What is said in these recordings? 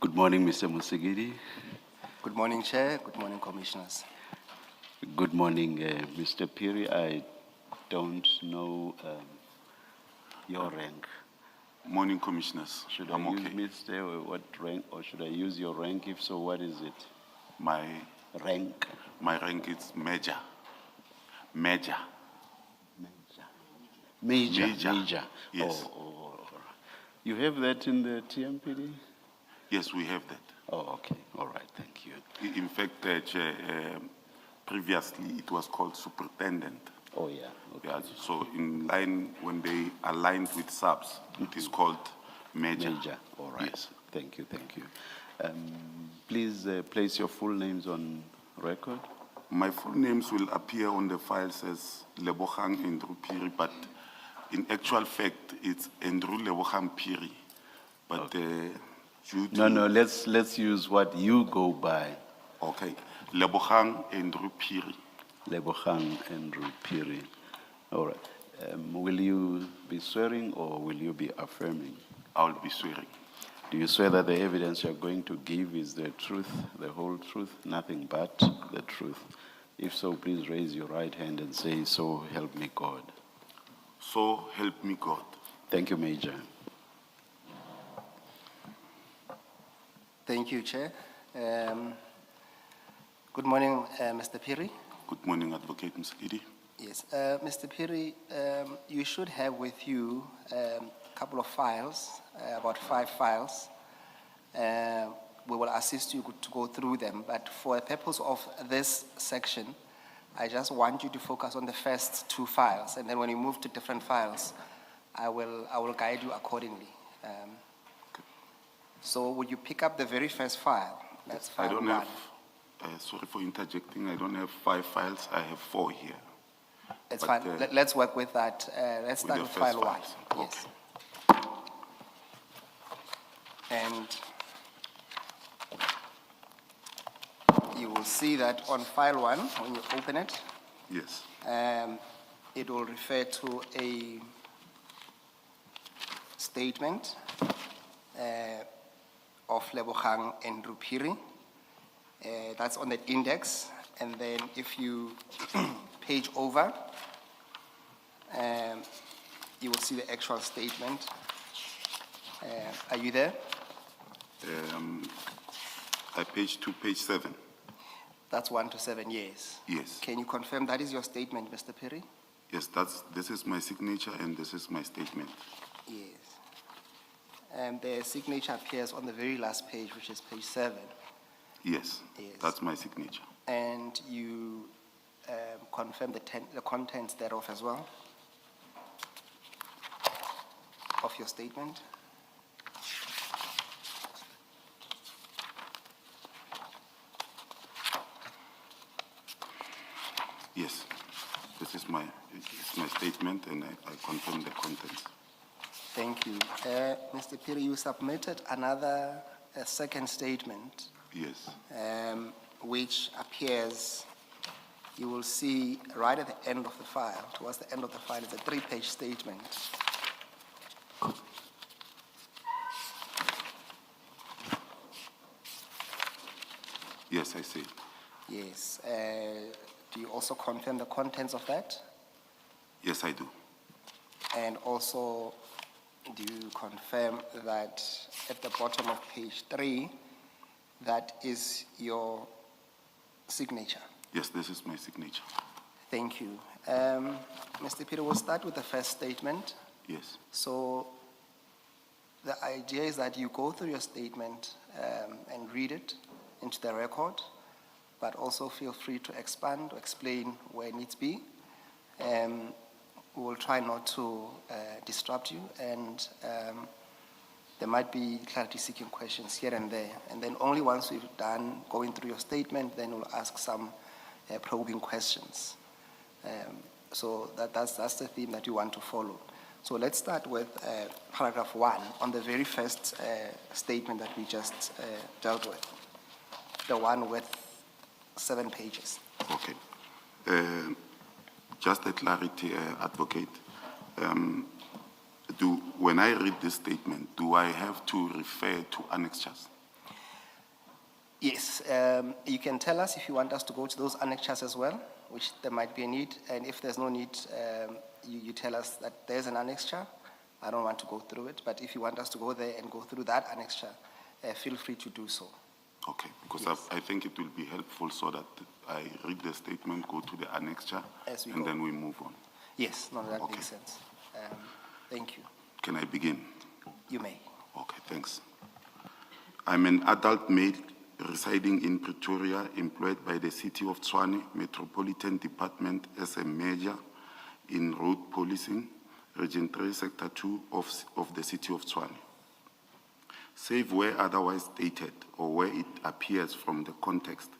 Good morning, Mr. Musigidi. Good morning, Chair. Good morning, Commissioners. Good morning, Mr. Phiri. I don't know your rank. Morning, Commissioners. Should I'm I use okay. Mr. What rank, or should I use your rank? If so, what is it? My Rank. rank is Major. Major. Major. Major. Major. Yes. Oh. You have that in the TMPD? Yes, we have that. Oh, okay. All right. Thank you. In fact, Chair, previously it was called superintendent. Oh, yeah. Okay. Yeah, so in line, when they aligned with subs, it is called Major. Major. All right. Yes. Thank you. Thank you. Please place your full names on record. My full names will appear on the files as Lebogang Phiri, but in actual fact, it's Lebogang Phiri. But due to... No, let's use what you go by. Okay. Lebogang Phiri. Lebogang Phiri. All right. Will you be swearing or will you be affirming? I will be swearing. Do you swear that the evidence you're going to give is the truth, the whole truth, nothing but the truth? If so, please raise your right hand and say, "So help me God." So help me God. Thank you, Major. Thank you, Chair. Good morning, Mr. Phiri. Good morning, Advocate Mkhwanazi. Yes, Mr. Phiri, you should have with you a couple of files, about 5 files. We will assist you to go through them, but for the purpose of this section, I just want you to focus on the first 2 files, and then when you move to different files, I will guide you accordingly. So would you pick up the very first file? That's file I don't 1. have, sorry for interjecting, I don't have 5 files, I have 4 here. It's But, fine. Let's work with that. Let's start the with first file 1. files. Yes. And you will see that on file 1, when you open it, Yes. it will refer to a statement of Lebogang Phiri. That's on the index. And then if you page over, you will see the actual statement. Are you there? I page 2, page 7. That's 1 to 7 years. Yes. Can you confirm that is your statement, Mr. Phiri? Yes, this is my signature and this is my statement. Yes. And the signature appears on the very last page, which is page 7. Yes, Yes. that's my signature. And you confirm the contents thereof as well, of your statement? Yes, this is my statement and I confirm the contents. Thank you. Mr. Phiri, you submitted a second statement, Yes. which appears, you will see right at the end of the file, towards the end of the file, it's a 3-page statement. Yes, I see. Yes. Do you also confirm the contents of that? Yes, I do. And also, do you confirm that at the bottom of page 3, that is your signature? Yes, this is my signature. Thank you. Mr. Phiri, we'll start with the first statement. Yes. So the idea is that you go through your statement and read it into the record, but also feel free to expand or explain where it needs to be. We will try not to disrupt you, and there might be clarity-seeking questions here and there. And then only once we've done going through your statement, then we'll ask some probing questions. So that's the theme that you want to follow. So let's start with paragraph 1 on the very first statement that we just dealt with, the one with 7 pages. Okay. Just a clarity, Advocate. When I read this statement, do I have to refer to annexures? Yes, you can tell us if you want us to go to those annexures as well, which there might be a need, and if there's no need, you tell us that there's an annexure. I don't want to go through it, but if you want us to go there and go through that annexure, feel free to do so. Okay, because Yes. I think it will be helpful so that I read the statement, go to the annexure, As we and go. then we move on. Yes, no, that Okay. makes sense. Thank you. Can I begin? You may. Okay, thanks. I'm an adult male residing in Pretoria, employed by the City of Tshwane Metropolitan Department as a major in road policing, Region 3, Sector 2 of the City of Tshwane. Save where otherwise stated or where it appears from the context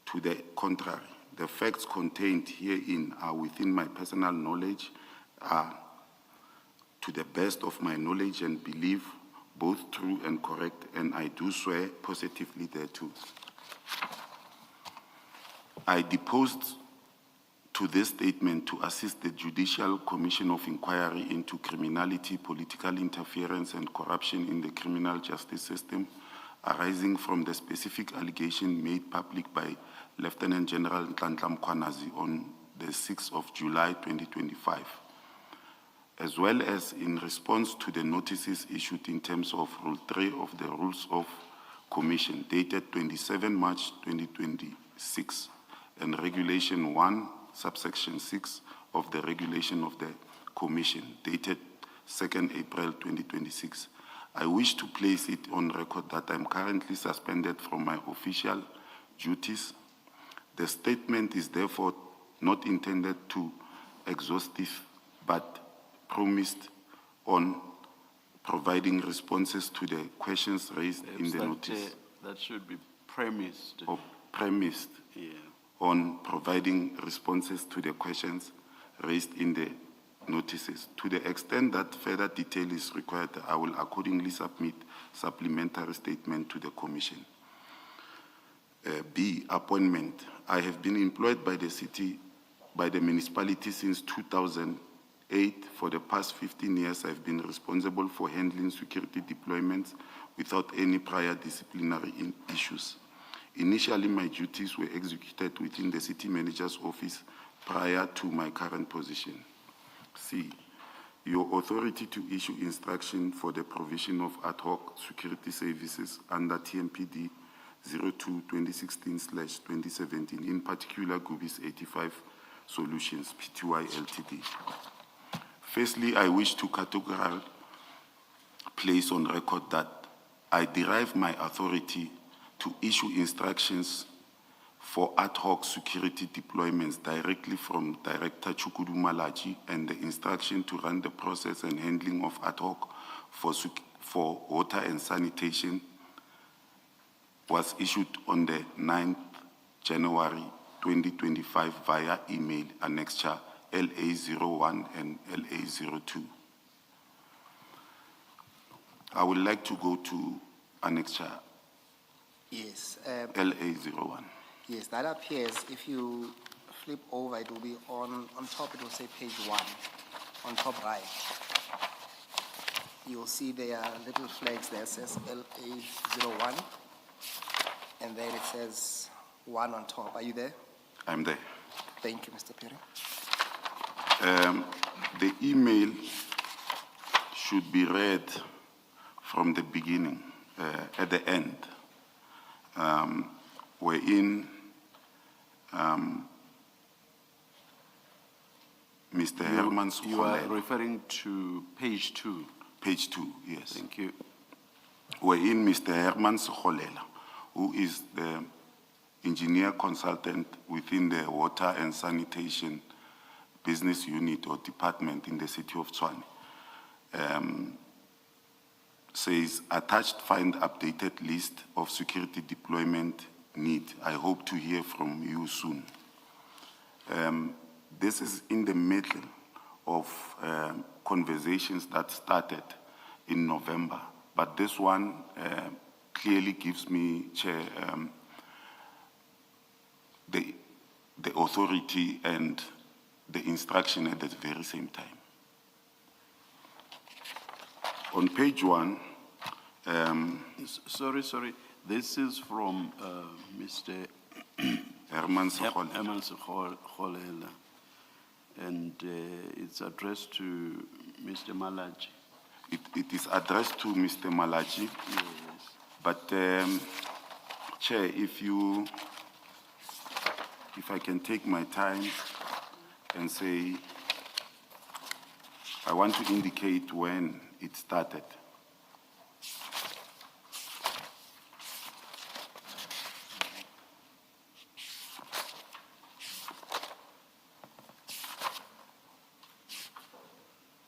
to the contrary, the facts contained herein are within my personal knowledge, are to the best of my knowledge and belief, both true and correct, and I do swear positively thereto. I deposed to this statement to assist the Judicial Commission of Inquiry into criminality, political interference, and corruption in the criminal justice system arising from the specific allegation made public by Lieutenant General Nhlanhla Mkhwanazi on the 6th of July 2025. As well as in response to the notices issued in terms of Rule 3 of the Rules of Commission dated 27 March 2026 and Regulation 1, subsection 6 of the Regulation of the Commission dated 2nd April 2026. I wish to place it on record that I am currently suspended from my official duties. The statement is therefore not intended to exhaustive, but promised on providing responses to the questions raised in the notice, That should be premised. or premised Yeah. on providing responses to the questions raised in the notices. To the extent that further detail is required, I will accordingly submit supplementary statement to the Commission. B, appointment. I have been employed by the municipality since 2008. For the past 15 years, I've been responsible for handling security deployments without any prior disciplinary issues. Initially, my duties were executed within the city manager's office prior to my current position. C, your authority to issue instruction for the provision of ad hoc security services under TMPD 02-2016/2017, in particular Gubis 85 Solutions, Pty Ltd. Firstly, I wish to categorically place on record that I derive my authority to issue instructions for ad hoc security deployments directly from Director Chukudu Malachi, and the instruction to run the process and handling of ad hoc for water and sanitation was issued on the 9th January 2025 via email annexure LA01 and LA02. I would like to go to annexure Yes. LA01. Yes, that appears, if you flip over, it will be on top, it will say page 1, on top right. You'll see there are little flags there, says LA01, and then it says 1 on top. Are you there? I'm there. Thank you, Mr. Phiri. The email should be read from the beginning, at the end, wherein Mr. Herman's You are referring to page 2. page 2, yes. Thank you. Wherein Mr. Herman Sekholela, who is the engineer consultant within the water and sanitation business unit or department in the city of Tshwane, says, attached find updated list of security deployment need. I hope to hear from you soon. This is in the middle of conversations that started in November, but this one clearly gives me, Chair, the authority and the instruction at the very same time. On page 1, Sorry. This is from Mr. Herman Sekgole. Herman Sekgole, and it's addressed to Mr. Malachi. It is addressed to Mr. Malachi, Yes. but Chair, if I can take my time and say, I want to indicate when it started.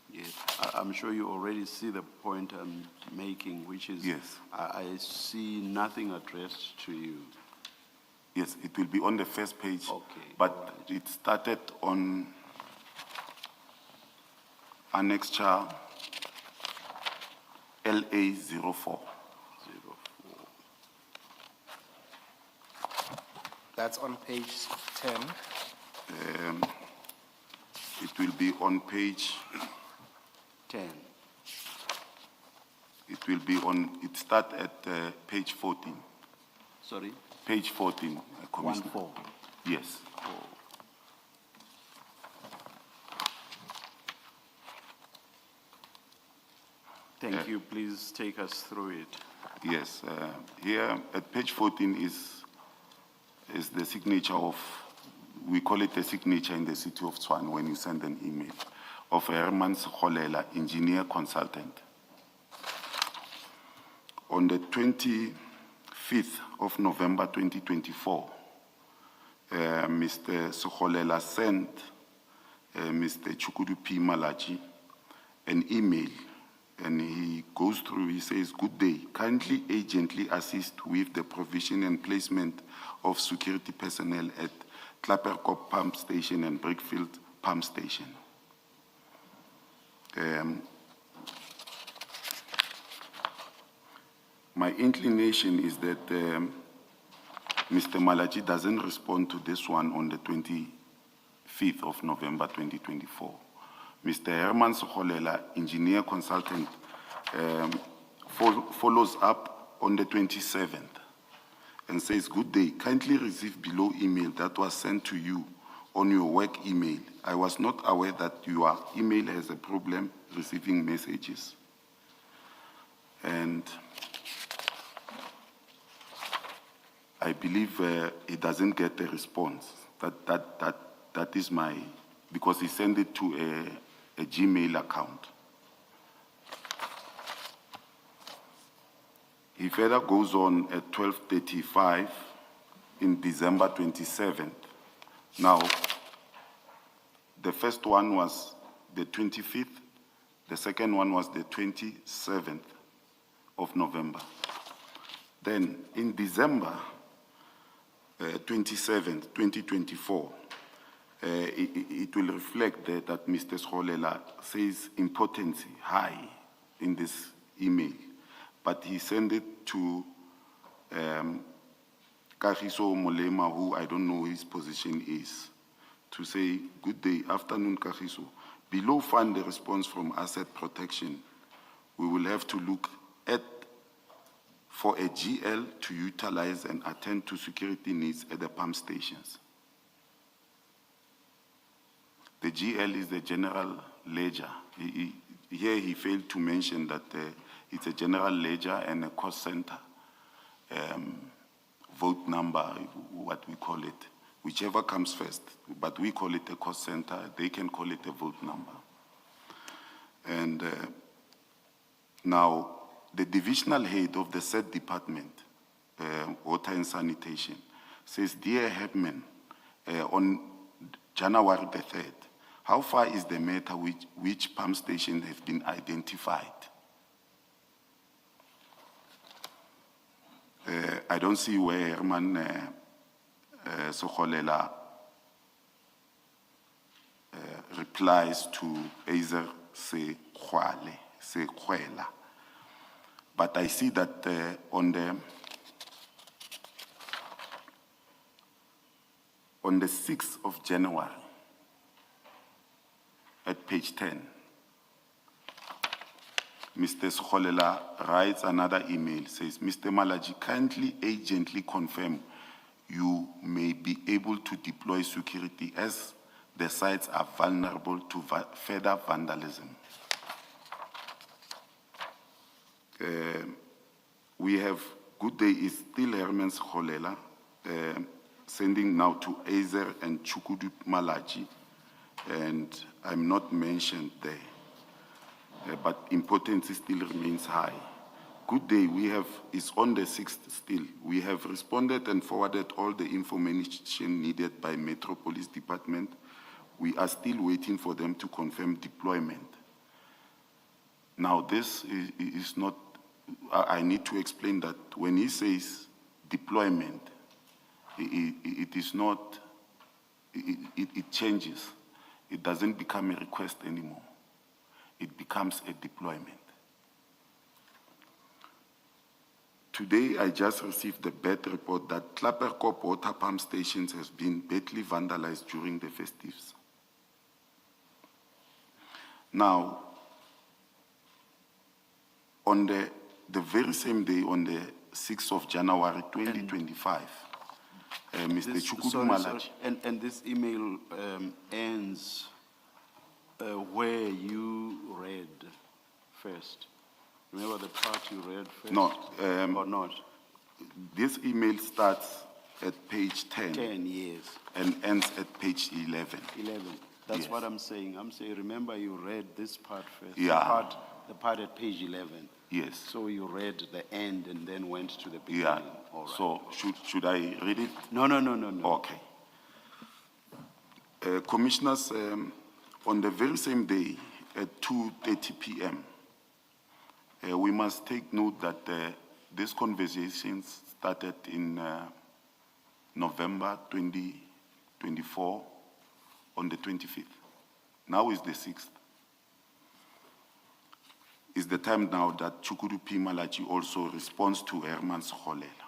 Yes, I'm sure you already see the point I'm making, which is Yes. I see nothing addressed to you. Yes, it will be on the first page, Okay, but alright. it started on annexure LA04. 04. That's on page 10. It will be on page, 10. it will be on, it starts at page 14. Sorry? Page 14, Commissioner. 14. Yes. Thank you. Please take us through it. Yes, here at page 14 is the signature of, we call it a signature in the city of Tshwane when you send an email, of Herman Sekgole, engineer consultant. On the 25th of November 2024, Mr. Sekgole sent Mr. Chukudu P. Malachi an email, and he goes through, he says, "Good day, kindly agently assist with the provision and placement of security personnel at Klapperkop Pump Station and Brickfield Pump Station." My inclination is that Mr. Malachi doesn't respond to this one on the 25th of November 2024. Mr. Herman Sekgole, engineer consultant, follows up on the 27th and says, "Good day, kindly receive below email that was sent to you on your work email. I was not aware that your email has a problem receiving messages." And I believe he doesn't get a response. That is my, because he sent it to a Gmail account. He further goes on at 12:35 in December 27th. Now, the first one was the 25th, the second one was the 27th of November. Then in December 27th, 2024, it will reflect that Mr. Sekgole says importance high in this email, but he sent it to Kagiso Molema, who I don't know his position is, to say, "Good day, afternoon Kagiso. Below find the response from asset protection. We will have to look at for a GL to utilize and attend to security needs at the pump stations." The GL is the general ledger. Here he failed to mention that it's a general ledger and a cost center, vote number, what we call it, whichever comes first, but we call it a cost center, they can call it a vote number. And now, the divisional head of the said department, water and sanitation, says, "Dear Headman, on January the 3rd, how far is the matter which pump station have been identified?" I don't see where Herman Sekgole replies to Eiser Sekgole. But I see that on the 6th of January, at page 10, Mr. Skholela writes another email, says, Mr. Malaji, kindly agently confirm you may be able to deploy security as the sites are vulnerable to further vandalism. We have, good day, is still Herman Skholela, sending now to Azer and Chukudu Malaji, and I'm not mentioned there. But importance still remains high. Good day, we have, it's on the 6th still. We have responded and forwarded all the information needed by Metro Police Department. We are still waiting for them to confirm deployment. Now this is not, I need to explain that when he says deployment, it is not, it changes. It doesn't become a request anymore. It becomes a deployment. Today, I just received the bad report that Klapperkop water pump stations has been badly vandalized during the festives. Now, on the very same day, on the 6th of January 2025, Mr. Chukudu Malaji. And this email ends where you read first. Remember the part you read first? No. Or not? This email starts at page 10. 10 years. And ends at page 11. 11. That's Yes. what I'm saying. I'm saying, remember you read this part first. Yeah. The part at page 11. Yes. So you read the end and then went to the beginning. Yeah. All right. So should I read it? No. Okay. Commissioners, on the very same day at 2:30 p.m., we must take note that these conversations started in November 2024 on the 25th. Now is the 6th. Is the time now that Chukudu P. Malachi also responds to Herman Skholela.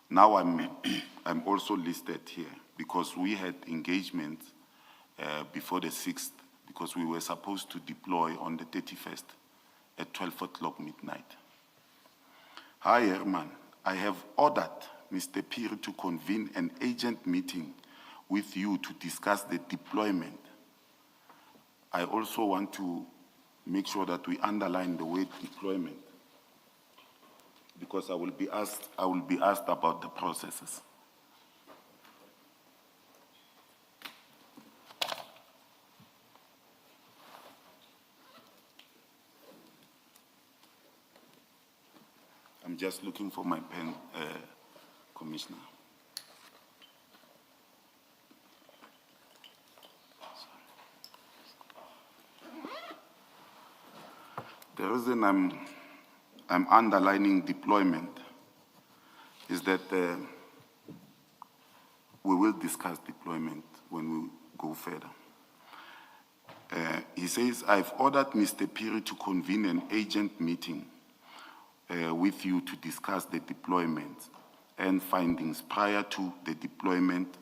Now I'm also listed here because we had engagement before the 6th because we were supposed to deploy on the 31st at 12 o'clock midnight. Hi, Herman. I have ordered Mr. Phiri to convene an agent meeting with you to discuss the deployment. I also want to make sure that we underline the word deployment because I will be asked about the processes. I'm just looking for my pen, Commissioner. The reason I'm underlining deployment is that we will discuss deployment when we go further. He says, I've ordered Mr. Phiri to convene an agent meeting with you to discuss the deployment and findings prior to the deployment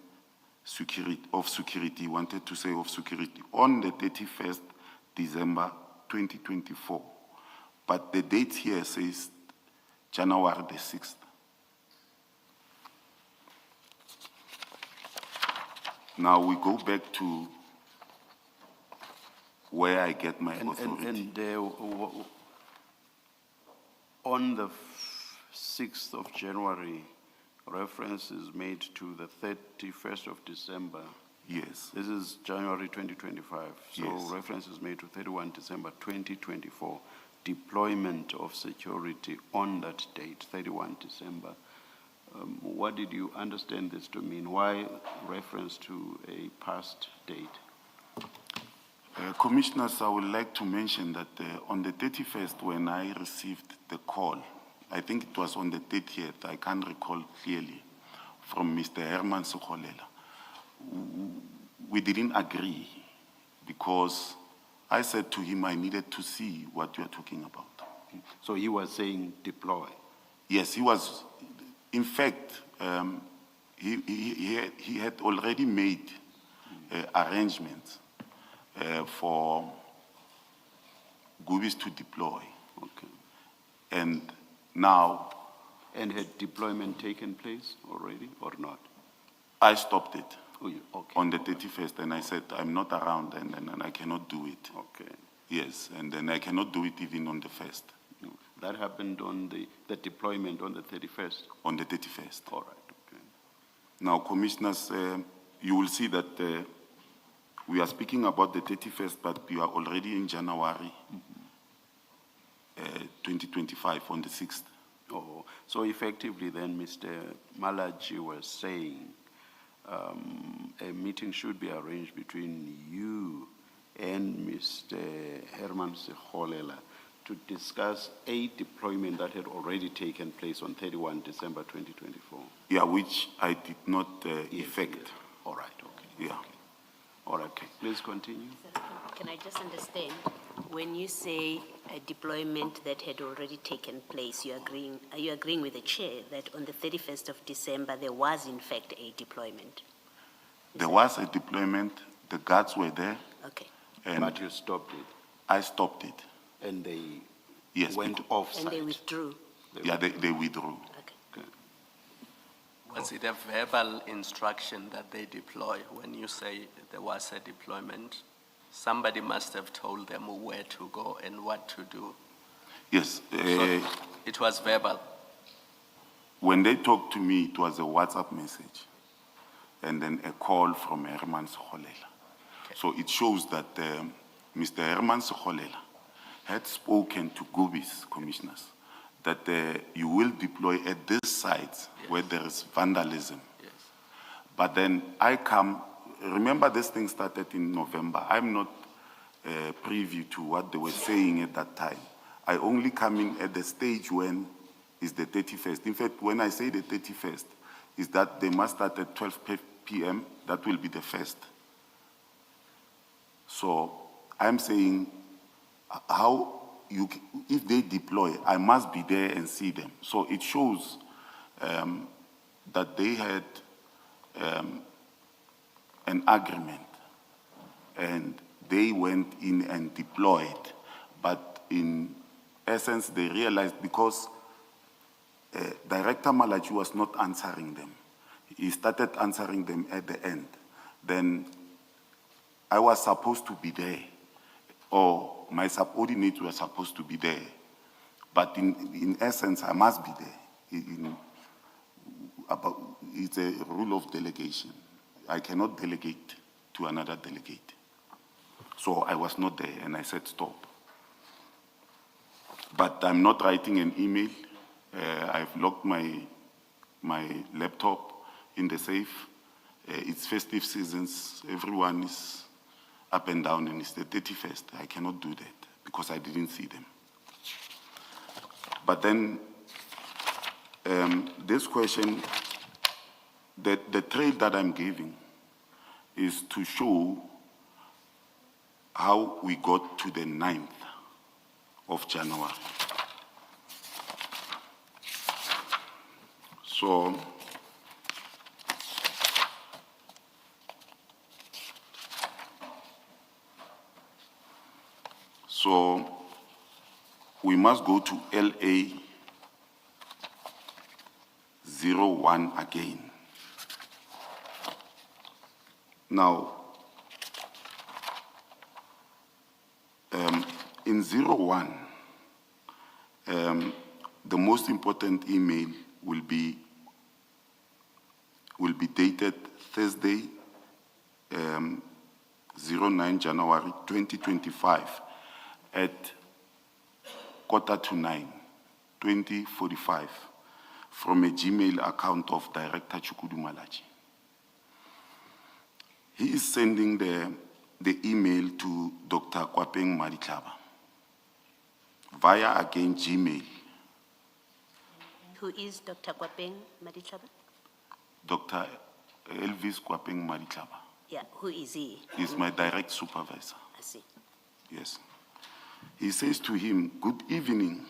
of security, wanted to say of security, on the 31st December 2024. But the date here says January the 6th. Now we go back to where I get my authority. On the 6th of January, reference is made to the 31st of December. Yes. This is January 2025. So Yes. reference is made to 31 December 2024. Deployment of security on that date, 31 December. What did you understand this to mean? Why reference to a past date? Commissioners, I would like to mention that on the 31st, when I received the call, I think it was on the 30th, I can't recall clearly, from Mr. Herman Skholela, we didn't agree because I said to him I needed to see what you are talking about. So he was saying deploy. Yes, he was. In fact, he had already made arrangements for Gubis to deploy. Okay. And now And had deployment taken place already or not? I stopped it Oh, you, okay. on the 31st, and I said, I'm not around, and I cannot do it. Okay. Yes, and then I cannot do it even on the 1st, No, that happened on the deployment on the 31st? on the 31st. All right, okay. Now, commissioners, you will see that we are speaking about the 31st, but we are already in January 2025 on the 6th. Oh, so effectively then, Mr. Malachi was saying a meeting should be arranged between you and Mr. Herman Sekholela to discuss a deployment that had already taken place on 31 December 2024. Yeah, which I did not effect. Yes. All right, okay. Yeah. Okay. All right, okay. Please continue. Can I just understand, when you say a deployment that had already taken place, are you agreeing with the chair that on the 31st of December, there was in fact a deployment? There was a deployment, the guards were there, Okay. and But you stopped it, I stopped it. and they Yes, went because- off-site. And they withdrew? Yeah, they withdrew. Okay. Okay. Was it a verbal instruction that they deploy? When you say there was a deployment, somebody must have told them where to go and what to do. Yes, So it was verbal. when they talked to me, it was a WhatsApp message and then a call from Herman Sekholela. So it shows that Mr. Herman Sekholela had spoken to Gobis commissioners that you will deploy at this site where there is vandalism. Yes. But then remember this thing started in November. I'm not privy to what they were saying at that time. I only come in at the stage when is the 31st. In fact, when I say the 31st, is that they must start at 12 p.m. That will be the 1st. So I'm saying if they deploy, I must be there and see them. So it shows that they had an agreement and they went in and deployed. But in essence, they realized because Director Malachi was not answering them. He started answering them at the end. Then I was supposed to be there, or my subordinates were supposed to be there. But in essence, I must be there. It's a rule of delegation. I cannot delegate to another delegate. So I was not there, and I said stop. But I'm not writing an email. I've locked my laptop in the safe. It's festive seasons. Everyone is up and down, and it's the 31st. I cannot do that because I didn't see them. But then this question, the trail that I'm giving is to show how we got to the 9th of January. So we must go to LA 01 again. Now, in 01, the most important email will be dated Thursday, 09 January 2025 at 9:45, 2045, from a Gmail account of Director Chukudu Malachi. He is sending the email to Dr. Kwapeng Maditlaba via again Gmail. Who is Dr. Kwapeng Maditlaba? Dr. Elvis Kwapeng Maditlaba Yeah, who is he? is my direct supervisor. I see. Yes. He says to him, "Good evening.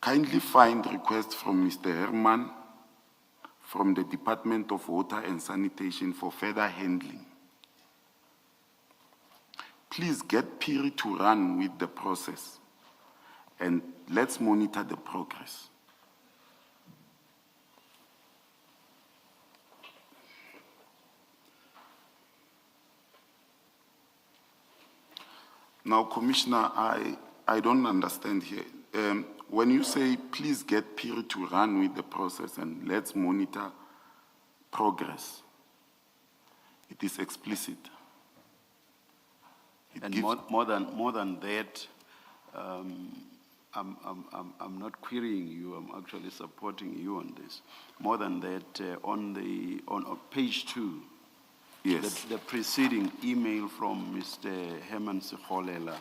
Kindly find request from Mr. Herman from the Department of Water and Sanitation for further handling. please get Phiri to run with the process and let's monitor the progress. Now, Commissioner, I don't understand here. When you say, please get Phiri to run with the process and let's monitor progress, it is explicit. It And gives- more than that, I'm not querying you, I'm actually supporting you on this. More than that, on page 2, Yes. the preceding email from Mr. Herman Mkhwanazi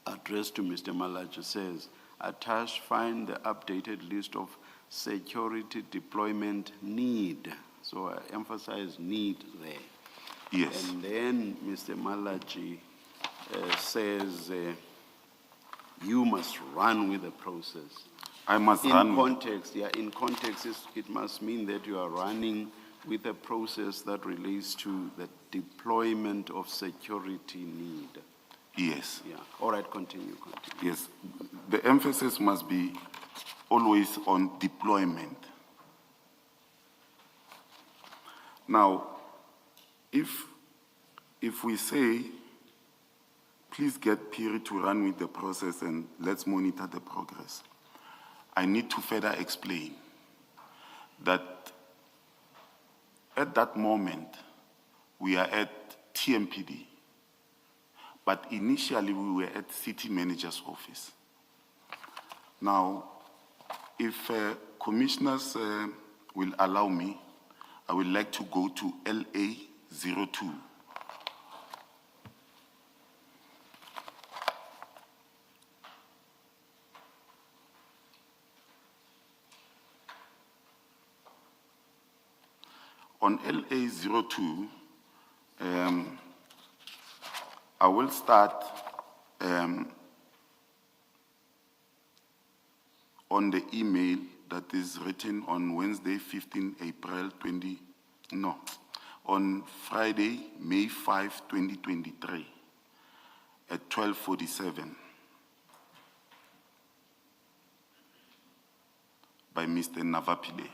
addressed to Mr. Malachi says, attached, find the updated list of security deployment need. So I emphasize need there. Yes. And then Mr. Malachi says, you must run with the process. I must In run. context, in context, it must mean that you are running with a process that relates to the deployment of security need. Yes. Yeah, all right, continue. Yes. The emphasis must be always on deployment. Now, if we say, please get Phiri to run with the process and let's monitor the progress, I need to further explain that at that moment, we are at TMPD, but initially we were at City Manager's office. Now, if commissioners will allow me, I would like to go to LA02. On LA02, I will start on the email that is written on Wednesday, 15 April on Friday, May 5, 2023 at 12:47 by Mr. Navaphile.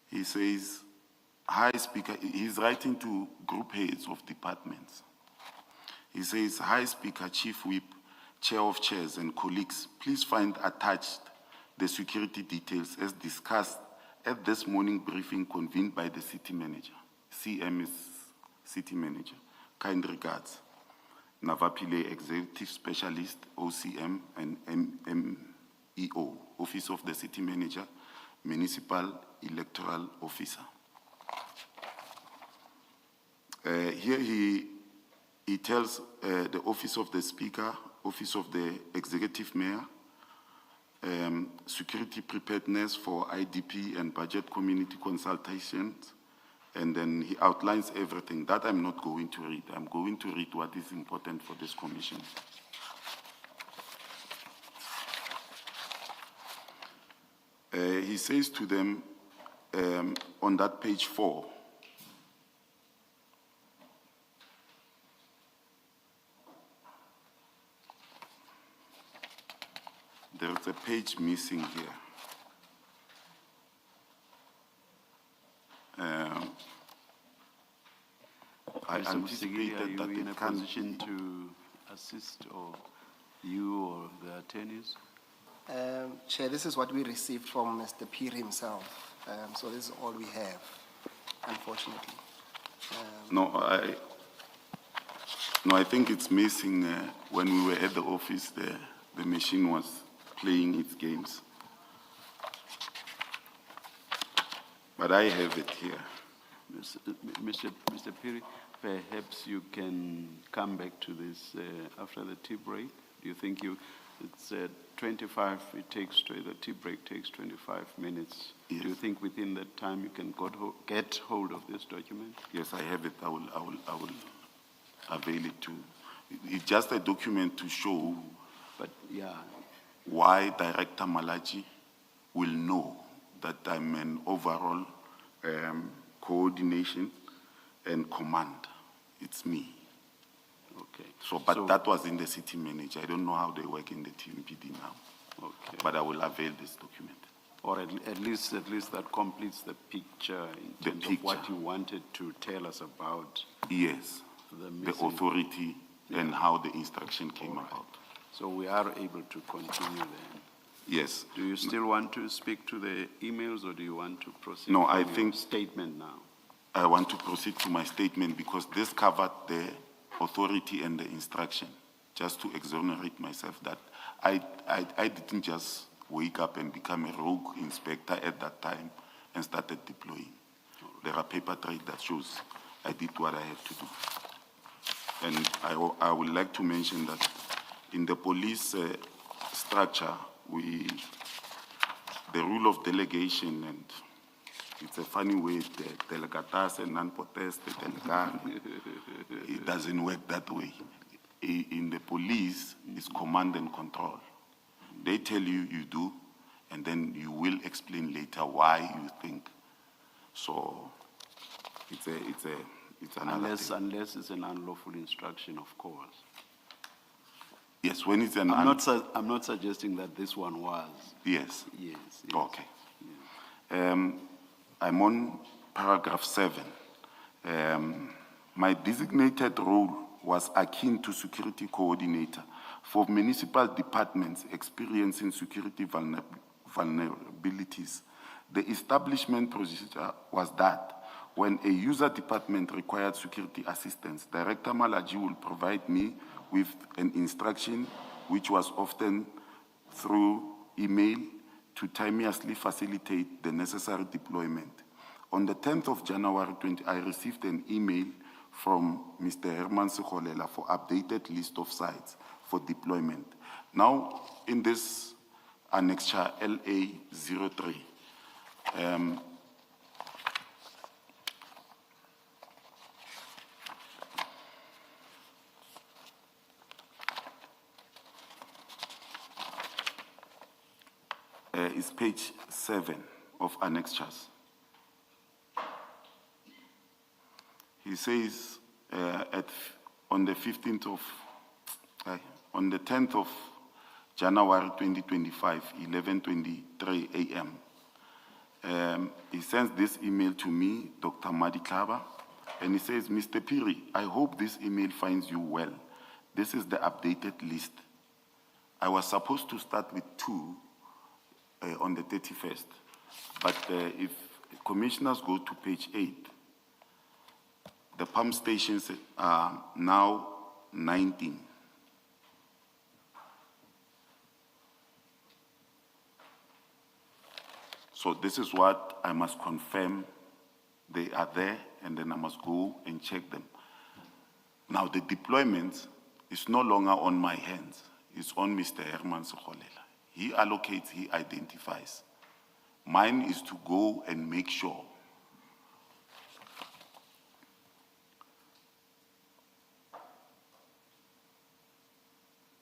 He says, hi Speaker, he's writing to group heads of departments. He says, hi Speaker, Chief Whip, Chair of Chairs and colleagues, please find attached the security details as discussed at this morning briefing convened by the City Manager. CM is City Manager. Kind regards. Navaphile, Executive Specialist, OCM and MEO, Office of the City Manager, Municipal Electoral Officer. Here he tells the Office of the Speaker, Office of the Executive Mayor, security preparedness for IDP and budget community consultations, and then he outlines everything. That I'm not going to read. I'm going to read what is important for this commission. He says to them on that page 4, there's a page missing here. I Mr. Msigiri, are anticipated you that in a it can position to assist, or you or the attorneys? Chair, this is what we received from Mr. Phiri himself. So this is all we have, unfortunately. No, I think it's missing. When we were at the office, the machine was playing its games. But I have it here. Mr. Phiri, perhaps you can come back to this after the tea break. Do you think it's 25, the tea break takes 25 minutes. Yes. Do you think within that time you can get hold of this document? Yes, I have it. I will avail it too. It's just a document to show But yeah, why Director Malachi will know that I'm an overall coordination and command. It's me. Okay. So, but that was in the city manager. I don't know how they work in the TMPD now. Okay. But I will avail this document. Or at least that completes the picture in The terms of what picture. you wanted to tell us about Yes, the the missing. authority and how the instruction came All right. about. So we are able to continue then. Yes. Do you still want to speak to the emails, or do you want to proceed? No, from I your think- statement now. I want to proceed to my statement because this covered the authority and the instruction, just to exonerate myself that I didn't just wake up and become a rogue inspector at that time and started deploying. There are paper trail that shows I did what I had to do. And I would like to mention that in the police structure, the rule of delegation, and it's a funny way, delegatas and non-potest, it doesn't work that way. In the police, it's command and control. They tell you, you do, and then you will explain later why you think. So it's another thing. Unless it's an unlawful instruction, of course. Yes, when it's an I'm not suggesting that this one was. yes. Yes. Okay. I'm on paragraph 7. My designated role was akin to security coordinator for municipal departments experiencing security vulnerabilities. The establishment procedure was that when a user department required security assistance, Director Malaji will provide me with an instruction, which was often through email, to timeously facilitate the necessary deployment. On the 10th of January 20, I received an email from Mr. Herman Mkhwanazi for updated list of sites for deployment. Now, in this annexure LA03, is page 7 of annexures. He says on the 10th of January 2025, 11:23 a.m., he sends this email to me, Dr. Madlanga, and he says, Mr. Phiri, I hope this email finds you well. This is the updated list. I was supposed to start with 2 on the 31st, but if commissioners go to page 8, the pump stations are now 19. So this is what I must confirm. They are there, and then I must go and check them. Now the deployment is no longer on my hands. It's on Mr. Herman Mkhwanazi. He allocates, he identifies. Mine is to go and make sure.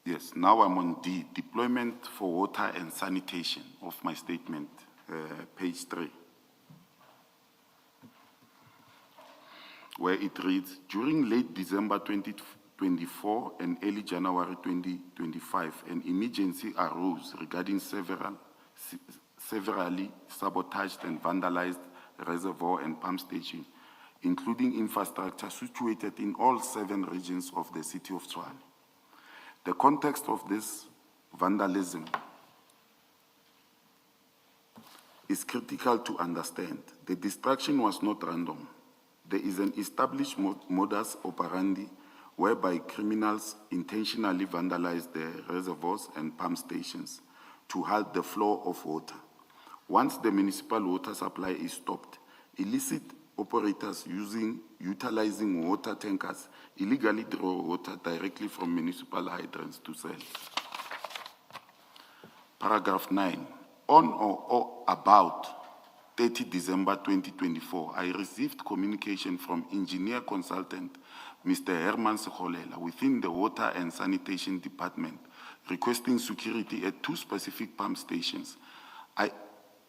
Yes, now I'm on D, deployment for water and sanitation of my statement, page 3, where it reads, during late December 2024 and early January 2025, an emergency arose regarding severally sabotaged and vandalized reservoir and pump station, including infrastructure situated in all 7 regions of the city of Tshwane. The context of this vandalism is critical to understand. The destruction was not random. There is an established modus operandi whereby criminals intentionally vandalize the reservoirs and pump stations to halt the flow of water. Once the municipal water supply is stopped, illicit operators utilizing water tankers illegally draw water directly from municipal hydrants to sell. Paragraph 9, on or about 30 December 2024, I received communication from engineer consultant Mr. Herman Mkhwanazi within the Water and Sanitation Department requesting security at 2 specific pump stations. I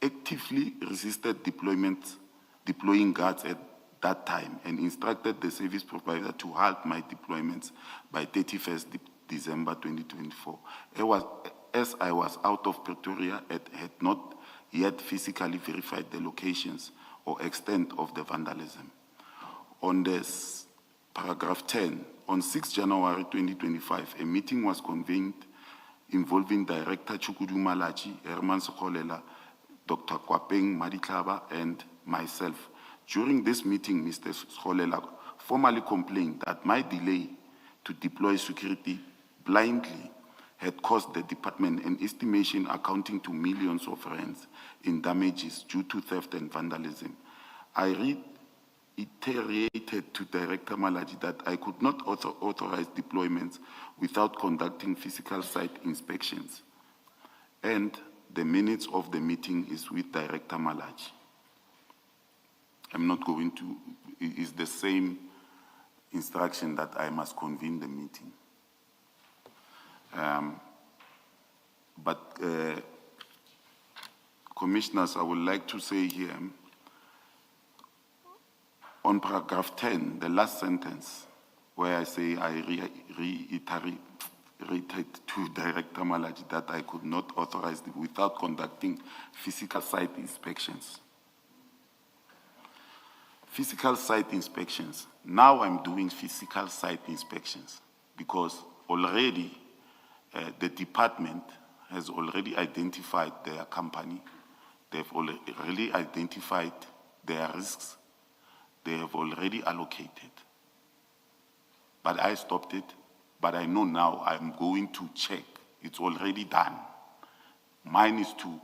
actively resisted deploying guards at that time and instructed the service provider to halt my deployments by 31st December 2024. As I was out of Pretoria and had not yet physically verified the locations or extent of the vandalism. On this paragraph 10, on 6 January 2025, a meeting was convened involving Director Chukudu Malachi, Herman Nkholela, Dr. Kwapeng Madiklaba, and myself. During this meeting, Mr. Nkholela formally complained that my delay to deploy security blindly had cost the department an estimation accounting to millions of rands in damages due to theft and vandalism. I reiterated to Director Malachi that I could not authorize deployments without conducting physical site inspections. And the minutes of the meeting is with Director Malachi. I'm not going to, it is the same instruction that I must convene the meeting. Commissioners, I would like to say here, on paragraph 10, the last sentence, where I say I reiterated to Director Malachi that I could not authorize it without conducting physical site inspections. Physical site inspections. Now I'm doing physical site inspections because already the department has already identified their company. They've already identified their risks. They have already allocated. But I stopped it. But I know now I'm going to check. It's already done. Mine is to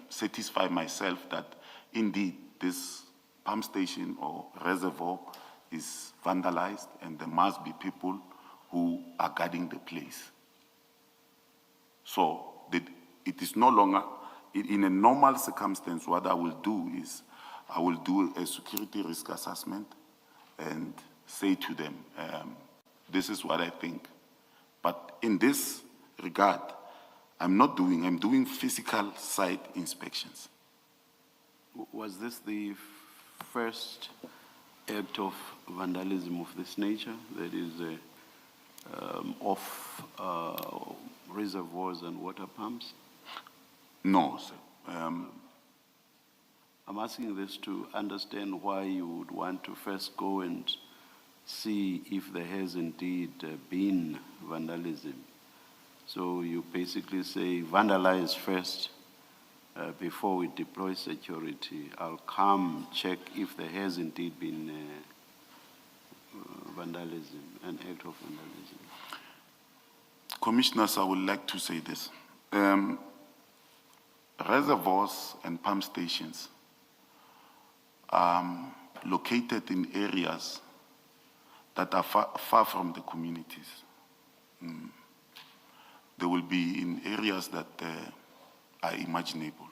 satisfy myself that indeed this pump station or reservoir is vandalized and there must be people who are guarding the place. So it is no longer, in a normal circumstance, what I will do is I will do a security risk assessment and say to them, this is what I think. But in this regard, I'm doing physical site inspections. Was this the first act of vandalism of this nature, that is of reservoirs and water pumps? No, sir. I'm asking this to understand why you would want to first go and see if there has indeed been vandalism. So you basically say vandalize first before we deploy security. I'll come check if there has indeed been vandalism, an act of vandalism. Commissioners, I would like to say this. Reservoirs and pump stations located in areas that are far from the communities. They will be in areas that are imaginable.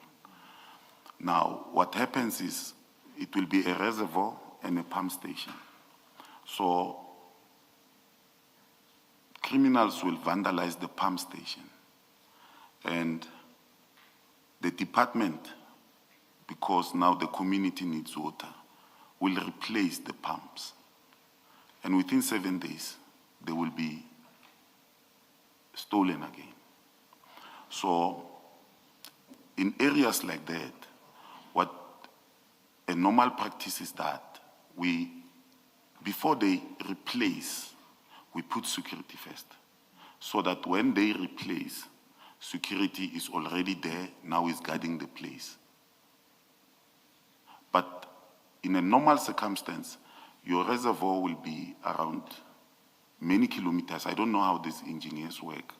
Now, what happens is it will be a reservoir and a pump station. So criminals will vandalize the pump station, and the department, because now the community needs water, will replace the pumps. And within 7 days, they will be stolen again. So in areas like that, what a normal practice is that before they replace, we put security first, so that when they replace, security is already there, now is guarding the place. But in a normal circumstance, your reservoir will be around many kilometers. I don't know how these engineers work,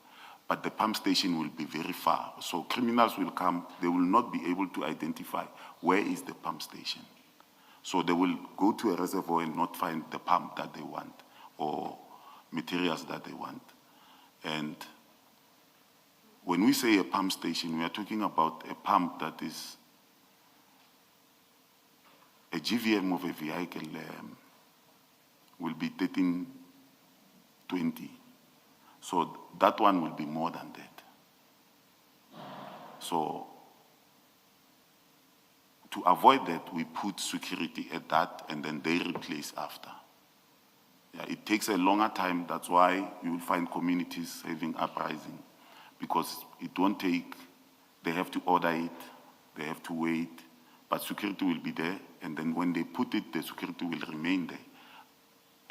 but the pump station will be very far. So criminals will come, they will not be able to identify where is the pump station. So they will go to a reservoir and not find the pump that they want or materials that they want. And when we say a pump station, we are talking about a pump that is a GVM of a vehicle will be 1320. So that one will be more than that. So to avoid that, we put security at that and then they replace after. Yeah, it takes a longer time. That's why you will find communities having uprising, because it won't take, they have to order it, they have to wait, but security will be there, and then when they put it, the security will remain there.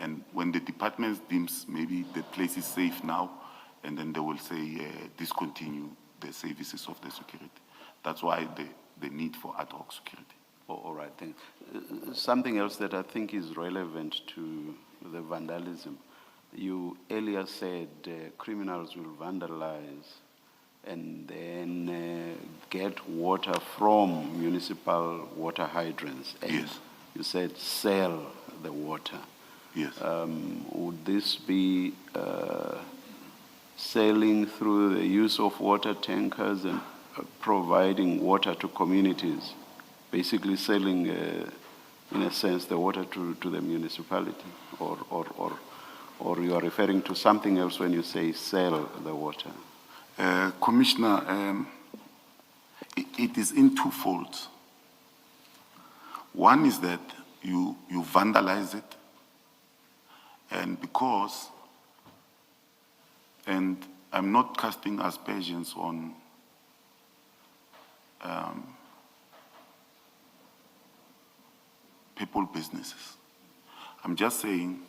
And when the department deems maybe the place is safe now, and then they will say discontinue the services of the security. That's why the need for ad hoc security. Oh, all right, thanks. Something else that I think is relevant to the vandalism. You earlier said criminals will vandalize and then get water from municipal water hydrants. And Yes. you said sell the water. Yes. Would this be selling through the use of water tankers and providing water to communities, basically selling, in a sense, the water to the municipality, or you are referring to something else when you say sell the water? Commissioner, it is in two folds. One is that you vandalize it, and because, and I'm not casting aspersions on people businesses. I'm just saying,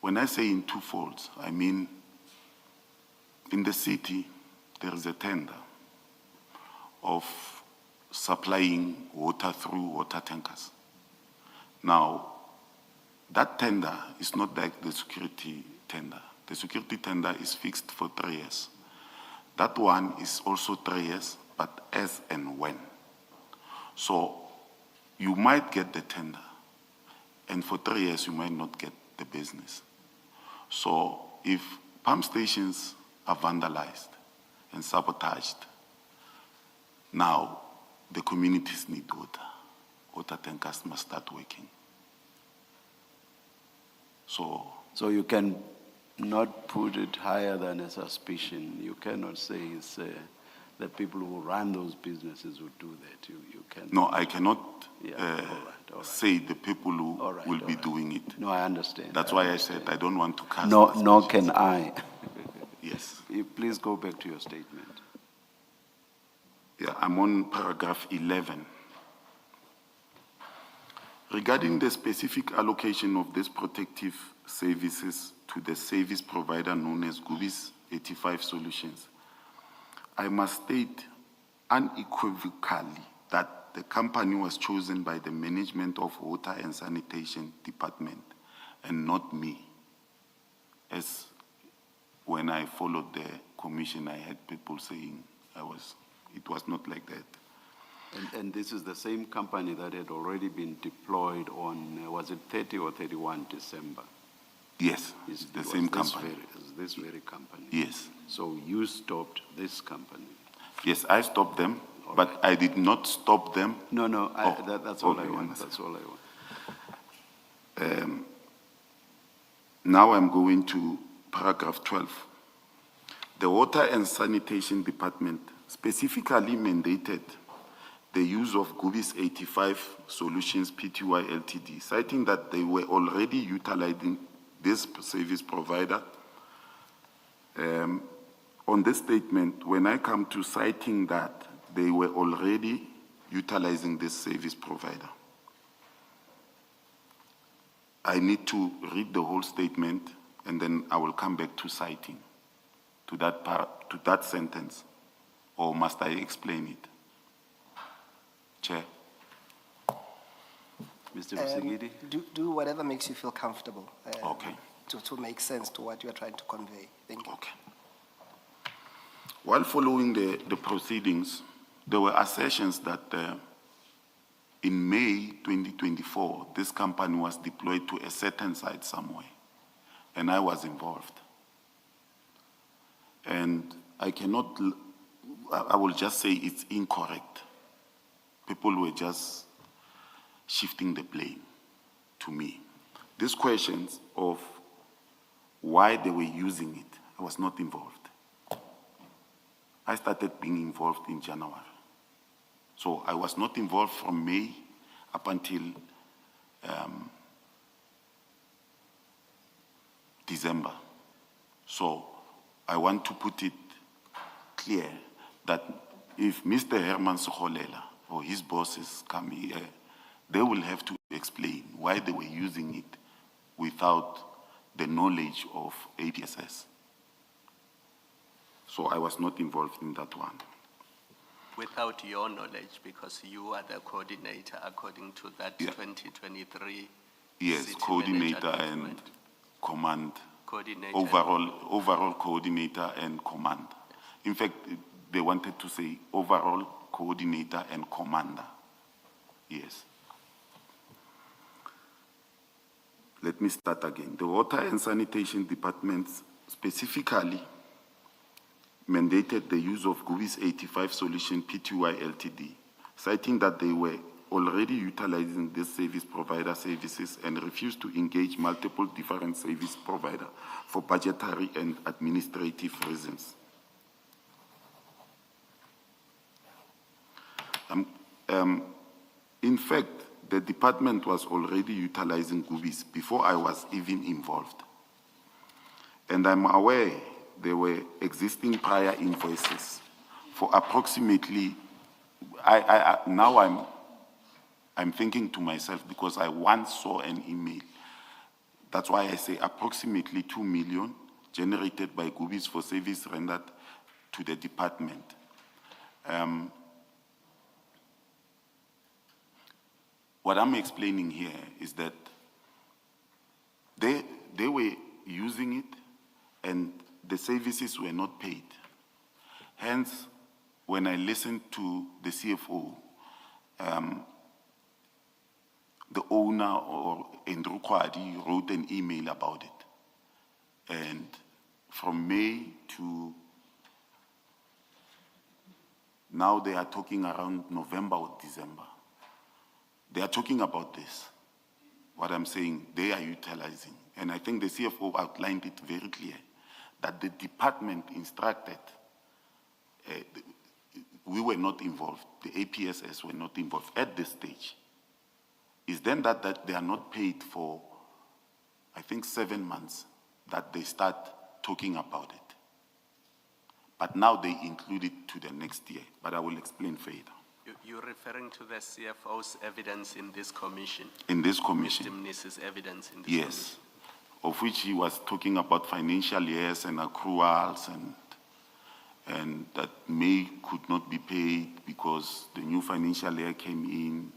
when I say in two folds, I mean in the city there is a tender of supplying water through water tankers. Now, that tender is not like the security tender. The security tender is fixed for 3 years. That one is also 3 years, but as and when. So you might get the tender, and for 3 years you might not get the business. So if pump stations are vandalized and sabotaged, now the communities need water. Water tankers must start working. So you can not put it higher than a suspicion. You cannot say it's the people who run those businesses who do that. You can. No, I cannot All right. say the people who will be right. doing it. No, I understand. That's why I said I don't want to cast Nor aspersions. can I. Yes. Please go back to your statement. Yeah, I'm on paragraph 11. Regarding the specific allocation of these protective services to the service provider known as Gubi's 85 Solutions, I must state unequivocally that the company was chosen by the management of Water and Sanitation Department and not me. As when I followed the commission, I had people saying it was not like that. And this is the same company that had already been deployed on, was it 30 or 31 December? Yes, it's the same company. This very company? Yes. So you stopped this company? Yes, I stopped them, but I did not stop them. No, that's all I okay, want. That's all I want. Now I'm going to paragraph 12. The Water and Sanitation Department specifically mandated the use of Gubi's 85 Solutions Pty Ltd, citing that they were already utilizing this service provider. On this statement, when I come to citing that they were already utilizing this service provider, I need to read the whole statement and then I will come back to citing to that sentence, or must I explain it? Chair. Mr. Msigidi? Do whatever makes you feel comfortable. Okay. To make sense to what you are trying to convey. Thank you. Okay. While following the proceedings, there were assertions that in May 2024, this company was deployed to a certain site somewhere, and I was involved. And I will just say it's incorrect. People were just shifting the blame to me. These questions of why they were using it, I was not involved. I started being involved in January. So I was not involved from May up until December. So I want to put it clear that if Mr. Herman Sekgolela or his bosses come here, they will have to explain why they were using it without the knowledge of APSS. So I was not involved in that one. Without your knowledge, because you are the coordinator according to that Yeah. 2023. Yes, city coordinator manager and document. command, Coordinator. overall coordinator and command. In fact, they wanted to say overall coordinator and commander. Yes. Let me start again. The Water and Sanitation Department specifically mandated the use of GUBI's 85 Solution Pty Ltd, citing that they were already utilizing this service provider services and refused to engage multiple different service providers for budgetary and administrative reasons. In fact, the department was already utilizing GUBIs before I was even involved. And I'm aware there were existing prior invoices for approximately, now I'm thinking to myself because I once saw an email. That's why I say approximately 2 million generated by GUBIs for service rendered to the department. What I'm explaining here is that they were using it and the services were not paid. Hence, when I listened to the CFO, the owner or Andrew Kwadi wrote an email about it. And from May to now they are talking around November or December. They are talking about this. What I'm saying, they are utilizing. And I think the CFO outlined it very clear that the department instructed, we were not involved, the APSS were not involved at this stage. Is then that they are not paid for, I think, 7 months, that they start talking about it. But now they include it to the next year, but I will explain further. You're referring to the CFO's evidence in this commission? In this commission. Mr. Mnisis' evidence in this commission? Yes, of which he was talking about financial years and accruals and that May could not be paid because the new financial year came in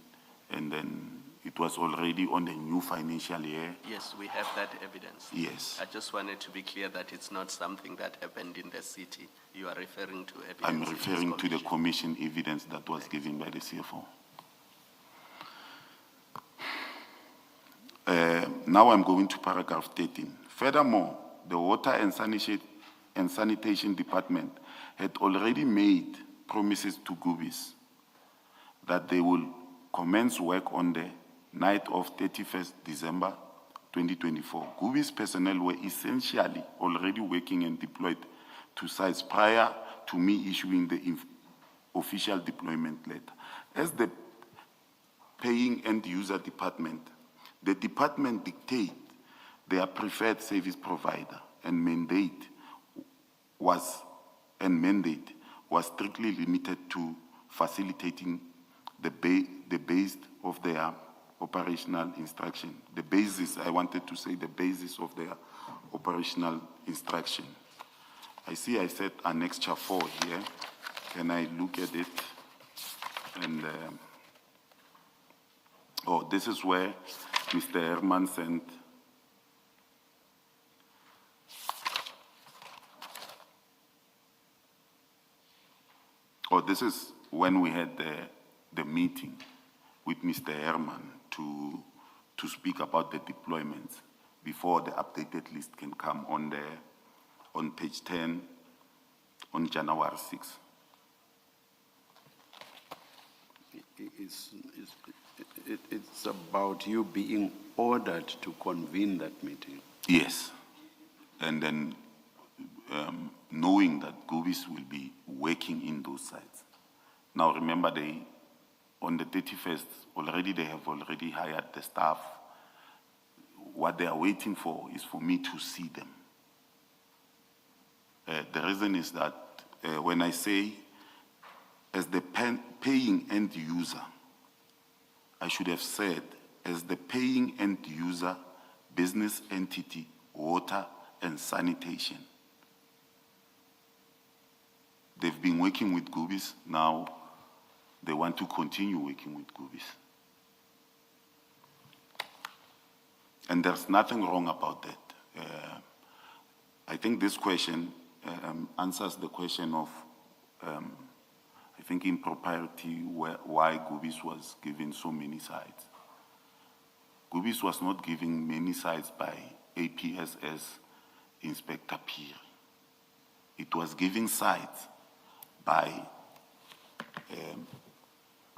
and then it was already on the new financial year. Yes, we have that evidence. Yes. I just wanted to be clear that it's not something that happened in the city. You are referring to evidence. I'm in this referring to the commission. commission evidence that was given by the CFO. Now I'm going to paragraph 13. Furthermore, the Water and Sanitation Department had already made promises to GUBIs that they will commence work on the night of 31st December 2024. GUBIs personnel were essentially already working and deployed to sites prior to me issuing the official deployment letter. As the paying end user department, the department dictated their preferred service provider and mandate was strictly limited to facilitating the base of their operational instruction. The basis, I wanted to say the basis of their operational instruction. I see I said annexure 4 here. Can I look at it? And, oh, this is where Mr. Herman sent this is when we had the meeting with Mr. Herman to speak about the deployments before the updated list can come on page 10 on January 6th. It's about you being ordered to convene that meeting. Yes, and then knowing that GUBIs will be working in those sites. Now remember, on the 31st, already they have already hired the staff. What they are waiting for is for me to see them. The reason is that when I say as the paying end user, I should have said as the paying end user, business entity, water and sanitation. They've been working with Gubis, now they want to continue working with Gubis. And there's nothing wrong about that. I think this question answers the question of, I think, impropriety, why Gubis was given so many sites. Gubis was not giving many sites by APSS Inspector Phiri. It was giving sites by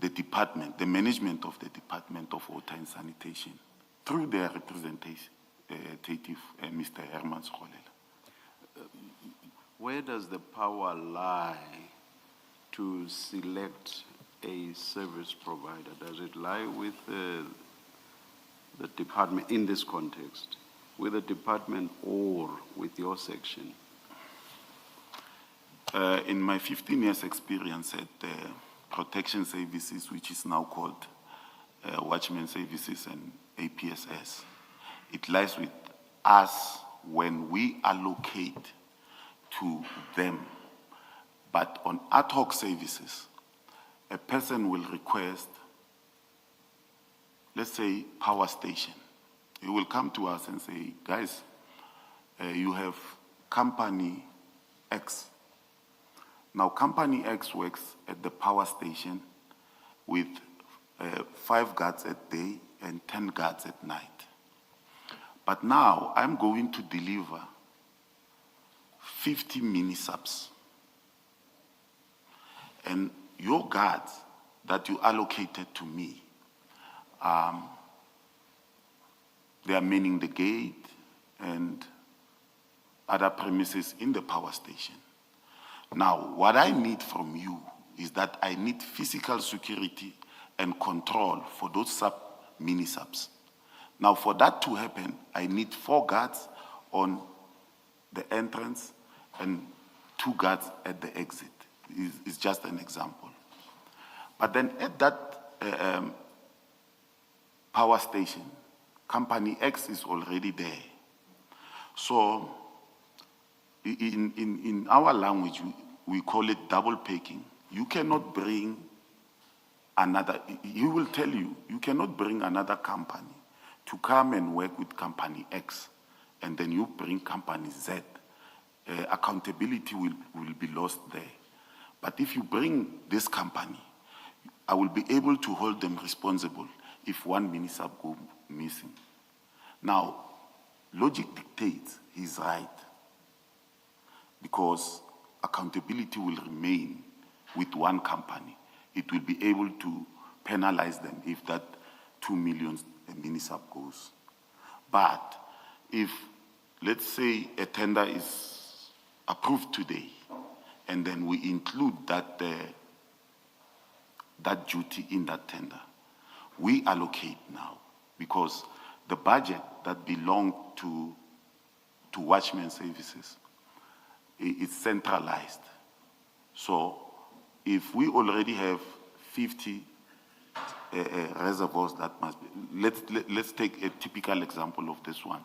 the department, the management of the Department of Water and Sanitation, through their representative, Mr. Herman Mkhwanazi. Where does the power lie to select a service provider? Does it lie with the department in this context, with the department or with your section? In my 15 years experience at Protection Services, which is now called Watchman Services and APSS, it lies with us when we allocate to them. But on ad hoc services, a person will request, let's say, power station. He will come to us and say, guys, you have company X. Now, company X works at the power station with 5 guards at day and 10 guards at night. But now I'm going to deliver 50 mini-subs. And your guards that you allocated to me, they are manning the gate and other premises in the power station. Now, what I need from you is that I need physical security and control for those mini-subs. Now, for that to happen, I need 4 guards on the entrance and 2 guards at the exit. It's just an example. But then at that power station, company X is already there. So in our language, we call it double packing. You cannot bring another, he will tell you, you cannot bring another company to come and work with company X, and then you bring company Z. Accountability will be lost there. But if you bring this company, I will be able to hold them responsible if one mini-sub goes missing. Now, logic dictates he's right, because accountability will remain with one company. It will be able to penalize them if that 2 million mini-sub goes. But if, let's say, a tender is approved today, and then we include that duty in that tender, we allocate now, because the budget that belonged to Watchman Services is centralized. So if we already have 50 reservoirs that must be, let's take a typical example of this one,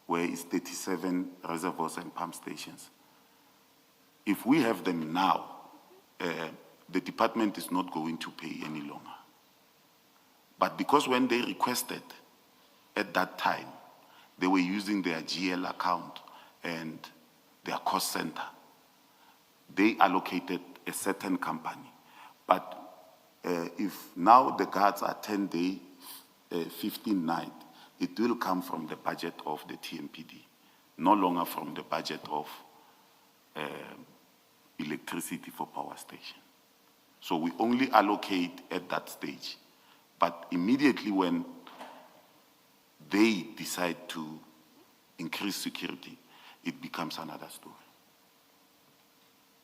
where it's 37 reservoirs and pump stations. If we have them now, the department is not going to pay any longer. But because when they requested at that time, they were using their GL account and their cost center, they allocated a certain company. But if now the guards are 10-day, 15 night, it will come from the budget of the TMPD, no longer from the budget of electricity for power station. So we only allocate at that stage. But immediately when they decide to increase security, it becomes another story.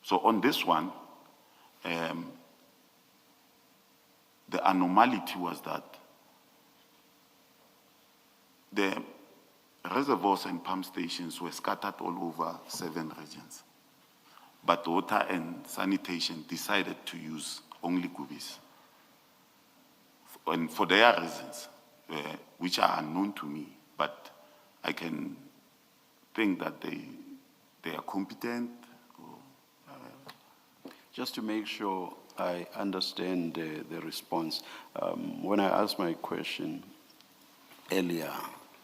So on this one, the anomaly was that the reservoirs and pump stations were scattered all over 7 regions. But water and sanitation decided to use only Gubis. And for their reasons, which are unknown to me, but I can think that they are competent. Just to make sure I understand the response, when I asked my question earlier,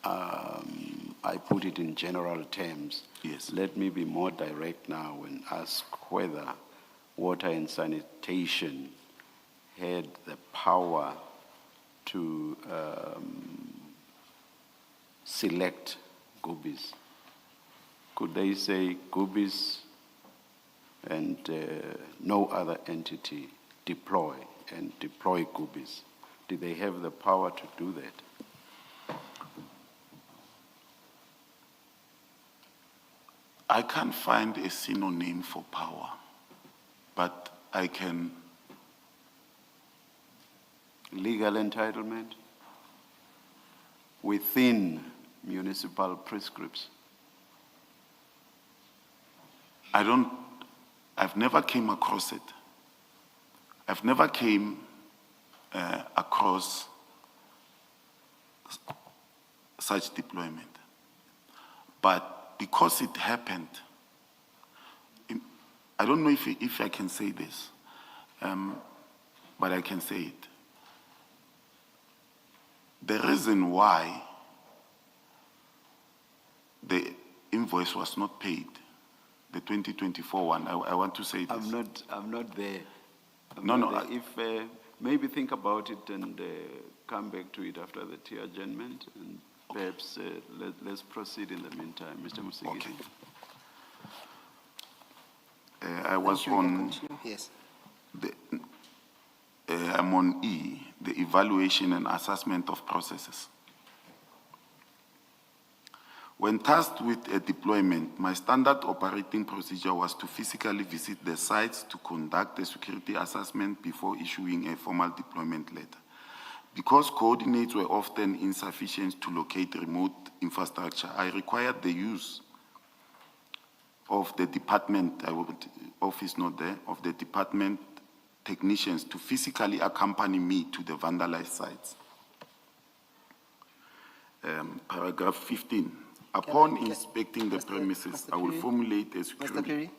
I put it in general terms. Yes. Let me be more direct now and ask whether water and sanitation had the power to select Gubis. Could they say Gubis and no other entity deploy Gubis? Did they have the power to do that? I can't find a synonym for power, but I can. Legal entitlement within municipal prescripts. I've never came across it. I've never came across such deployment. But because it happened, I don't know if I can say this, but I can say it. The reason why the invoice was not paid, the 2024 one, I want to say this. I'm not there. No. If maybe think about it and come back to it after the tea adjournment, and perhaps let's proceed in the meantime, Mr. Musigidi. Okay. I was Sure, you can on. continue. Yes. I'm on E, the evaluation and assessment of processes. When tasked with a deployment, my standard operating procedure was to physically visit the sites to conduct a security assessment before issuing a formal deployment letter. Because coordinates were often insufficient to locate remote infrastructure, I required the use of the department, office not there, of the department technicians to physically accompany me to the vandalized sites. Paragraph 15. Upon inspecting the premises, Mr. I will Phiri? formulate a Mr. security.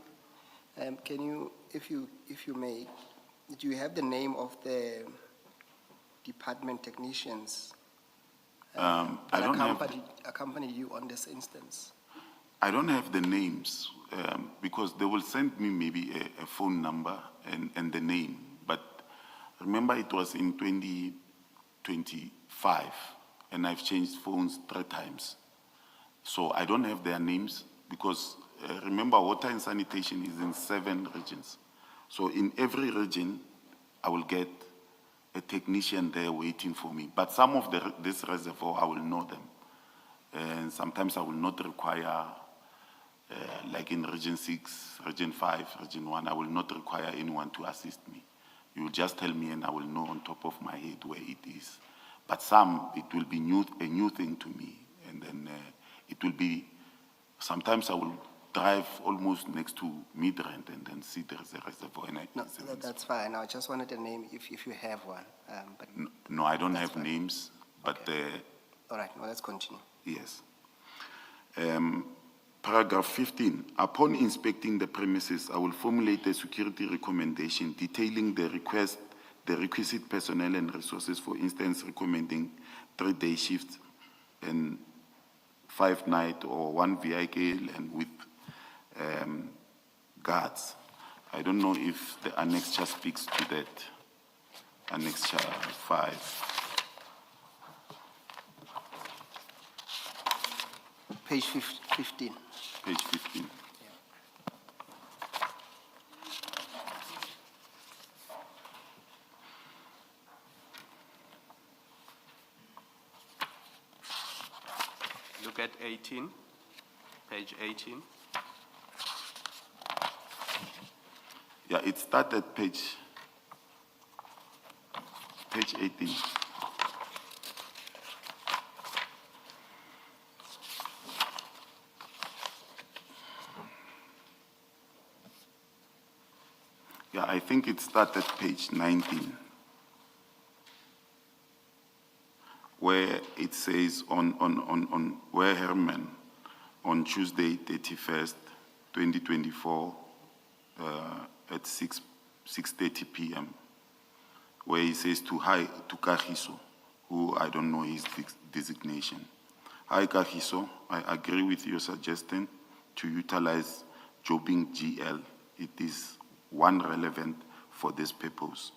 Phiri, can you, if you may, do you have the name of the department technicians I that don't have. accompanied you on this instance? I don't have the names because they will send me maybe a phone number and the name. But remember, it was in 2025, and I've changed phones 3 times. So I don't have their names because remember, water and sanitation is in 7 regions. So in every region, I will get a technician there waiting for me. But some of this reservoir, I will know them. And sometimes I will not require, like in Region 6, Region 5, Region 1, I will not require anyone to assist me. You will just tell me and I will know on top of my head where it is. But some, it will be a new thing to me. And then it will be, sometimes I will drive almost next to Midrand and then see there is a reservoir. And No, that's fine. I just wanted a name if you have one. But no, I don't have fine. names, but all right, well, let's continue. yes. Paragraph 15. Upon inspecting the premises, I will formulate a security recommendation detailing the requisite personnel and resources, for instance, recommending 3-day shifts and 5-night or 1 vehicle and with guards. I don't know if the annexure speaks to that. Annexure 5. Page 15. Page 15. Look at 18, page 18. Yeah, it started page page 18. Yeah, I think it started page 19, where it says on where Herman on Tuesday, 31st, 2024, at 6:30 p.m., where he says to Kagiso, who I don't know his designation. Hi Kagiso, I agree with your suggestion to utilize Jobbing GL. It is one relevant for this purpose.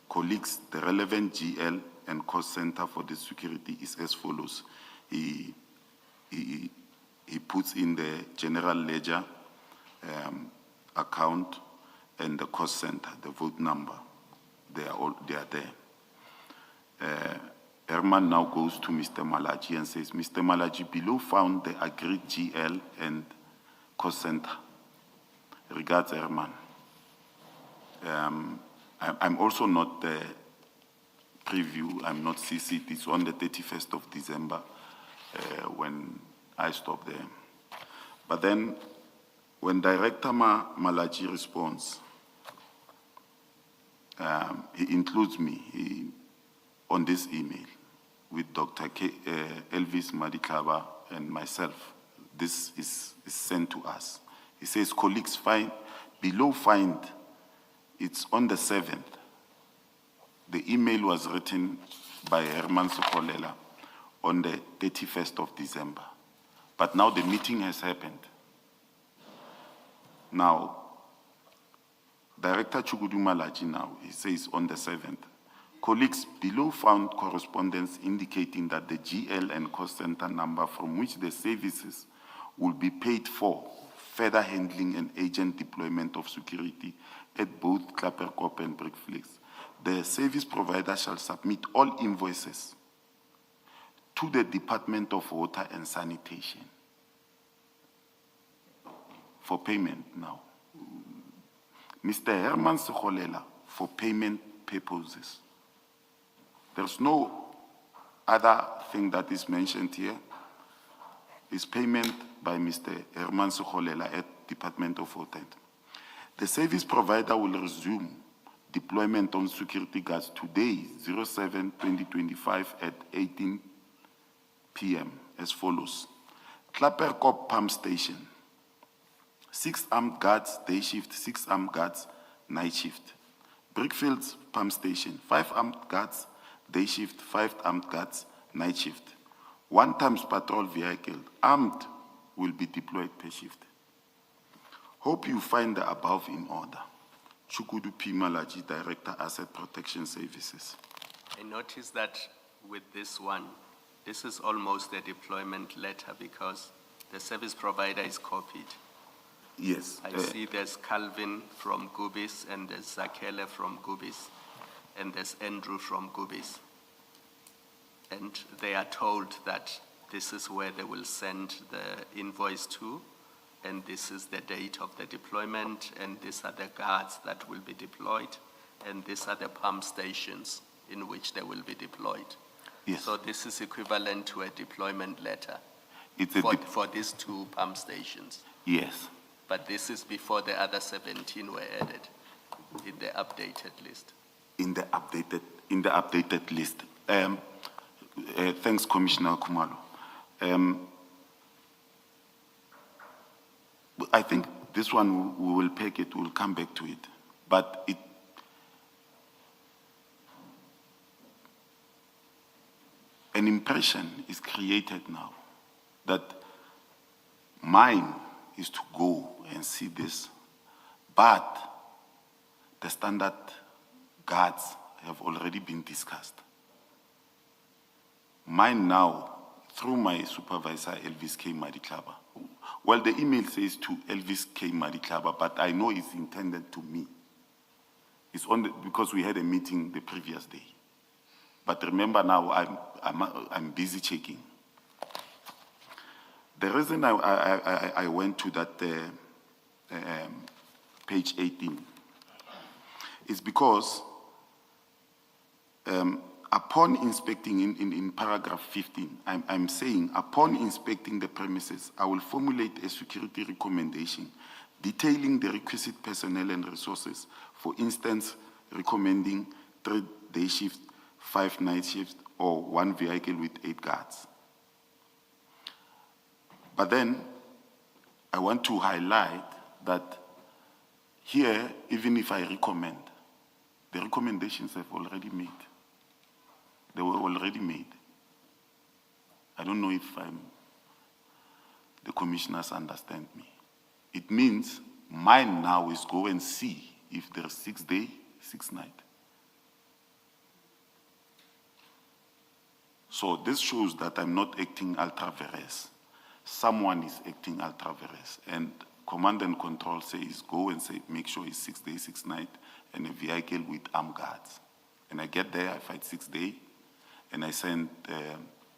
Colleagues, the relevant GL and cost center for the security is as follows. He puts in the general ledger account and the cost center, the vote number. They are there. Herman now goes to Mr. Malachi and says, Mr. Malachi, below found the agreed GL and cost center. Regards, Herman. I'm also not the preview, I'm not CC'd. It's on the 31st of December when I stopped there. But then when Director Malachi responds, he includes me on this email with Dr. Elvis Madiklaba and myself. This is sent to us. He says, colleagues, below find, it's on the 7th. The email was written by Herman Sokolela on the 31st of December. But now the meeting has happened. Now, Director Chukudu Malachi now, he says on the 7th, colleagues, below found correspondence indicating that the GL and cost center number from which the services will be paid for further handling and agent deployment of security at both Klapperkop and Brickflix. The service provider shall submit all invoices to the Department of Water and Sanitation for payment now. Mr. Herman Sekgolela, for payment purposes. There's no other thing that is mentioned here. It's payment by Mr. Herman Sekgolela at Department of Water. The service provider will resume deployment on security guards today, 07/2025 at 18 p.m. as follows. Klapperkop Pump Station, 6 armed guards day shift, 6 armed guards night shift. Brickfields Pump Station, 5 armed guards day shift, 5 armed guards night shift. 1 times patrol vehicle, armed, will be deployed per shift. Hope you find the above in order. Chukudu P. Malachi, Director, Asset Protection Services. I noticed that with this one, this is almost a deployment letter because the service provider is copied. Yes. I see there's Calvin from Gubis, and there's Zakele from Gubis, and there's Andrew from Gubis. And they are told that this is where they will send the invoice to, and this is the date of the deployment, and these are the guards that will be deployed, and these are the pump stations in which they will be deployed. Yes. So this is equivalent to a deployment letter It's for these 2 pump stations. Yes. But this is before the other 17 were added in the updated list. In the updated list. Thanks, Commissioner Khumalo. I think this one we will pick it, we'll come back to it. But an impression is created now that mine is to go and see this, but the standard guards have already been discussed. Mine now, through my supervisor, Elvis K. Madiklaba. Well, the email says to Elvis K. Madiklaba, but I know it's intended to me. It's because we had a meeting the previous day. But remember now, I'm busy checking. The reason I went to that page 18 is because Upon inspecting in paragraph 15, I'm saying, upon inspecting the premises, I will formulate a security recommendation detailing the requisite personnel and resources. For instance, recommending 3 day shifts, 5 night shifts, or 1 vehicle with 8 guards. But then, I want to highlight that here, even if I recommend, the recommendations have already made. They were already made. I don't know if the commissioners understand me. It means mine now is go and see if there's 6 day, 6 night. So this shows that I'm not acting ultra vires. Someone is acting ultra vires. And command and control says, go and say, make sure it's 6 day, 6 night, and a vehicle with armed guards. And I get there, I fight 6 day, and I send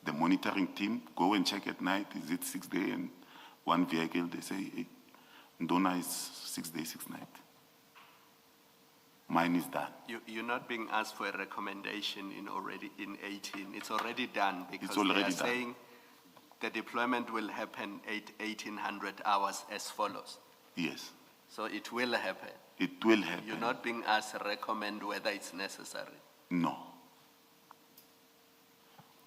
the monitoring team, go and check at night, is it 6 day and 1 vehicle? They say, hey, Ndona is 6 day, 6 night. Mine is done. You're not being asked for a recommendation in 18. It's already done because It's already they are done. saying the deployment will happen 1800 hours as follows. Yes, So it will happen. it will happen. You're not being asked to recommend whether it's necessary. No.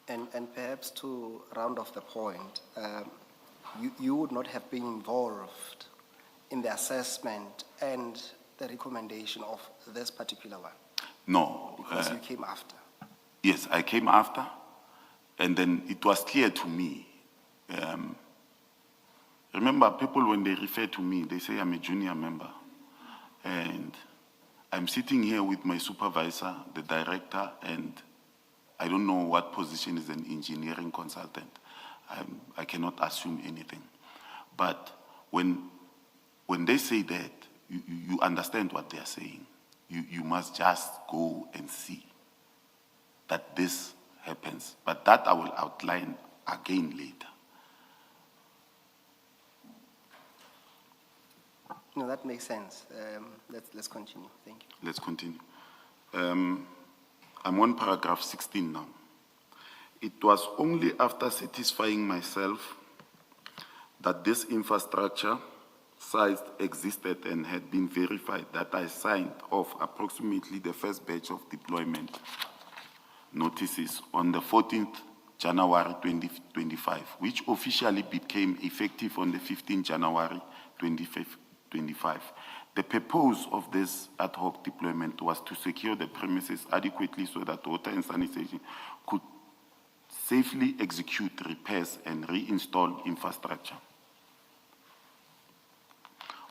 And perhaps to round off the point, you would not have been involved in the assessment and the recommendation of this particular one, No. because you came after. Yes, I came after, and then it was clear to me. Remember, people, when they refer to me, they say I'm a junior member. And I'm sitting here with my supervisor, the director, and I don't know what position is an engineering consultant. I cannot assume anything. But when they say that, you understand what they are saying. You must just go and see that this happens. But that I will outline again later. No, that makes sense. Let's continue. Thank you. Let's continue. I'm on paragraph 16 now. It was only after satisfying myself that this infrastructure size existed and had been verified that I signed off approximately the first batch of deployment notices on the 14th January 2025, which officially became effective on the 15th January 2025. The purpose of this ad hoc deployment was to secure the premises adequately so that water and sanitation could safely execute repairs and reinstall infrastructure.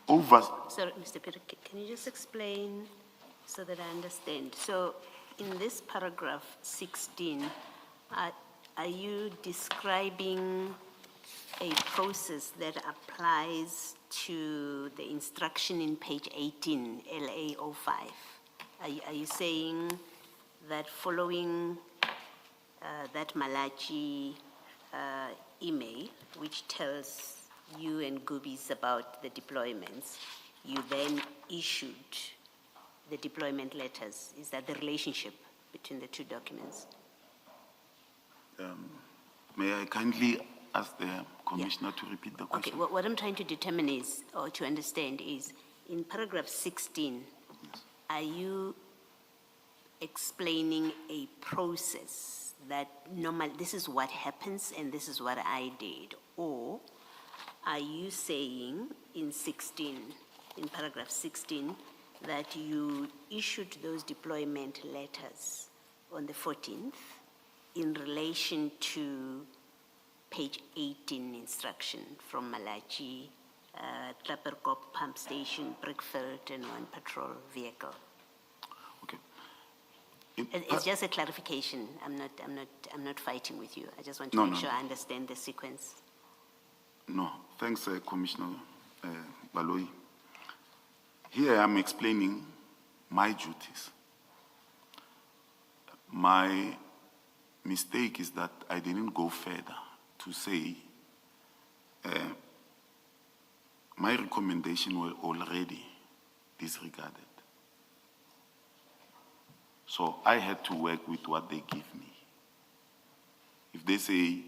Sorry, Mr. Peter, can you just explain so that I understand? So in this paragraph 16, are you describing a process that applies to the instruction in page 18, LA05? Are you saying that following that Malachi email, which tells you and Goobies about the deployments, you then issued the deployment letters? Is that the relationship between the two documents? May I kindly ask the commissioner to repeat the question? Okay, what I'm trying to determine is, or to understand is, in paragraph 16, are you explaining a process that normal, this is what happens and this is what I did? Or are you saying in 16, in paragraph 16, that you issued those deployment letters on the 14th in relation to page 18 instruction from Malachi, Klapperkop pump station, Brickfield, and 1 patrol vehicle? Okay. It's just a clarification. I'm not fighting with you. I just want to No, make no. sure I understand the sequence. No, thanks, Commissioner Baloyi. Here I'm explaining my duties. My mistake is that I didn't go further to say my recommendation were already disregarded. So I had to work with what they give me. If they say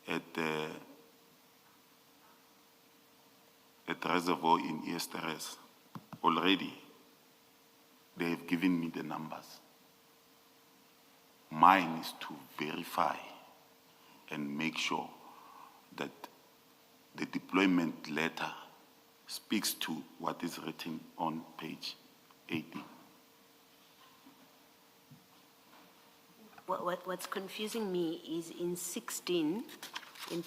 at reservoir in Easteres, already they have given me the numbers. Mine is to verify and make sure that the deployment letter speaks to what is written on page 18. What's confusing me is in 16, in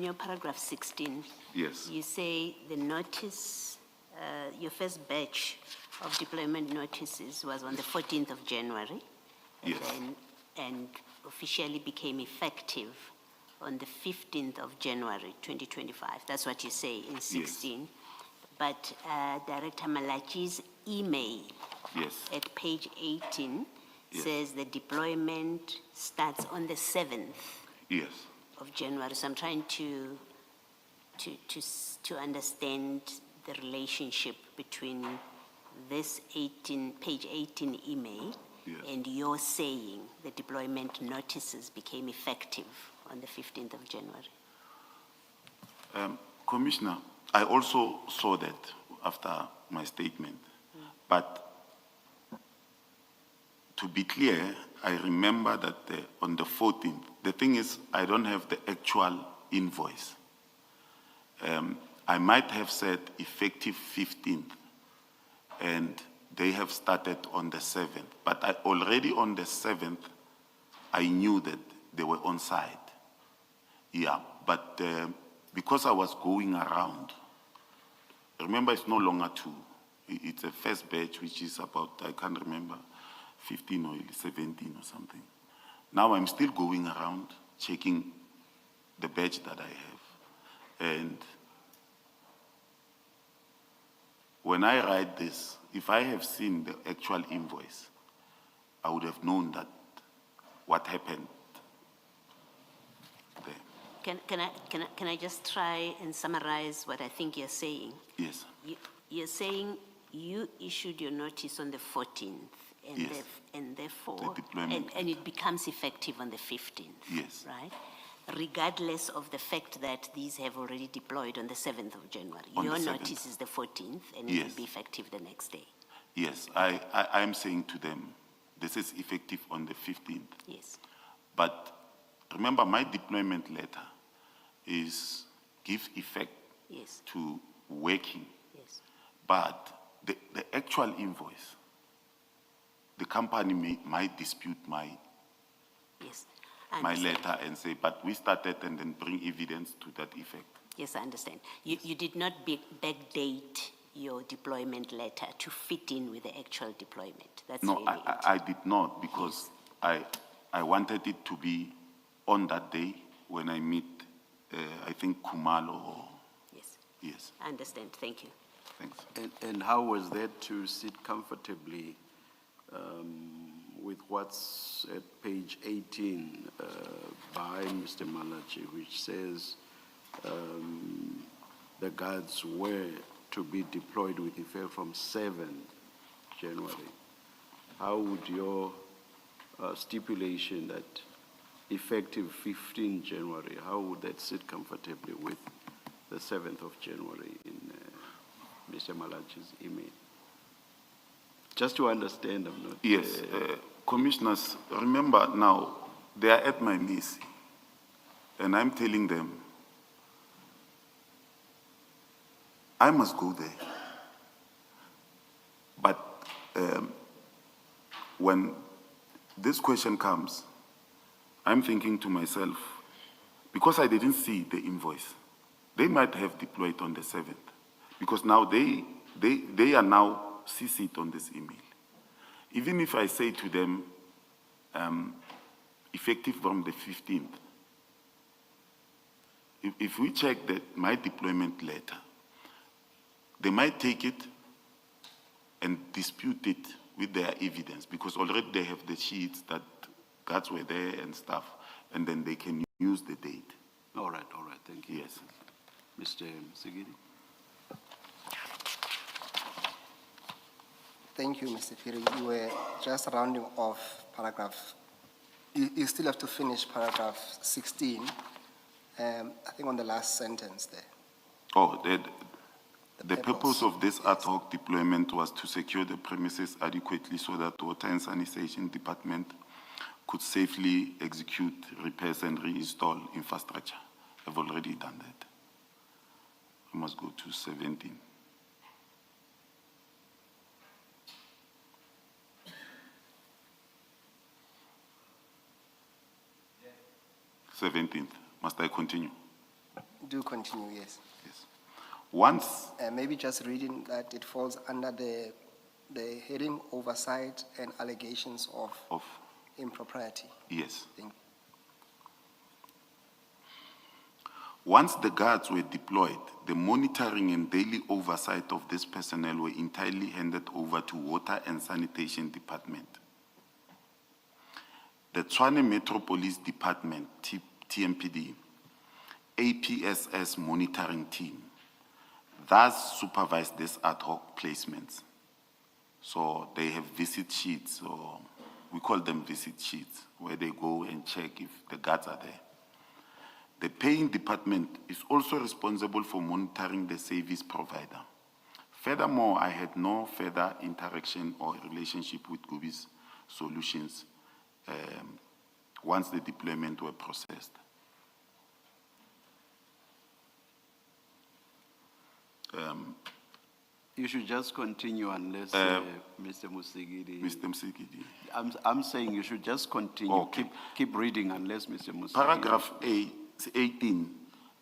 your paragraph 16. Yes. You say the notice, your first batch of deployment notices was on the 14th of January. Yes. And officially became effective on the 15th of January, 2025. That's what you say in 16. Yes. But Director Malachi's email Yes. at page 18 Yes. says the deployment starts on the 7th Yes. of January. So I'm trying to understand the relationship between this page 18 email Yes. and you're saying the deployment notices became effective on the 15th of January. Commissioner, I also saw that after my statement, but to be clear, I remember that on the 14th, the thing is, I don't have the actual invoice. I might have said effective 15th, and they have started on the 7th. But already on the 7th, I knew that they were on site. Yeah, but because I was going around, remember it's no longer 2. It's a first batch, which is about, I can't remember, 15 or 17 or something. Now I'm still going around checking the batch that I have. And when I write this, if I have seen the actual invoice, I would have known that what happened there. Can I just try and summarize what I think you're saying? Yes. You're saying you issued your notice on the 14th, and, Yes. and therefore, The deployment and it becomes effective on the 15th. Yes. Right? Regardless of the fact that these have already deployed on the 7th of January. On Your the 7th. Notice is the 14th, and it Yes. will be effective the next day. Yes, I'm saying to them, this is effective on the 15th. Yes. But remember, my deployment letter is give effect Yes. to working. Yes. But the actual invoice, the company might dispute my Yes. I my understand. letter and say, but we started, and then bring evidence to that effect. Yes, I understand. You did not backdate your deployment letter to fit in with the actual deployment. That's No, really it. I did not, because I wanted it to be on that day when I meet, I think, Kumalo. Yes, Yes, I understand. Thank you. thanks. And how was that to sit comfortably with what's at page 18 by Mr. Malachi, which says the guards were to be deployed with effect from 7 January? How would your stipulation that effective 15 January, how would that sit comfortably with the 7th of January in Mr. Malachi's email? Just to understand, I'm not... Yes, commissioners, remember now, they are at my mercy, and I'm telling them, I must go there. But when this question comes, I'm thinking to myself, because I didn't see the invoice, they might have deployed on the 7th, because now they are now CC'd on this email. Even if I say to them, effective from the 15th, if we check that my deployment letter, they might take it and dispute it with their evidence, because already they have the sheets that guards were there and stuff, and then they can use the date. All right, thank you. Yes. Mr. Sigidi? Thank you, Mr. Phiri. You were just rounding off paragraph. You still have to finish paragraph 16. I think on the last sentence there. Oh, the purpose. purpose of this ad hoc deployment was to secure the premises adequately so that the Water and Sanitation Department could safely execute repairs and reinstall infrastructure. I've already done that. I must go to 17. 17th. Must I continue? Do continue, yes. Yes. Once, Maybe just reading that it falls under the heading oversight and allegations of impropriety. yes. Thank you. Once the guards were deployed, the monitoring and daily oversight of this personnel were entirely handed over to Water and Sanitation Department. The Tshwane Metro Police Department, TMPD, APSS monitoring team, thus supervised these ad hoc placements. So they have visit sheets, or we call them visit sheets, where they go and check if the guards are there. The paying department is also responsible for monitoring the service provider. Furthermore, I had no further interaction or relationship with Gubi's Solutions once the deployment were processed. You should just continue unless Mr. Musigidi. Mr. Msikidi. I'm saying you should just continue. Okay. Keep reading unless Mr. Musigidi. Paragraph 18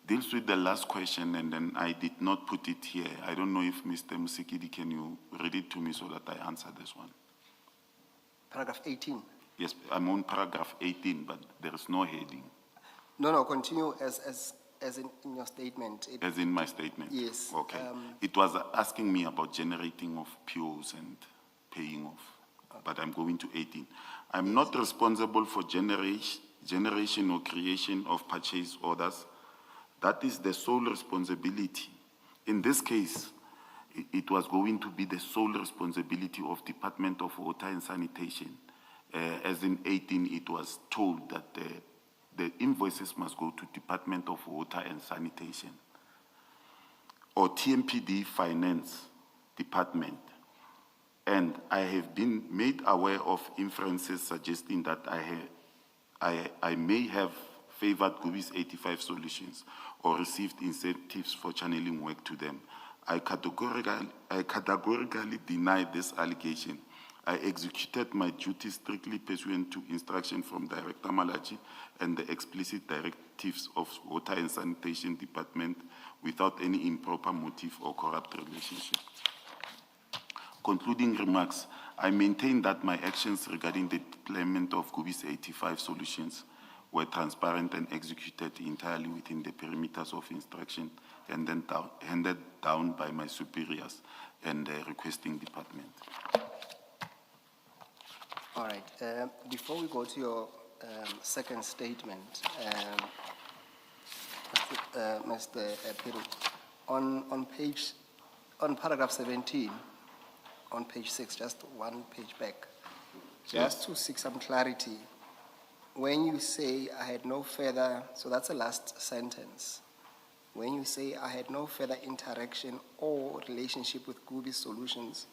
deals with the last question, and then I did not put it here. I don't know if Mr. Musikidi, can you read it to me so that I answer this one? Paragraph 18. Yes, I'm on paragraph 18, but there is no heading. No, continue as in your statement. As in my statement? Yes. Okay. It was asking me about generating of POs and paying off, but I'm going to 18. I'm not responsible for generation or creation of purchase orders. That is the sole responsibility. In this case, it was going to be the sole responsibility of Department of Water and Sanitation. As in 18, it was told that the invoices must go to Department of Water and Sanitation or TMPD Finance Department. And I have been made aware of inferences suggesting that I may have favored Gubi's 85 Solutions or received incentives for channeling work to them. I categorically deny this allegation. I executed my duties strictly pursuant to instruction from Director Malachi and the explicit directives of Water and Sanitation Department without any improper motive or corrupt relationship. Concluding remarks, I maintain that my actions regarding the deployment of Gubi's 85 Solutions were transparent and executed entirely within the perimeters of instruction and then handed down by my superiors and the requesting department. All right. Before we go to your second statement, Mr. Phiri, on paragraph 17, on page 6, just one page back, just to seek some clarity, when you say I had no further, so that's the last sentence. When you say I had no further interaction or relationship with Gubi Solutions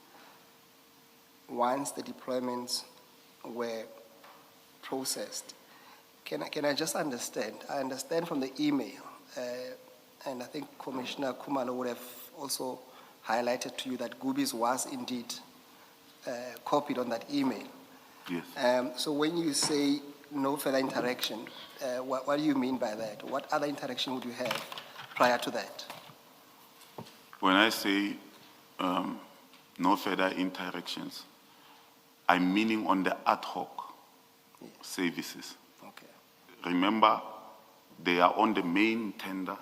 once the deployments were processed, can I just understand? I understand from the email, and I think Commissioner Khumalo would have also highlighted to you that Gubi's was indeed copied on that email. Yes. So when you say no further interaction, what do you mean by that? What other interaction would you have prior to that? When I say no further interactions, I'm meaning on the ad hoc services. Okay. Remember, they are on the main tender,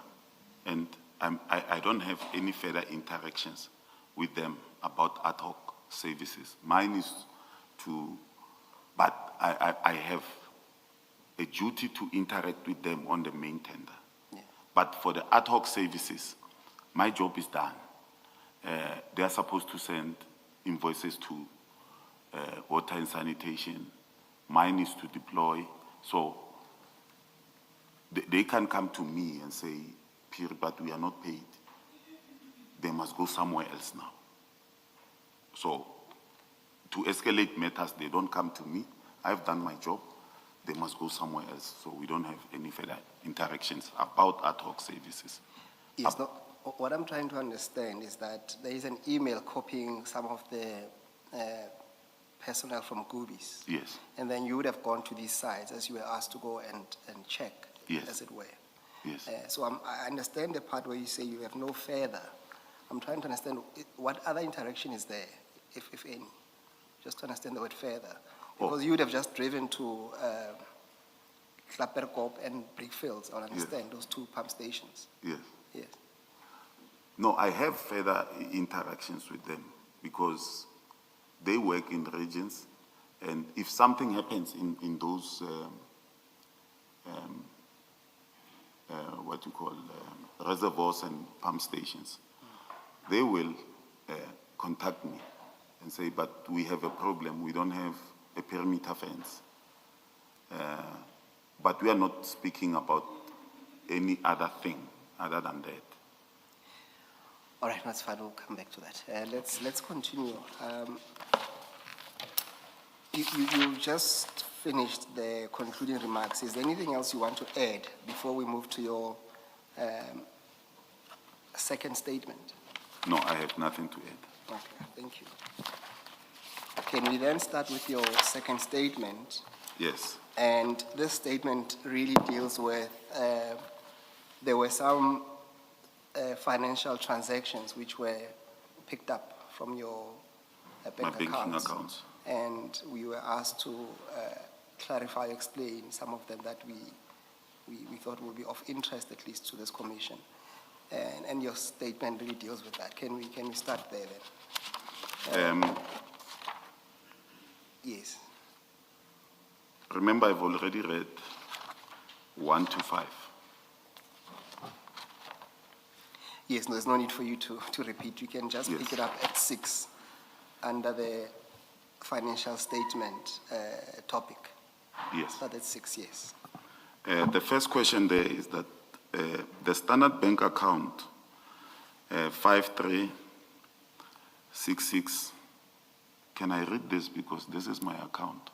and I don't have any further interactions with them about ad hoc services. Mine is to, but I have a duty to interact with them on the main tender. Yeah. But for the ad hoc services, my job is done. They are supposed to send invoices to water and sanitation. Mine is to deploy. So they can come to me and say, Phiri, but we are not paid. They must go somewhere else now. So to escalate matters, they don't come to me. I've done my job. They must go somewhere else. So we don't have any further interactions about ad hoc services. Yes, no, what I'm trying to understand is that there is an email copying some of the personnel from Goobies. Yes. And then you would have gone to these sites as you were asked to go and check, Yes. as it were. Yes. So I understand the part where you say you have no further. I'm trying to understand what other interaction is there, if any, just to understand the word further. Because you would have just driven to Klapperkop and Brickfields, I understand, those two pump stations. Yes. Yes. No, I have further interactions with them because they work in regions, and if something happens in those, what you call reservoirs and pump stations, they will contact me and say, but we have a problem, we don't have a perimeter fence. But we are not speaking about any other thing other than that. All right, that's fine. We'll come back to that. Let's continue. You just finished the concluding remarks. Is there anything else you want to add before we move to your second statement? No, I have nothing to add. Okay, thank you. Can we then start with your second statement? Yes. And this statement really deals with, there were some financial transactions which were picked up from your My banking accounts. And we were asked to clarify, explain some of them that we thought would be of interest, at least to this commission. And your statement really deals with that. Can we start there then? Yes. Remember, I've already read 1 to 5. Yes, no, there's no need for you to repeat. You can just pick it up at 6 under the financial statement topic. Yes. Start at 6, yes. The first question there is that the Standard Bank account 5366, can I read this because this is my account?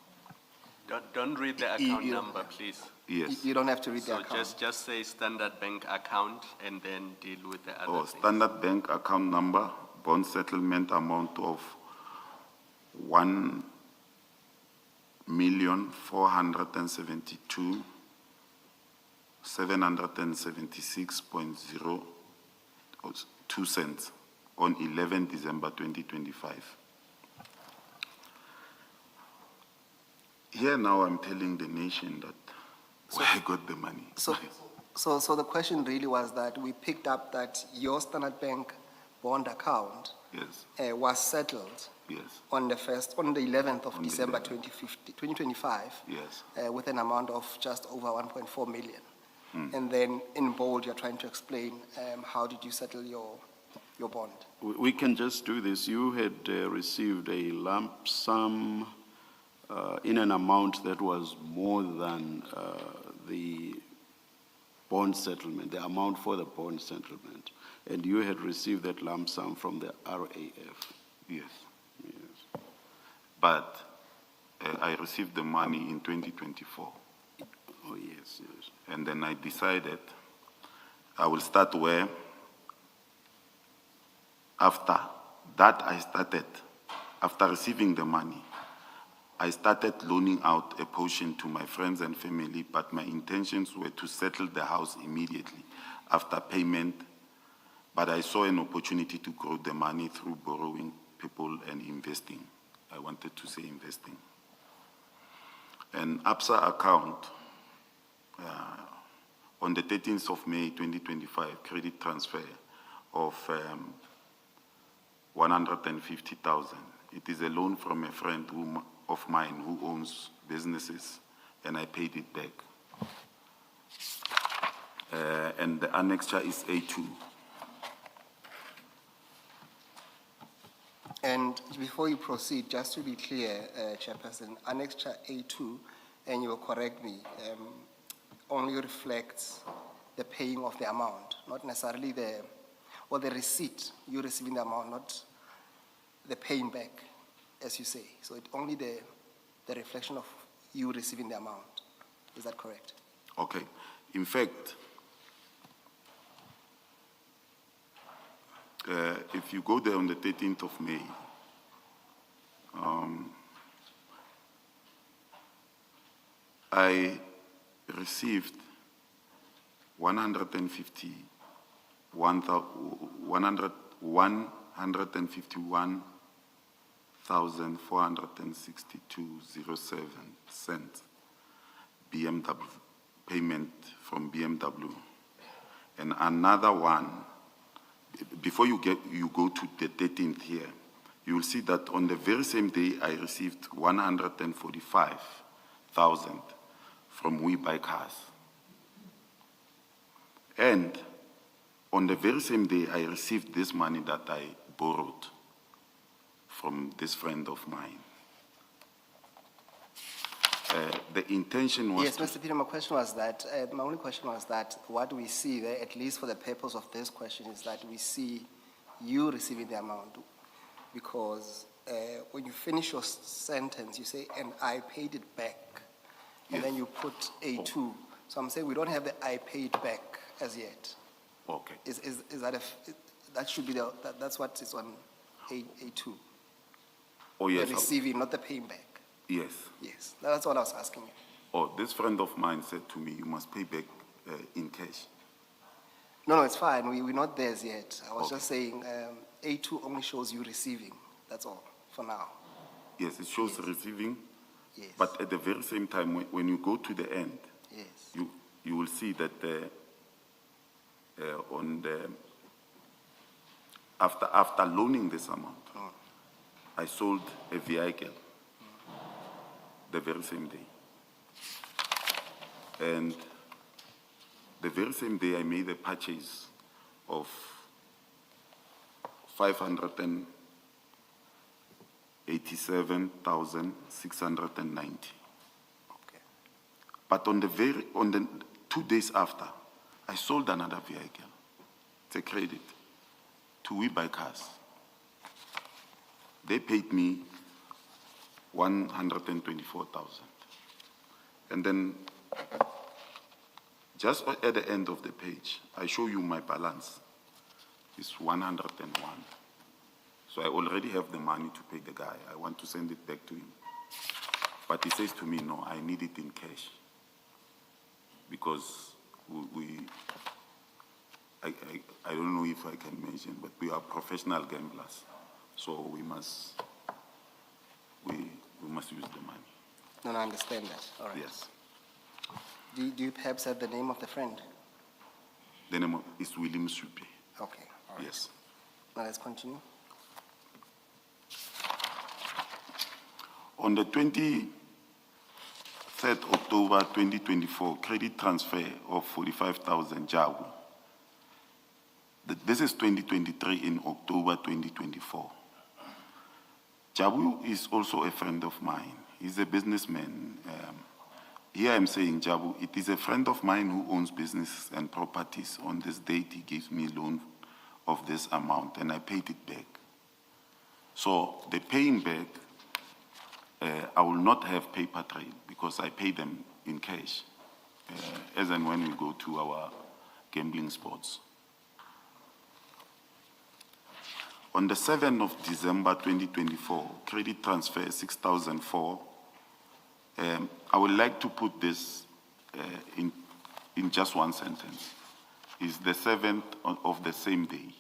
Don't read the account number, please. Yes. You don't have to read the So account. just say Standard Bank account and then deal with the other things. Standard Bank account number, bond settlement amount of 1,472,776.02 cents on 11 December 2025. Here now I'm telling the nation that where I got the money. So the question really was that we picked up that your Standard Bank bond account Yes, was settled yes, on the 11th of On the December 11th. 2025 yes. with an amount of just over 1.4 million. And then in bold, you're trying to explain how did you settle your bond? We can just do this. You had received a lump sum in an amount that was more than the bond settlement, the amount for the bond settlement. And you had received that lump sum from the RAF. Yes. Yes. But I received the money in 2024. Oh, yes, yes. And then I decided I will start where after that after receiving the money, I started loaning out a portion to my friends and family, but my intentions were to settle the house immediately after payment. But I saw an opportunity to grow the money through borrowing people and investing. I wanted to say investing. An ABSA account, on the 13th of May 2025, credit transfer of 150,000. It is a loan from a friend of mine who owns businesses, and I paid it back. And the annexure is A2. And before you proceed, just to be clear, Chairperson, Annexure A2, and you will correct me, only reflects the paying of the amount, not necessarily the receipt, you receiving the amount, not the paying back, as you say. So it's only the reflection of you receiving the amount. Is that correct? Okay. In fact, if you go there on the 13th of May, I received 151,462.07 cents BMW payment from BMW, and another one. Before you go to the 13th here, you will see that on the very same day I received 145,000 from We Buy Cars. And on the very same day I received this money that I borrowed from this friend of mine. The intention was Yes, Mr. Peter, my question was that, my only question was that what we see there, at least for the purpose of this question, is that we see you receiving the amount. Because when you finish your sentence, you say, and I paid it back. And then you put A2. So I'm saying we don't have the I paid back as yet. Okay. Is that that should be that's what is on A2. Oh, yes. The receiving, not the paying back. Yes. Yes, that's what I was asking you. Oh, this friend of mine said to me, you must pay back in cash. No, it's fine. We're not there yet. I was Okay. just saying A2 only shows you receiving. That's all for now. Yes, it shows receiving, Yes. but at the very same time, when you go to the end, Yes. you will see that on the after loaning this amount, I sold a vehicle the very same day. And the very same day I made a purchase of 587,690. Okay. But on the 2 days after, I sold another vehicle. It's a credit to We Buy Cars. They paid me 124,000. And then just at the end of the page, I show you my balance. It's 101. So I already have the money to pay the guy. I want to send it back to him. But he says to me, no, I need it in cash. Because I don't know if I can mention, but we are professional gamblers. So we must use the money. No, I understand that. All right. Yes. Do you perhaps have the name of the friend? The name is William Supe. Okay. All right. Yes. Now let's continue. On the 23rd October 2024, credit transfer of 45,000 Jabu. This is 2023 in October 2024. Jabu is also a friend of mine. He's a businessman. Here I'm saying, Jabu, it is a friend of mine who owns businesses and properties. On this date, he gave me a loan of this amount, and I paid it back. So the paying back, I will not have paper trail because I pay them in cash, as and when we go to our gambling spots. On the 7th of December 2024, credit transfer 6,004. I would like to put this in just one sentence. It's the 7th of the same day.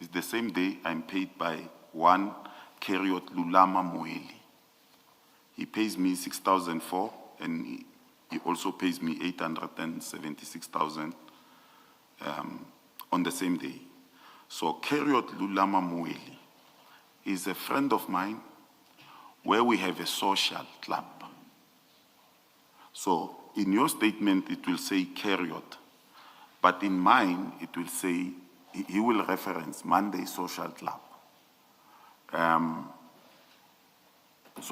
It's the same day I'm paid by one Keriot Lulama Moeli. He pays me 6,004 and he also pays me 876,000 on the same day. So Keriot Lulama Moeli is a friend of mine where we have a social club. So in your statement, it will say Keriot, but in mine, it will say, he will reference Monday Social Club. So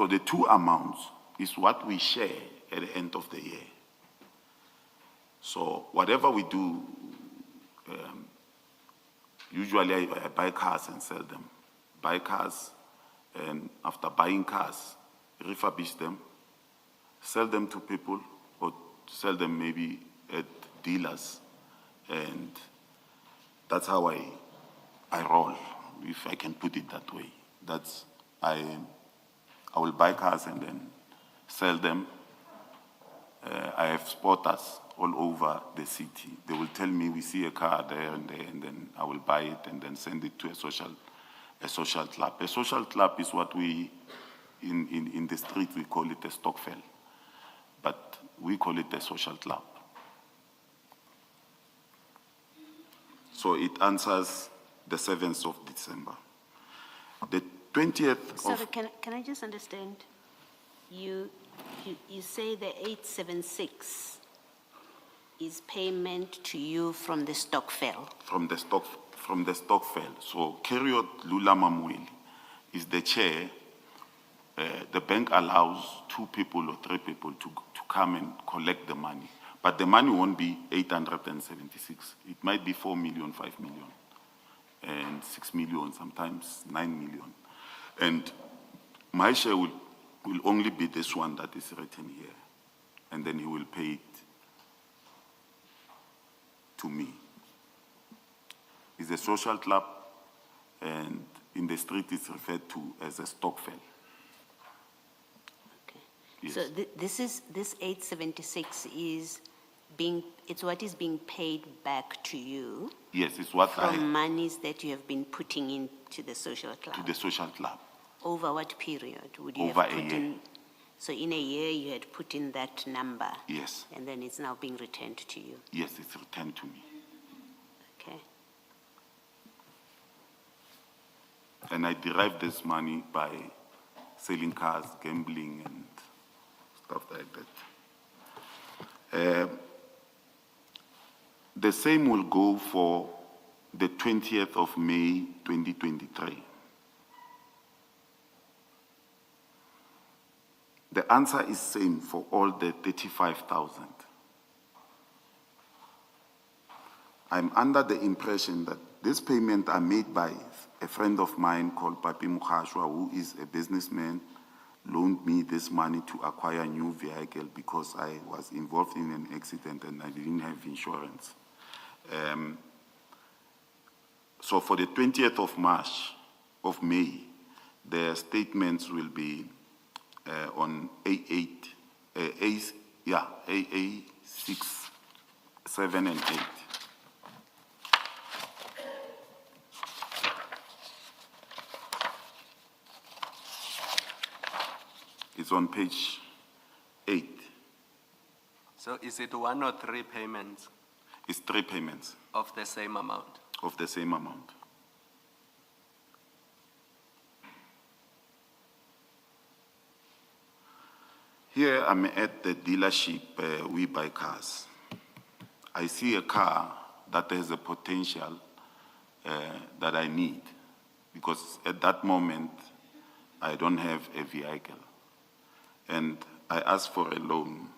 the two amounts is what we share at the end of the year. So whatever we do, usually I buy cars and sell them. Buy cars, and after buying cars, refurbish them, sell them to people, or sell them maybe at dealers. And that's how I roll, if I can put it that way. That's, I will buy cars and then sell them. I have spotters all over the city. They will tell me, we see a car there, and then I will buy it and then send it to a social club. A social club is what we, in the street, we call it a stockfell, but we call it a social club. So it answers the 7th of December. The 20th Sorry, of... can I just understand? You say the 876 is payment to you from the stockfell? From the stockfell. So Keriot Lula Mamueli is the chair. The bank allows 2 people or 3 people to come and collect the money. But the money won't be 876. It might be 4 million, 5 million, and 6 million, sometimes 9 million. And my share will only be this one that is written here. And then he will pay it to me. It's a social club, and in the street it's referred to as a stockfell. Okay. Yes. So this 876 is it's what is being paid back to you Yes, it's what from monies that you have been putting into the social club. to the social club. Over what period would you Over have a put year. in? So in a year you had put in that number. Yes, And then it's now being returned to you. yes, it's returned to me. Okay. And I derive this money by selling cars, gambling, and stuff like that. The same will go for the 20th of May, 2023. The answer is same for all the 35,000. I'm under the impression that this payment are made by a friend of mine called Papi Mkhwanazi, who is a businessman, loaned me this money to acquire a new vehicle because I was involved in an accident and I didn't have insurance. So for the 20th of May, the statements will be on AA6, 7, and 8. It's on page 8. So is it 1 or 3 payments It's 3 payments of the same amount? of the same amount. Here I'm at the dealership, we buy cars. I see a car that has a potential that I need, because at that moment I don't have a vehicle. And I ask for a loan.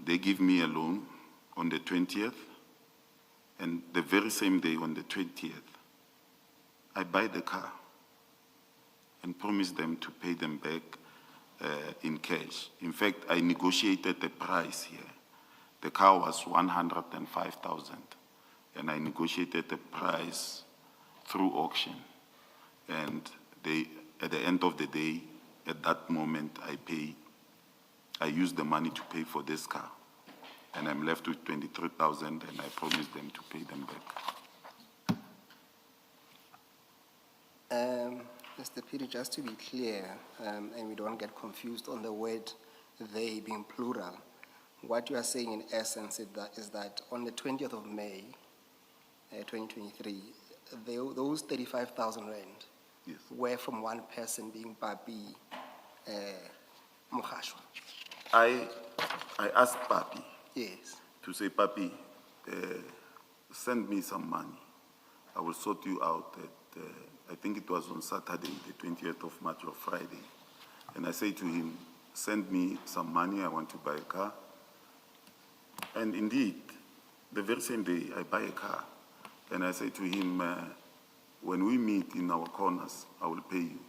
They give me a loan on the 20th, and the very same day on the 20th, I buy the car and promise them to pay them back in cash. In fact, I negotiated the price here. The car was 105,000, and I negotiated the price through auction. And at the end of the day, at that moment, I use the money to pay for this car. And I'm left with 23,000, and I promise them to pay them back. Mr. Phiri, just to be clear, and we don't get confused on the word they being plural, what you are saying in essence is that on the 20th of May, 2023, those 35,000 rand Yes. were from one person being Papi Mkhwanazi. I asked Papi Yes. to say, Papi, send me some money. I will sort you out I think it was on Saturday, the 20th of March or Friday. And I said to him, send me some money, I want to buy a car. And indeed, the very same day, I buy a car. And I say to him, when we meet in our corners, I will pay you.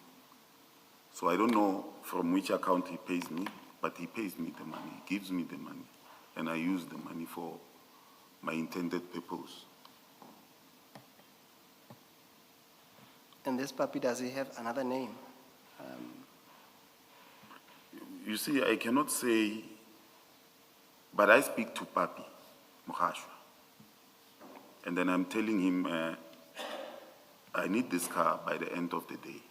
So I don't know from which account he pays me, but he pays me the money, he gives me the money, and I use the money for my intended purpose. And this puppy, does he have another name? You see, I cannot say, but I speak to Papi Mkhwanazi. And then I'm telling him, I need this car by the end of the day.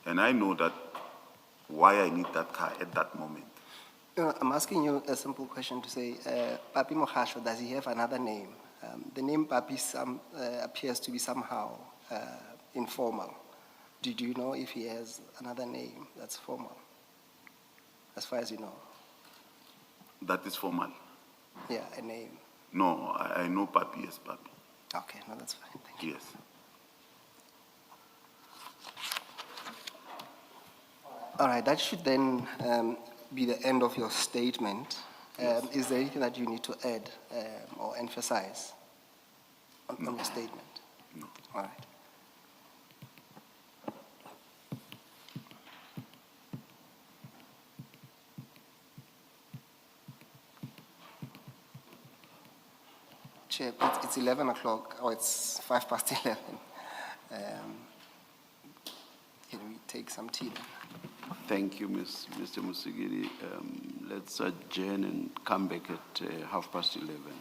And I know that why I need that car at that moment. I'm asking you a simple question to say, Papi Mkhwanazi, does he have another name? The name Papi appears to be somehow informal. Did you know if he has another name that's formal, as far as you know? That is formal. Yeah, a name. No, I know Papi as Papi. Okay, no, that's fine, thank you. Yes. All right, that should then be the end of your statement. Yes. Is there anything that you need to add or emphasize on your statement? No. All right. Chair, it's 11 o'clock, or it's 11:05. Can we take some tea then? Thank you, Mr. Musigiri. Let's adjourn and come back at 11:30.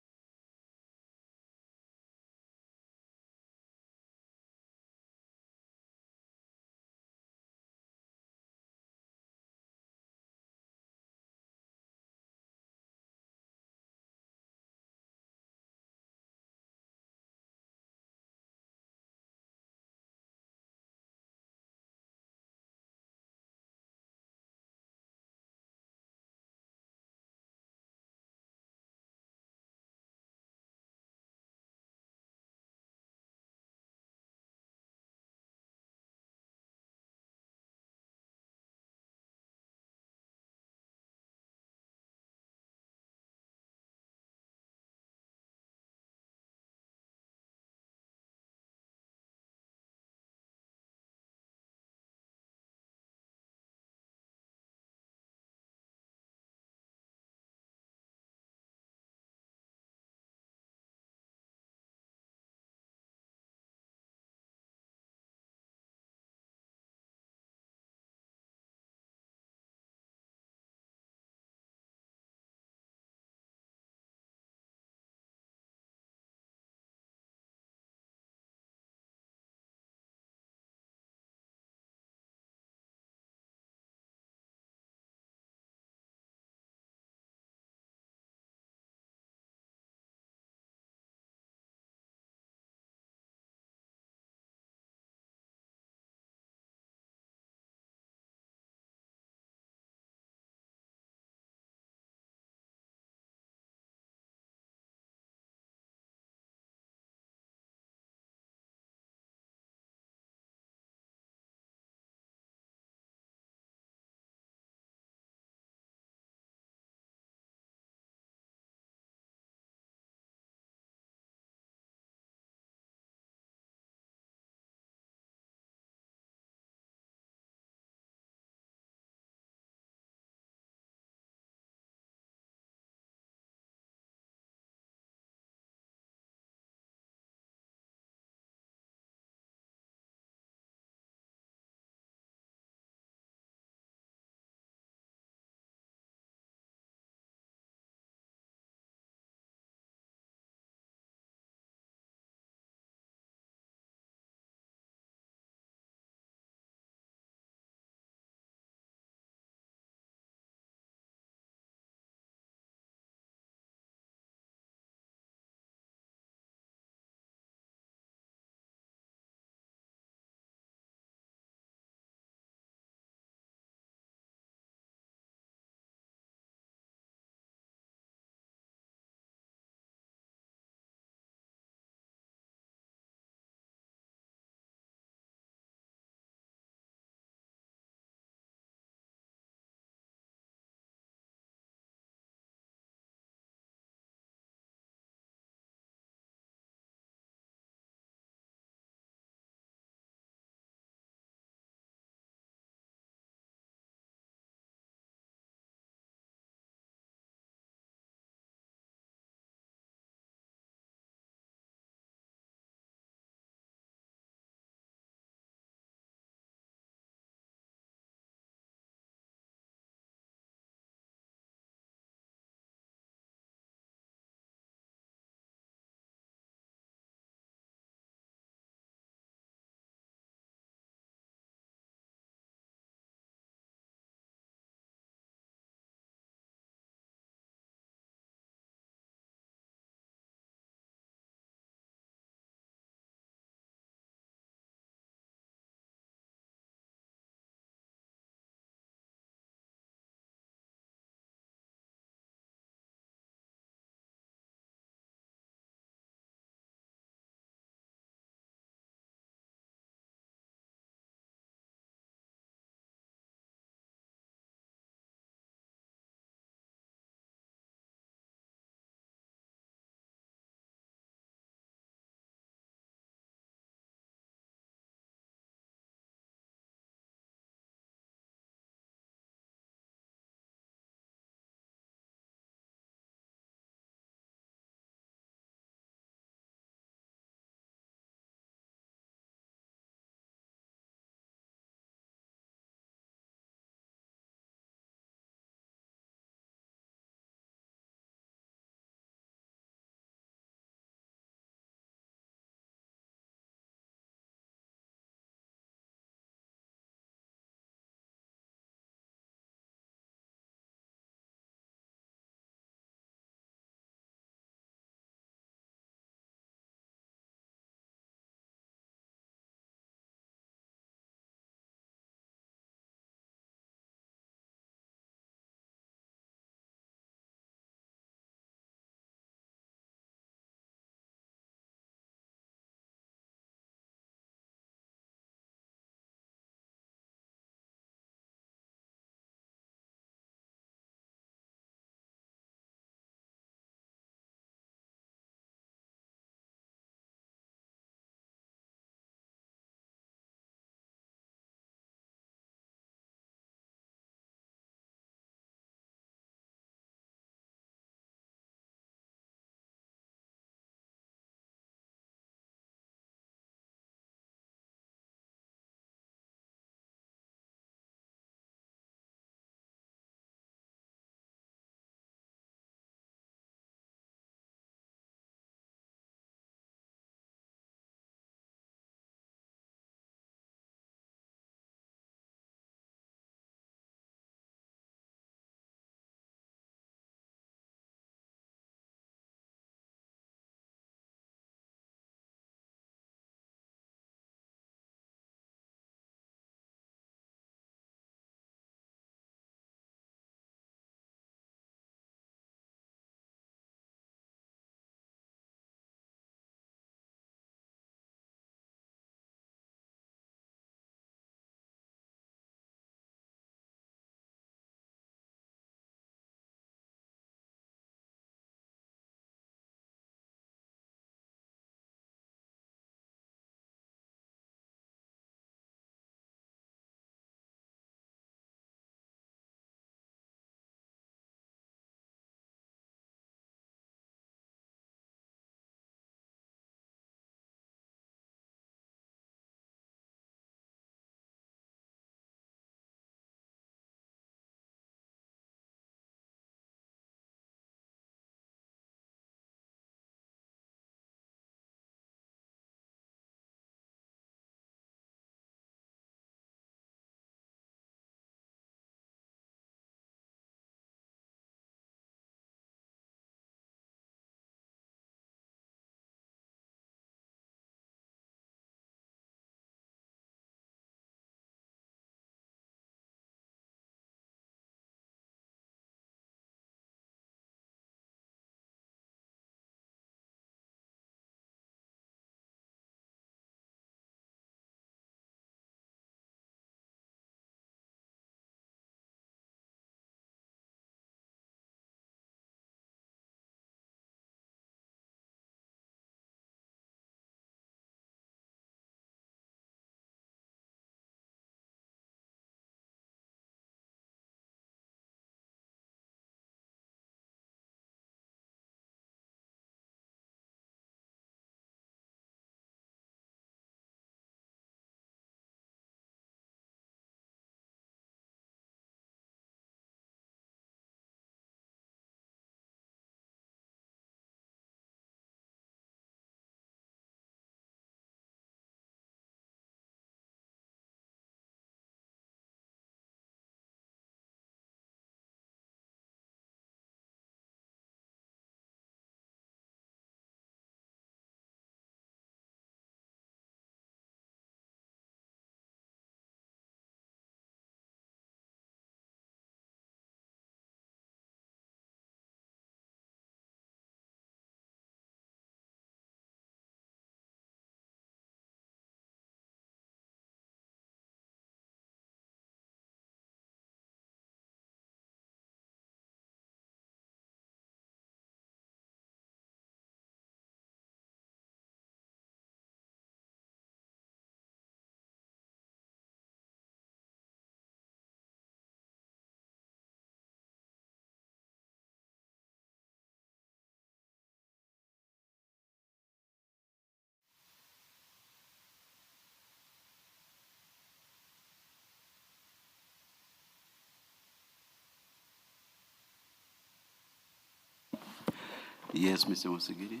Yes, Mr. Mosigidi.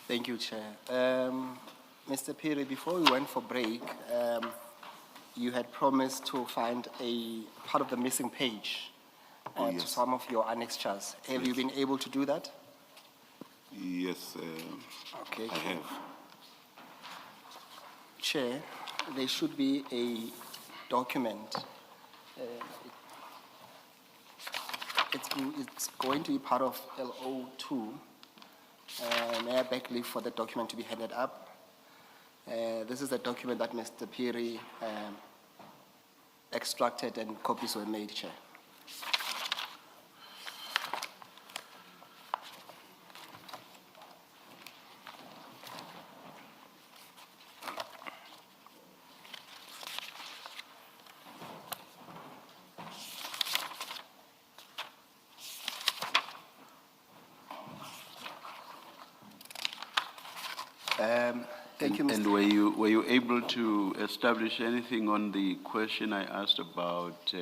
Thank you, Chair. Mr. Phiri, before we went for break, you had promised to find a part of the missing page to yes. some of your annexures. Have you been able to do that? Yes, Okay. I have. Chair, there should be a document. It's going to be part of LO2. May I beg leave for the document to be handed up? This is the document that Mr. Phiri extracted and copies were made, Chair. Thank you, Mr. And were you able to establish anything on the question I asked about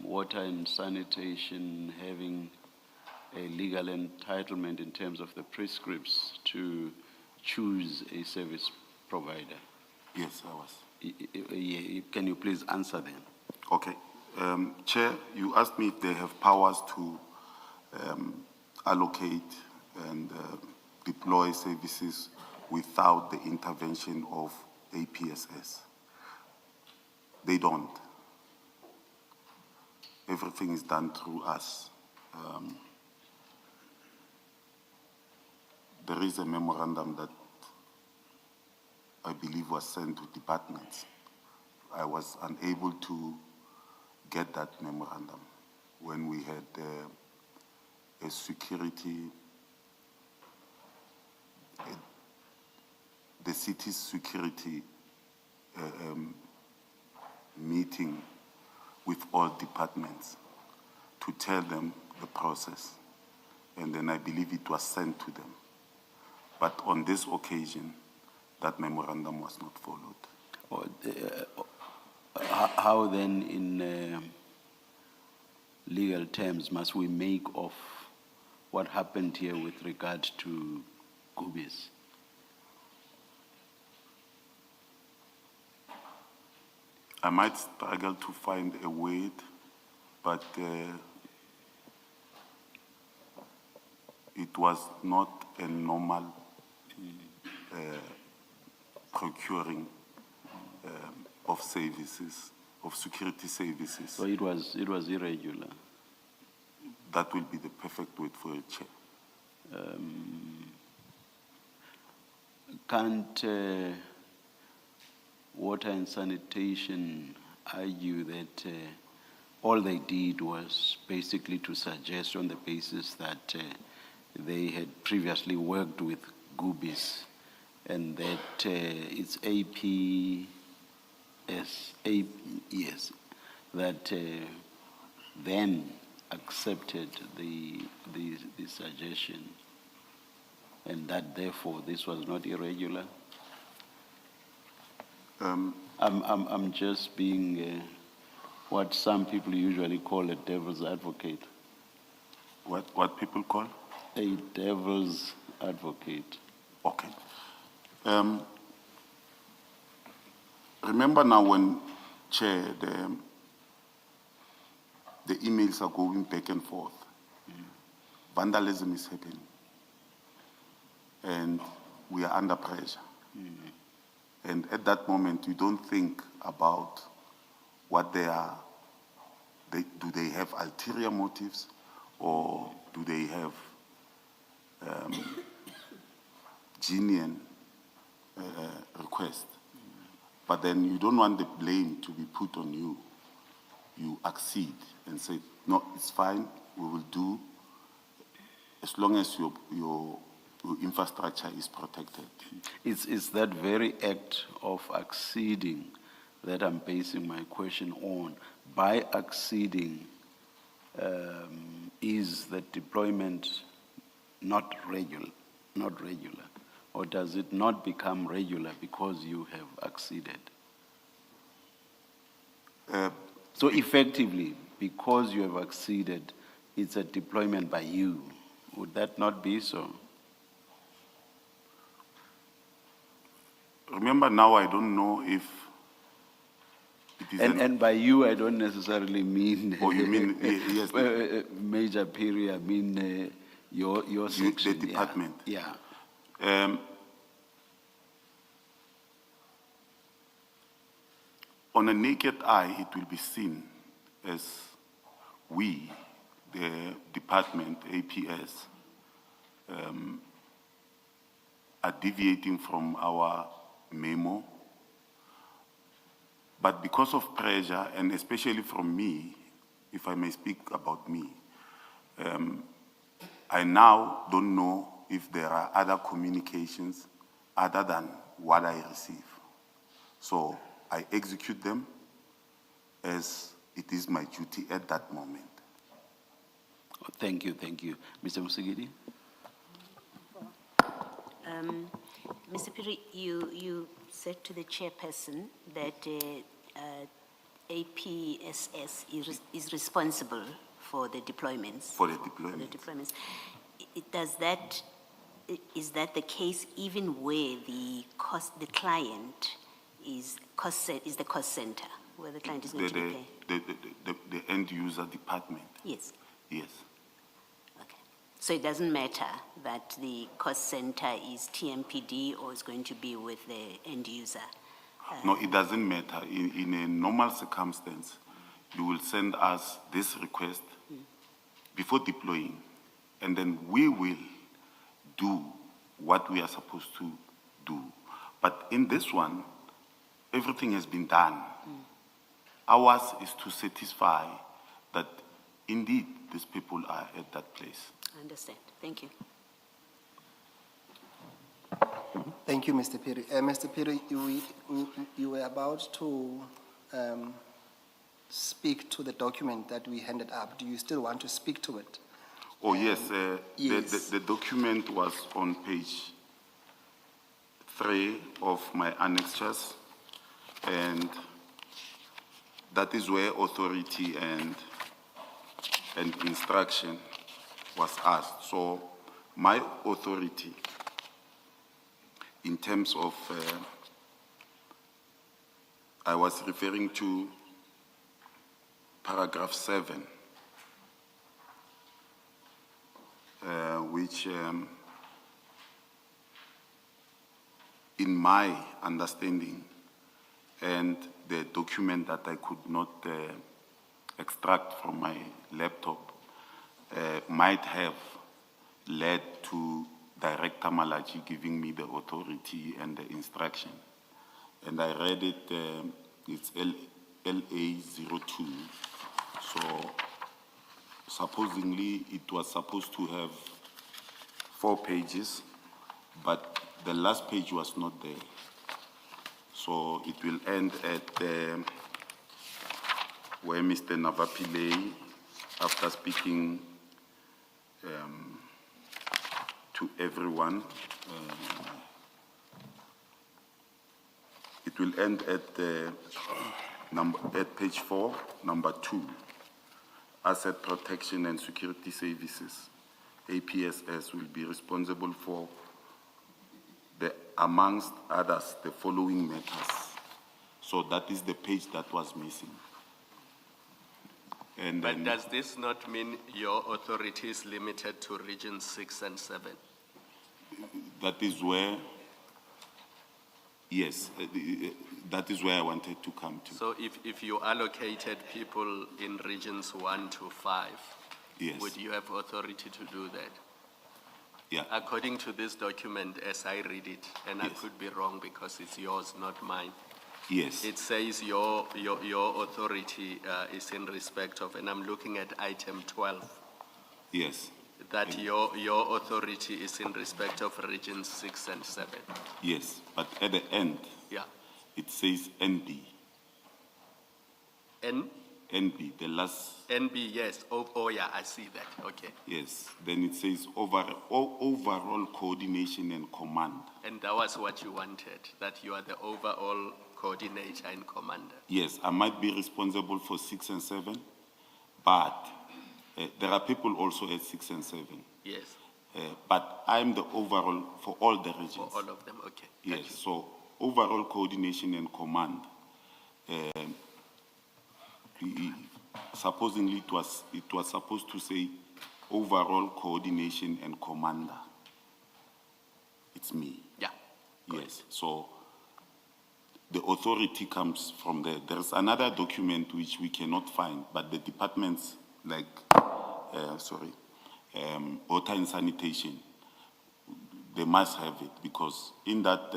water and sanitation having a legal entitlement in terms of the prescripts to choose a service provider? Yes, I was. Can you please answer then? Okay. Chair, you asked me if they have powers to allocate and deploy services without the intervention of APSS. They don't. Everything is done through us. There is a memorandum that I believe was sent to departments. I was unable to get that memorandum when we had a security, the city's security meeting with all departments to tell them the process. And then I believe it was sent to them. But on this occasion, that memorandum was not followed. How then, in legal terms, must we make of what happened here with regard to Gubis? I might struggle to find a word, but it was not a normal procuring of services, of security services. So it was irregular. That will be the perfect word for it, Chair. Can't water and sanitation argue that all they did was basically to suggest on the basis that they had previously worked with Gubis and that it's that then accepted the suggestion, and that therefore this was not irregular? I'm just being what some people usually call a devil's advocate. What people call? A devil's advocate. Okay. Remember now when, Chair, the emails are going back and forth. Vandalism is happening. And we are under pressure. And at that moment, you don't think about what they are. Do they have ulterior motives, or do they have genuine request? But then you don't want the blame to be put on you. You accede and say, no, it's fine, we will do, as long as your infrastructure is protected. It's that very act of acceding that I'm basing my question on. By acceding, is the deployment not regular, or does it not become regular because you have acceded? So effectively, because you have acceded, it's a deployment by you Would that not be so? Remember now, I don't know if it is And by you, I don't necessarily mean. Oh, you mean, yes, Major Phiri, I mean your section. the department. Yeah. On a naked eye, it will be seen as we, the department, APS, are deviating from our memo. But because of pressure, and especially from me, if I may speak about me, I now don't know if there are other communications other than what I receive. So I execute them as it is my duty at that moment. Thank you, thank you. Mr. Musigidi? Mr. Phiri, you said to the chairperson that APSS is responsible for the deployments. For the deployment. Is that the case even where the client is the cost center, where the client is going to be paid? The end user department. Yes. Yes. Okay. So it doesn't matter that the cost center is TMPD or is going to be with the end user? No, it doesn't matter. In a normal circumstance, you will send us this request before deploying, and then we will do what we are supposed to do. But in this one, everything has been done. Ours is to satisfy that indeed these people are at that place. I understand. Thank you. Thank you, Mr. Phiri. Mr. Phiri, you were about to speak to the document that we handed up. Do you still want to speak to it? Oh, yes. Yes. The document was on page 3 of my annexures, and that is where authority and instruction was asked. So my authority in terms of, I was referring to paragraph 7, which in my understanding and the document that I could not extract from my laptop might have led to Director Malachi giving me the authority and the instruction. And I read it, it's LA02. So supposedly it was supposed to have 4 pages, but the last page was not there. So it will end at where Mr. Navapile, after speaking to everyone, it will end at at page 4, number 2, Asset Protection and Security Services. APSS will be responsible for amongst others, the following matters. So that is the page that was missing. And But then, does this not mean your authority is limited to regions 6 and 7? that is where, yes, that is where I wanted to come to. So if you allocated people in regions 1 to 5, Yes. would you have authority to do that? Yeah. According to this document, as I read it, and I Yes. could be wrong because it's yours, not mine, Yes. it says your authority is in respect of, and I'm looking at item 12, Yes. that your authority is in respect of regions 6 and 7. Yes. But at the end, Yeah. it says NB. NB, the last, NB, yes. Oh, yeah, I see that. Okay. yes. Then it says overall coordination and command. And that was what you wanted, that you are the overall coordinator and commander. Yes, I might be responsible for 6 and 7, but there are people also at 6 and 7. Yes. But I'm the overall for all the regions. For all of them, okay. Yes, so overall coordination and command. Supposedly it was supposed to say overall coordination and commander. It's me. Yeah. Yes, so the authority comes from there. There's another document which we cannot find, but the departments like, water and sanitation, they must have it because in that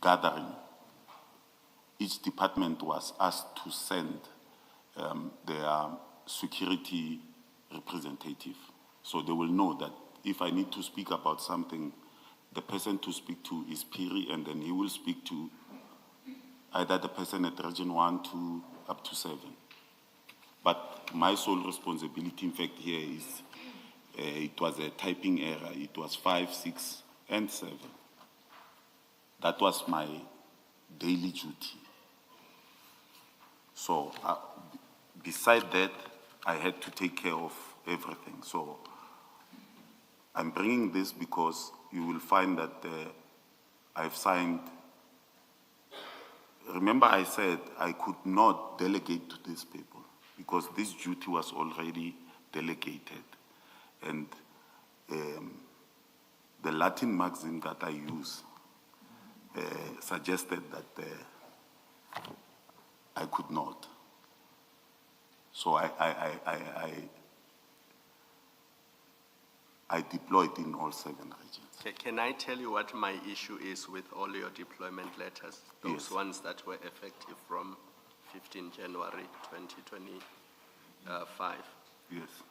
gathering, each department was asked to send their security representative. So they will know that if I need to speak about something, the person to speak to is Phiri, and then he will speak to either the person at Region 1, 2, up to 7. But my sole responsibility, in fact, here is it was a typing error. It was 5, 6, and 7. That was my daily duty. So beside that, I had to take care of everything. So I'm bringing this because you will find that I've signed. Remember I said I could not delegate to these people because this duty was already delegated. And the Latin maxim that I use suggested that I could not. So I deployed in all 7 regions. Okay, can I tell you what my issue is with all your deployment letters? Those Yes. ones that were effective from 15 January 2025. Yes.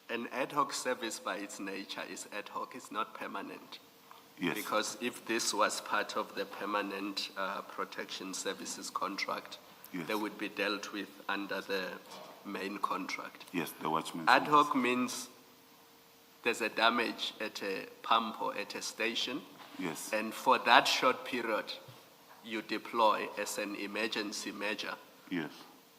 An ad hoc service by its nature is ad hoc, it's not permanent. Yes. Because if this was part of the permanent protection services contract, Yes. they would be dealt with under the main contract. Yes, the watchman. Ad hoc means there's a damage at a pump or at a station, Yes. and for that short period, you deploy as an emergency measure, Yes.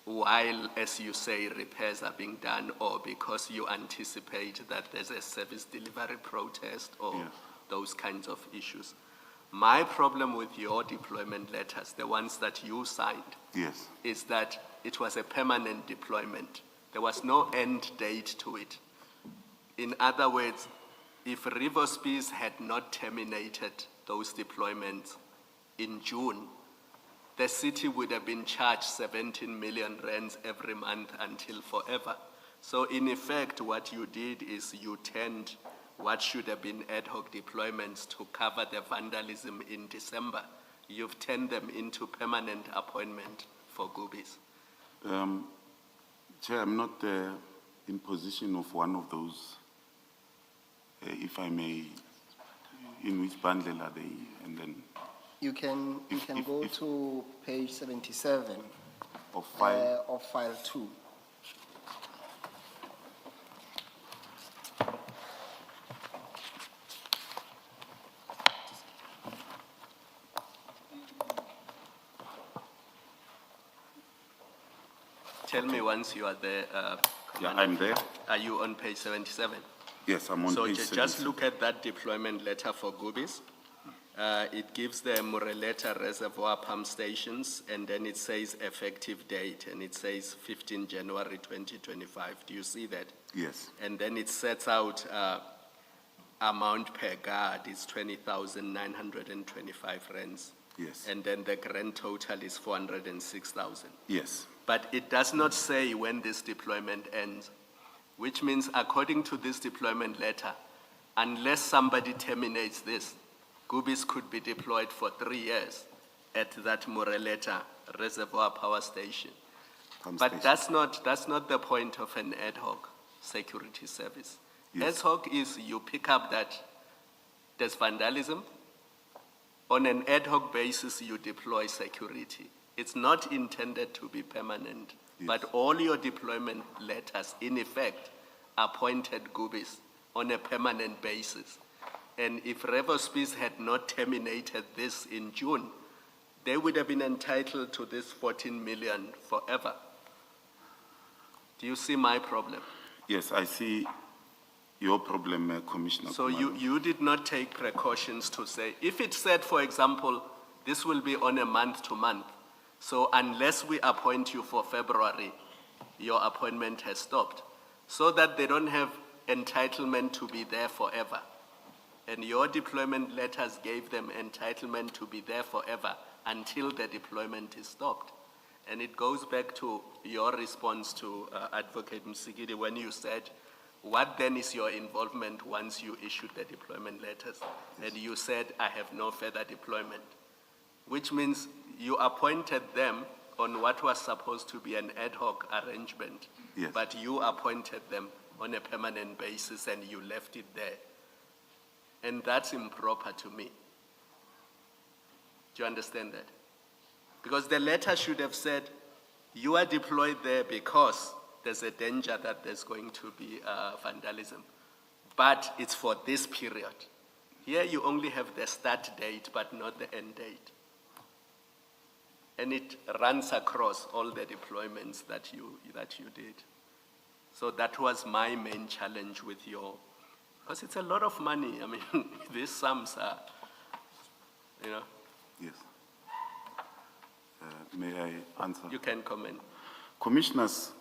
while, as you say, repairs are being done, or because you anticipate that there's a service delivery protest or Yes. those kinds of issues. My problem with your deployment letters, the ones that you signed, Yes. is that it was a permanent deployment. There was no end date to it. In other words, if Riverspies had not terminated those deployments in June, the city would have been charged 17 million rands every month until forever. So in effect, what you did is you turned what should have been ad hoc deployments to cover the vandalism in December. You've turned them into permanent appointment for Goobies. Chair, I'm not in position of one of those. If I may, in which bundle are they? And then You can go to page 77 of file. of file 2. Tell me once you are there. Yeah, I'm there. Are you on page 77? Yes, I'm on So page just 77. look at that deployment letter for Goobies. It gives the Mureleta Reservoir pump stations, and then it says effective date, and it says 15 January 2025. Do you see that? Yes. And then it sets out amount per guard is 20,925 rands. Yes. And then the grand total is 406,000. Yes. But it does not say when this deployment ends, which means according to this deployment letter, unless somebody terminates this, Goobies could be deployed for 3 years at that Mureleta Reservoir Power Station. But that's not the point of an ad hoc security service. Yes. Ad hoc is you pick up that there's vandalism. On an ad hoc basis, you deploy security. It's not intended to be permanent, Yes. but all your deployment letters, in effect, appointed Goobies on a permanent basis. And if Riverspies had not terminated this in June, they would have been entitled to this 14 million forever. Do you see my problem? Yes, I see your problem, Commissioner. So Khumalo. you did not take precautions to say, if it said, for example, this will be on a month to month, so unless we appoint you for February, your appointment has stopped, so that they don't have entitlement to be there forever. And your deployment letters gave them entitlement to be there forever until the deployment is stopped. And it goes back to your response to Advocate Msikidi when you said, what then is your involvement once you issued the deployment letters? And you said, I have no further deployment, which means you appointed them on what was supposed to be an ad hoc arrangement, Yes. but you appointed them on a permanent basis and you left it there. And that's improper to me. Do you understand that? Because the letter should have said, you are deployed there because there's a danger that there's going to be vandalism, but it's for this period. Here you only have the start date, but not the end date. And it runs across all the deployments that you did. So that was my main challenge with your, because it's a lot of money. I mean, these sums are, you know. Yes. May I answer? You can comment. Commissioners,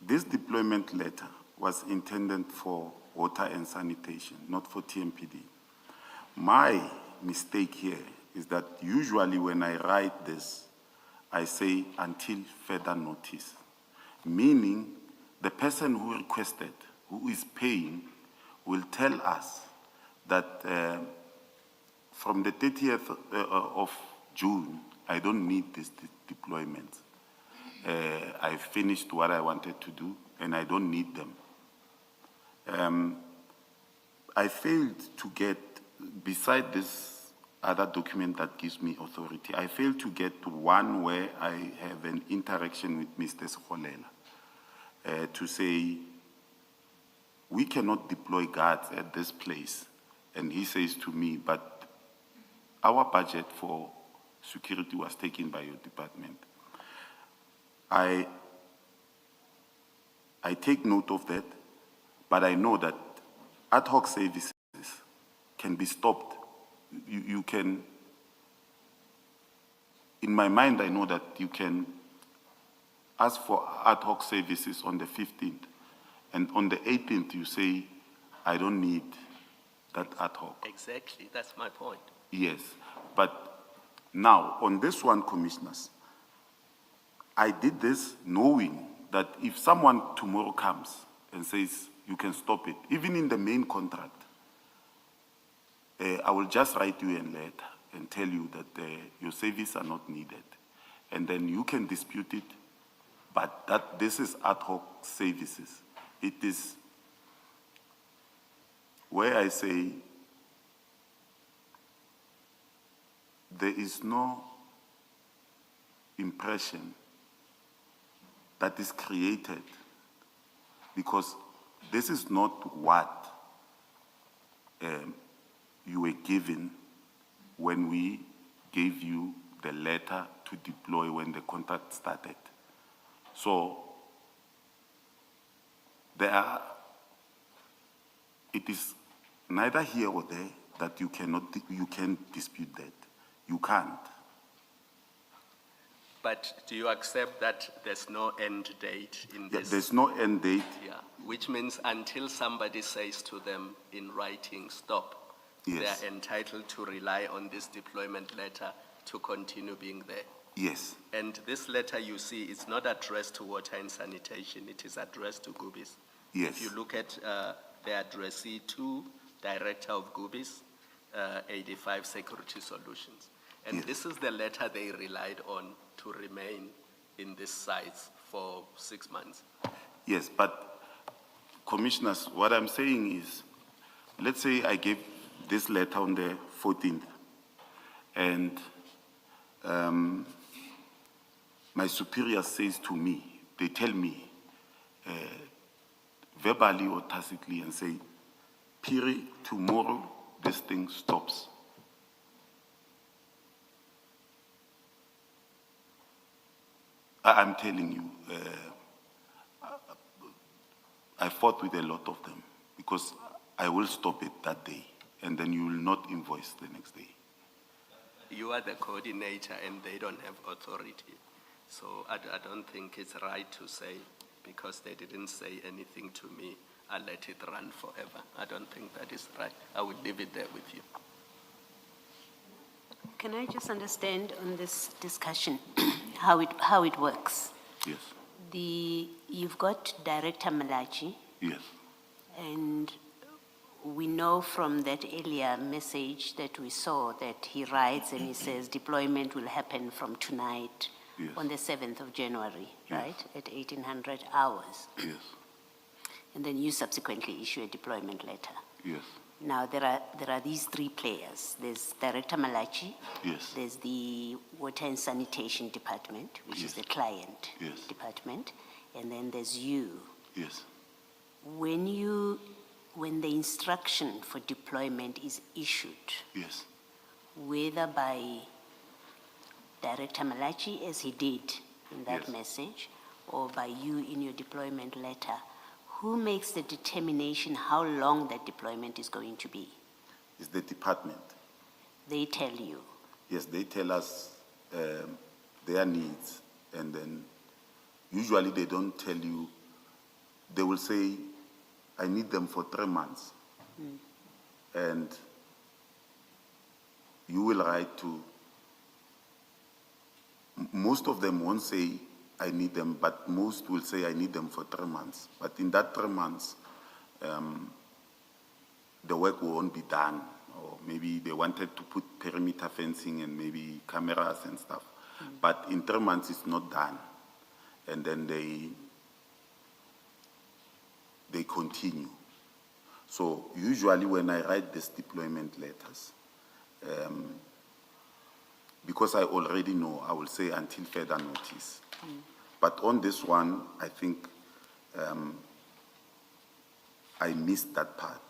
this deployment letter was intended for water and sanitation, not for TMPD. My mistake here is that usually when I write this, I say until further notice, meaning the person who requested, who is paying, will tell us that from the 30th of June, I don't need this deployment. I finished what I wanted to do, and I don't need them. I failed to get, beside this other document that gives me authority, I failed to get one where I have an interaction with Mr. Nhlanhla to say, we cannot deploy guards at this place. And he says to me, but our budget for security was taken by your department. I take note of that, but I know that ad hoc services can be stopped. You can, in my mind, I know that you can ask for ad hoc services on the 15th, and on the 18th you say, I don't need that ad hoc. Exactly, that's my point. Yes, but now on this one, Commissioners, I did this knowing that if someone tomorrow comes and says you can stop it, even in the main contract, I will just write you a letter and tell you that your services are not needed. And then you can dispute it, but that this is ad hoc services. It is where I say there is no impression that is created, because this is not what you were given when we gave you the letter to deploy when the contract started. So it is neither here or there that you can dispute that. You can't. But do you accept that there's no end date in this? There's no end date. Yeah, which means until somebody says to them in writing, stop, Yes. they're entitled to rely on this deployment letter to continue being there. Yes. And this letter you see is not addressed to water and sanitation, it is addressed to Gubis. Yes. If you look at the addressee to Director of Gubis, 85 Security Solutions. And Yes. this is the letter they relied on to remain in this site for 6 months. Yes, but Commissioners, what I'm saying is, let's say I gave this letter on the 14th, and my superior says to me, they tell me, verbally or tacitly, and say, Phiri, tomorrow this thing stops. I'm telling you, I fought with a lot of them because I will stop it that day and then you will not invoice the next day. You are the coordinator and they don't have authority. So I don't think it's right to say, because they didn't say anything to me, I'll let it run forever. I don't think that is right. I will leave it there with you. Can I just understand on this discussion how it works? Yes, You've got Director Malachi, yes, and we know from that earlier message that we saw that he writes and he says deployment will happen from tonight Yes. on the 7th of January, Yes. right, at 1800 hours. yes, And then you subsequently issue a deployment letter. yes, Now, there are these three players. There's Director Malachi. yes, There's the Water and Sanitation Department, which is Yes. the client Yes. department. And then there's you. yes, When the instruction for deployment is issued, yes, whether by Director Malachi, as he did in that Yes. message, or by you in your deployment letter, who makes the determination how long that deployment is going to be? it's the department. They tell you. Yes, they tell us their needs, and then usually they don't tell you, they will say, I need them for 3 months. And you will write to, most of them won't say, I need them, but most will say, I need them for 3 months. But in that 3 months, the work won't be done. Or maybe they wanted to put perimeter fencing and maybe cameras and stuff. But in 3 months, it's not done. And then they continue. So usually when I write these deployment letters, because I already know, I will say until further notice. But on this one, I think I missed that part.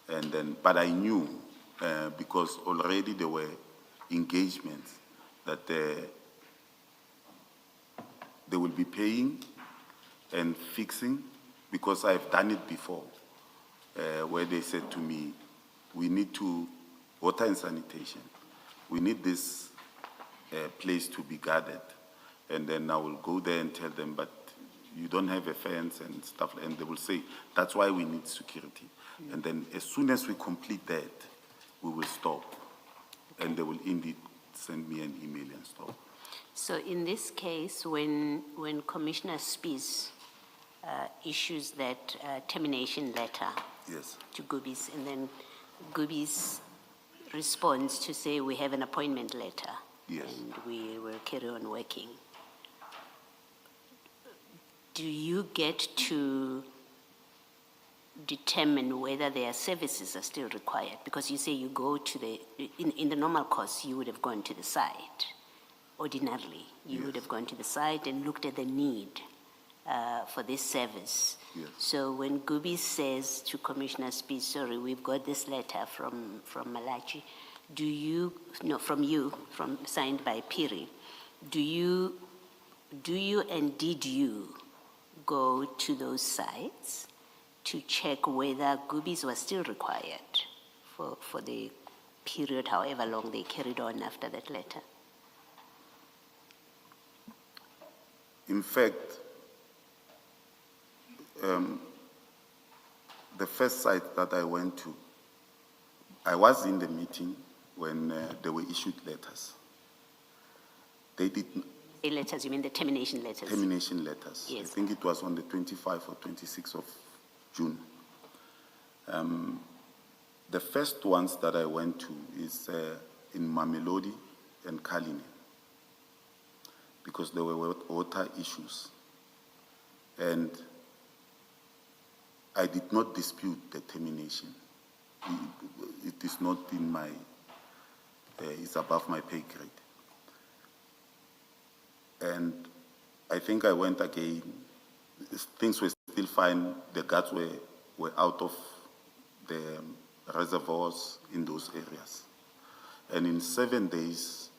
And then, but I knew, because already there were engagements that they will be paying and fixing, because I've done it before, where they said to me, we need to, water and sanitation, we need this place to be guarded. And then I will go there and tell them, but you don't have a fence and stuff, and they will say, that's why we need security. And then as soon as we complete that, we will stop. And they will indeed send me an email and stop. So in this case, when Commissioner Spies issues that termination letter Yes, to Goobies, and then Goobies responds to say, we have an appointment letter. Yes. And we will carry on working. Do you get to determine whether their services are still required? Because you say you go to in the normal course, you would have gone to the site. Ordinarily, you would have gone to the site and looked at the need for this service. Yes. So when Goobies says to Commissioner Spies, sorry, we've got this letter from Malachi, signed by Phiri, do you and did you go to those sites to check whether Goobies was still required for the period, however long they carried on after that letter? in fact, the first site that I went to, I was in the meeting when they were issued letters. They did The letters, you mean the termination letters? termination letters. Yes. I think it was on the 25th or 26th of June. The first ones that I went to is in Mamelodi and Kalini, because there were water issues. And I did not dispute the termination. It is not in my, it's above my pay grade. And I think I went again, things were still fine, the guards were out of the reservoirs in those areas. And in 7 days,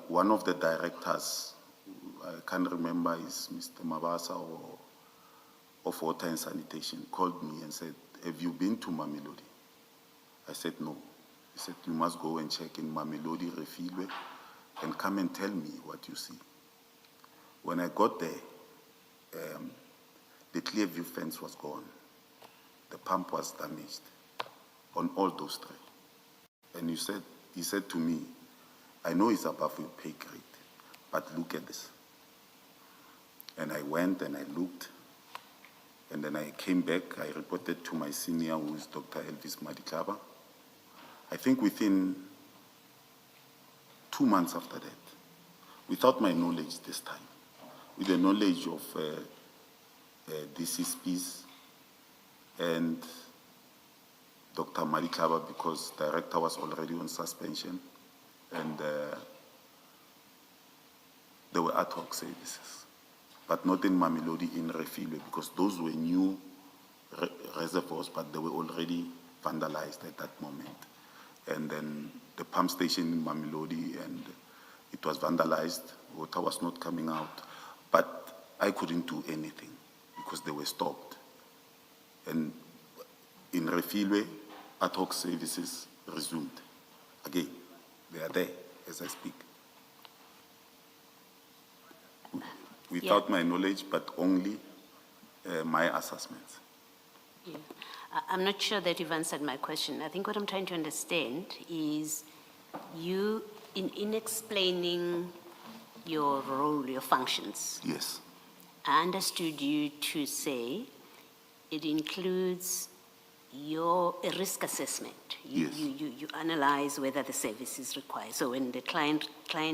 one of the directors I can't remember, is Mr. Mabasa or of Water and Sanitation, called me and said, "Have you been to Mamelodi?" I said, "No." He said, "You must go and check in Mamelodi, Refilwe, and come and tell me what you see." When I got there, the Clearview fence was gone. The pump was damaged on all those three. And he said to me, "I know it's above your pay grade, but look at this." And I went and I looked, and then I came back. I reported to my senior, who is Dr. Elvis Madikaba. I think within 2 months after that, without my knowledge this time, with the knowledge of DCSPs and Dr. Madikaba, because director was already on suspension, and there were ad hoc services, but not in Mamelodi, in Refilwe, because those were new reservoirs, but they were already vandalized at that moment. And then the pump station in Mamelodi, and it was vandalized, water was not coming out, but I couldn't do anything because they were stopped. And in Refilwe, ad hoc services resumed. Again, they are there as I speak. Without my knowledge, but only my assessments. Yeah. I'm not sure that you've answered my question. I think what I'm trying to understand is you, in explaining your role, your functions, Yes, I understood you to say it includes a risk assessment. Yes. You analyze whether the service is required. So when the client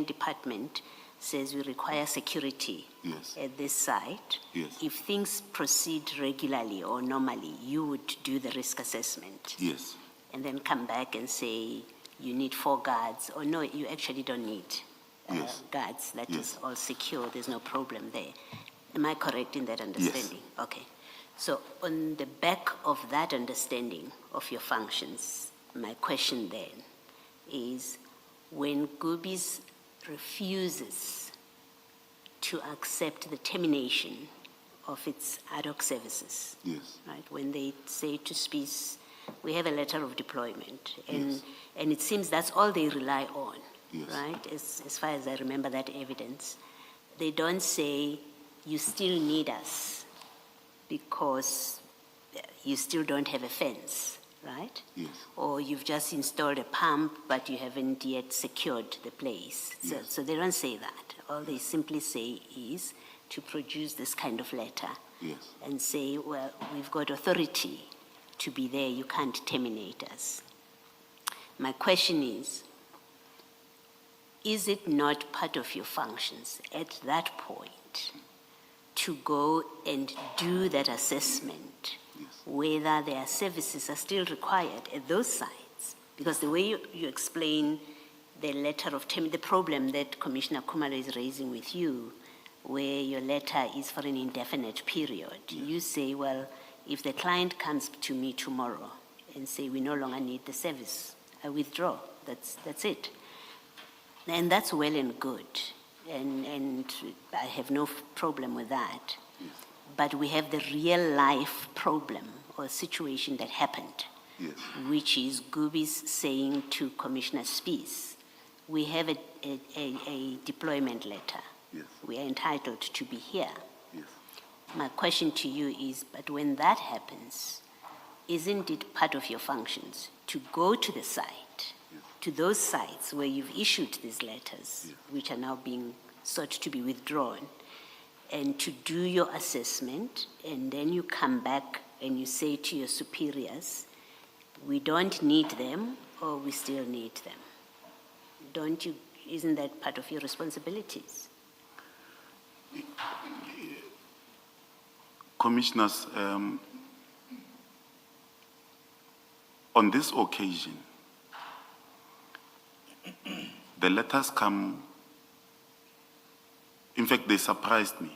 department says we require security Yes. at this site, Yes. if things proceed regularly or normally, you would do the risk assessment yes, and then come back and say you need 4 guards, or no, you actually don't need Yes. guards. That Yes. is all secure. There's no problem there. Am I correct in that understanding? Okay. So on the back of that understanding of your functions, my question then is, when Gubis refuses to accept the termination of its ad hoc services, yes, right? When they say to SPIS, we have a letter of deployment, and, Yes. and it seems that's all they rely on, Yes. right? As far as I remember that evidence. They don't say, you still need us because you still don't have a fence, right? yes, Or you've just installed a pump, but you haven't yet secured the place. So, Yes. so they don't say that. All they simply say is to produce this kind of letter yes, and say, well, we've got authority to be there, you can't terminate us. My question is it not part of your functions at that point to go and do that assessment, Yes. whether their services are still required at those sites? Because the way you explain the letter of the problem that Commissioner Khumalo is raising with you, where your letter is for an indefinite period, you say, well, if the client comes to me tomorrow and say we no longer need the service, I withdraw. That's it. And that's well and good. And I have no problem with that. Yes. But we have the real life problem or situation that happened, yes, which is Gubis saying to Commissioner Spies, we have a deployment letter. Yes. We are entitled to be here. yes, My question to you is, but when that happens, isn't it part of your functions to go to the site, to those sites where you've issued these letters, which are now being sought to be withdrawn, and to do your assessment, and then you come back and you say to your superiors, we don't need them, or we still need them? Don't you, isn't that part of your responsibilities? Commissioners, on this occasion, the letters come, in fact, they surprised me.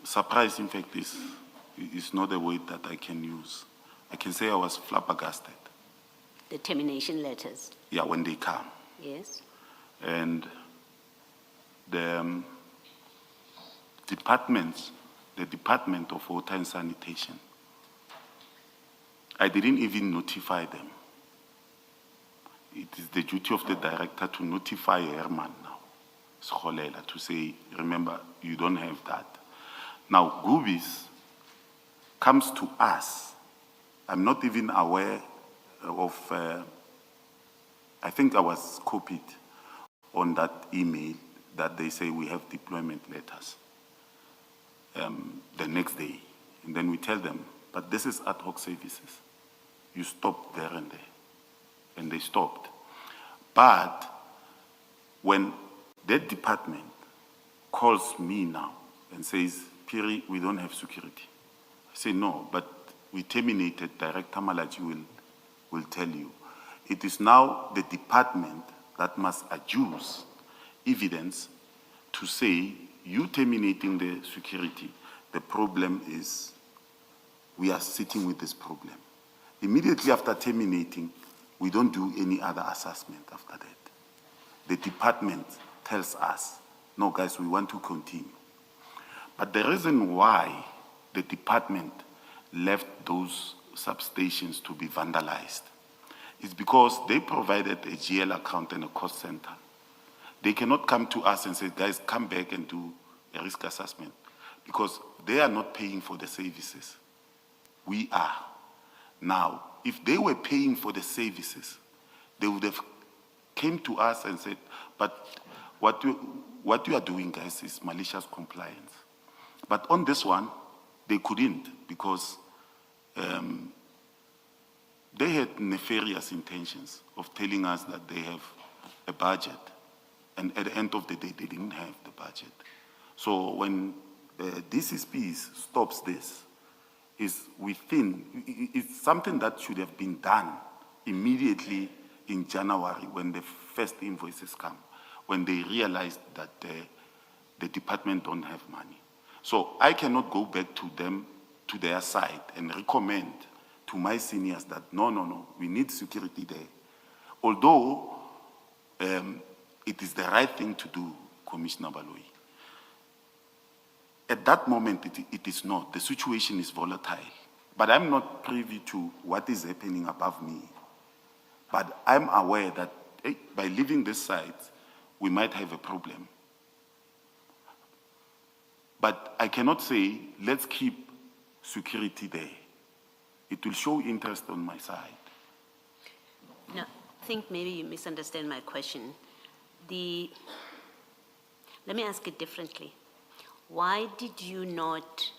Surprise, in fact, is not a word that I can use. I can say I was flabbergasted. The termination letters, Yeah, when they come. yes? And the Department of Water and Sanitation, I didn't even notify them. It is the duty of the director to notify Herman now, Scholela, to say, remember, you don't have that. Now, Gubis comes to us. I'm not even aware of, I think I was copied on that email that they say we have deployment letters the next day. And then we tell them, but this is ad hoc services. You stop there and there. And they stopped. But when that department calls me now and says, Phiri, we don't have security. I say, no, but we terminated, Director Malachi will tell you. It is now the department that must adduce evidence to say, you terminating the security, the problem is, we are sitting with this problem. Immediately after terminating, we don't do any other assessment after that. The department tells us, no guys, we want to continue. But the reason why the department left those substations to be vandalized is because they provided a GL account and a cost center. They cannot come to us and say, guys, come back and do a risk assessment, because they are not paying for the services. We are. Now, if they were paying for the services, they would have came to us and said, but what you are doing, guys, is malicious compliance. But on this one, they couldn't, because they had nefarious intentions of telling us that they have a budget, and at the end of the day, they didn't have the budget. So when DCSP stops this, it's something that should have been done immediately in January when the first invoices come, when they realized that the department don't have money. So I cannot go back to them, to their side, and recommend to my seniors that no, we need security there. Although it is the right thing to do, Commissioner Baloyi. At that moment, it is not. The situation is volatile. But I'm not privy to what is happening above me. But I'm aware that by leaving this site, we might have a problem. But I cannot say, let's keep security there. It will show interest on my side. No, I think maybe you misunderstand my question. Let me ask it differently. Why did you not,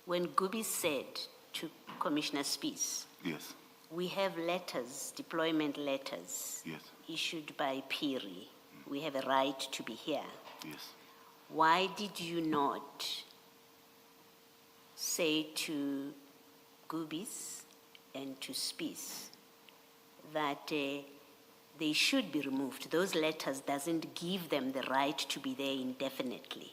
when Gubi said to Commissioner Spies, Yes, we have letters, deployment letters, yes, issued by Phiri. We have a right to be here. yes. Why did you not say to Gubis and to Spies that they should be removed? Those letters doesn't give them the right to be there indefinitely.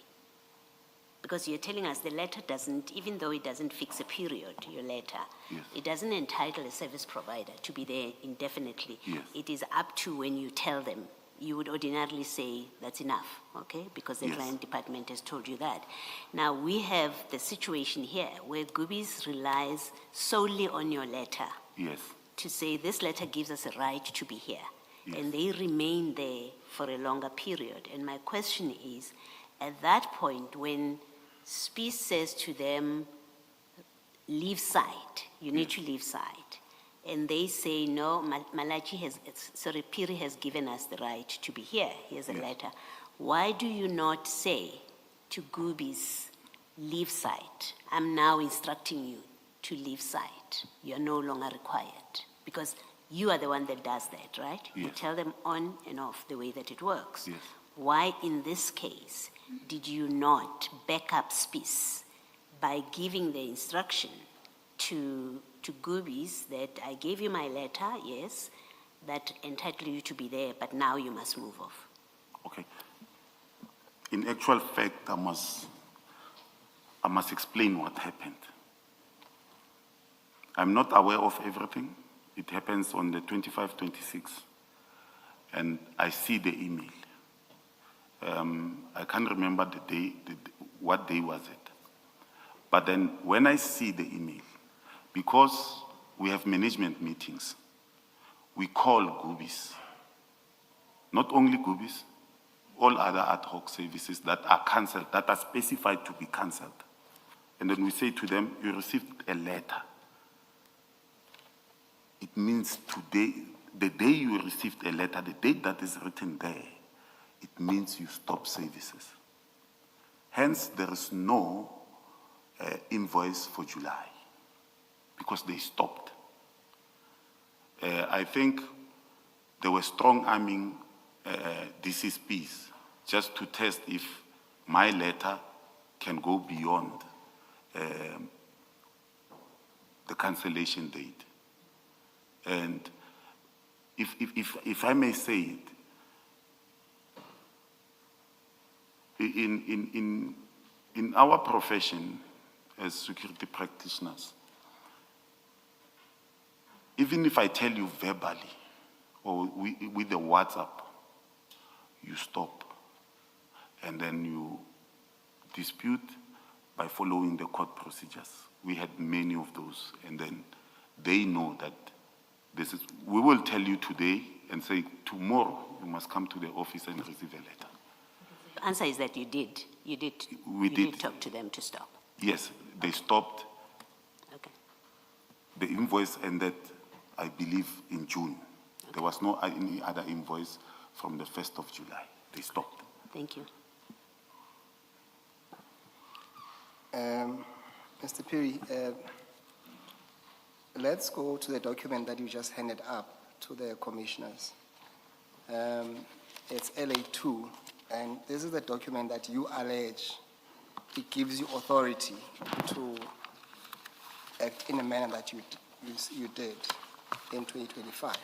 Because you're telling us the letter doesn't, even though it doesn't fix a period, your letter, Yes. it doesn't entitle a service provider to be there indefinitely. Yes. It is up to when you tell them. You would ordinarily say that's enough, okay? Because the Yes. client department has told you that. Now we have the situation here where Gubis relies solely on your letter Yes, to say this letter gives us a right to be here. Yes. And they remain there for a longer period. And my question is, at that point when Spies says to them, leave site, you need to leave site, and they say, no, Phiri has given us the right to be here, here's a letter. Why do you not say to Gubis, leave site? I'm now instructing you to leave site. You're no longer required. Because you are the one that does that, right? You Yes. tell them on and off the way that it works. Yes. Why, in this case, did you not back up Spies by giving the instruction to Gubis that I gave you my letter, yes, that entitled you to be there, but now you must move off? okay. In actual fact, I must explain what happened. I'm not aware of everything, It happens on the 25, 26, and I see the email. I can't remember the day, what day was it. But then when I see the email, because we have management meetings, we call GUBIS. Not only GUBIS, all other ad hoc services that are cancelled, that are specified to be cancelled. And then we say to them, you received a letter. It means today, the day you received a letter, the date that is written there, it means you stop services. Hence, there is no invoice for July because they stopped. I think there were strong arming DCSPs just to test if my letter can go beyond the cancellation date. And if I may say it, in our profession as security practitioners, even if I tell you verbally or with the WhatsApp, you stop and then you dispute by following the court procedures. We had many of those, and then they know that this is, we will tell you today and say tomorrow you must come to the office and receive a letter. The answer is that you did We did talk to them to stop. Yes, they stopped. Okay. The invoice ended, I believe, in June. Okay. There was no any other invoice from the 1st of July. They stopped. Thank you. Mr. Phiri, let's go to the document that you just handed up to the commissioners. It's LA2, and this is the document that you allege it gives you authority to act in a manner that you did in 2025.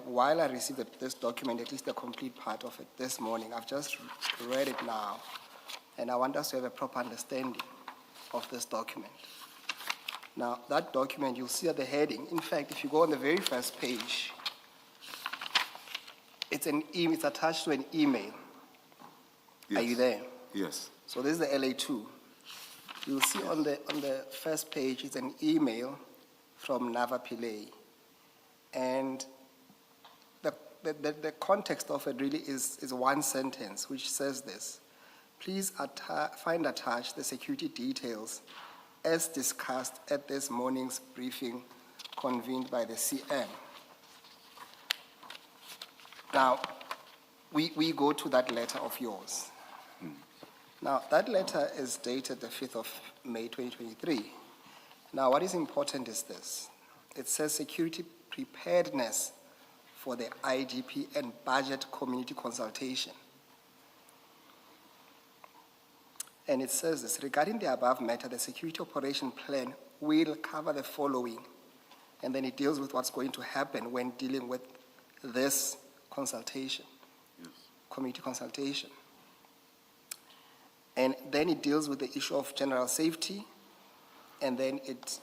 While I received this document, at least the complete part of it this morning, I've just read it now, and I want us to have a proper understanding of this document. Now, that document, you'll see at the heading. In fact, if you go on the very first page, it's attached to an email. Yes. Are you there? Yes. So this is the LA2. You'll see on the first page, it's an email from Nava Pillay. And the context of it really is one sentence, which says this: please find attached the security details as discussed at this morning's briefing convened by the CM. Now, we go to that letter of yours. Now, that letter is dated the 5th of May 2023. Now, what is important is this. It says security preparedness for the IDP and budget community consultation. And it says this: regarding the above matter, the security operation plan will cover the following. And then it deals with what's going to happen when dealing with this consultation, yes, community consultation. And then it deals with the issue of general safety, and then it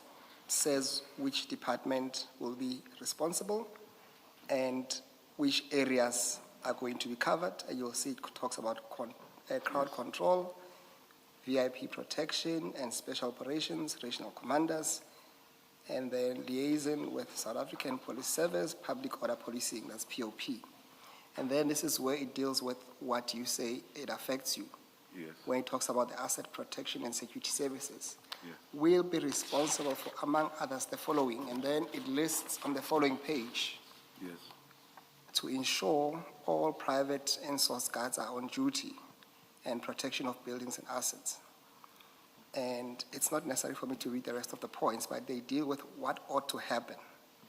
says which department will be responsible and which areas are going to be covered. And you'll see it talks about crowd control, VIP protection and special operations, regional commanders, and then liaison with South African Police Service, public order policing, that's POP. And then this is where it deals with what you say it affects you. Yes. When it talks about the asset protection and security services. Yes. Will be responsible for, among others, the following, and then it lists on the following page. Yes. To ensure all private and source guards are on duty and protection of buildings and assets. And it's not necessary for me to read the rest of the points, but they deal with what ought to happen.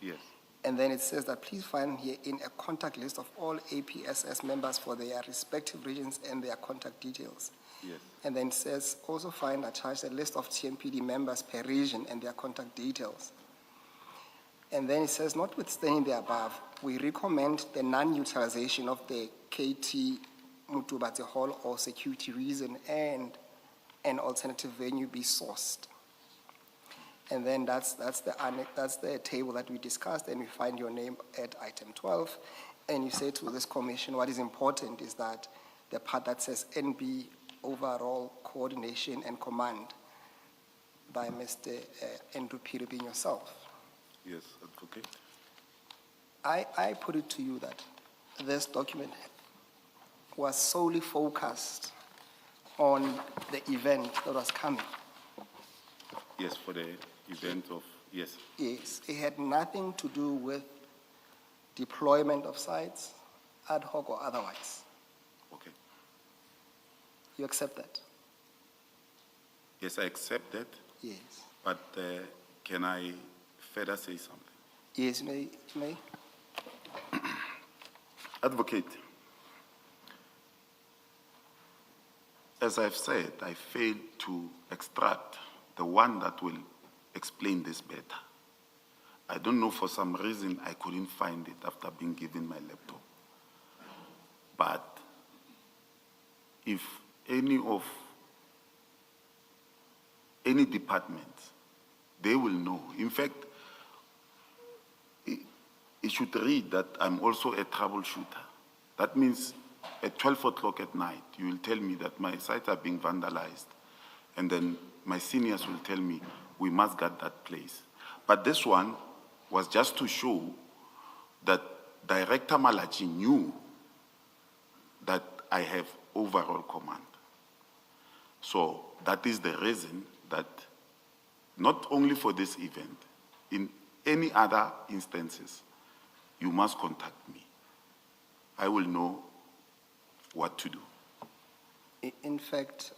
Yes. And then it says that please find here in a contact list of all APSS members for their respective regions and their contact details. Yes. And then it says also find attached a list of TMPD members per region and their contact details. And then it says, notwithstanding the above, we recommend the non-utilization of the KT Mutubatse Hall or security reason and an alternative venue be sourced. And then that's the table that we discussed, and we find your name at item 12. And you say to this commission, what is important is that the part that says NB, overall coordination and command, by Mr. Andrew Phiri being yourself. Yes, advocate. I put it to you that this document was solely focused on the event that was coming. Yes, for the event of, yes. Yes, it had nothing to do with deployment of sites, ad hoc or otherwise. Okay. You accept that? Yes, I accept that, Yes. but can I further say something? Yes, you may. Advocate, as I've said, I failed to extract the one that will explain this better. I don't know, for some reason I couldn't find it after being given my laptop. But if any department, they will know. In fact, it should read that I'm also a troubleshooter. That means at 12 o'clock at night, you will tell me that my sites are being vandalized. And then my seniors will tell me, we must guard that place. But this one was just to show that Director Malachi knew that I have overall command. So that is the reason that not only for this event, in any other instances, you must contact me. I will know what to do. In fact,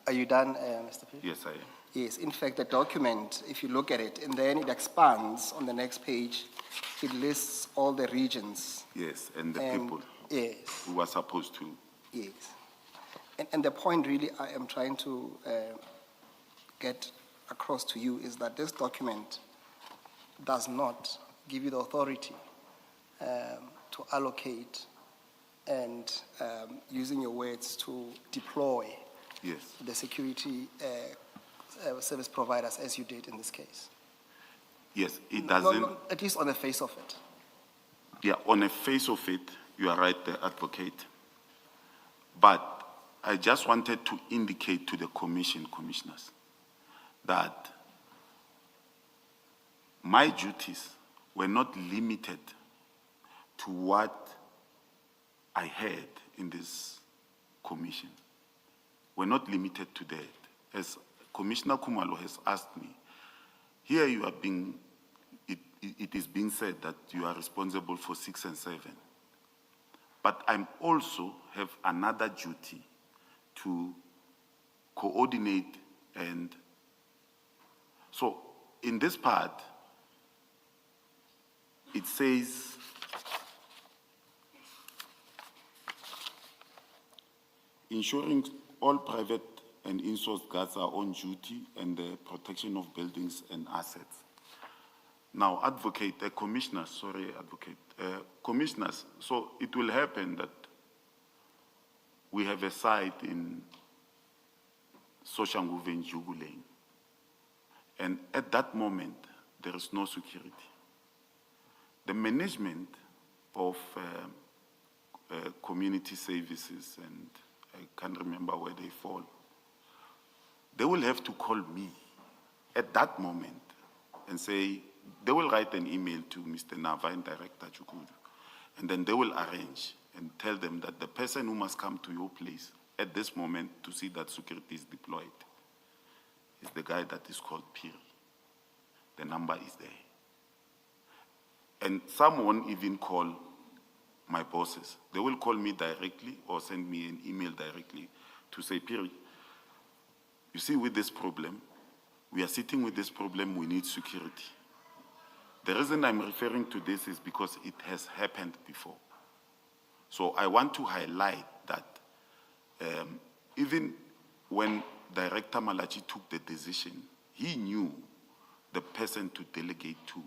are you done, Mr. Phiri? Yes, I am. Yes, in fact, the document, if you look at it, and then it expands on the next page, it lists all the regions. Yes, and the people Yes, who are supposed to. yes. And the point really I am trying to get across to you is that this document does not give you the authority to allocate and, using your words, to deploy Yes. the security service providers as you did in this case. Yes, it doesn't. No, at least on the face of it. Yeah, on the face of it, you are right, the advocate. But I just wanted to indicate to the commissioners, that my duties were not limited to what I had in this commission. We're not limited to that. As Commissioner Khumalo has asked me, here you are being, it is being said that you are responsible for 6 and 7. But I'm also have another duty to coordinate, and so in this part, it says ensuring all private and in-source guards are on duty and the protection of buildings and assets. Now, commissioners, so it will happen that we have a site in Soshanguve and Jugulane, and at that moment, there is no security. The management of community services, and I can't remember where they fall, they will have to call me at that moment and say, they will write an email to Mr. Nava and Director Chukudu, and then they will arrange and tell them that the person who must come to your place at this moment to see that security is deployed is the guy that is called Phiri. The number is there. And some won't even call my bosses. They will call me directly or send me an email directly to say, Phiri, you see, with this problem, we are sitting with this problem, we need security. The reason I'm referring to this is because it has happened before. So I want to highlight that even when Director Malachi took the decision, he knew the person to delegate to.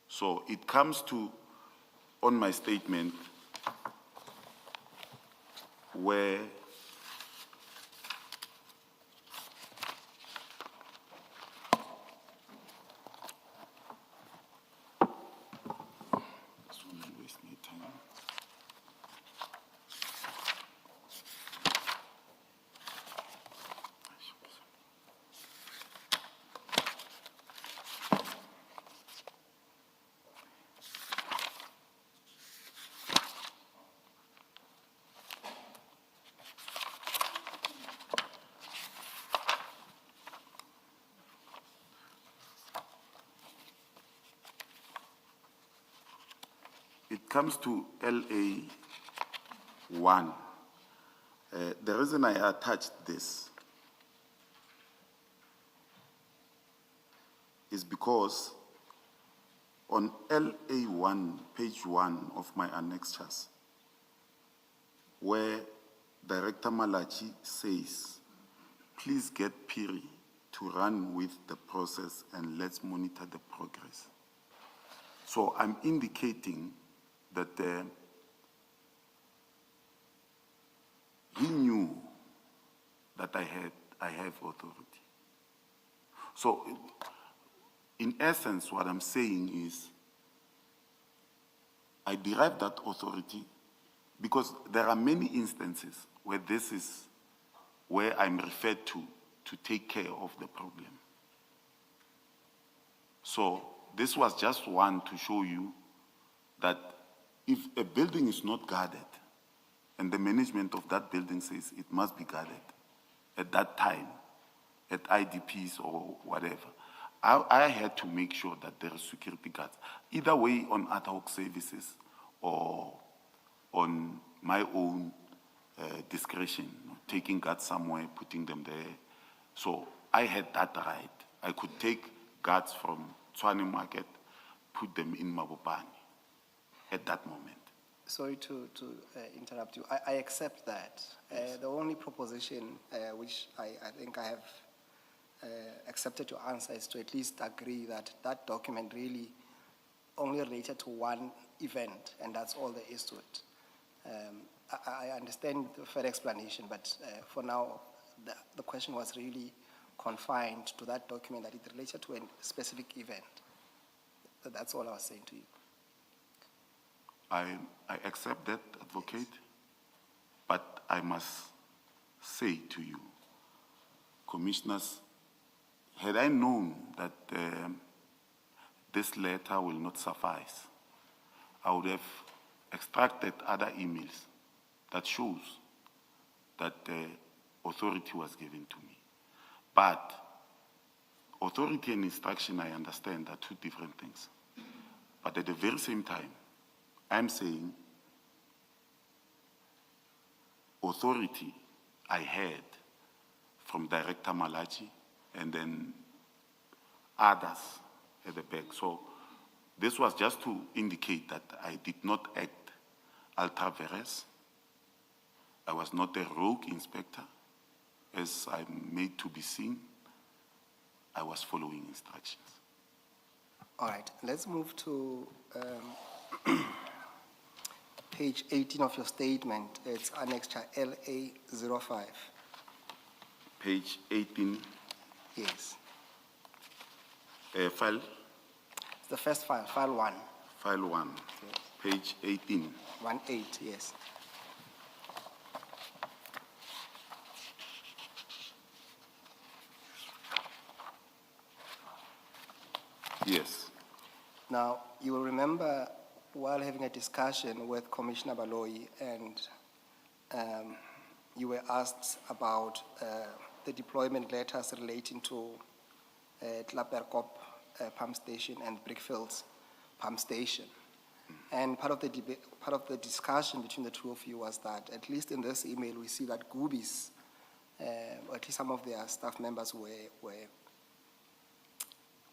So it comes to, on my statement, where it comes to LA 1, the reason I attached this is because on LA 1, page 1 of my annexures, where Director Malachi says, please get Phiri to run with the process and let's monitor the progress. So I'm indicating that he knew that I have authority. So in essence, what I'm saying is I derive that authority because there are many instances where this is where I'm referred to take care of the problem. So this was just one to show you that if a building is not guarded, and the management of that building says it must be guarded at that time, at IDPs or whatever, I had to make sure that there are security guards, either way on ad hoc services or on my own discretion, taking guards somewhere, putting them there. So I had that right. I could take guards from Tshwane Market, put them in Mabopane at that moment. Sorry to interrupt you. I accept that. Yes. The only proposition which I think I have accepted your answer is to at least agree that that document really only related to one event, and that's all there is to it. I understand the further explanation, but for now, the question was really confined to that document, that it related to a specific event. That's all I was saying to you. I accept that, Advocate, but I must say to you, Commissioners, had I known that this letter will not suffice, I would have extracted other emails that shows that authority was given to me. But authority and instruction, I understand, are two different things. But at the very same time, I'm saying authority I had from Director Malachi and then others at the back. So this was just to indicate that I did not act ultra vires. I was not a rogue inspector, as I'm made to be seen. I was following instructions. All right, let's move to page 18 of your statement. It's annexure LA05. Page 18, Yes. file It's the first file, file 1. File 1, Yes. page 18. 1-8, yes. Yes. Now, you will remember while having a discussion with Commissioner Baloyi, and you were asked about the deployment letters relating to Tlaperkop pump station and Brickfields pump station. And part of the discussion between the two of you was that, at least in this email, we see that Goobies, or at least some of their staff members were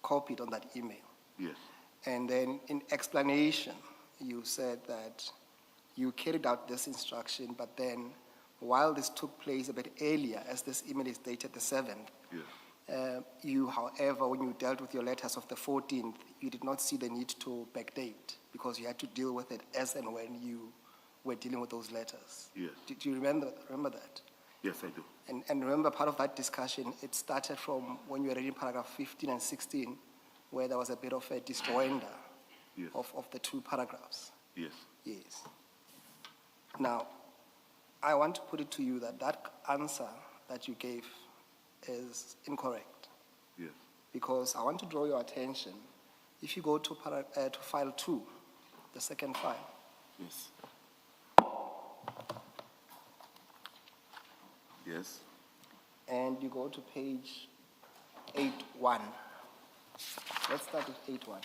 copied on that email. Yes. And then in explanation, you said that you carried out this instruction, but then while this took place a bit earlier, as this email is dated the 7th, Yes. you, however, when you dealt with your letters of the 14th, you did not see the need to backdate because you had to deal with it as and when you were dealing with those letters. Yes. Do you remember that? Yes, I do. And remember, part of that discussion, it started from when you were reading paragraph 15 and 16, where there was a bit of a disjoinder Yes. of the two paragraphs. Yes. Yes. Now, I want to put it to you that that answer that you gave is incorrect, Yes. because I want to draw your attention. If you go to file 2, the second file, Yes. Yes. and you go to page 8.1. Let's start with 8.1.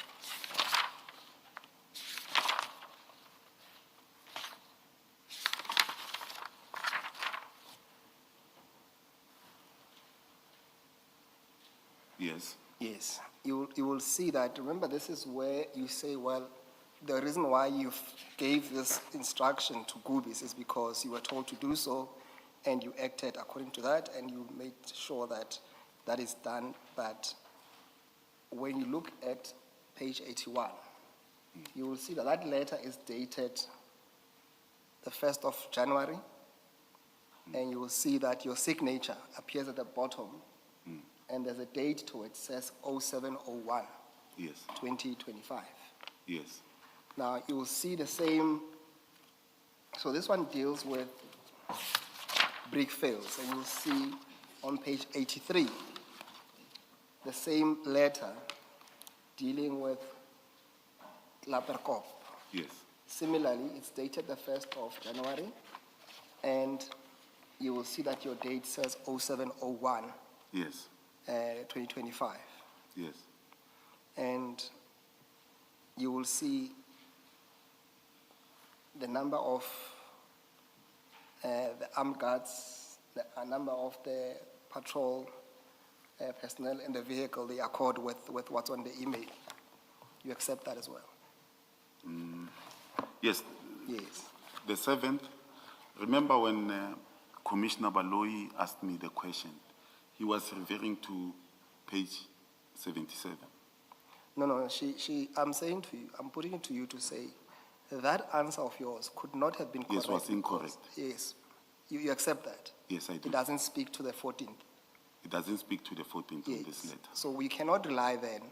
Yes. Yes, you will see that, remember, this is where you say, well, the reason why you gave this instruction to Gubis is because you were told to do so, and you acted according to that, and you made sure that that is done. But when you look at page 81, you will see that that letter is dated the 1st of January, and you will see that your signature appears at the bottom, and there's a date to it, says 0701, Yes. 2025. Yes. Now, you will see the same, so this one deals with brick fails, and you'll see on page 83, the same letter dealing with Laperkop. Yes. Similarly, it's dated the 1st of January, and you will see that your date says 0701, Yes. 2025. Yes. And you will see the number of the armed guards, the number of the patrol personnel in the vehicle, they accord with what's on the email. You accept that as well? Yes. Yes. The 7th, remember when Commissioner Baloyi asked me the question, he was referring to page 77. No, I'm saying to you, I'm putting it to you to say that answer of yours could not have been correct. Yes, was incorrect. Yes. You accept that? Yes, I do. It doesn't speak to the 14th. It doesn't speak to the 14th Yes. of this letter. So we cannot rely then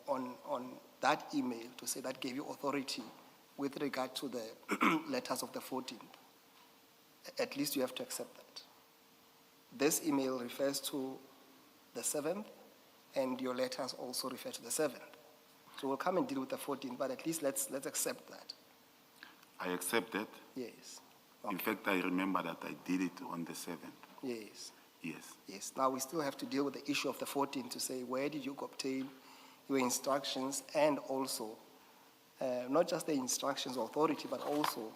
on that email to say that gave you authority with regard to the letters of the 14th. At least you have to accept that. This email refers to the 7th, and your letters also refer to the 7th. So we'll come and deal with the 14th, but at least let's accept that. I accept that. Yes. In fact, I remember that I did it on the 7th. Yes. Yes. Yes. Now we still have to deal with the issue of the 14th to say where did you obtain your instructions, and also not just the instructions or authority, but also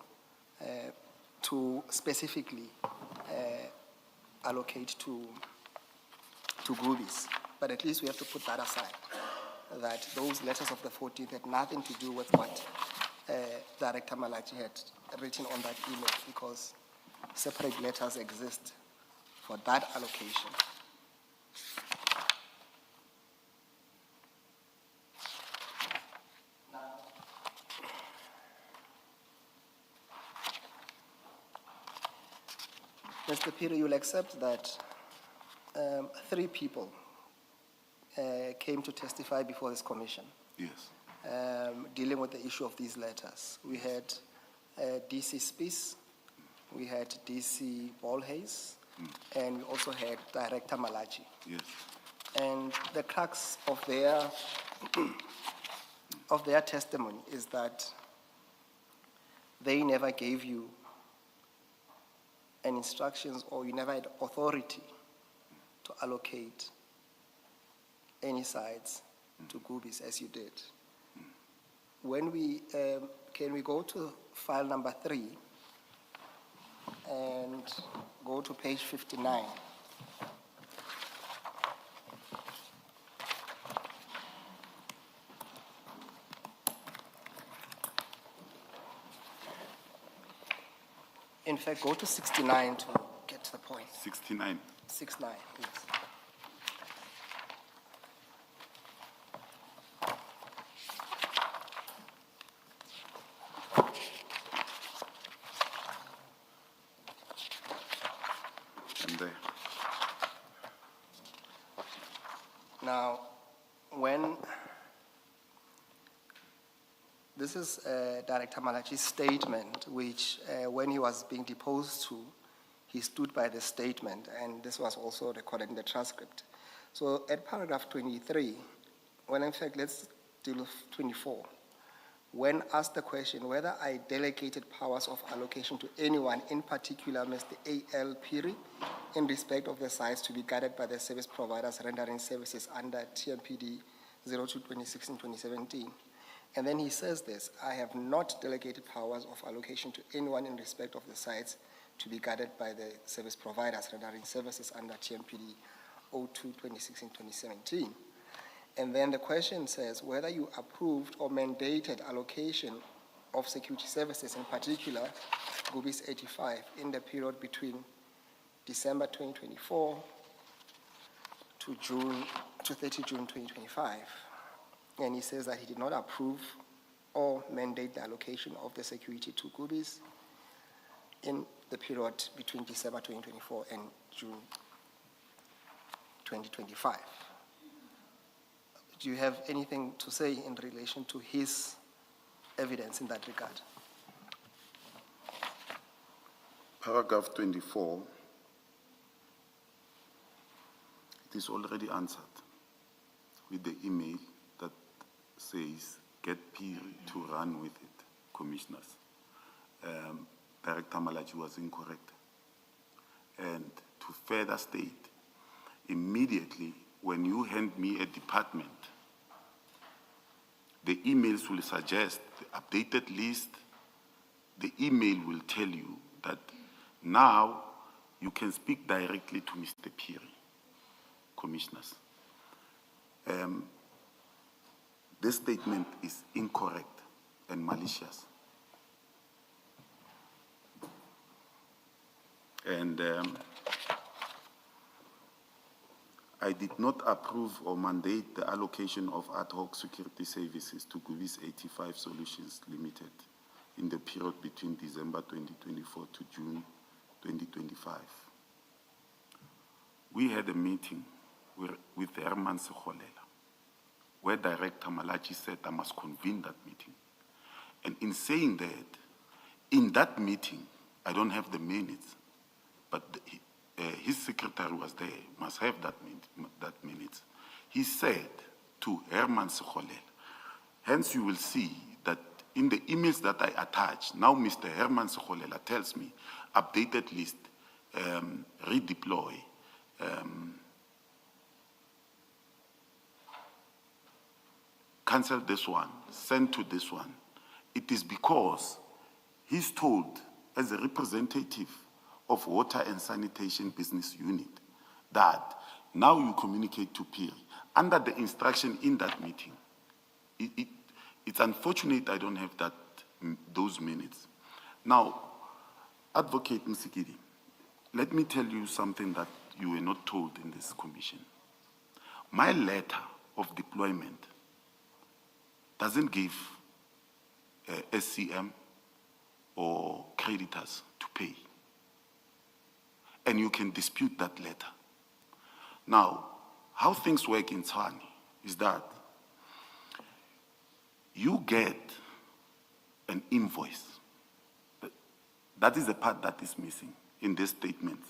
to specifically allocate to groupies. But at least we have to put that aside, that those letters of the 14th had nothing to do with what Director Malachi had written on that email, because separate letters exist for that allocation. Mr. Phiri, you'll accept that 3 people came to testify before this commission, Yes. dealing with the issue of these letters. We had DC Spies, we had DC Ballhays, and we also had Director Malachi. Yes. And the crux of their of their testimony is that they never gave you an instructions, or you never had authority to allocate any sites to Gubis as you did. When we, can we go to file number 3 and go to page 59? In fact, go to 69 to get to the point. 69. 69, yes. And there. Now, when this is Director Malachi's statement, which when he was being deposed to, he stood by the statement, and this was also recorded in the transcript. So at paragraph 23, well, in fact, let's deal with 24. When asked the question whether I delegated powers of allocation to anyone, in particular Mr. A.L. Phiri, in respect of the sites to be guarded by the service providers rendering services under TMPD 02-2016-2017. And then he says this: I have not delegated powers of allocation to anyone in respect of the sites to be guarded by the service providers rendering services under TMPD 02/2016/2017. And then the question says whether you approved or mandated allocation of security services, in particular, Gubis 85, in the period between December 2024 to 30 June 2025. And he says that he did not approve or mandate the allocation of the security to Gubis in the period between December 2024 and June 2025. Do you have anything to say in relation to his evidence in that regard? Paragraph 24, it is already answered with the email that says, get Phiri to run with it, commissioners. Director Malachi was incorrect. And to further state, immediately when you hand me a department, the emails will suggest the updated list. The email will tell you that now you can speak directly to Mr. Phiri, commissioners. This statement is incorrect and malicious. And I did not approve or mandate the allocation of ad hoc security services to Gubis 85 Solutions Limited in the period between December 2024 to June 2025. We had a meeting with Mkhwanazi, where Director Malachi said I must convene that meeting. And in saying that, in that meeting, I don't have the minutes, but his secretary was there, must have that minutes. He said to Mkhwanazi, hence you will see that in the emails that I attach, now Mr. Mkhwanazi tells me, updated list, redeploy, cancel this one, send to this one. It is because he's told as a representative of Water and Sanitation Business Unit that now you communicate to Phiri under the instruction in that meeting. It's unfortunate I don't have those minutes. Now, Advocate Msikidi, let me tell you something that you were not told in this commission. My letter of deployment doesn't give SCM or creditors to pay. And you can dispute that letter. Now, how things work in Tshwane is that you get an invoice. That is the part that is missing in this statement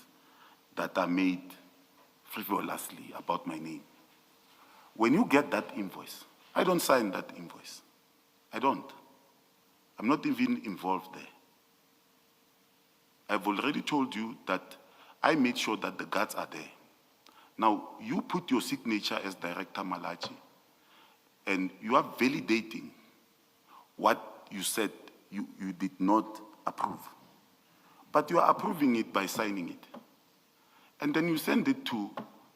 that are made frivolously about my name. When you get that invoice, I don't sign that invoice. I don't. I'm not even involved there. I've already told you that I made sure that the guards are there. Now, you put your signature as Director Malachi, and you are validating what you said you did not approve. But you are approving it by signing it. And then you send it to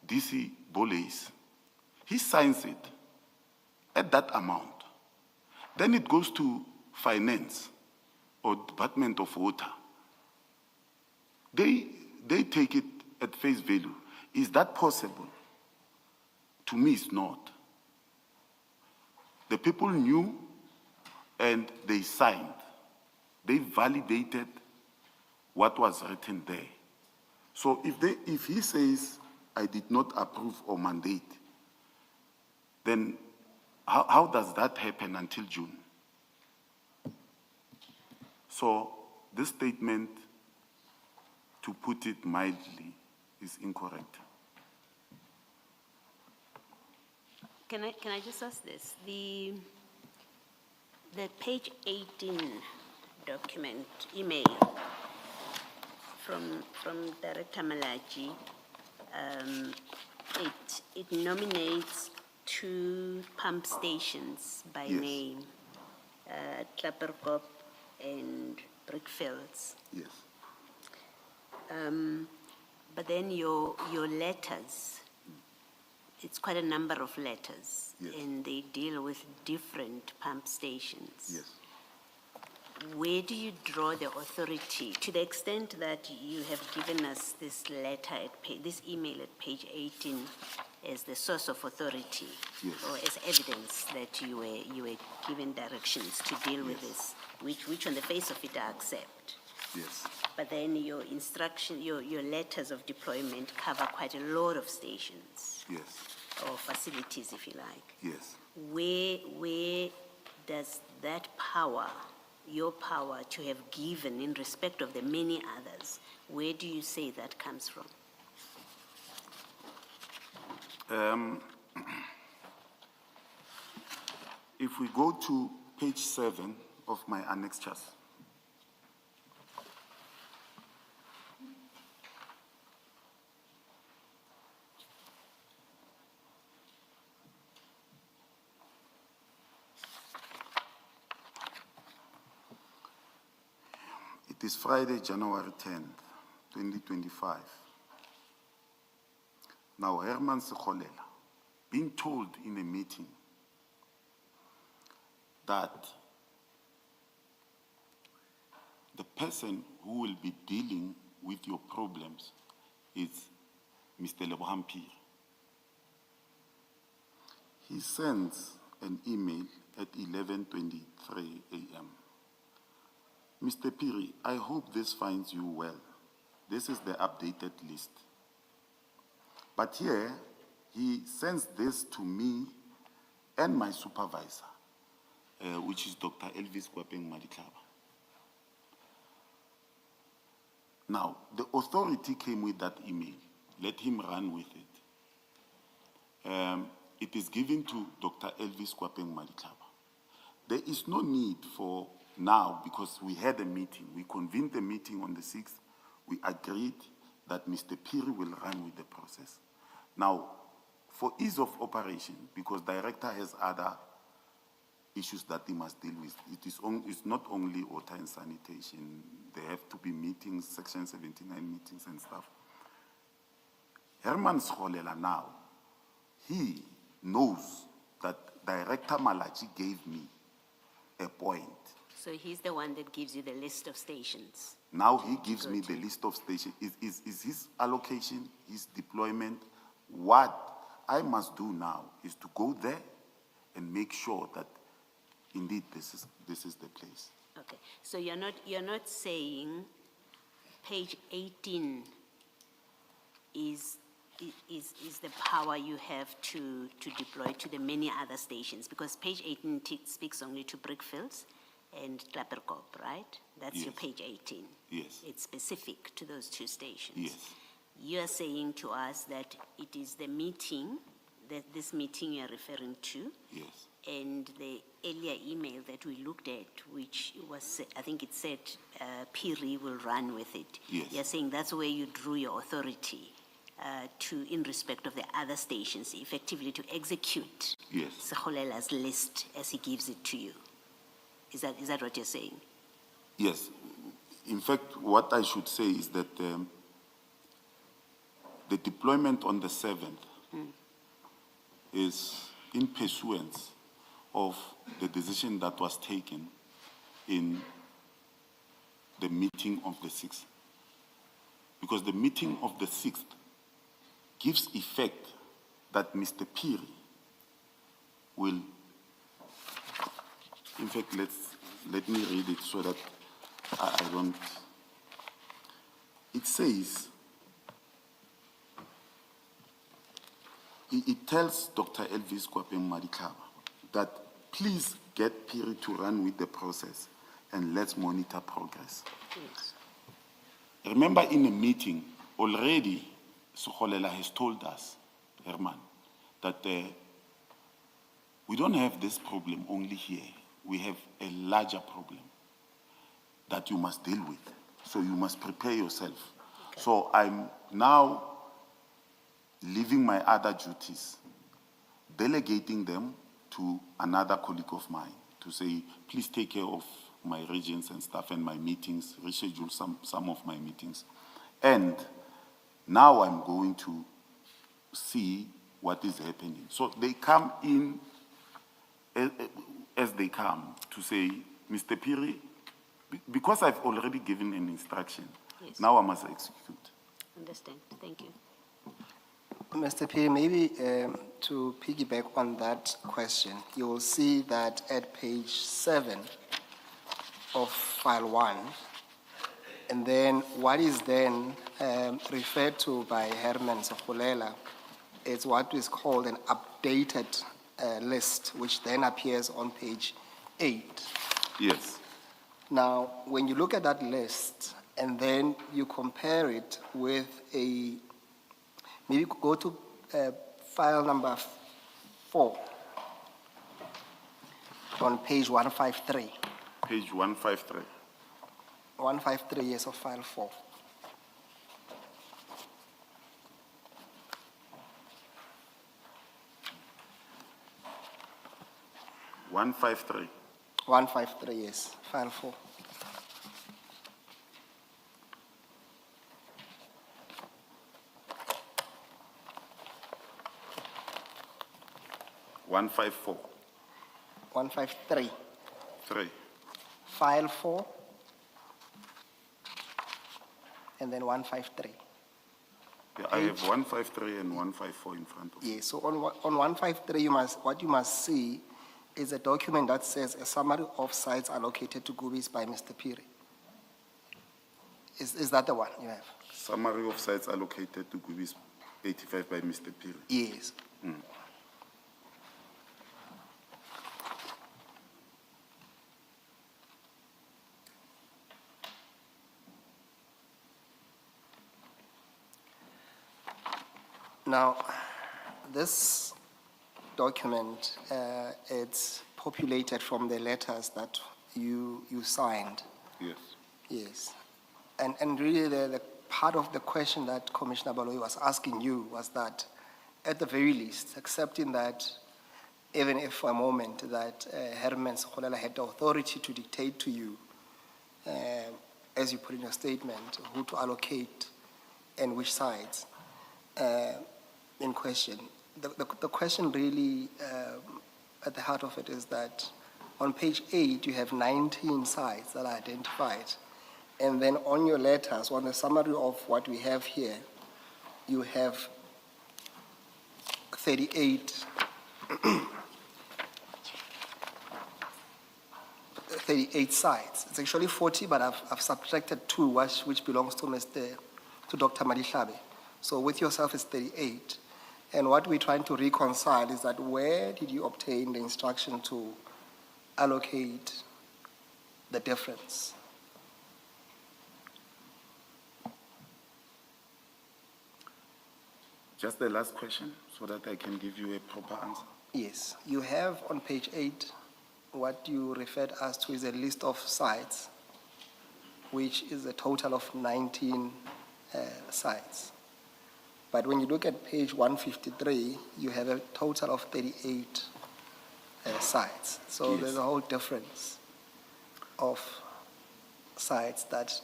DC Boles. He signs it at that amount. Then it goes to Finance or Department of Water. They take it at face value. Is that possible? To me, it's not. The people knew and they signed. They validated what was written there. So if he says, I did not approve or mandate, then how does that happen until June? So this statement, to put it mildly, is incorrect. Can I just ask this? The page 18 document, email from Director Malachi, it nominates 2 pump stations by Yes. name, Klapperkop and Brickfields. Yes. But then your letters it's quite a number of letters. Yes. And they deal with different pump stations. Yes. Where do you draw the authority, to the extent that you have given us this letter, this email at page 18 as the source of authority? Yes. Or as evidence that you were given directions to deal with this, which on the face of it I accept. Yes. But then your instruction, your letters of deployment cover quite a lot of stations Yes. or facilities, if you like. Yes. Where does that power, your power to have given in respect of the many others, where do you say that comes from? If we go to page 7 of my annexures, it is Friday, January 10th, 2025. Now, Herman Sekholela, being told in a meeting that the person who will be dealing with your problems is Mr. Lebogang Phiri. He sends an email at 11:23 a.m. Mr. Phiri, I hope this finds you well. This is the updated list. But here, he sends this to me and my supervisor, which is Dr. Elvis Madlanga. Now, the authority came with that email. Let him run with it. It is given to Dr. Elvis Madlanga. There is no need for now, because we had a meeting. We convened the meeting on the 6th. We agreed that Mr. Phiri will run with the process. Now, for ease of operation, because director has other issues that he must deal with, it's not only water and sanitation. There have to be meetings, Section 79 meetings and stuff. Herman Sekholela now, he knows that Director Malachi gave me a point. So he's the one that gives you the list of stations. Now he gives me the list of stations. Is his allocation, his deployment. What I must do now is to go there and make sure that indeed this is the place. Okay, so you're not saying page 18 is the power you have to deploy to the many other stations, because page 18 speaks only to Brickfields and Klapperkop, right? That's your Yes. page 18. Yes. It's specific to those two stations. Yes. You are saying to us that it is the meeting, that this meeting you are referring to, Yes. and the earlier email that we looked at, which was, I think it said, Phiri will run with it. Yes. You're saying that's where you drew your authority in respect of the other stations, effectively to execute Yes. Sekholela's list as he gives it to you. Is that what you're saying? Yes. In fact, what I should say is that the deployment on the 7th is in pursuance of the decision that was taken in the meeting of the 6th. Because the meeting of the 6th gives effect that Mr. Phiri will, in fact, let me read it so that I don't. It says, it tells Dr. Elvis Madlanga that please get Phiri to run with the process and let's monitor progress. Yes. Remember, in a meeting, already Sekholela has told us, Herman, that we don't have this problem only here. We have a larger problem that you must deal with. So you must prepare yourself. Okay. So I'm now leaving my other duties, delegating them to another colleague of mine to say, please take care of my regions and stuff and my meetings, reschedule some of my meetings. And now I'm going to see what is happening. So they come in as they come to say, Mr. Phiri, because I've already given an instruction, Yes. now I must execute. Understand, thank you. Mr. Phiri, maybe to piggyback on that question, you will see that at page 7 of file 1, and then what is then referred to by Herman Sekhulela is what is called an updated list, which then appears on page 8. Yes. Now, when you look at that list and then you compare it with maybe go to file number 4 on page 153. Page 153. 153, yes, of file 4. One five three. 153, yes, file 4. One five four. 153, 3. file 4, and then 153. Yeah, I have 153 and 154 in front of me. Yes, so on 153, what you must see is a document that says a summary of sites allocated to Gubis by Mr. Phiri. Is that the one you have? Summary of sites allocated to Gubis 85 by Mr. Phiri. Yes. Now, this document, it's populated from the letters that you signed. Yes. Yes. And really the part of the question that Commissioner Baloyi was asking you was that, at the very least, accepting that even if for a moment that Herman Sekhulela had the authority to dictate to you, as you put in your statement, who to allocate and which sites in question. The question really at the heart of it is that on page 8 you have 19 sites that are identified, and then on your letters, on the summary of what we have here, you have 38 sites. It's actually 40, but I've subtracted 2, which belongs to Dr. Madlanga. So with yourself it's 38. And what we're trying to reconcile is that where did you obtain the instruction to allocate the difference? Just the last question so that I can give you a proper answer. Yes, you have on page 8 what you referred us to is a list of sites, which is a total of 19 sites. But when you look at page 153, you have a total of 38 sites. So Yes. there's a whole difference of sites that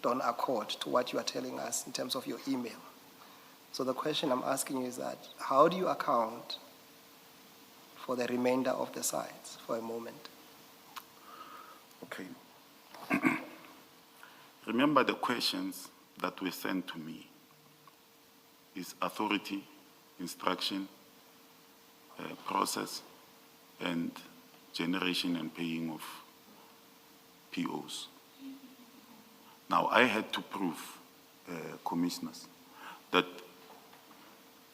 don't accord to what you are telling us in terms of your email. So the question I'm asking you is that, how do you account for the remainder of the sites for a moment? Okay. Remember the questions that were sent to me is authority, instruction, process, and generation and paying of POs. Now, I had to prove, commissioners, that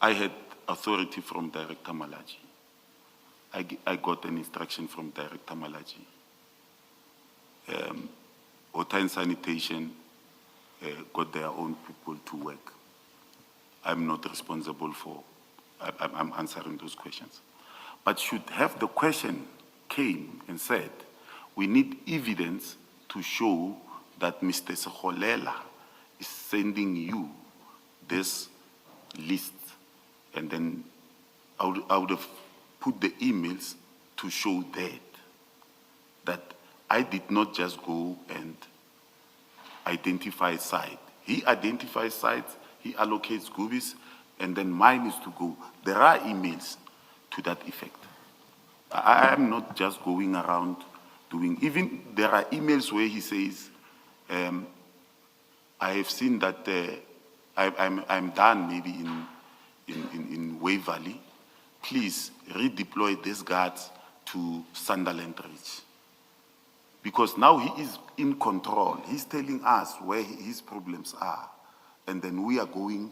I had authority from Director Malaji. I got an instruction from Director Malaji. Water and sanitation got their own people to work. I'm not responsible for, I'm answering those questions. But should have the question came and said, we need evidence to show that Mr. Sekhulela is sending you this list, and then I would have put the emails to show that I did not just go and identify site. He identifies sites, he allocates Gubis, and then mine is to go. There are emails to that effect. I am not just going around doing, even there are emails where he says, I have seen that I'm done maybe in Waverley. Please redeploy these guards to Sunderland Reach. Because now he is in control. He's telling us where his problems are. And then we are going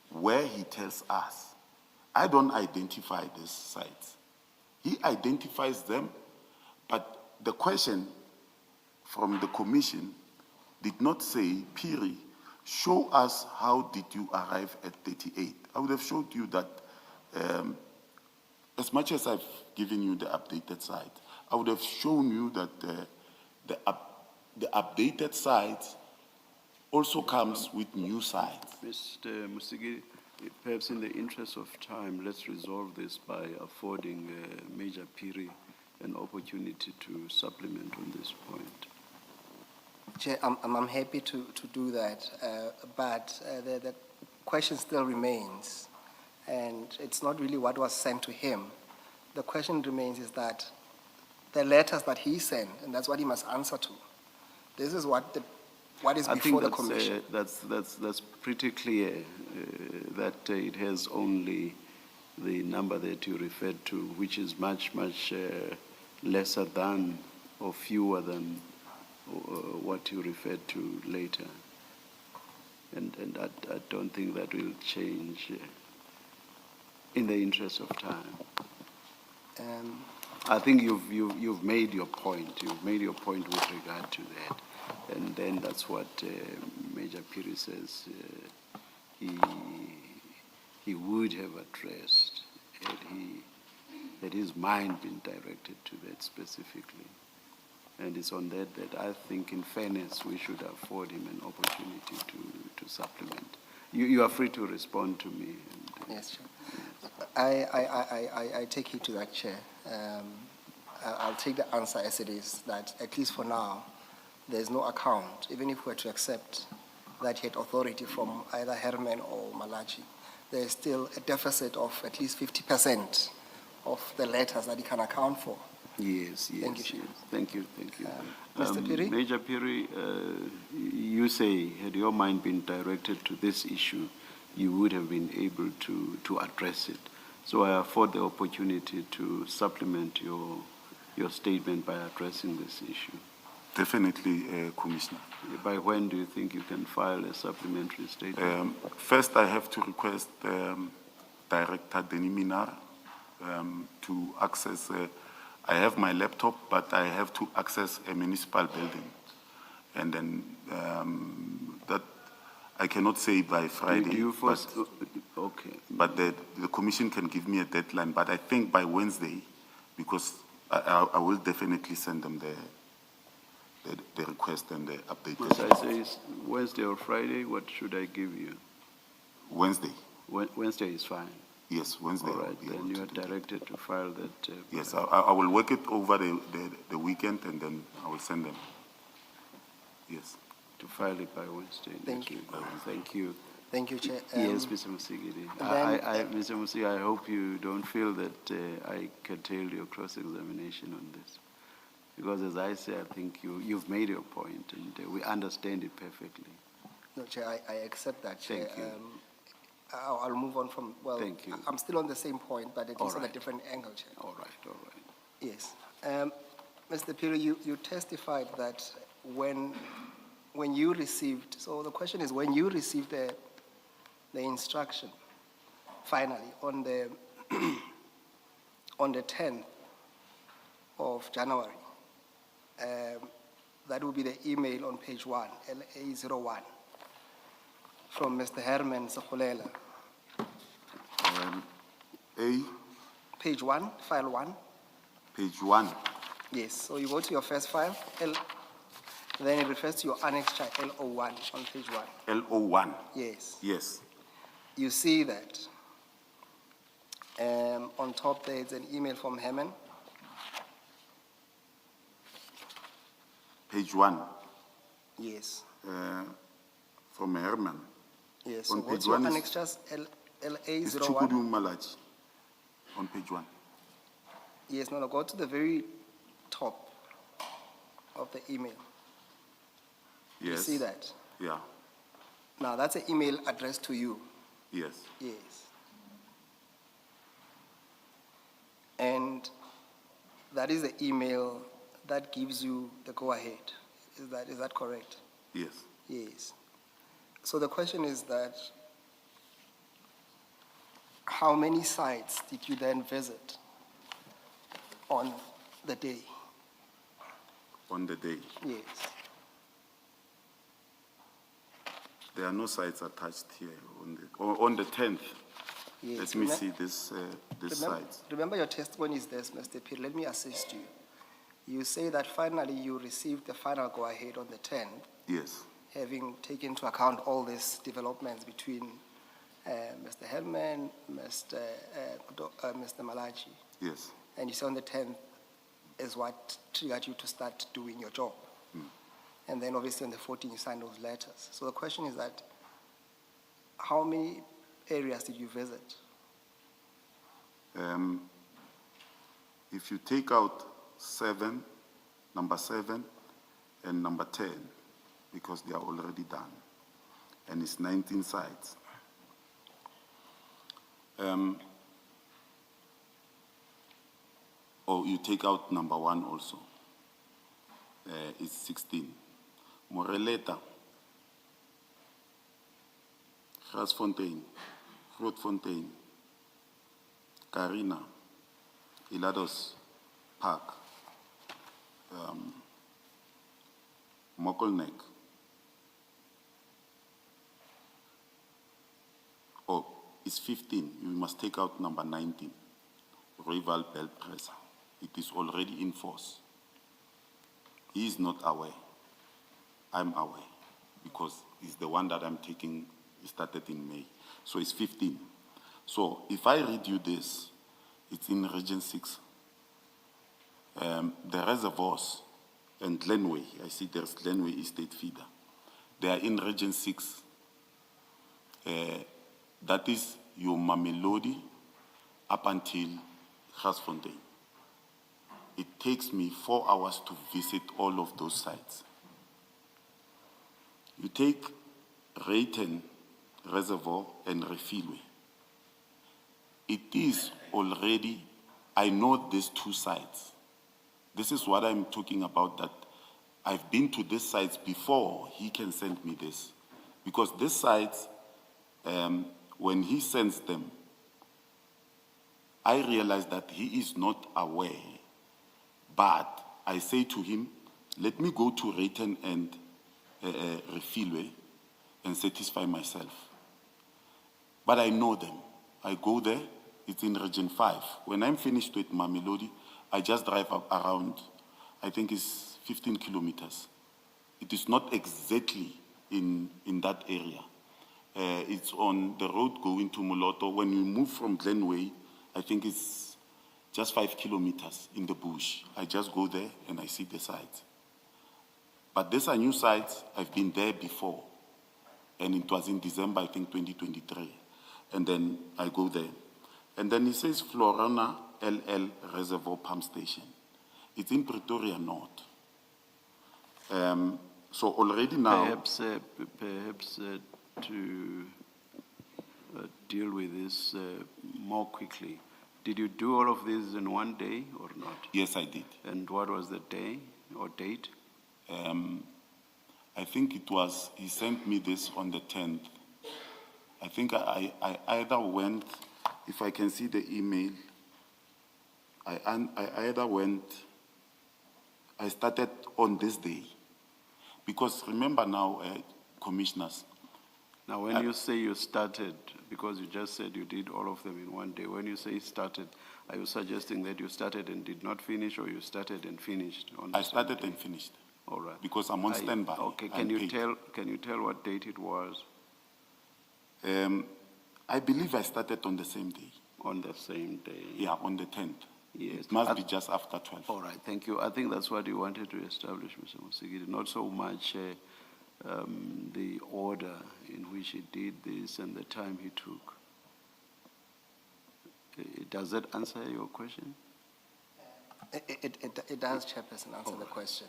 where he tells us. I don't identify these sites. He identifies them, but the question from the commission did not say, Phiri, show us how did you arrive at 38. I would have showed you that as much as I've given you the updated site, I would have shown you that the updated site also comes with new sites. Mr. Musigiri, perhaps in the interest of time, let's resolve this by affording Major Phiri an opportunity to supplement on this point. Chair, I'm happy to do that, but the question still remains, and it's not really what was sent to him. The question remains is that the letters that he sent, and that's what he must answer to. This is what is before the commission. That's pretty clear that it has only the number that you referred to, which is much lesser than or fewer than what you referred to later. And I don't think that will change in the interest of time. I think you've made your point. You've made your point with regard to that. And then that's what Major Phiri says he would have addressed had his mind been directed to that specifically. And it's on that I think, in fairness, we should afford him an opportunity to supplement. You are free to respond to me. Yes, Chair. I take heed to that, Chair. I'll take the answer as it is, that at least for now, there's no account, even if we were to accept that he had authority from either Herman or Malachi, there's still a deficit of at least 50% of the letters that he can account for. Yes. Thank you, Chair. Thank you. Mr. Phiri? Major Phiri, you say, had your mind been directed to this issue, you would have been able to address it. So I afford the opportunity to supplement your statement by addressing this issue. Definitely, Commissioner. By when do you think you can file a supplementary statement? First, I have to request Director Denny Minar to access. I have my laptop, but I have to access a municipal building. And then that I cannot say by Friday. Okay. But the commission can give me a deadline, but I think by Wednesday, because I will definitely send them the request and the update. Must I say Wednesday or Friday? What should I give you? Wednesday. Wednesday is fine. Yes, Wednesday. All right, then you are directed to file that. Yes, I will work it over the weekend, and then I will send them. Yes. To file it by Wednesday. Thank you. Thank you. Thank you, Chair. Yes, Mr. Musigiri. Mr. Musigiri, I hope you don't feel that I curtailed your cross-examination on this. Because as I say, I think you've made your point, and we understand it perfectly. No, Chair, I accept that, Chair. Thank you. I'll move on from, well, Thank you. I'm still on the same point, but at least on a right. different angle, Chair. All right. Yes. Mr. Phiri, you testified that when you received, so the question is, when you received the instruction, finally, on the on the 10th of January, that will be the email on page 1, LA01, from Mr. Herman Mkhwanazi. Page 1, file 1. Page 1. Yes, so you go to your first file, then it refers to your annexure LO1 on page 1. LO1. Yes. Yes. You see that. On top there is an email from Herman. Page 1. Yes. From Herman. Yes, On so what's page your 1 is- annexures It's LA01. Chukudu Malachi on page 1. Yes, no, go to the very top of the email. Yes. You see that? Yeah. Now, that's an email addressed to you. Yes. Yes. And that is the email that gives you the go-ahead. Is that correct? Yes. Yes. So the question is that, how many sites did you then visit on the day? On the day. Yes. There are no sites attached here on the 10th. Yes. Let me see this sites. Remember your testimony is this, Mr. Phiri. Let me assist you. You say that finally you received the final go-ahead on the 10th, Yes. having taken into account all these developments between Mr. Hellman, Mr. Malachi. Yes. And you say on the 10th is what triggered you to start doing your job. And then obviously on the 14th you signed those letters. So the question is that, how many areas did you visit? If you take out number 7 and number 10, because they are already done, and it's 19 sites. Or you take out number 1 also, it's 16. Moreleta, Grasfontein, Grootfontein, Karina, Ilados Park, Mokelneck. Oh, it's 15. You must take out number 19, Rival Belt Presser. It is already in force. He is not aware. I'm aware because it's the one that I'm taking, started in May. So it's 15. So if I read you this, it's in Region 6. The reservoirs and Glenway, I see there's Glenway Estate Feeder. They are in Region 6. That is your Mamelodi up until Grasfontein. It takes me 4 hours to visit all of those sites. You take Rayton Reservoir and Refilwe. It is already, I know these 2 sites. This is what I'm talking about, that I've been to these sites before he can send me this. Because these sites, when he sends them, I realize that he is not aware. But I say to him, let me go to Rayton and Refilwe and satisfy myself. But I know them. I go there, it's in Region 5. When I'm finished with Mamelodi, I just drive up around, I think it's 15 kilometers. It is not exactly in that area. It's on the road going to Moloto. When you move from Glenway, I think it's just 5 kilometers in the bush. I just go there and I see the sites. But these are new sites. I've been there before. And it was in December, I think, 2023. And then I go there. And then it says Florona LL Reservoir Pump Station. It's in Pretoria North. So already now... Perhaps to deal with this more quickly, did you do all of this in one day or not? Yes, I did. And what was the day or date? I think it was, he sent me this on the 10th. I think I either went, if I can see the email, I either went, I started on this day. Because remember now, commissioners. Now when you say you started, because you just said you did all of them in one day, when you say started, are you suggesting that you started and did not finish, or you started and finished on the I started and finished. All right. Because I'm on standby. Okay, can you tell what date it was? I believe I started on the same day. On the same day? Yeah, on the 10th. Yes. It must be just after 12. All right, thank you. I think that's what you wanted to establish, Mr. Musigiri, not so much the order in which he did this and the time he took. Does that answer your question? It does, Chairperson, answer the question.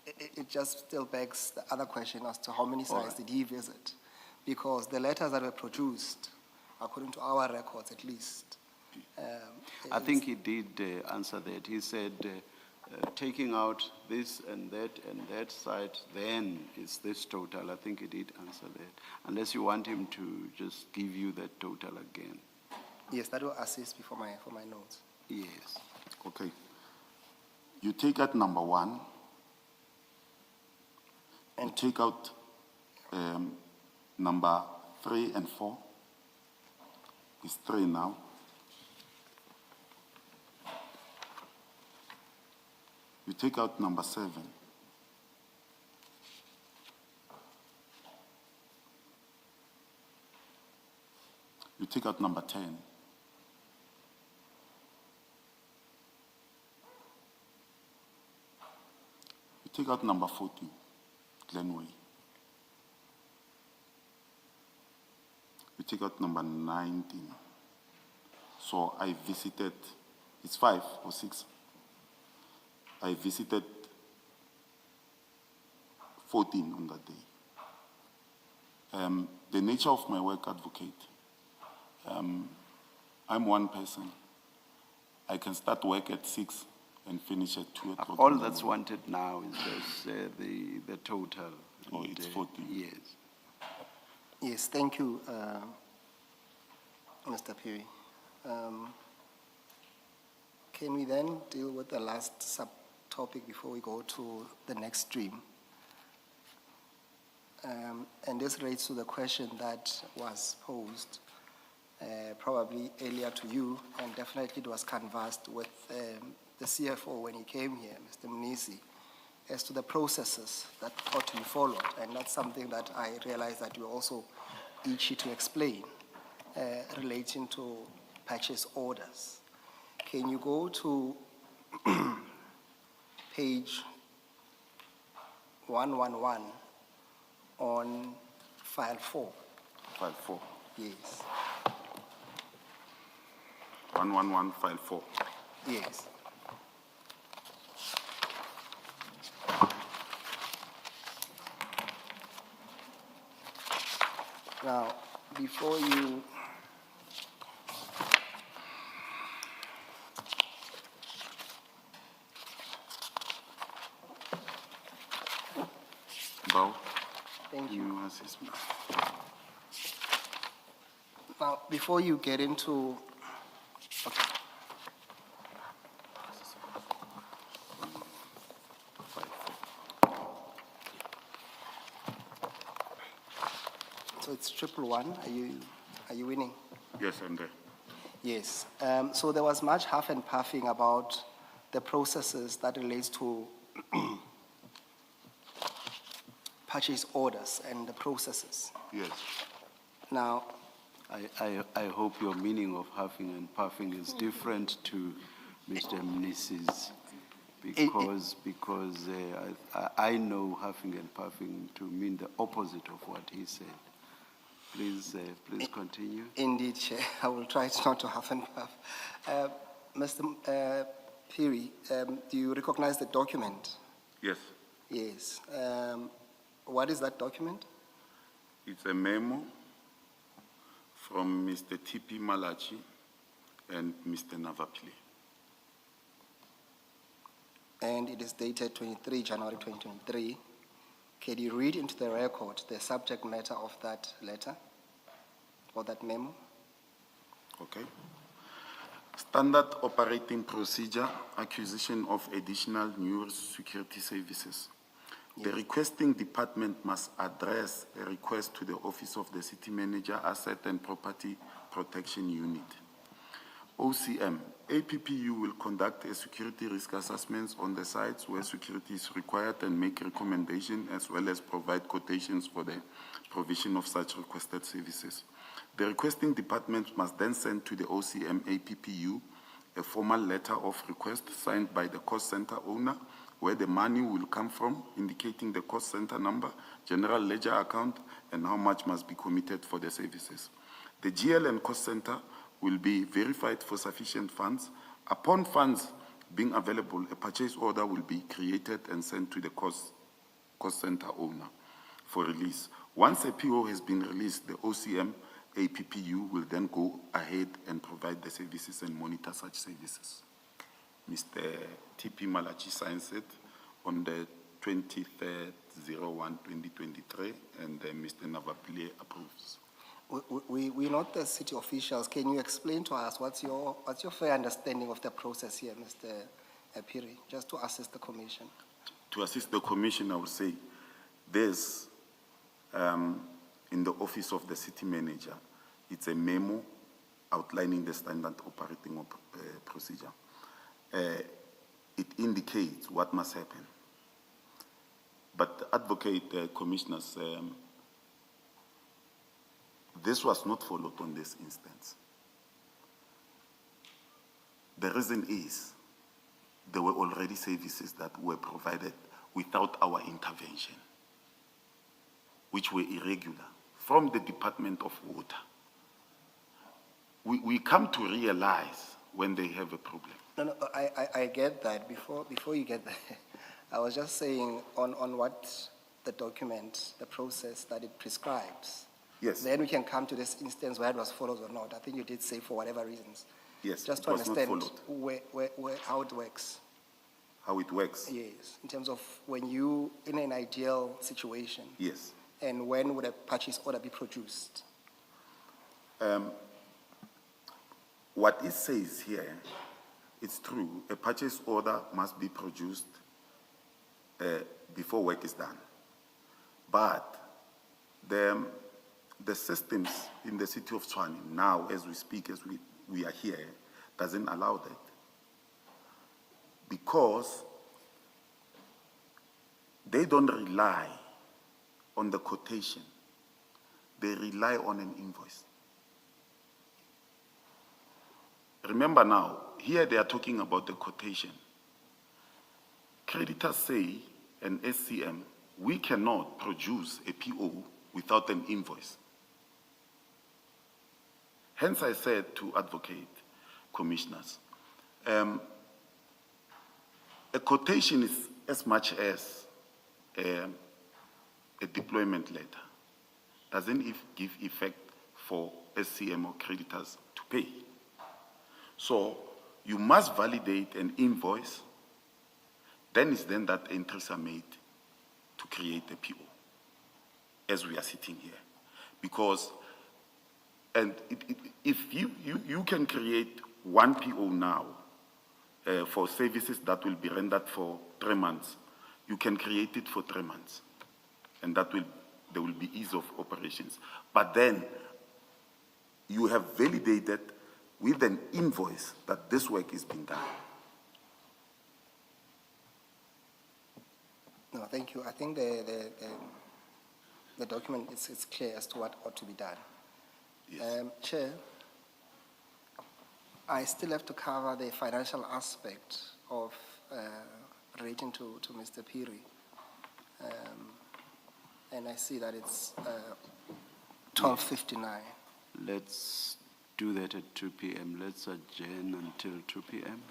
It just still begs the other question as to how many sites did he visit? Because the letters that were produced, according to our records at least. I think he did answer that. He said, taking out this and that site, then it's this total. I think he did answer that. Unless you want him to just give you that total again. Yes, that will assist me for my notes. Yes. Okay. You take out number 1. And you take out number 3 and 4. It's 3 now. You take out number 7. You take out number 10. You take out number 14, Glenway. You take out number 19. So I visited, it's 5 or 6. I visited 14 on that day. The nature of my work, advocate, I'm one person. I can start work at 6 and finish at 2 o'clock. All that's wanted now is just the total. Oh, it's 14. Yes. Yes, thank you, Mr. Phiri. Can we then deal with the last subtopic before we go to the next stream? And this relates to the question that was posed probably earlier to you, and definitely it was canvassed with the CFO when he came here, Mr. Mkhwanazi, as to the processes that ought to be followed. And that's something that I realize that you're also itchy to explain relating to purchase orders. Can you go to page 111 on file 4? File 4. Yes. 111, file 4. Yes. Now, before you Bow. thank you. You assist me. Now, before you get into okay. So it's 111. Are you winning? Yes, I'm there. Yes. So there was much huff and puffing about the processes that relates to purchase orders and the processes. Yes. Now, I hope your meaning of huffing and puffing is different to Mr. Mkhwanazi's, because I know huffing and puffing to mean the opposite of what he said. Please continue. indeed, Chair, I will try not to huff and puff. Mr. Phiri, do you recognize the document? Yes. Yes. What is that document? It's a memo from Mr. T.P. Malachi and Mr. Navapile. And it is dated 23 January 2023. Can you read into the record the subject matter of that letter or that memo? Okay. Standard operating procedure, acquisition of additional new security services. Yes. The requesting department must address a request to the Office of the City Manager, Asset and Property Protection Unit. OCM, APPU will conduct a security risk assessments on the sites where security is required and make recommendations as well as provide quotations for the provision of such requested services. The requesting department must then send to the OCM APPU a formal letter of request signed by the cost center owner where the money will come from, indicating the cost center number, general ledger account, and how much must be committed for the services. The GL and cost center will be verified for sufficient funds. Upon funds being available, a purchase order will be created and sent to the cost center owner for release. Once a PO has been released, the OCM APPU will then go ahead and provide the services and monitor such services. Mr. TP Malachi signs it on the 23rd 01/2023, and Mr. Navapile approves. We're not the city officials. Can you explain to us what's your fair understanding of the process here, Mr. Phiri, just to assist the commission? To assist the commission, I would say there's, in the office of the city manager, it's a memo outlining the standard operating procedure. It indicates what must happen. But advocate commissioners, this was not followed on this instance. The reason is there were already services that were provided without our intervention, which were irregular, from the Department of Water. We come to realize when they have a problem. No, I get that. Before you get there, I was just saying on what the document, the process that it prescribes. Yes. Then we can come to this instance where it was followed or not. I think you did say for whatever reasons. Yes, Just it to was not understand followed. how it works. How it works? Yes, in terms of when you, in an ideal situation. Yes. And when would a purchase order be produced? What it says here, it's true. A purchase order must be produced before work is done. But the systems in the city of Tshwane now, as we speak, as we are here, doesn't allow that. Because they don't rely on the quotation. They rely on an invoice. Remember now, here they are talking about the quotation. Creditors say, and SCM, we cannot produce a PO without an invoice. Hence I said to advocate commissioners, a quotation is as much as a deployment letter. Doesn't give effect for SCM or creditors to pay. So you must validate an invoice, then it's then that entries are made to create a PO, as we are sitting here. Because, and if you can create one PO now for services that will be rendered for 3 months, you can create it for 3 months, and there will be ease of operations. But then you have validated with an invoice that this work is being done. No, thank you. I think the document is clear as to what ought to be done. Yes. Chair, I still have to cover the financial aspect of relating to Mr. Phiri. And I see that it's 12:59. Let's do that at 2 p.m. Let's adjourn until 2 p.m.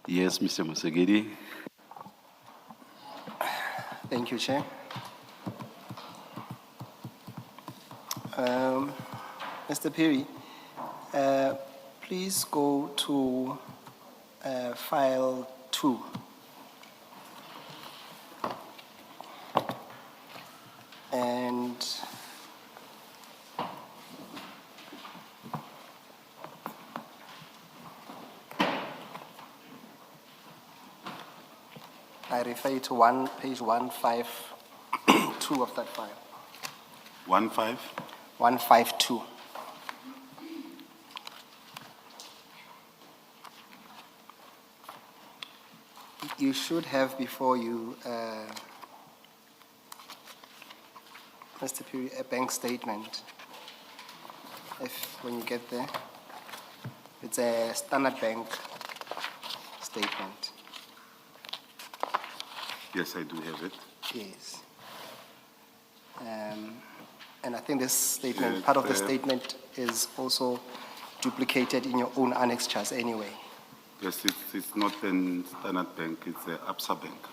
Yes, Mr. Mosegedi. Thank you, Chair. Mr. Phiri, please go to file 2. And I refer you to page 152 of that file. 152. You should have before you, Mr. Phiri, a bank statement. When you get there, it's a Standard Bank statement. Yes, I do have it. Yes. And I think this statement, part of the statement is also duplicated in your own annexures anyway. Yes, it's not a Standard Bank, it's a ABSA Bank.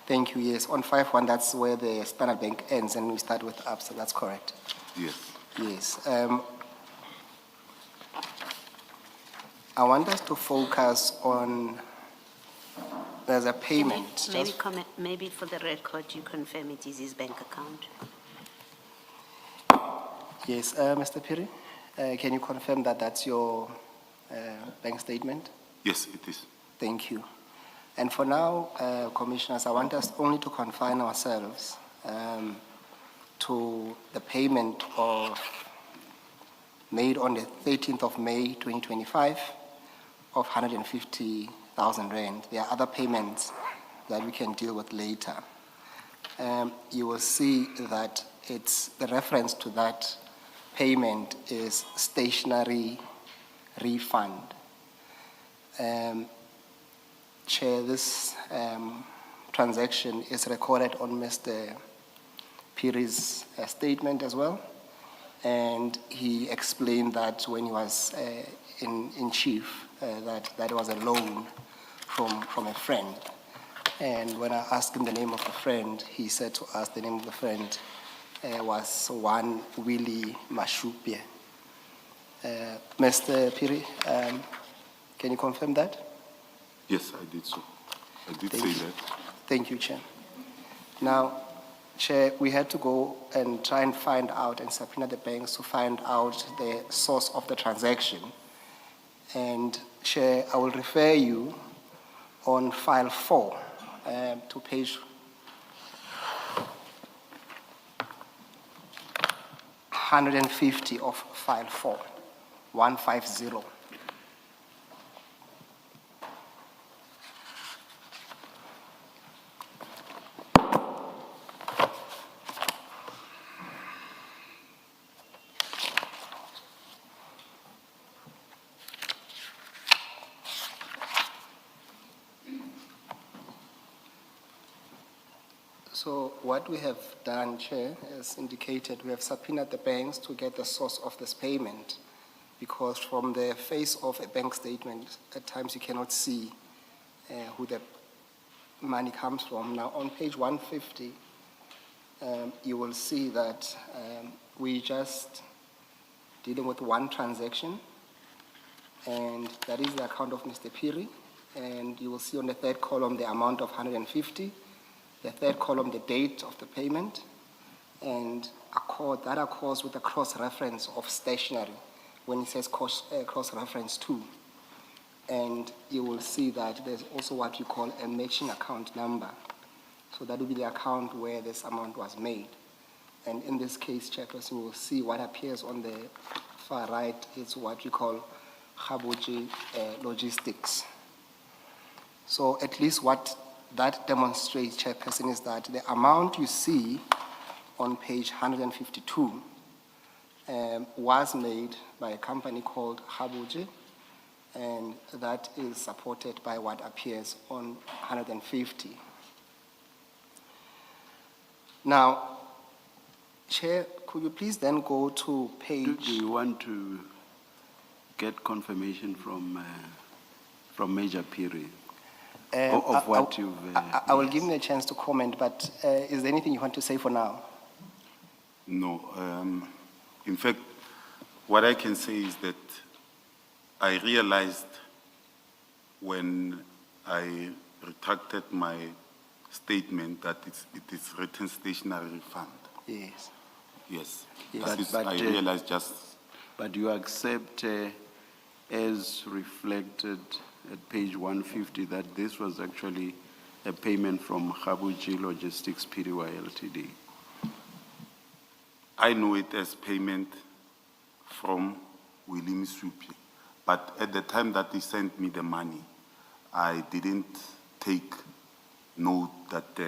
Thank you, yes. On 5.1, that's where the Standard Bank ends and we start with ABSA, that's correct. Yes. Yes. I want us to focus on, there's a payment. Maybe for the record, you confirm it is his bank account. Yes, Mr. Phiri, can you confirm that that's your bank statement? Yes, it is. Thank you. And for now, Commissioners, I want us only to confine ourselves to the payment made on the 13th of May, 2025 of 150,000 rand. There are other payments that we can deal with later. You will see that the reference to that payment is stationary refund. Chair, this transaction is recorded on Mr. Phiri's statement as well. And he explained that when he was in chief, that was a loan from a friend. And when I asked him the name of the friend, he said to us the name of the friend was one Willie Mashupie. Mr. Phiri, can you confirm that? Yes, I did so. I did say that. Thank you, Chair. Now, Chair, we had to go and try and find out and subpoena the banks to find out the source of the transaction. And Chair, I will refer you on file 4 to page 150 of file 4, 150. So what we have done, Chair, as indicated, we have subpoenaed the banks to get the source of this payment, because from the face of a bank statement, at times you cannot see who the money comes from. Now, on page 150, you will see that we just dealing with one transaction, and that is the account of Mr. Phiri. And you will see on the third column the amount of 150. The third column, the date of the payment, and that accords with the cross-reference of stationery when it says cross-reference to. And you will see that there's also what you call a matching account number. So that will be the account where this amount was made. And in this case, Chairperson, you will see what appears on the far right is what you call Khaboji Logistics. So at least what that demonstrates, Chairperson, is that the amount you see on page 152 was made by a company called Khaboji, and that is supported by what appears on 150. Now, Chair, could you please then go to page... Do you want to get confirmation from from Major Phiri? Um, Of what you've... I will yes. give him a chance to comment, but is there anything you want to say for now? No, in fact, what I can say is that I realized when I retracted my statement that it is written stationary fund. Yes. Yes, Yes. that is, But, I realized just, But you accept, as reflected at page 150, that this was actually a payment from Khabuji Logistics Pty Ltd. I know it as payment from William Supi, but at the time that he sent me the money, I didn't take note that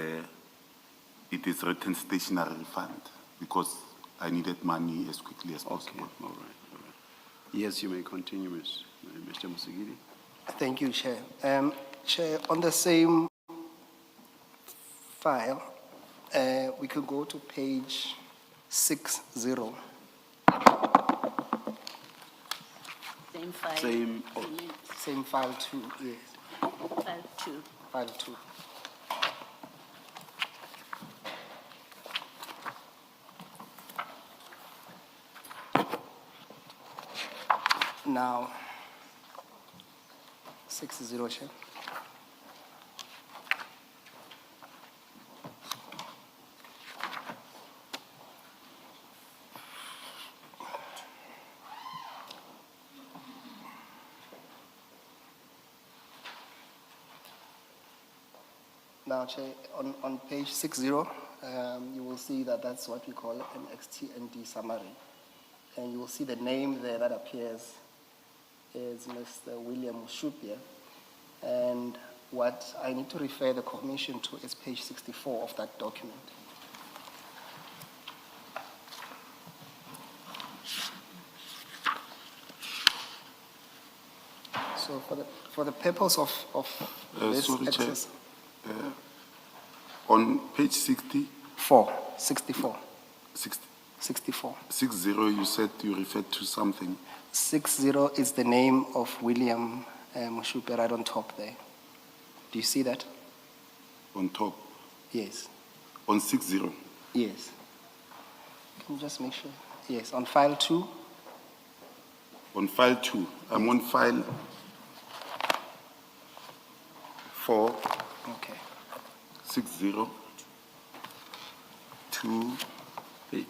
it is written stationary fund because I needed money as quickly as Okay, possible. all right. Yes, you may continue, Mr. Musigidi. Thank you, Chair. Chair, on the same file, we could go to page 60. Same file. Same, Same file two, yes, File two. file two. Now, 60, Chair. Now, Chair, on page 60, you will see that that's what we call an XT&D summary. And you will see the name there that appears is Mr. William Mushupia. And what I need to refer the Commission to is page 64 of that document. So for the purpose of this Sorry, Chair. exercise, On page 64, 64, 60, you said you referred to something. 60 is the name of William Mushupia right on top there. Do you see that? On top, Yes. on 60. Yes. Can you just make sure? Yes, on file 2. On file 2, I'm on file 4, Okay. 60, 2, Hey,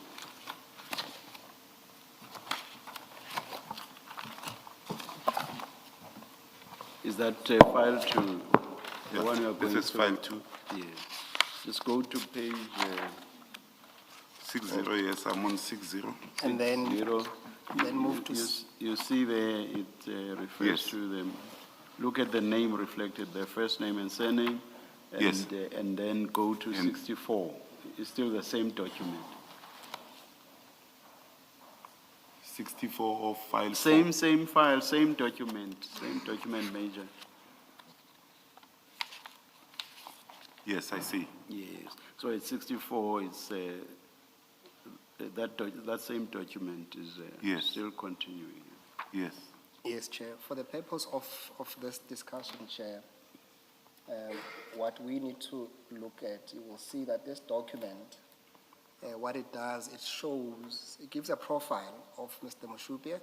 is that file two? The yeah, one you are this going is through? file 2, Yes. Just go to page 60, yes, I'm on 60. And then 60. then move to You see there, it refers Yes. to them. Look at the name reflected, their first name and surname. And, Yes. And then go to And- 64. It's still the same document. 64 of file 4. Same file, same document, Major. Yes, I see. Yes. So it's 64, it's, that same document is Yes. still continuing. Yes. Yes, Chair. For the purpose of this discussion, Chair, what we need to look at, you will see that this document, what it does, it gives a profile of Mr. Mushupia,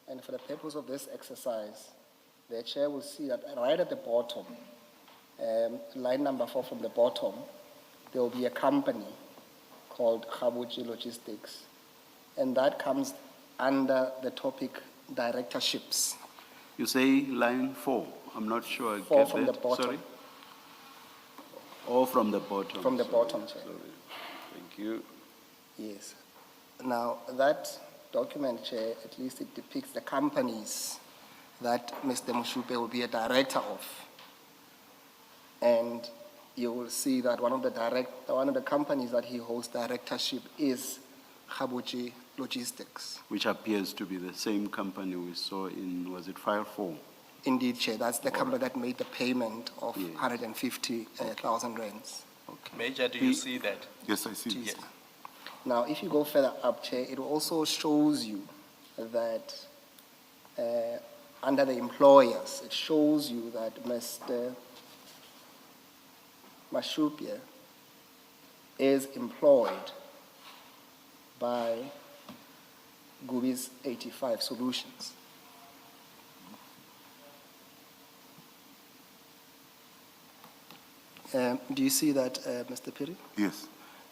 and for the purpose of this exercise, the Chair will see that right at the bottom, line number 4 from the bottom, there will be a company called Khabuji Logistics, and that comes under the topic directorships. You say line 4, I'm not sure I 4 get from that. the bottom. Sorry? Or from the bottom? From the Sorry, bottom, Chair. Sorry. Thank you. Yes. Now, that document, Chair, at least it depicts the companies that Mr. Mushupia will be a director of. And you will see that one of the companies that he holds directorship is Khabuji Logistics. Which appears to be the same company we saw in, was it file 4? Indeed, Chair, that's the company that made the payment of Yes. 150,000 rands. Okay. Major, do you see that? Yes, I see. Yes. Now, if you go further up, Chair, it also shows you that under the employers, it shows you that Mr. Mashupia is employed by Gubi's 85 Solutions. Do you see that, Mr. Phiri? Yes.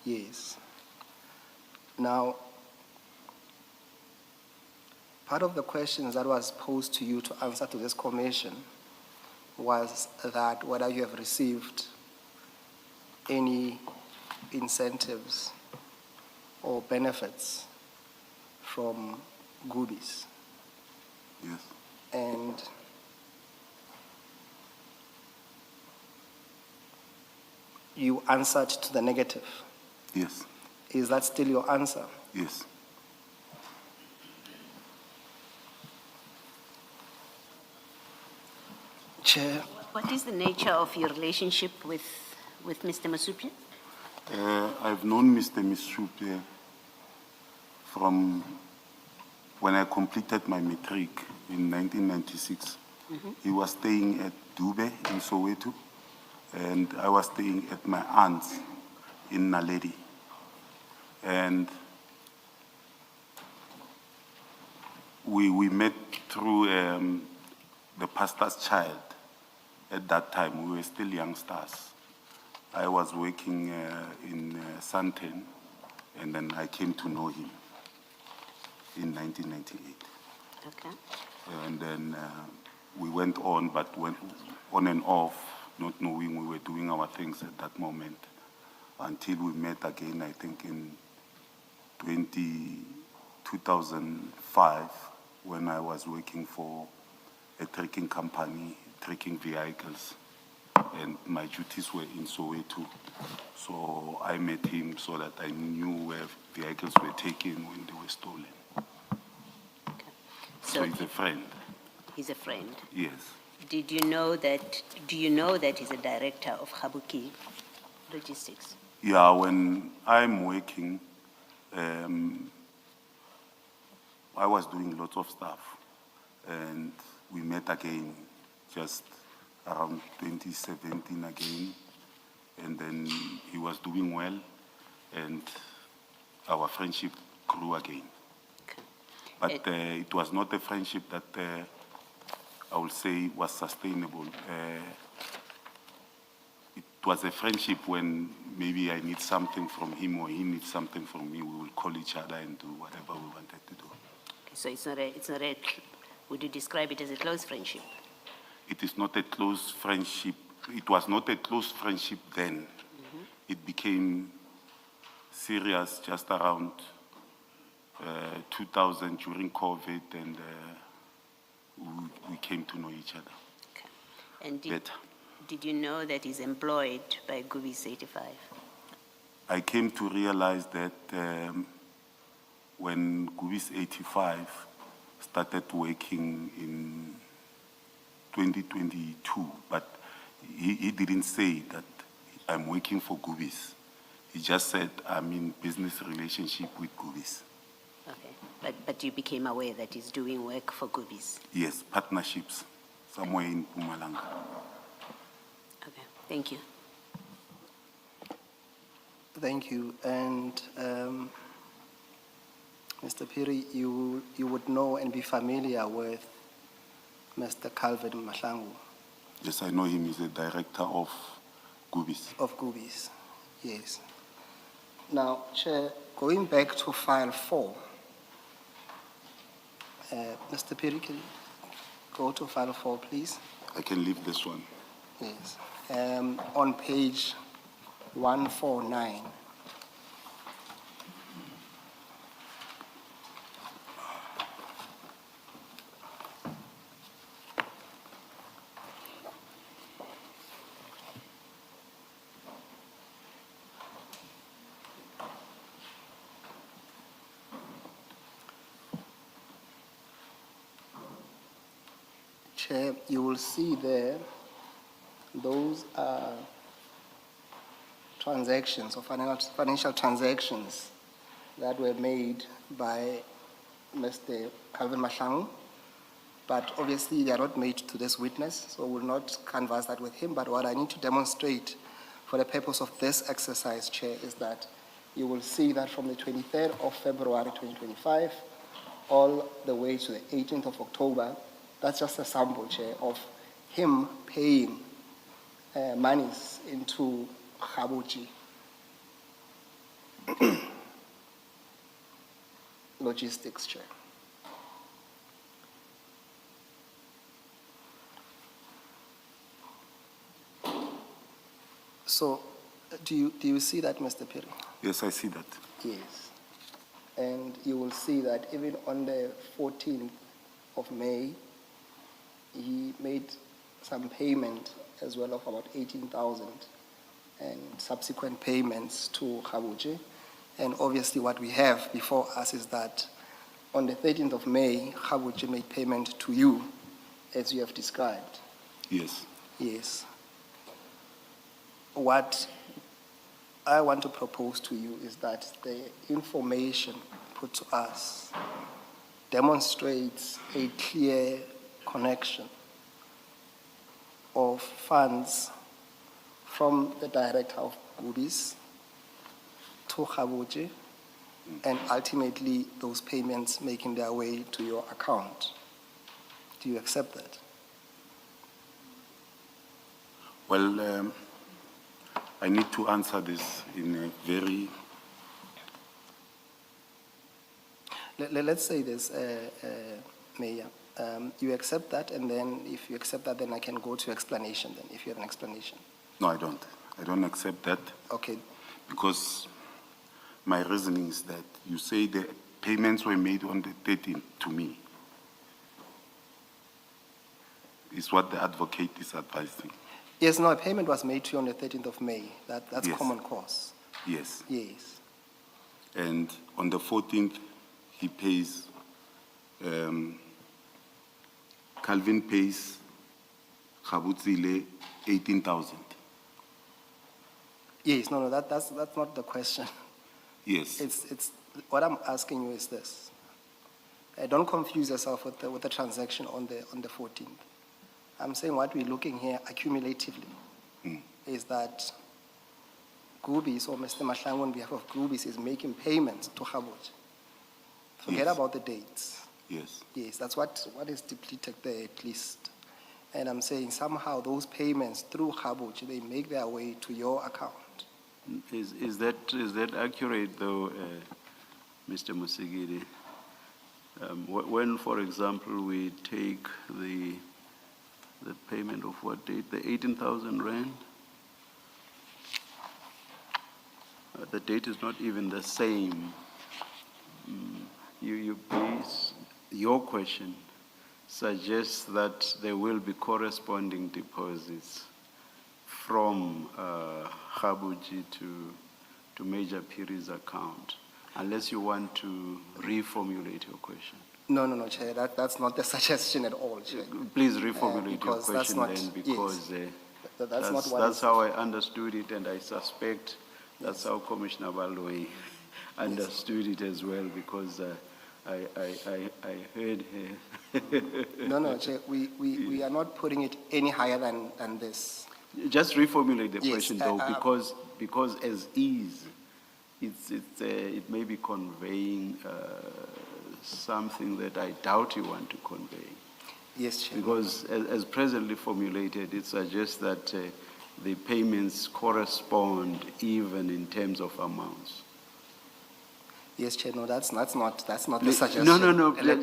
Yes. Now, part of the questions that was posed to you to answer to this commission was that whether you have received any incentives or benefits from Gubi's. Yes. And you answered to the negative. Yes. Is that still your answer? Yes. Chair, What is the nature of your relationship with Mr. Masupia? I've known Mr. Masupe from when I completed my matric in 1996. He was staying at Dube in Soweto, and I was staying at my aunt's in Naledi. And we met through the pastor's child. At that time, we were still youngsters. I was working in Santen, and then I came to know him in 1998. Okay. And then we went on, but went on and off, not knowing we were doing our things at that moment, until we met again, I think in 2005, when I was working for a trekking company, trekking vehicles, and my duties were in Soweto. So I met him so that I knew where vehicles were taken when they were stolen. Okay. So he's a friend. He's a friend. Yes. Do you know that he's a director of Habuki Logistics? Yeah, when I'm working, I was doing lots of stuff, and we met again just around 2017 again, and then he was doing well, and our friendship grew again. Okay. But it was not a friendship that I would say was sustainable. It was a friendship when maybe I need something from him or he needs something from me. We will call each other and do whatever we wanted to do. Okay, so it's not a, would you describe it as a close friendship? It is not a close friendship. It was not a close friendship then. It became serious just around 2000 during COVID, and we came to know each other Okay. And better. did you know that he's employed by Gubi's 85? I came to realize that when Gubi's 85 started working in 2022, but he didn't say that I'm working for Gubi's. He just said I'm in business relationship with Gubi's. Okay, but you became aware that he's doing work for Gubi's? Yes, partnerships somewhere in Mpumalanga. Okay, thank you. thank you. And Mr. Phiri, you would know and be familiar with Mr. Calvin Mahlangu Yes, I know him. He's a director of Gubi's. of Gubi's. Yes. Now, Chair, going back to file 4, Mr. Phiri, can you go to file 4, please? I can leave this one. Yes. On page 149. Chair, you will see there, those are transactions or financial transactions that were made by Mr. Calvin Mahlangu But obviously, they are not made to this witness, so we'll not canvass that with him. But what I need to demonstrate for the purpose of this exercise, Chair, is that you will see that from the 23rd of February 2025 all the way to the 18th of October, that's just a sample, Chair, of him paying monies into Khabuchi Logistics, Chair. So, do you see that, Mr. Phiri? Yes, I see that. Yes. And you will see that even on the 14th of May, he made some payment as well of about 18,000 and subsequent payments to Khabuchi. And obviously what we have before us is that on the 13th of May, Khabuchi made payment to you, as you have described. Yes. Yes. What I want to propose to you is that the information put to us demonstrates a clear connection of funds from the director of Gubis to Khabuchi, and ultimately those payments making their way to your account. Do you accept that? Well, I need to answer this in a very... Let's say this, Mayor. You accept that, and then if you accept that, then I can go to explanation then, if you have an explanation. No, I don't. I don't accept that. Okay. Because my reasoning is that you say the payments were made on the 13th to me. Is what the advocate is advising. Yes, no, a payment was made to you on the 13th of May. That's Yes. common cause. Yes. Yes. And on the 14th, he pays, Calvin pays Khabutsile 18,000. Yes, no, that's not the question. Yes. It's what I'm asking you is this. Don't confuse yourself with the transaction on the 14th. I'm saying what we're looking here accumulatively is that Gubis, or Mr. Nhlanhla on behalf of Gubis, is making payments to Khabuchi. Forget Yes. about the dates. Yes. Yes, that's what is depleted there at least. And I'm saying somehow those payments through Khabuchi, they make their way to your account. Is that accurate though, Mr. Musigidi? When, for example, we take the payment of what date? The 18,000 rand? The date is not even the same. You base your question suggests that there will be corresponding deposits from Khabuchi to Major Phiri's account, unless you want to reformulate your question. No, Chair, that's not the suggestion at all, Chair. Please reformulate your because that's question not- then, because yes. That's not what that's is- how I understood it, and I suspect that's how Commissioner Balwe understood it as well, because I heard her. No, Chair, we are not putting it any higher than this. Just reformulate the Yes, question though, because as is, it may be conveying something that I doubt you want to convey. Yes, Chair. Because as presently formulated, it suggests that the payments correspond even in terms of amounts. Yes, Chair, no, that's not the suggestion. No,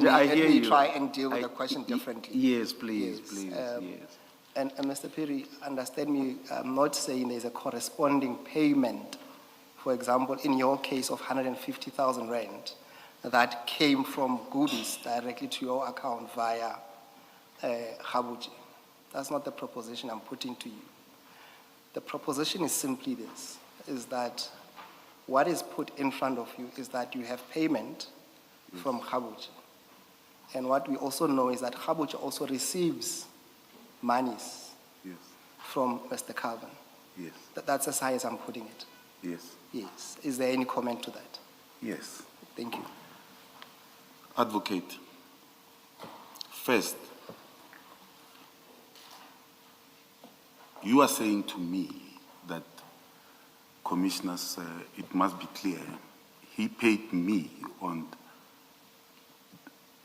I hear you. Let me try and deal with the question differently. Yes, please, Yes, please, yes. And Mr. Phiri, understand me, I'm not saying there's a corresponding payment, for example, in your case of 150,000 rand, that came from Gubis directly to your account via Khabuchi. That's not the proposition I'm putting to you. The proposition is simply this, is that what is put in front of you is that you have payment from Khabuchi. And what we also know is that Khabuchi also receives monies Yes. from Mr. Calvin. Yes. That's as high as I'm putting it. Yes. Yes. Is there any comment to that? Yes. Thank you. Advocate, first, you are saying to me that, commissioners, it must be clear, he paid me on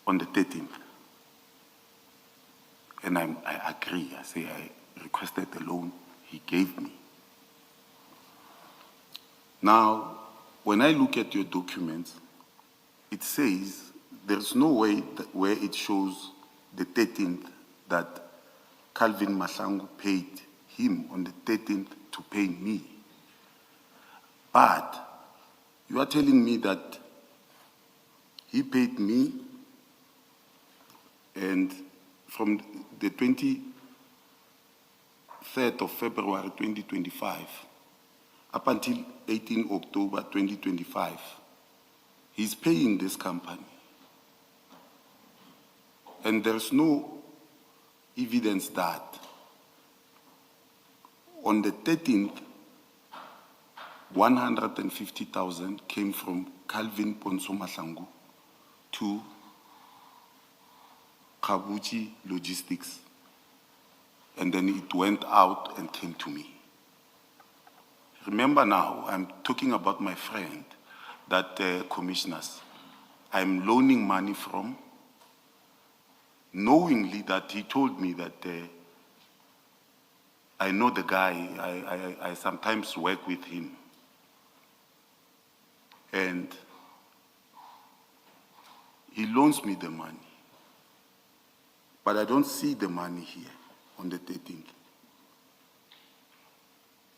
the 13th. And I agree. I say I requested the loan he gave me. Now, when I look at your documents, it says there's no way that where it shows the 13th that Calvin Mahlangu paid him on the 13th to pay me. But you are telling me that he paid me, and from the 23rd of February 2025 up until 18 October 2025, he's paying this company. And there's no evidence that on the 13th, 150,000 came from Calvin Ponso Mahlangu to Kabuchi Logistics, and then it went out and came to me. Remember now, I'm talking about my friend that commissioners, I'm loaning money from, knowingly that he told me that I know the guy, I sometimes work with him. And he loans me the money. But I don't see the money here on the 13th.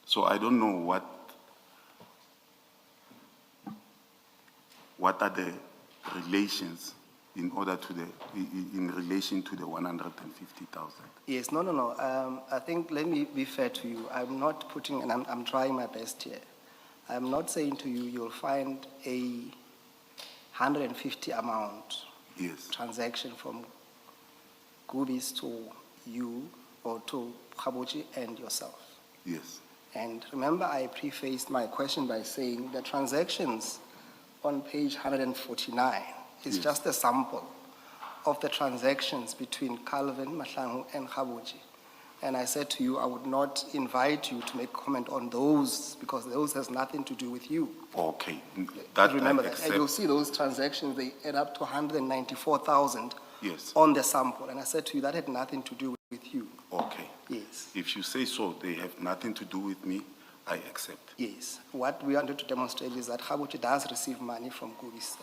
So I don't know what are the relations in relation to the 150,000. Yes, no. I think, let me be fair to you. I'm not putting, and I'm trying my best here. I'm not saying to you, you'll find a 150 amount Yes. transaction from Gubis to you or to Kabuchi and yourself. Yes. And remember, I prefaced my question by saying the transactions on page 149 is Yes. just a sample of the transactions between Calvin Mahlangu and Kabuchi. And I said to you, I would not invite you to make comment on those because those has nothing to do with you. Okay. That Remember I that. accept. And you'll see those transactions, they add up to 194,000 Yes. on the sample. And I said to you, that had nothing to do with you. Okay. Yes. If you say so, they have nothing to do with me, I accept. Yes. What we wanted to demonstrate is that Kabuchi does receive money from Gubis,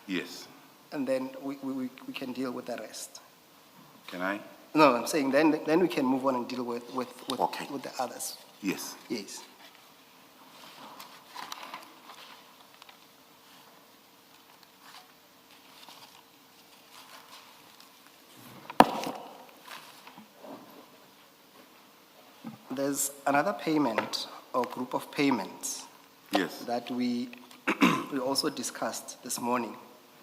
Yes. and then we can deal with the rest. Can I? No, I'm saying then we can move on and deal with Okay. with the others. Yes. Yes. There's another payment or group of payments Yes. that we we also discussed this morning,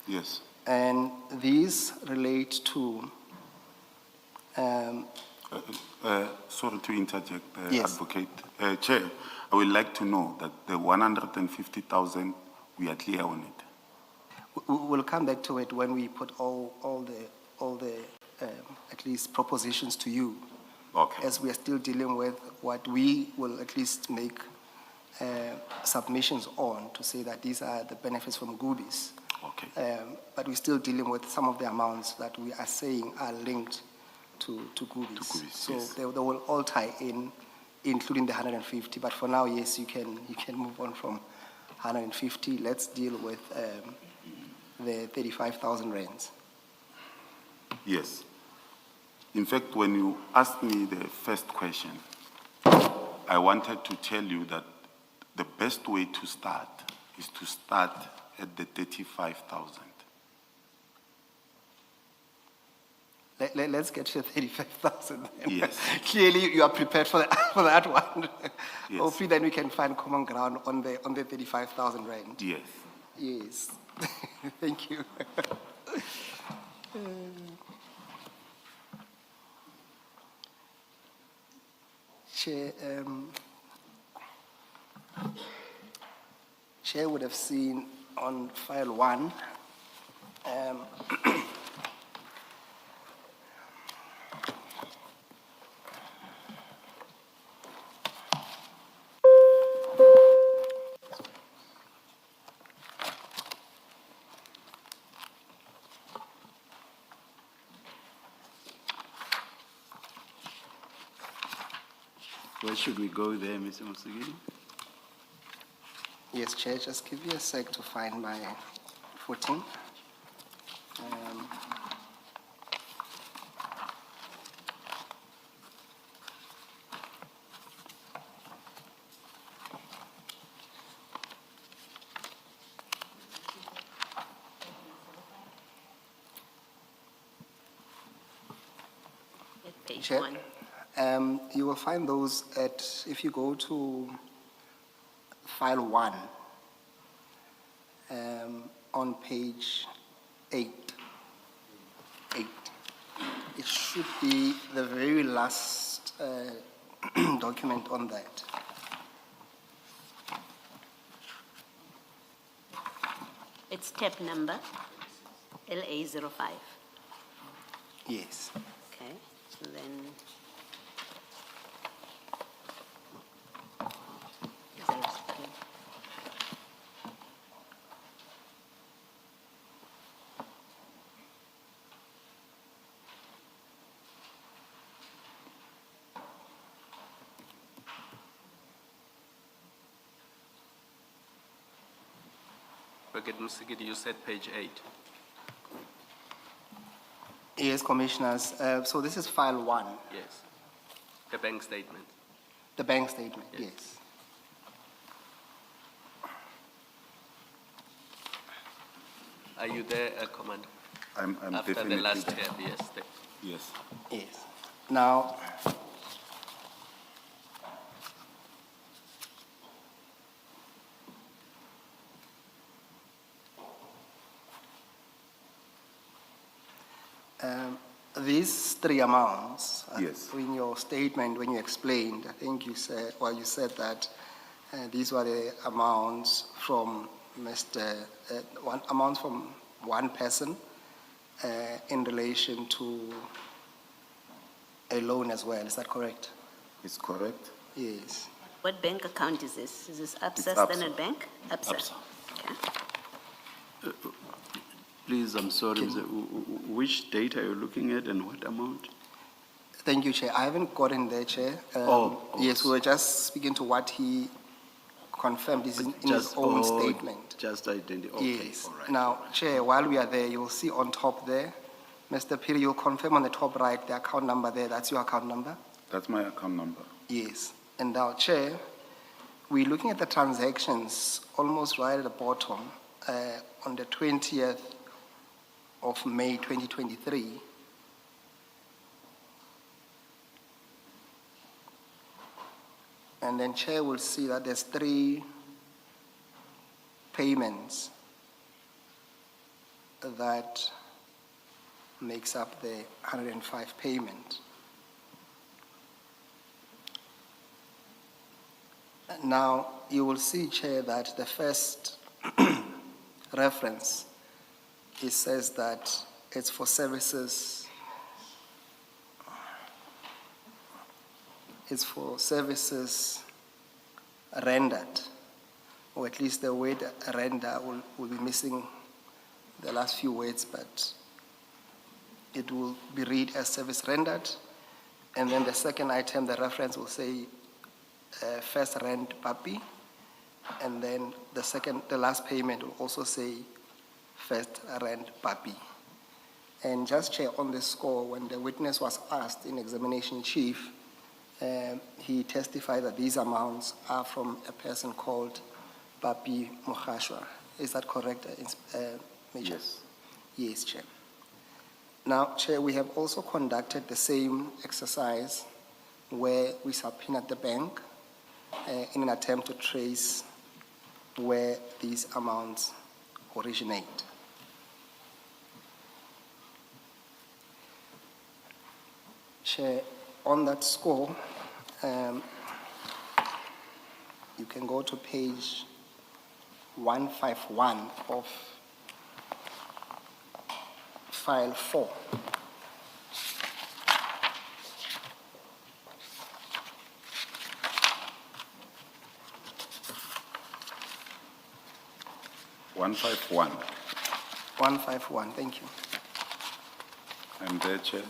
Yes. and these relate to Sorry to interject, Yes. Advocate. Chair, I would like to know that the 150,000, we are clear on it. we'll come back to it when we put all the at least propositions to you, Okay. as we are still dealing with what we will at least make submissions on to say that these are the benefits from Gubis. Okay. But we're still dealing with some of the amounts that we are saying are linked to Gubis. To Gubis, So yes. they will all tie in, including the 150. But for now, yes, you can move on from 150. Let's deal with the 35,000 rands. Yes. In fact, when you asked me the first question, I wanted to tell you that the best way to start is to start at the 35,000. Let's get to 35,000. Yes. Clearly, you are prepared for that one. Yes. Hopefully, then we can find common ground on the 35,000 rand. Yes. Yes. Thank you. Chair, Chair would have seen on file 1, Where should we go there, Mr. Musigidi? Yes, Chair, just give me a sec to find my footing. At page Chair, 1. you will find those at, if you go to file 1, on page 8. It should be the very last document on that. It's tab number LA05. Yes. Okay, so then. Brigadier Musigidi, you said page 8. Yes, Commissioners. So this is file 1, Yes. The bank statement. the bank statement, Yes. yes. Are you there, Commander? I'm After the definitely last there. tab, yes. Yes. Yes. Now, these three amounts, Yes. in your statement, when you explained, I think you said, well, you said that these were the amounts from amounts from one person in relation to a loan as well. Is that correct? It's correct. Yes. What bank account is this? Is this It's ABSA ABSA. Standard Bank? ABSA. Okay. Please, I'm sorry, which date are you looking at and what amount? Thank you, Chair. I haven't gotten there, Chair. Yes, we were just speaking to what he confirmed is in his own statement. Just identity, okay, Yes. all right. Now, Chair, while we are there, you will see on top there, Mr. Phiri, you'll confirm on the top right, the account number there, that's your account number? That's my account number. Yes. And now, Chair, we're looking at the transactions almost right at the bottom, on the 20th of May 2023. And then Chair will see that there's 3 payments that makes up the 105 payment. Now, you will see, Chair, that the first reference, it says that it's for services, rendered, or at least the word render will be missing the last few words, but it will be read as service rendered. And then the second item, the reference will say first rent papi, and then the last payment will also say first rent papi. And just Chair, on the score, when the witness was asked in examination chief, he testified that these amounts are from a person called Papi Mkhwanazi. Is that correct, Major? Yes. Yes, Chair. Now, Chair, we have also conducted the same exercise where we subpoenaed the bank in an attempt to trace where these amounts originate. Chair, on that score, you can go to page 151 of file 4. One 151. 151, thank you. I'm there, Chair.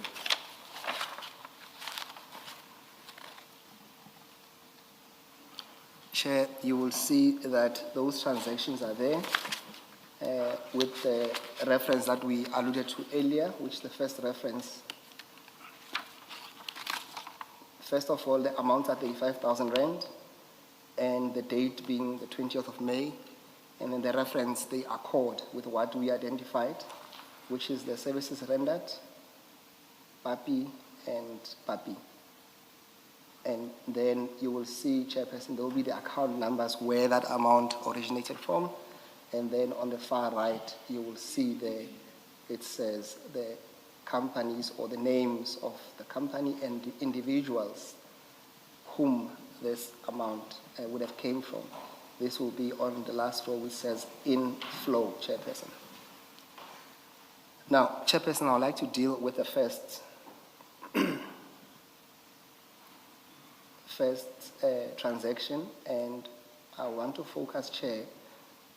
Chair, you will see that those transactions are there with the reference that we alluded to earlier, which the first reference. First of all, the amount are 35,000 rand, and the date being the 20th of May, and then the reference they accord with what we identified, which is the services rendered, PAPI and PAPI. And then you will see, Chairperson, there will be the account numbers where that amount originated from. And then on the far right, you will see it says the companies or the names of the company and the individuals whom this amount would have came from. This will be on the last row, which says inflow, Chairperson. Now, Chairperson, I would like to deal with the first transaction, and I want to focus, Chair,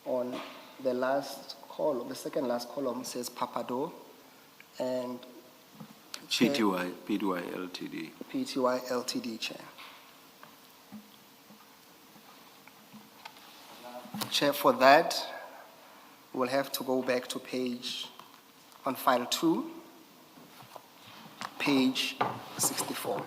on the last column. The second last column says Papado and PTY Ltd. PTY Ltd, Chair. Chair, for that, we'll have to go back to page, on file 2, page 64.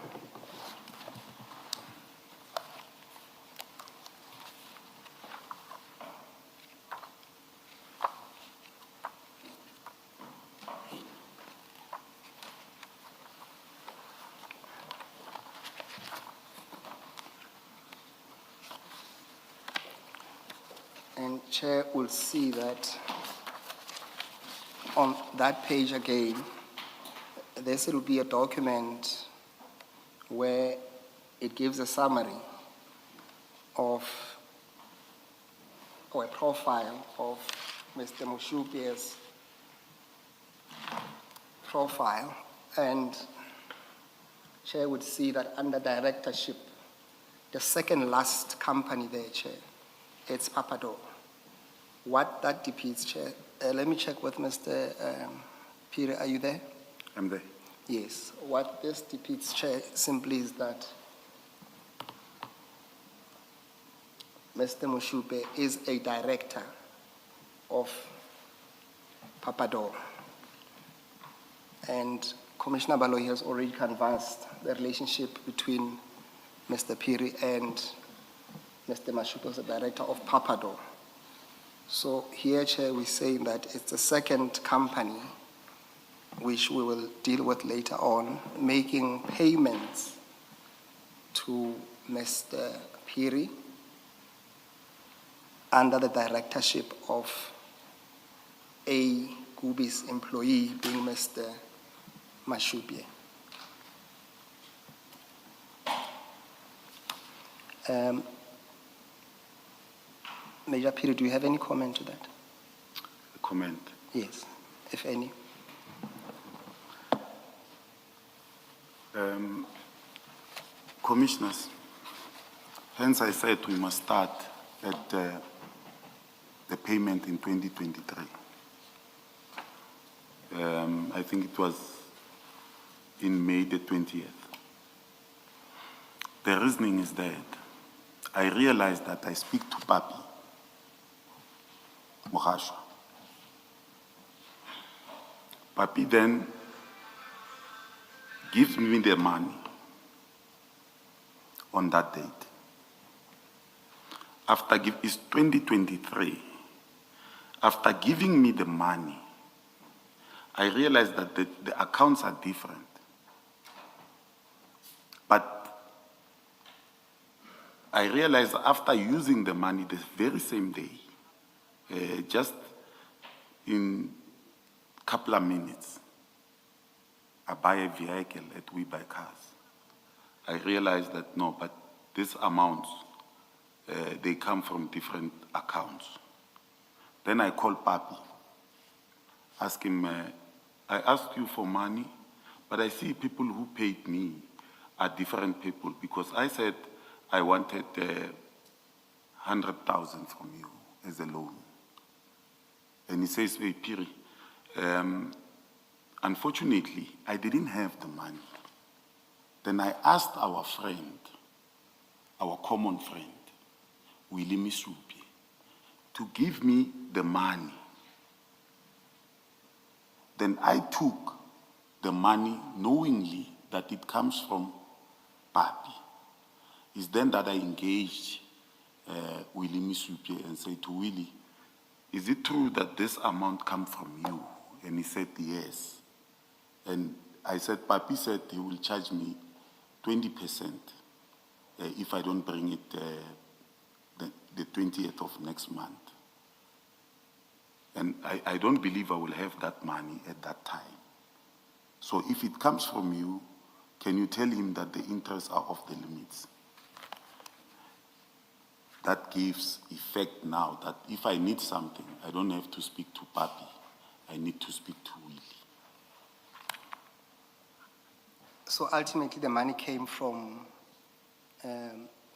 And Chair will see that on that page again, this will be a document where it gives a summary of, or a profile of Mr. Moshupe's profile. And Chair would see that under directorship, the second last company there, Chair, it's Papado. What that depicts, Chair, let me check with Mr. Phiri, are you there? I'm there. Yes. What this depicts, Chair, simply is that Mr. Moshupe is a director of Papado. And Commissioner Baloyi has already canvassed the relationship between Mr. Phiri and Mr. Moshupe as the director of Papado. So here, Chair, we're saying that it's the second company, which we will deal with later on, making payments to Mr. Phiri under the directorship of a Gubi's employee, being Mr. Moshupe. Major Phiri, do you have any comment to that? A comment? Yes, if any. Commissioners, hence I said we must start at the payment in 2023. I think it was in May the 20th. The reasoning is that I realized that I speak to Papi Mohasha. Papi then gives me the money on that date. It's 2023. After giving me the money, I realized that the accounts are different. But I realized after using the money the very same day, just in a couple of minutes, I buy a vehicle at We Buy Cars. I realized that no, but these amounts, they come from different accounts. Then I call Papi, ask him, I asked you for money, but I see people who paid me are different people, because I said I wanted 100,000 from you as a loan. And he says, hey, Phiri, unfortunately, I didn't have the money. Then I asked our friend, our common friend, Willie Misupi to give me the money. Then I took the money knowingly that it comes from Papi. It's then that I engaged Willie Misupi and said to Willie, is it true that this amount comes from you? And he said, yes. And I said, Papi said he will charge me 20% if I don't bring it the 20th of next month. And I don't believe I will have that money at that time. So if it comes from you, can you tell him that the interests are off the limits? That gives effect now that if I need something, I don't have to speak to Papi. I need to speak to Willie. So ultimately, the money came from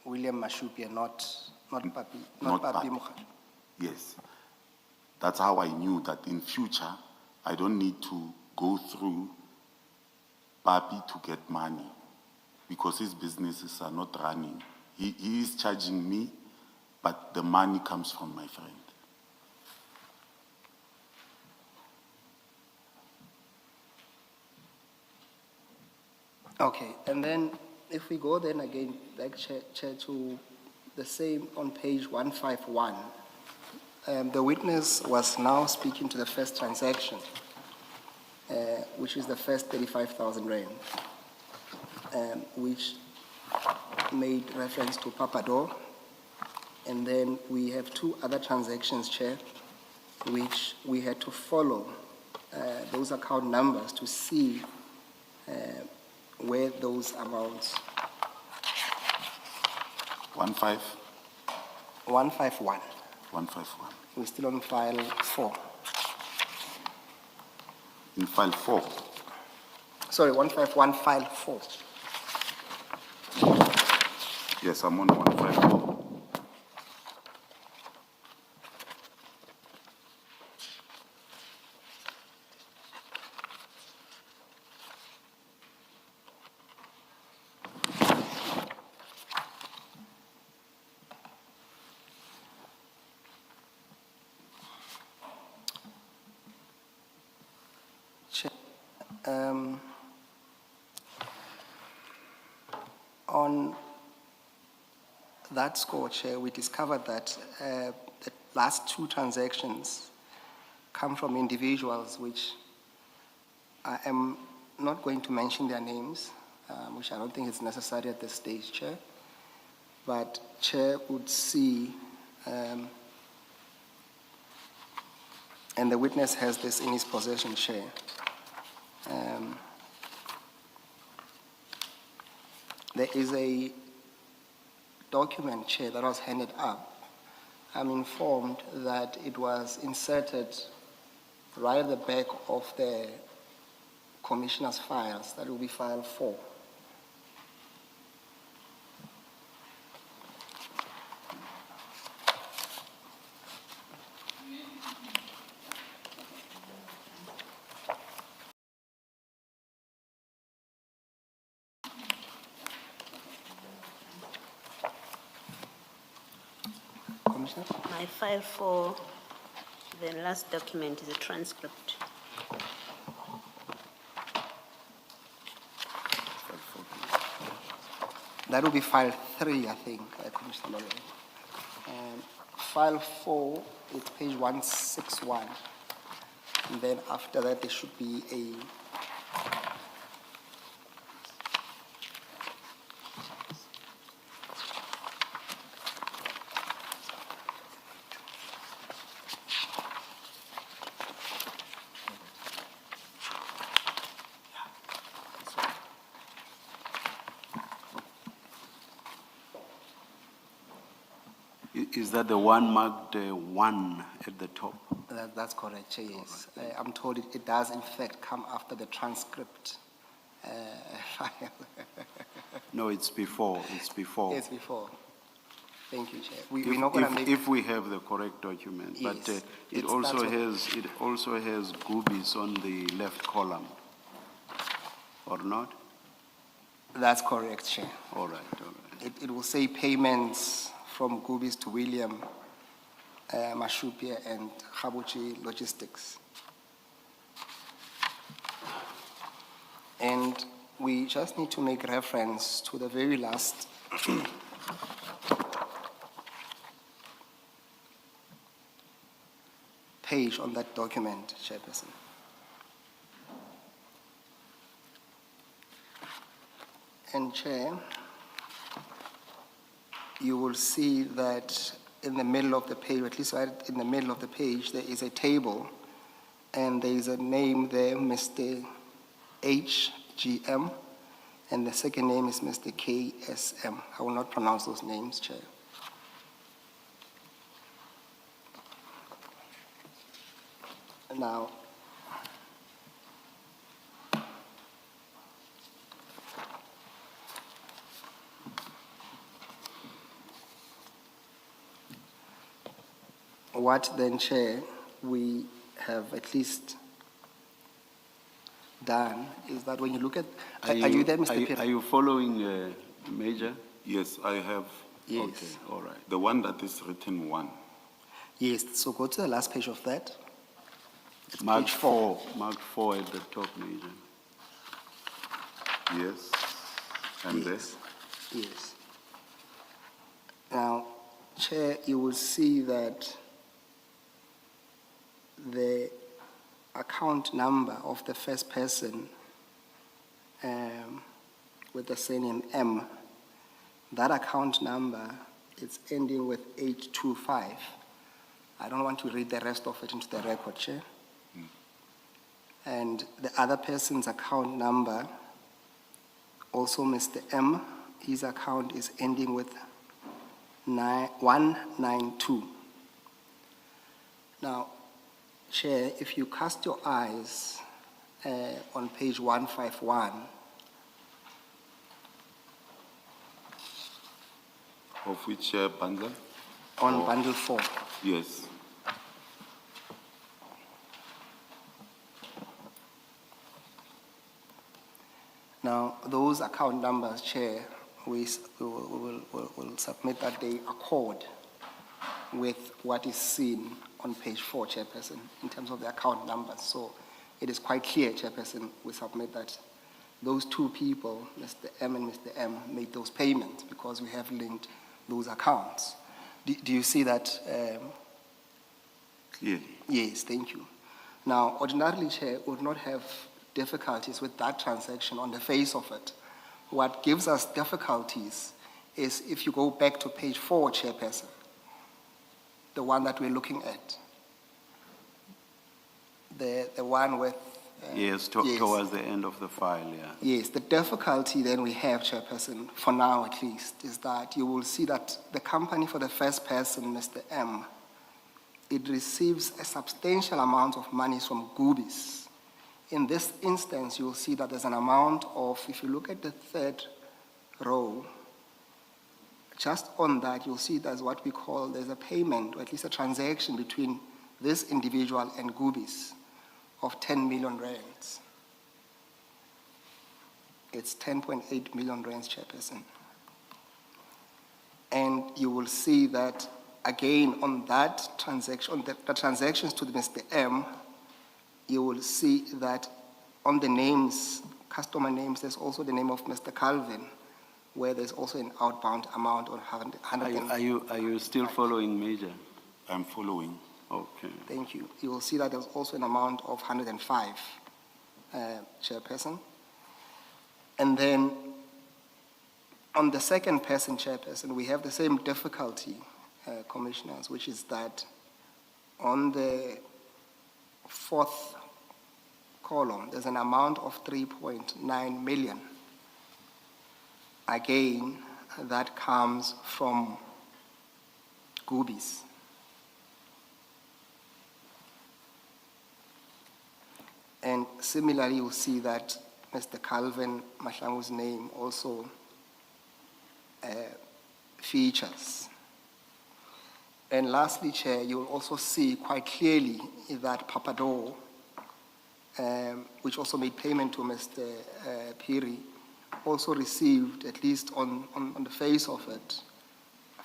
William Mashupi and not Papi, not Papi Mkhwanazi. Yes. That's how I knew that in future, I don't need to go through Papi to get money because his businesses are not running. He is charging me, but the money comes from my friend. Okay, and then if we go then again, back, Chair, to the same on page 151, the witness was now speaking to the first transaction, which is the first 35,000 rand, which made reference to Papador. And then we have two other transactions, Chair, which we had to follow those account numbers to see where those amounts. 151. 151. We're still on file 4. In file 4. Sorry, 151, file 4. Yes, I'm on 154. On that score, Chair, we discovered that the last two transactions come from individuals which I am not going to mention their names, which I don't think is necessary at this stage, Chair. But Chair would see, and the witness has this in his possession, Chair. There is a document, Chair, that was handed up. I'm informed that it was inserted right at the back of the commissioner's files. That will be file 4. Commissioner? My file 4, the last document is a transcript. That will be file 3, I think, Commissioner Lolo. And file 4 is page 161. And then after that, there should be a Is that the one marked 1 at the top? That's correct, Chair, yes. I'm told it does in fact come after the transcript file. No, it's before. It's before. Yes, before. Thank you, Chair. We're not going to make... If we have the correct document, Yes, but it also that's what- has Goobies on the left column, or not? That's correct, Chair. All right, all right. It will say payments from Gubis to William Mashupia and Khabuchi Logistics. And we just need to make reference to the very last page on that document, Chairperson. And Chair, you will see that in the middle of the page, at least right in the middle of the page, there is a table, and there is a name there, Mr. HGM, and the second name is Mr. KSM. I will not pronounce those names, Chair. Now, what then, Chair, we have at least done is that when you look at, are you there, Mr. Phiri? Are you following, Major? Yes, I have. Yes. Okay, all right. The one that is written 1. Yes, so go to the last page of that. It's Mark page 4. 4, Mark 4 at the top, Major. Yes. And Yes. Yes. Now, Chair, you will see that the account number of the first person with the surname M, that account number is ending with 825. I don't want to read the rest of it into the record, Chair. And the other person's account number, also Mr. M, his account is ending with 192. Now, Chair, if you cast your eyes on page 151, of which bundle? on bundle 4, Yes. now those account numbers, Chair, we will submit that they accord with what is seen on page 4, Chairperson, in terms of the account numbers. So it is quite clear, Chairperson, we submit that those two people, Mr. M and Mr. M, made those payments because we have linked those accounts. Do you see that? Clearly. Yes, thank you. Now, ordinarily, Chair, would not have difficulties with that transaction on the face of it. What gives us difficulties is if you go back to page 4, Chairperson, the one that we're looking at, the one with... Yes, towards the end of the file, yeah. Yes, the difficulty then we have, Chairperson, for now at least, is that you will see that the company for the first person, Mr. M, it receives a substantial amount of money from Gubis. In this instance, you will see that there's an amount of, if you look at the third row, just on that, you'll see there's what we call, there's a payment, or at least a transaction between this individual and Gubis of 10 million rands. It's 10.8 million rands, Chairperson. And you will see that, again, on that transaction, on the transactions to the Mr. M, you will see that on the names, customer names, there's also the name of Mr. Calvin, where there's also an outbound amount of 100. Are you still following, Major? I'm following. Okay. Thank you. You will see that there's also an amount of 105, Chairperson. And then on the second person, Chairperson, we have the same difficulty, Commissioners, which is that on the fourth column, there's an amount of 3.9 million. Again, that comes from Gubis. And similarly, you'll see that Mr. Calvin Mahlangu's name also features. And lastly, Chair, you'll also see quite clearly that Papado, which also made payment to Mr. Phiri, also received, at least on the face of it,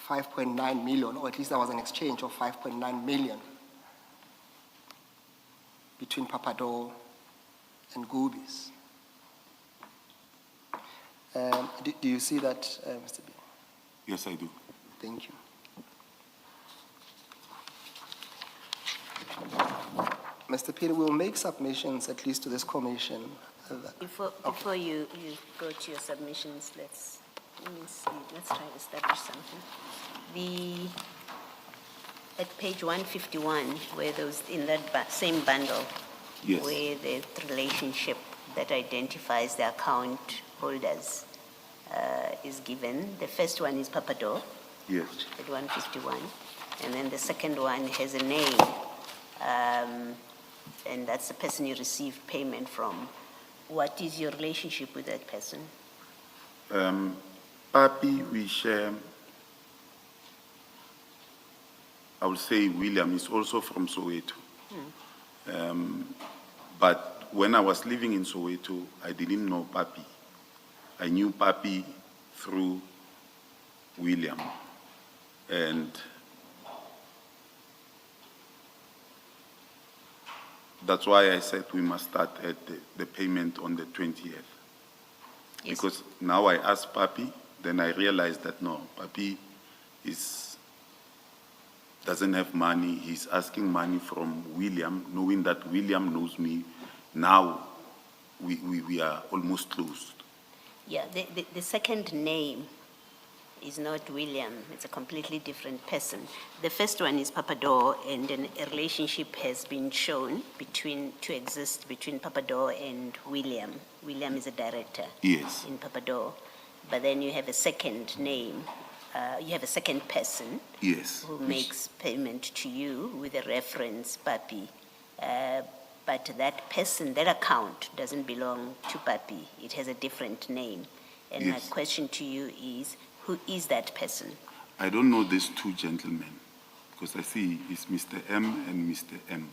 5.9 million, or at least there was an exchange of 5.9 million between Papado and Goobies. Do you see that, Mr. B? Yes, I do. Thank you. Mr. Peter, we'll make submissions at least to this commission. Before you go to your submissions, let me see, let's try to establish something. At page 151, where those, in that same bundle, Yes. where the relationship that identifies the account holders is given, the first one is Papado Yes. at 151, and then the second one has a name, and that's the person you received payment from. What is your relationship with that person? Papi, we share, I would say William is also from Soweto. But when I was living in Soweto, I didn't know Papi. I knew Papi through William. And that's why I said we must start at the payment on the 20th. Yes. Because now I asked Papi, then I realized that no, Papi doesn't have money. He's asking money from William, knowing that William knows me. Now we are almost closed. Yeah, the second name is not William. It's a completely different person. The first one is Papado, and then a relationship has been shown to exist between Papado and William. William is a director. Yes. In Papado. But then you have a second name, you have a second person. Yes. Who makes payment to you with a reference, Papi. But that person, that account doesn't belong to Papi. It has a different name. And my Yes. question to you is, who is that person? I don't know these two gentlemen, because I see it's Mr. M and Mr. M.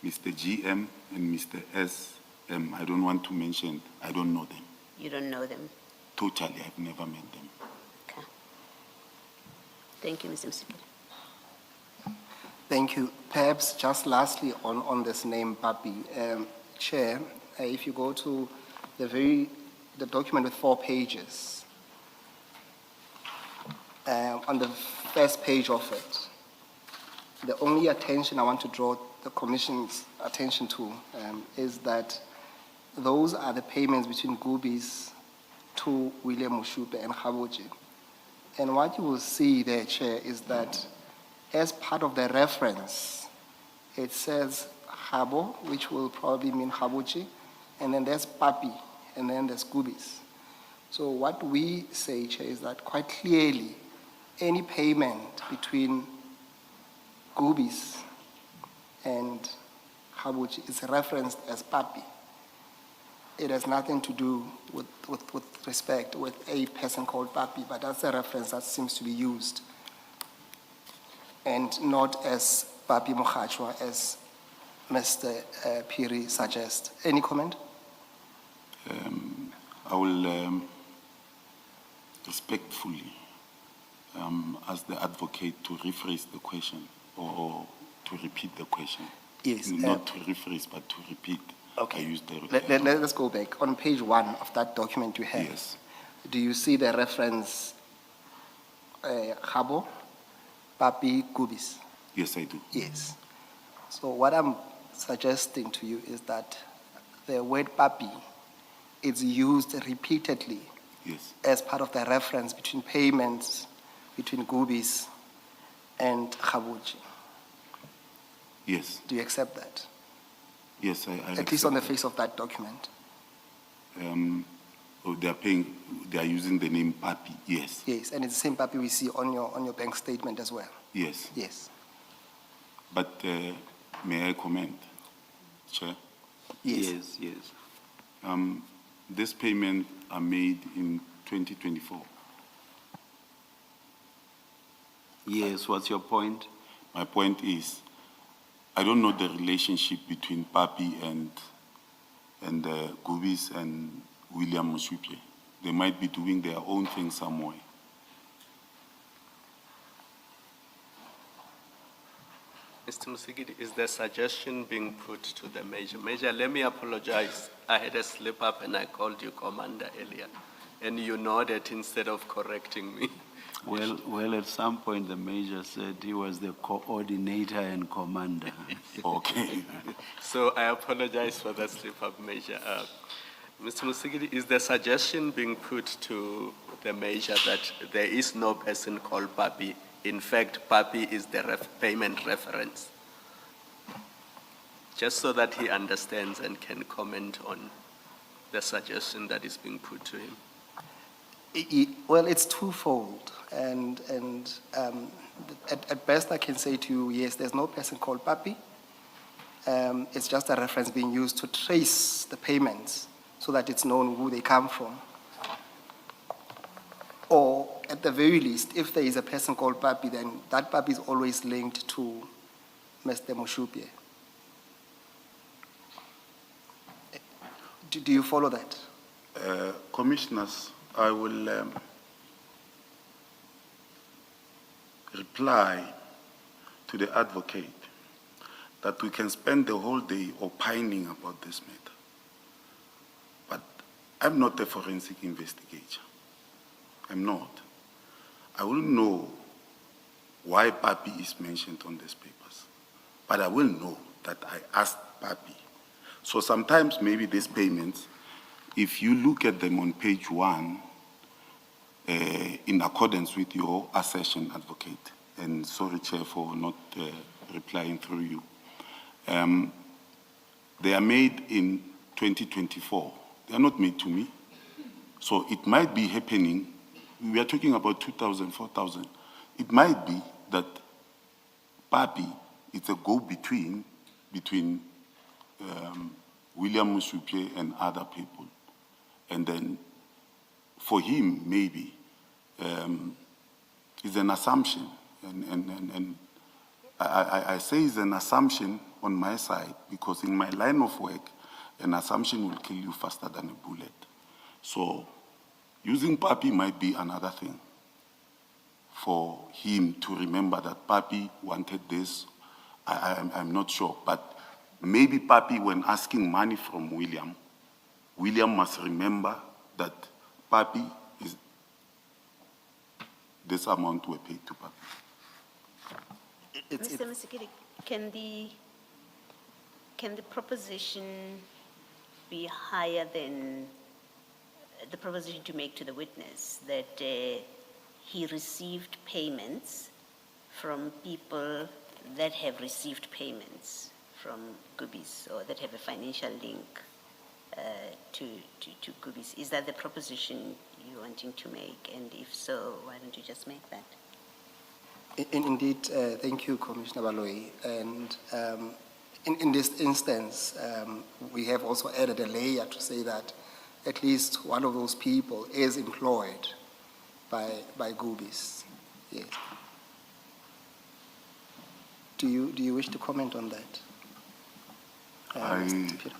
Mr. GM and Mr. SM. I don't want to mention, I don't know them. You don't know them? Totally, I've never met them. Okay. Thank you, Mr. Msipili. Thank you. Perhaps just lastly on this name, Papi, Chair, if you go to the document with 4 pages, on the first page of it, the only attention I want to draw the Commission's attention to is that those are the payments between Goobies to William Mushupe and Khaboji. And what you will see there, Chair, is that as part of the reference, it says Khabo, which will probably mean Khaboji, and then there's Papi, and then there's Goobies. So what we say, Chair, is that quite clearly, any payment between Goobies and Khaboji is referenced as Papi. It has nothing to do with respect with a person called Papi, but that's a reference that seems to be used, and not as Papi Mkhwanazi, as Mr. Phiri suggests. Any comment? I will respectfully ask the advocate to rephrase the question or to repeat the question. Yes. Not to rephrase, but to repeat. Okay. I used the Let's go back. On page 1 of that document you have, Yes. do you see the reference Khabo, Papi, Goobies? Yes, I do. Yes. So what I'm suggesting to you is that the word Papi is used repeatedly Yes. as part of the reference between payments between Goobies and Khaboji. Yes. Do you accept that? Yes, I At least on the face of that document. They are using the name Papi. Yes. Yes, and it's the same Papi we see on your bank statement as well. Yes. Yes. But may I comment, Chair? Yes. Yes. This payment are made in 2024. Yes, what's your point? My point is, I don't know the relationship between Papi and Goobies and William Mushupe. They might be doing their own thing somewhere. Mr. Musigidi, is the suggestion being put to the Major? Major, let me apologize. I had a slip up and I called you Commander earlier, and you nodded instead of correcting me. Well, at some point the Major said he was the coordinator and commander. Okay. So I apologize for that slip up, Major. Mr. Musigidi, is the suggestion being put to the Major that there is no person called Papi? In fact, Papi is the payment reference. Just so that he understands and can comment on the suggestion that is being put to him. Well, it's twofold, and at best I can say to you, yes, there's no person called Papi. It's just a reference being used to trace the payments so that it's known who they come from. Or at the very least, if there is a person called Papi, then that Papi is always linked to Mr. Mushupye. Do you follow that? Commissioners, I will reply to the advocate that we can spend the whole day opining about this matter. But I'm not a forensic investigator. I'm not. I will know why Papi is mentioned on these papers. But I will know that I asked Papi. So sometimes maybe these payments, if you look at them on page 1, in accordance with your assertion, advocate, and sorry, Chair, for not replying through you, they are made in 2024. They are not made to me. So it might be happening. We are talking about 2,000, 4,000. It might be that Papi, it's a go-between between William Mushupye and other people. And then for him, maybe, it's an assumption. And I say it's an assumption on my side because in my line of work, an assumption will kill you faster than a bullet. So using Papi might be another thing for him to remember that Papi wanted this. I'm not sure, but maybe Papi, when asking money from William must remember that Papi is, this amount were paid to Papi. Mr. Musigidi, can the proposition be higher than the proposition to make to the witness that he received payments from people that have received payments from Gubis or that have a financial link to Gubis? Is that the proposition you're wanting to make? And if so, why don't you just make that? Indeed, thank you, Commissioner Baloyi. And in this instance, we have also added a layer to say that at least one of those people is employed by Gubis. Yes. Do you wish to comment on that? Mr. Peter?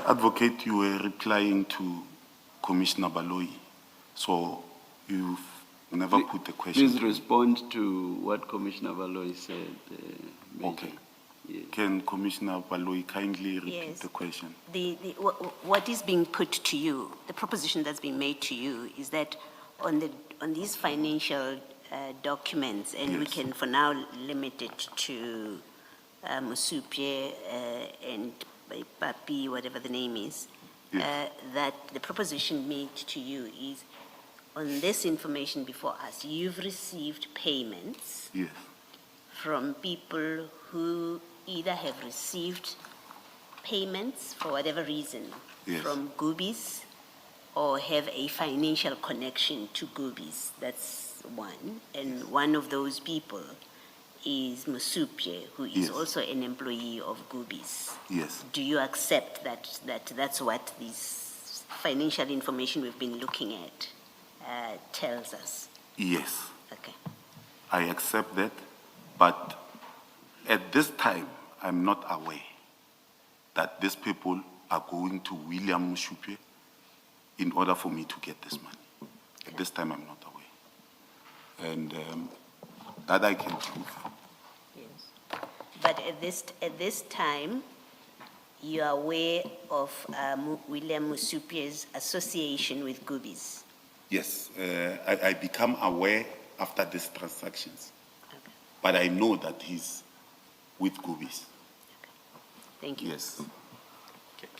Advocate, you were replying to Commissioner Baloyi, so you've never put the question. Please respond to what Commissioner Baloyi said. Okay. Yes. Can Commissioner Baloyi kindly repeat the question? What is being put to you, the proposition that's being made to you, is that on these financial documents, and we can for now limit it to Musupye and Papi, whatever the name is, that the proposition made to you is, on this information before us, you've received payments from people who either have received payments for whatever reason from Gubis or have a financial connection to Gubis. That's one. And one of those people is Musupye, who is also an employee of Gubis. Yes. Do you accept that that's what this financial information we've been looking at tells us? Yes. Okay. I accept that, but at this time, I'm not aware that these people are going to William Mushupye in order for me to get this money. At this time, I'm not aware. And that I can prove. But at this time, you are aware of William Musupie's association with Goobies. Yes, I become aware after these transactions, Okay. but I know that he's with Goobies. Thank you. Yes.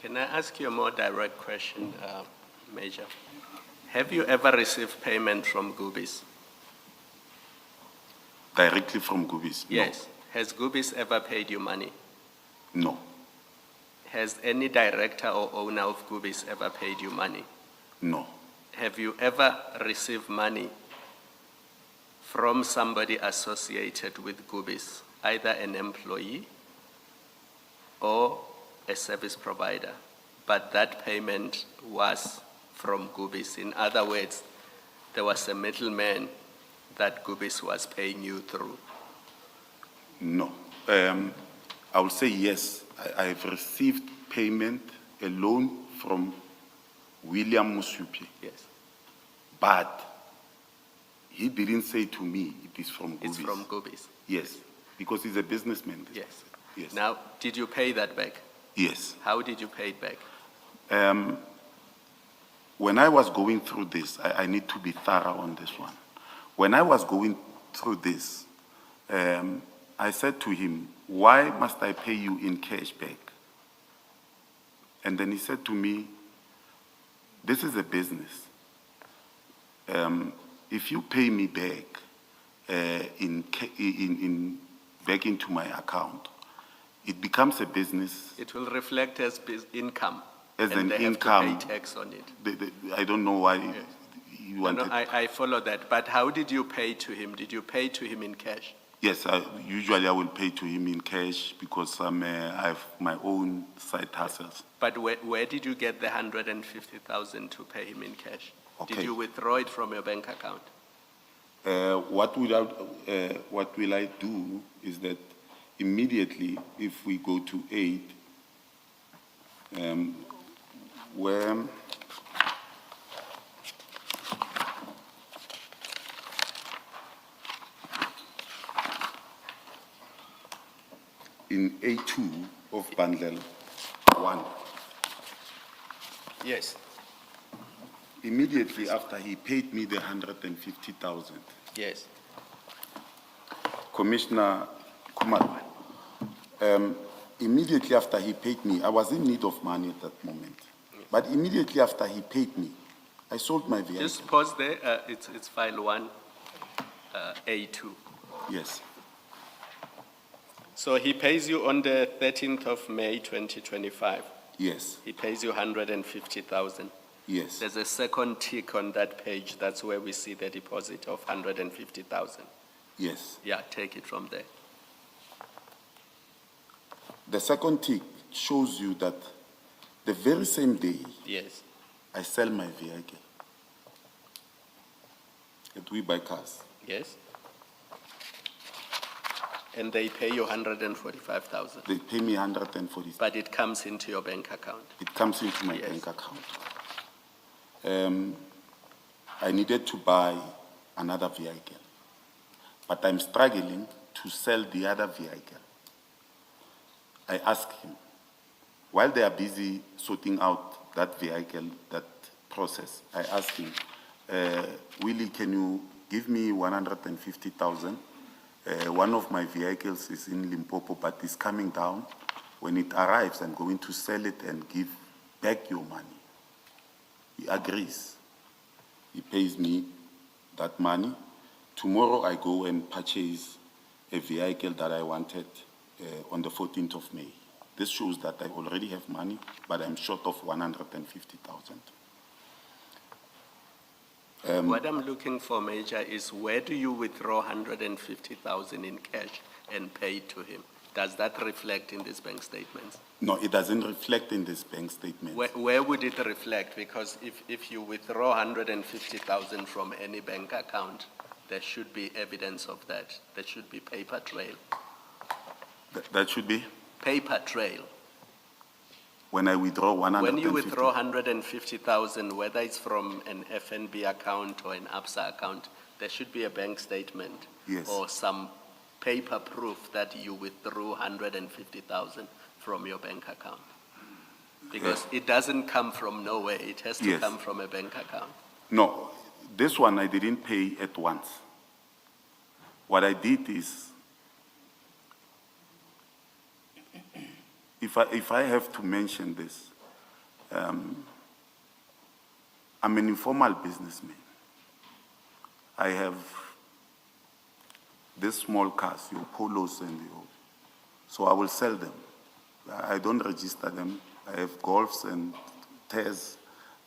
Can I ask you a more direct question, Major? Have you ever received payment from Goobies? Directly from Goobies? Yes. Has Goobies ever paid you money? No. Has any director or owner of Goobies ever paid you money? No. Have you ever received money from somebody associated with Goobies, either an employee or a service provider, but that payment was from Goobies? In other words, there was a middleman that Goobies was paying you through. No. I will say yes. I have received payment, a loan from William Musupie, Yes. but he didn't say to me it is from Goobies. It's from Goobies. Yes, because he's a businessman. Yes. Yes. Now, did you pay that back? Yes. How did you pay it back? When I was going through this, I need to be thorough on this one. When I was going through this, I said to him, why must I pay you in cash back? And then he said to me, this is a business. If you pay me back back into my account, it becomes a business. It will reflect as income. As and an they income. have to pay tax on it. I don't know why you No, wanted. no, I follow that. But how did you pay to him? Did you pay to him in cash? Yes, usually I will pay to him in cash because I have my own side hustles. But where did you get the 150,000 to pay him in cash? Okay. Did you withdraw it from your bank account? What will I do is that immediately, if we go to 8, where in A2 of bundle 1, Yes. immediately after he paid me the 150,000, Yes. Commissioner Kumar, immediately after he paid me, I was in need of money at that moment. But immediately after he paid me, I sold my vehicle. Just pause there. It's file 1, A2. Yes, So he pays you on the 13th of May, 2025. yes, He pays you 150,000. yes, There's a second tick on that page. That's where we see the deposit of 150,000. yes. Yeah, take it from there. The second tick shows you that the very same day Yes. I sell my vehicle at We Buy Cars. Yes. And they pay you 145,000. They pay me 140. But it comes into your bank account. It comes into my Yes. bank account. I needed to buy another vehicle, but I'm struggling to sell the other vehicle. I asked him, while they are busy sorting out that vehicle, that process, I asked him, Willie, can you give me 150,000? One of my vehicles is in Limpopo, but it's coming down. When it arrives, I'm going to sell it and give back your money. He agrees. He pays me that money. Tomorrow I go and purchase a vehicle that I wanted on the 14th of May. This shows that I already have money, but I'm short of 150,000. What I'm looking for, Major, is where do you withdraw 150,000 in cash and pay to him? Does that reflect in these bank statements? No, it doesn't reflect in this bank statement. Where would it reflect? Because if you withdraw 150,000 from any bank account, there should be evidence of that. There should be paper trail. That should be Paper trail. when I withdraw 150,000. When you withdraw 150,000, whether it's from an FNB account or an ABSA account, there should be a bank statement Yes. or some paper proof that you withdrew 150,000 from your bank account? Because it doesn't come from nowhere, it has to Yes. come from a bank account. No, this one I didn't pay at once. What I did is, if I have to mention this, I'm an informal businessman. I have these small cars, your Polos and your, so I will sell them. I don't register them. I have Golfs and Tez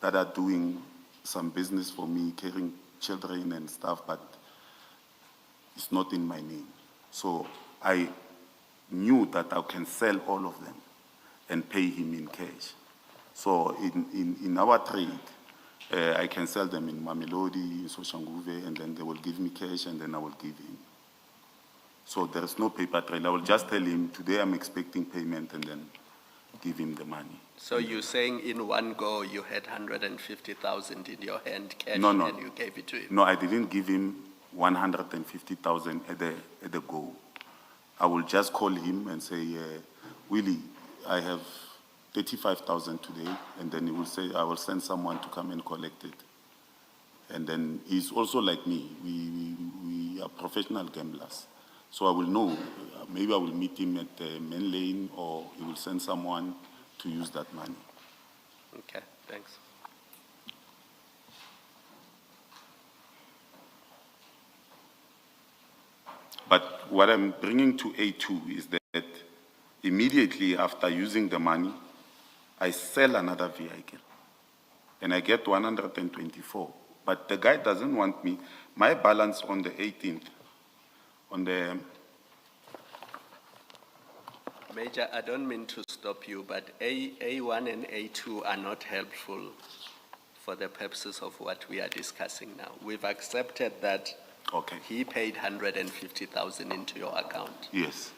that are doing some business for me, carrying children and stuff, but it's not in my name. So I knew that I can sell all of them and pay him in cash. So in our trade, I can sell them in Mamelodi, in Soshanguve, and then they will give me cash and then I will give him. So there is no paper trail. I will just tell him, today I'm expecting payment and then give him the money. So you're saying in one go you had 150,000 in your hand cash No. and you gave it to him? No, I didn't give him 150,000 at the go. I will just call him and say, Willie, I have 35,000 today, and then he will say, I will send someone to come and collect it. And then he's also like me. We are professional gamblers. So I will know, maybe I will meet him at the main lane or he will send someone to use that money. Okay, thanks. But what I'm bringing to A2 is that immediately after using the money, I sell another vehicle and I get 124. But the guy doesn't want me. My balance on the 18th, on the, Major, I don't mean to stop you, but A1 and A2 are not helpful for the purposes of what we are discussing now. We've accepted that okay, he paid 150,000 into your account yes,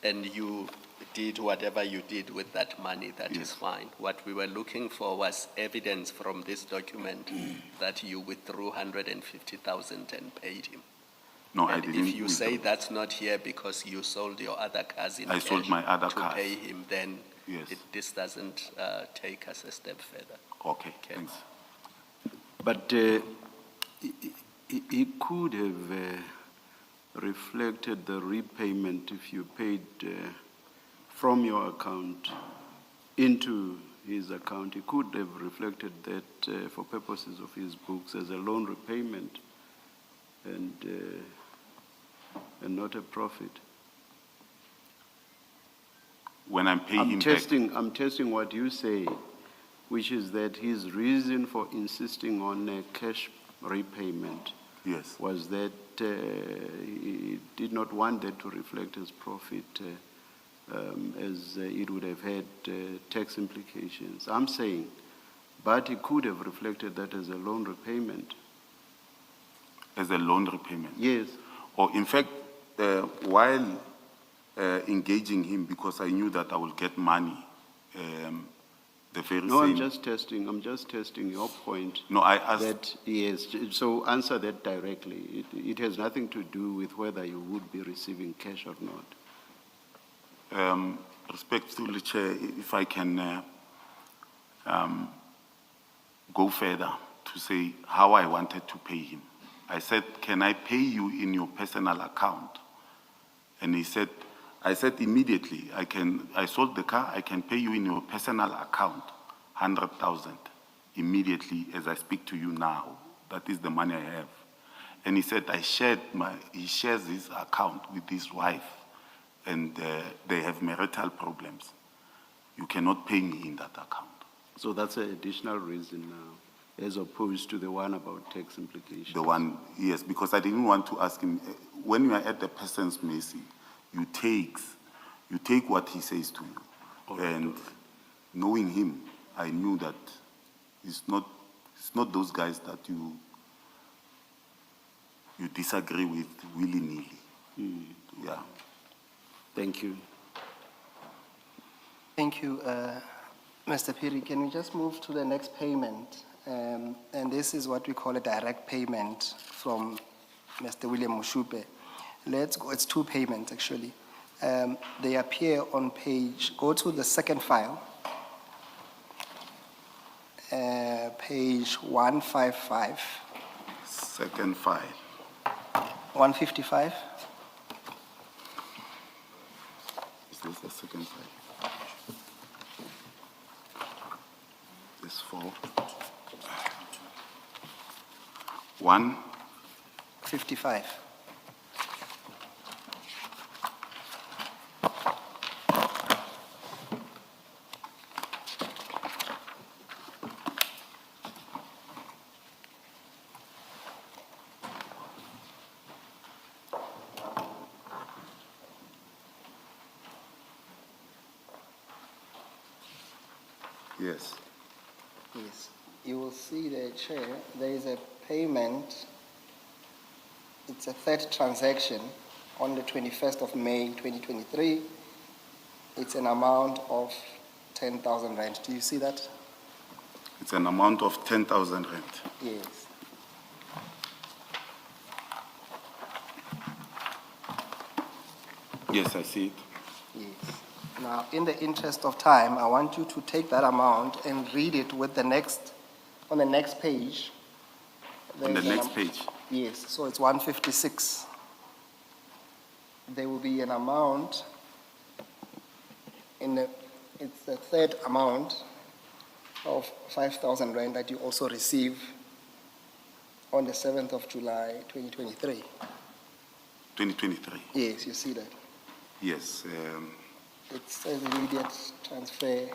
and you did whatever you did with that money, that Yes. is fine. What we were looking for was evidence from this document that you withdrew 150,000 and paid him. no, I And didn't. if you say withdraw. that's not here because you sold your other cars in I sold cash my other to cars. pay him, then Yes. this doesn't take us a step further. Okay, Okay. thanks. But he could have reflected the repayment if you paid from your account into his account. He could have reflected that for purposes of his books as a loan repayment and not a profit. When I'm paying him back, I'm testing what you say, which is that his reason for insisting on a cash repayment yes, was that he did not want that to reflect as profit as it would have had tax implications. I'm saying, but he could have reflected that as a loan repayment. as a loan repayment. Yes. Or in fact, while engaging him, because I knew that I will get money, the very No, same. I'm just testing your point. No, I asked. That, yes, so answer that directly. It has nothing to do with whether you would be receiving cash or not. Respectfully, Chair, if I can go further to say how I wanted to pay him. I said, can I pay you in your personal account? And he said, I said immediately, I sold the car, I can pay you in your personal account, 100,000, immediately as I speak to you now. That is the money I have. And he said, he shares his account with his wife, and they have marital problems. You cannot pay me in that account. So that's an additional reason now, as opposed to the one about tax implications. The one, yes, because I didn't want to ask him, when you are at the person's mercy, you take what he says to you. All right, And all right. knowing him, I knew that it's not those guys that you disagree with willy-nilly. Yeah. Thank you. Thank you, Mr. Phiri. Can we just move to the next payment? And this is what we call a direct payment from Mr. William Mushupe. Let's go, it's two payments actually. They appear on page, go to the second file, page 155, Second file. 155. Is this the second file? This 4. 55. Yes. Yes, you will see there, Chair, there is a payment. It's a third transaction on the 21st of May, 2023. It's an amount of 10,000 rand. Do you see that? It's an amount of 10,000 rand. Yes. Yes, I see it. Yes. Now, in the interest of time, I want you to take that amount and read it with the next, on the next page. On the There's next page. Yes, so it's 156. There will be an amount it's the third amount of 5,000 rand that you also receive on the 7th of July, 2023. 2023. Yes, you see that. Yes. It says immediate transfer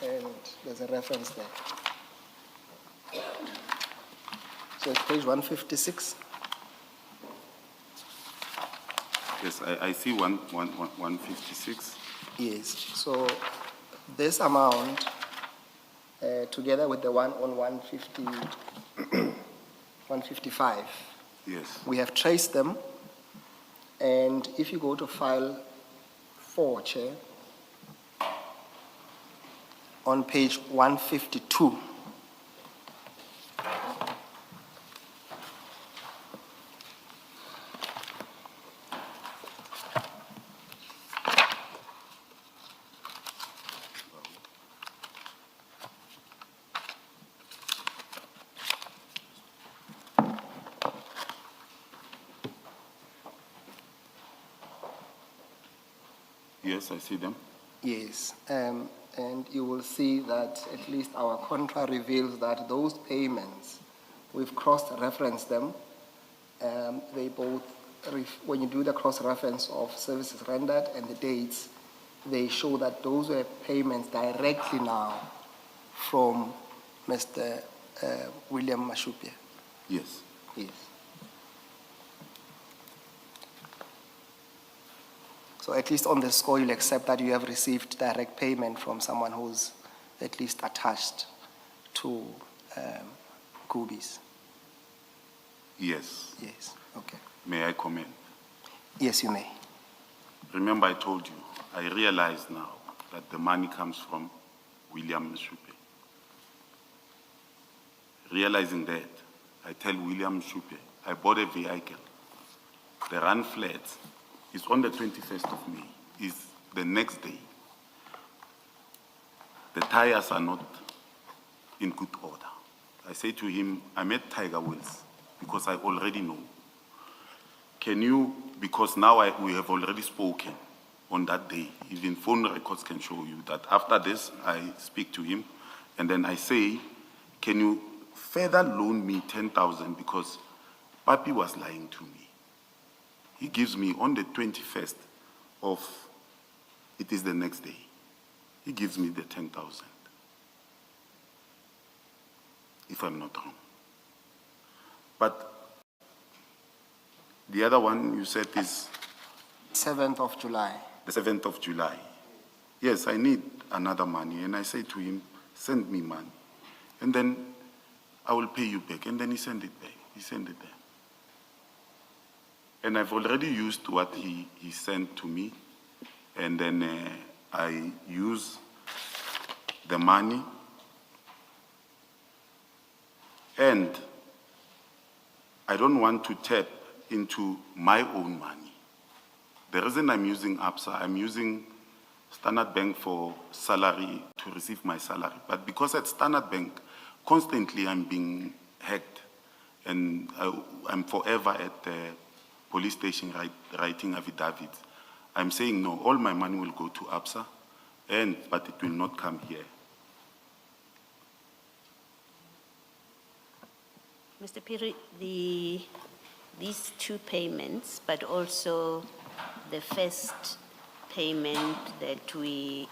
and there's a reference there. So it's page 156. Yes, I see 156. Yes, so this amount, together with the one on 155, Yes. we have traced them. And if you go to file 4, Chair, on page 152, Yes, I see them. yes, and you will see that at least our contra reveals that those payments, we've cross-referenced them. They both, when you do the cross-reference of services rendered and the dates, they show that those were payments directly now from Mr. William Mashupia. Yes. Yes. So at least on the score, you'll accept that you have received direct payment from someone who's at least attached to Kubis. Yes. Yes, okay. May I comment? Yes, you may. Remember, I told you, I realize now that the money comes from William Mshupe. Realizing that, I tell William Mshupe, I bought a vehicle. The run flat is on the 21st of May, is the next day. The tires are not in good order. I say to him, I'm at Tiger Wheels because I already know. Can you, because now we have already spoken on that day, even phone records can show you that after this, I speak to him and then I say, can you further loan me 10,000 because Papi was lying to me. He gives me on the 21st of, it is the next day, he gives me the 10,000. If I'm not wrong. But the other one you said is? 7th of July. The 7th of July. Yes, I need another money. And I say to him, send me money. And then I will pay you back. And then he sent it back. He sent it there. And I've already used what he sent to me. And then I use the money. And I don't want to tap into my own money The reason I'm using ABSA, I'm using Standard Bank for salary, to receive my salary. But because at Standard Bank, constantly I'm being hacked, and I'm forever at the police station writing affidavits. I'm saying no, all my money will go to ABSA, but it will not come here. Mr. Phiri, these two payments, but also the first payment that we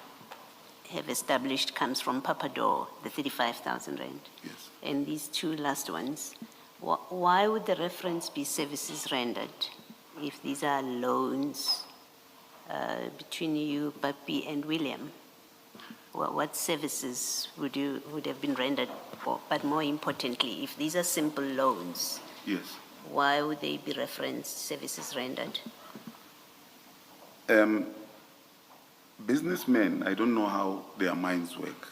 have established comes from Papador, the 35,000 rand. Yes. And these two last ones, why would the reference be services rendered if these are loans between you, Papi, and William? What services would have been rendered for? But more importantly, if these are simple loans, Yes. why would they be referenced services rendered? Businessmen, I don't know how their minds work.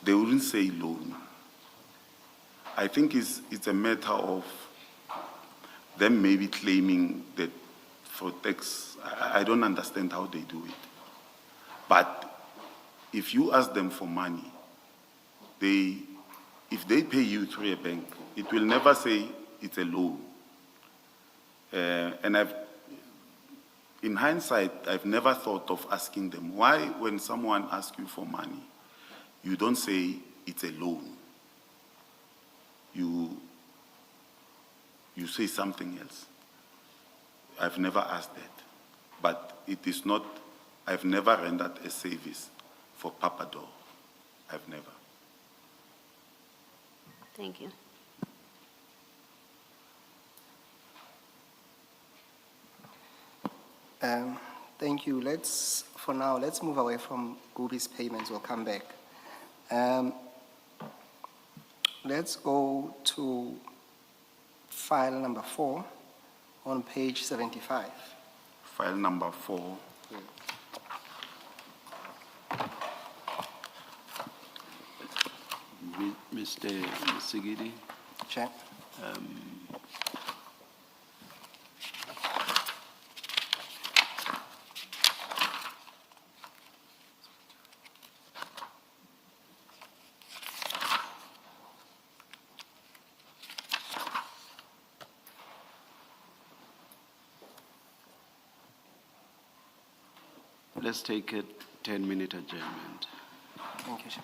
They wouldn't say loan. I think it's a matter of them maybe claiming that for tax. I don't understand how they do it. But if you ask them for money, if they pay you through a bank, it will never say it's a loan. And in hindsight, I've never thought of asking them, why when someone asks you for money, you don't say it's a loan. You say something else. I've never asked that. But it is not, I've never rendered a service for Papador. I've never. Thank you. Thank you. For now, let's move away from Gubi's payments. We'll come back. Let's go to file number 4 on page 75. File number 4. Mr. Sigidi, Chair. let's take a 10-minute adjournment. Thank you, Chair.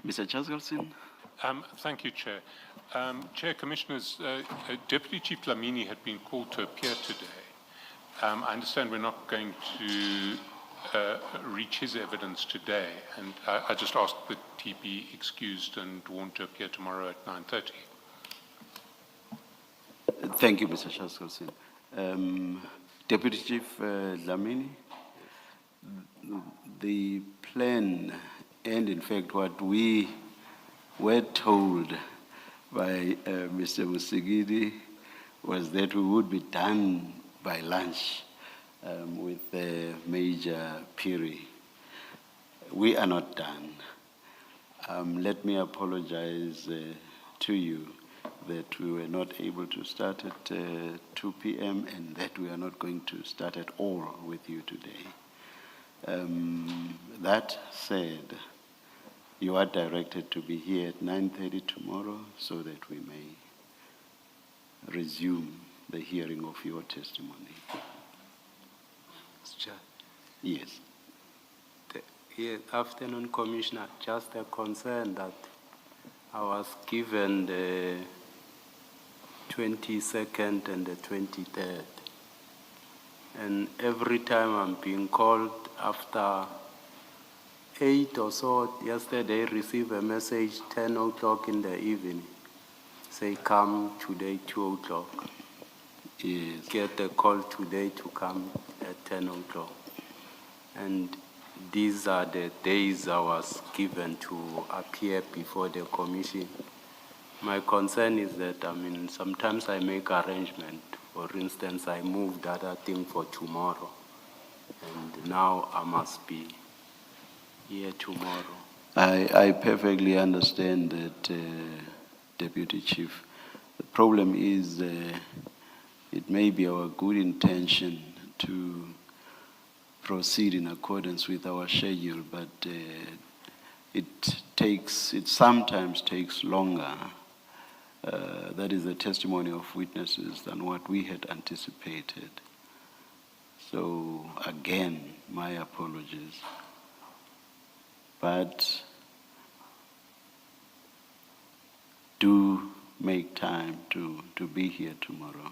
Mr. Chaskalson? Thank you, Chair. Chair, Commissioners, Deputy Chief Lamini had been called to appear today. I understand we're not going to reach his evidence today, and I just asked that he be excused and warned to appear tomorrow at 9:30. Thank you, Mr. Chaskalson. Deputy Chief Lamini, the plan, and in fact what we were told by Mr. Musigidi was that we would be done by lunch with Major Phiri. We are not done. Let me apologize to you that we were not able to start at 2 p.m. and that we are not going to start at all with you today. That said, you are directed to be here at 9:30 tomorrow so that we may resume the hearing of your testimony. Mr. Chair. Yes. Good afternoon, Commissioner. Just a concern that I was given the 22nd and the 23rd. And every time I'm being called after 8 or so, yesterday I received a message 10 o'clock in the evening. Say, come today, 2 o'clock. Yes. Get a call today to come at 10 o'clock. And these are the days I was given to appear before the commission. My concern is that, sometimes I make arrangement. For instance, I moved the other thing for tomorrow. And now I must be here tomorrow. I perfectly understand that, Deputy Chief. The problem is it may be our good intention to proceed in accordance with our schedule, but it sometimes takes longer. That is the testimony of witnesses than what we had anticipated. So again, my apologies. But do make time to be here tomorrow.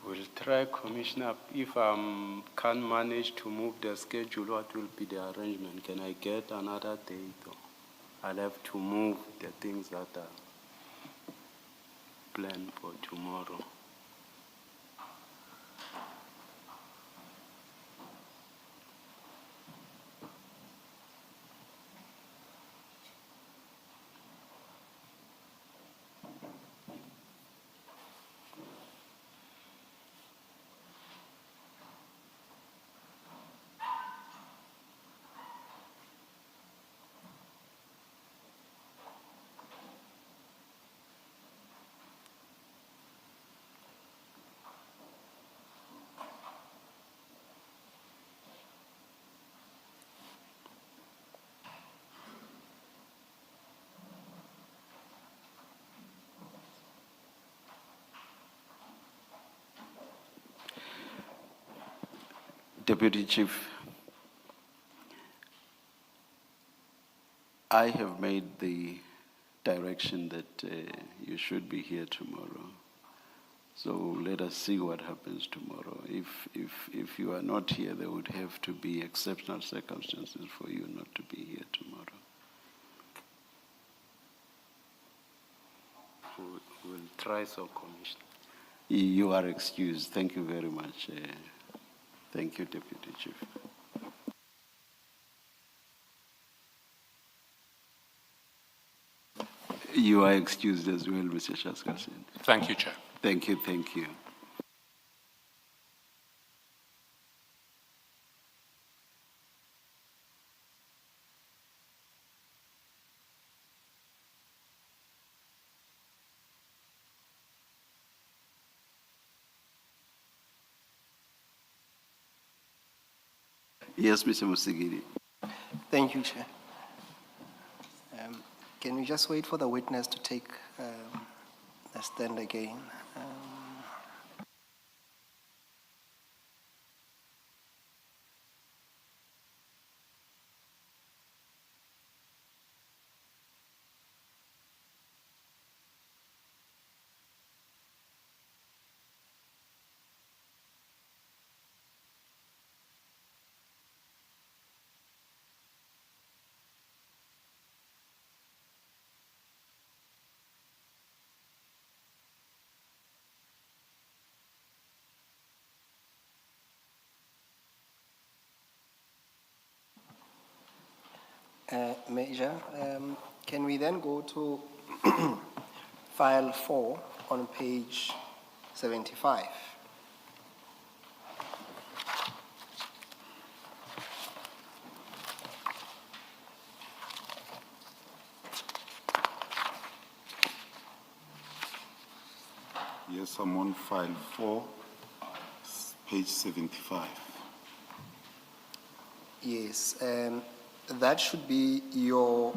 We'll try, Commissioner. If I can't manage to move the schedule, what will be the arrangement? Can I get another date? Or I'll have to move the things that are planned for tomorrow. Deputy Chief, I have made the direction that you should be here tomorrow. So let us see what happens tomorrow. If you are not here, there would have to be exceptional circumstances for you not to be here tomorrow. We'll try so, Commissioner. You are excused. Thank you very much. Thank you, Deputy Chief. You are excused as well, Mr. Chaskalson. Thank you, Chair. Thank you, thank you. Yes, Mr. Musigidi. Thank you, Chair. Can we just wait for the witness to take a stand again? Major, can we then go to file 4 on page 75? Yes, I'm on file 4, page 75. Yes, that should be your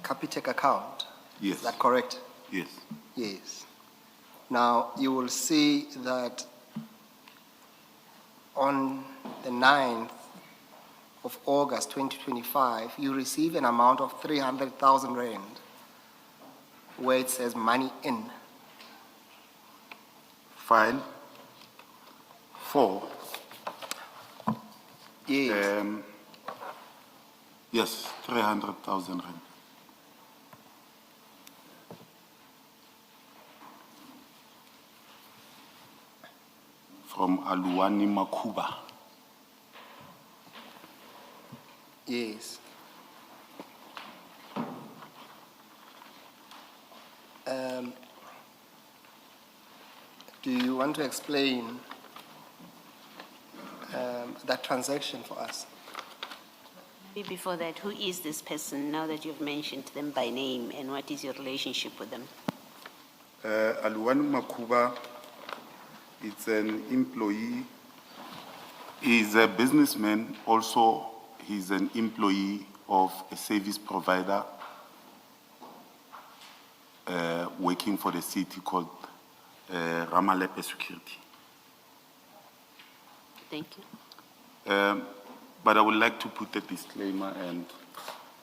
Capitec account. Yes. Is that correct? Yes. Yes. Now, you will see that on the 9th of August 2025, you receive an amount of 300,000 Rand where it says money in. File 4. Yes. Yes, 300,000 Rand. From Aluwani Makuba. Yes. Do you want to explain that transaction for us? Before that, who is this person now that you've mentioned them by name, and what is your relationship with them? Aluwani Makuba, it's an employee. He's a businessman. Also, he's an employee of a service provider working for the city called Ramalepe Security. Thank you. But I would like to put a disclaimer and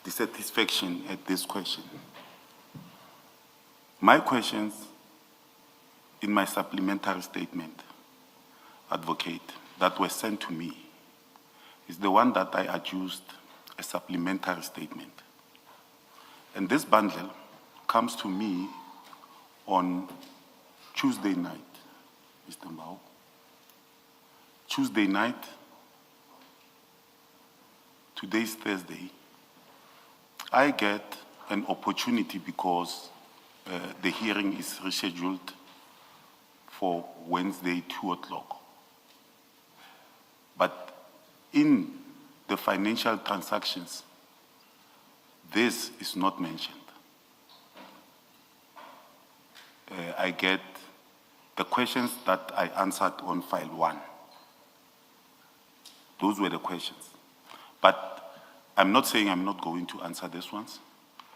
dissatisfaction at this question. My questions in my supplementary statement, advocate, that were sent to me is the one that I adduced a supplementary statement. And this bundle comes to me on Tuesday night, Mr. Mbao. Tuesday night, today's Thursday, I get an opportunity because the hearing is rescheduled for Wednesday, 2 o'clock. But in the financial transactions, this is not mentioned. I get the questions that I answered on file 1. Those were the questions. But I'm not saying I'm not going to answer these ones.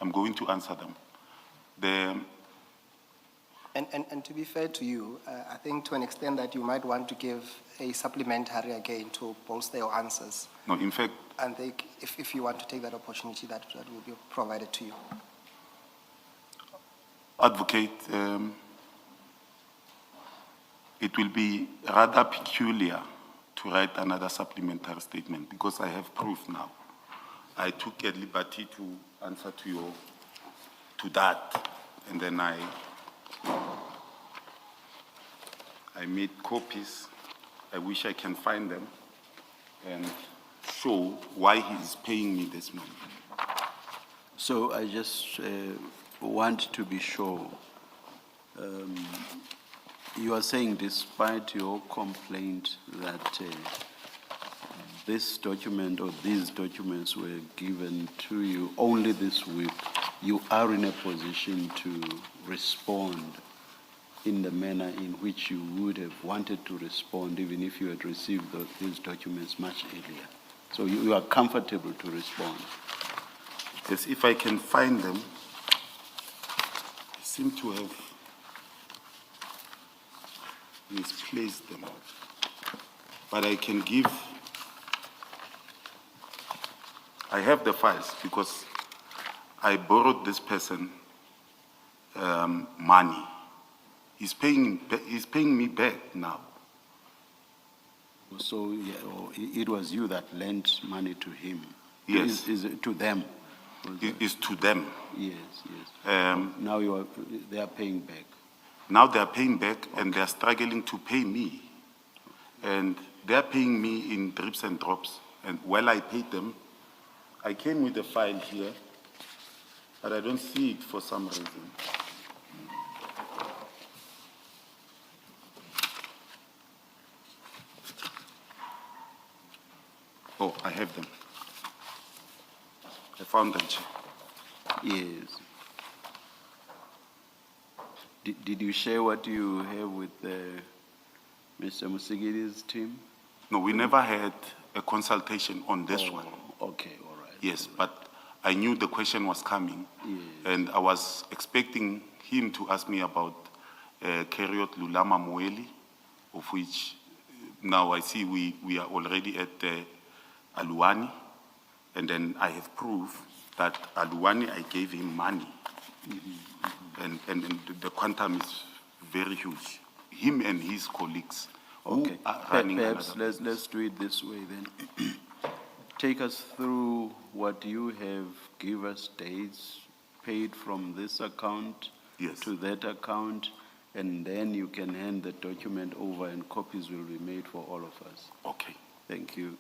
I'm going to answer them. And to be fair to you, I think to an extent that you might want to give a supplementary again to bolster your answers. No, in fact, And if you want to take that opportunity, that will be provided to you. advocate, it will be rather peculiar to write another supplementary statement because I have proof now. I took a liberty to answer to that, and then I made copies. I wish I can find them and show why he is paying me this money. So I just want to be sure. You are saying, despite your complaint, that this document or these documents were given to you only this week, you are in a position to respond in the manner in which you would have wanted to respond even if you had received these documents much earlier. So you are comfortable to respond. Yes, if I can find them, I seem to have misplaced them. But I can give, I have the files because I borrowed this person money. He's paying me back now. So it was you that lent money to him? Yes. Is it to them? It's to them. Yes, yes. Now they are paying back. Now they are paying back and they are struggling to pay me. And they are paying me in drips and drops. And while I paid them, I came with the file here, but I don't see it for some reason. Oh, I have them. I found them, Chair. Yes. Did you share what you have with Mr. Musigidi's team? No, we never had a consultation on this one. Okay, all right. Yes, but I knew the question was coming, Yes. and I was expecting him to ask me about Keriot Lulama Moeli, of which now I see we are already at Aluwani, and then I have proof that Aluwani, I gave him money, and the quantum is very huge. Him and his colleagues who Okay. are running Perhaps another let's do it this way then. Take us through what you have, give us dates paid from this account Yes. to that account, and then you can hand the document over and copies will be made for all of us. Okay. Thank you.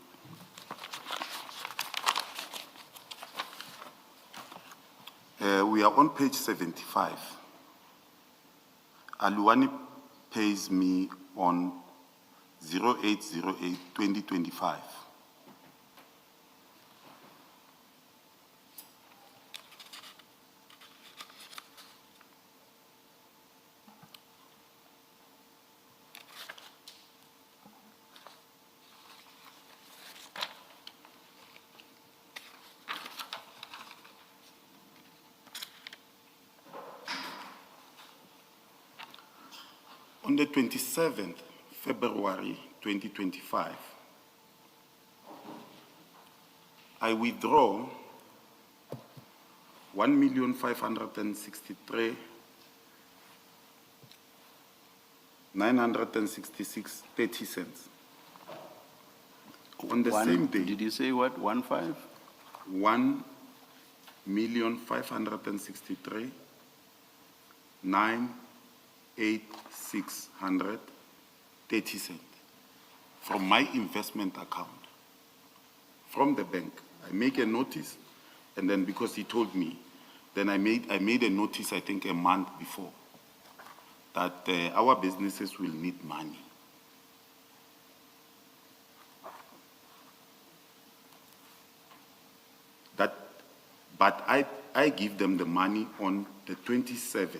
We are on page 75. Aluwani pays me on 08/08/2025. On the 27th February 2025, I withdraw 1,563,966.30 cents. On the same day, Did you say what, 1.5? 1,563,986.30 cents from my investment account, from the bank. I make a notice, and then because he told me, then I made a notice, I think a month before, that our businesses will need money. But I give them the money on the 27th.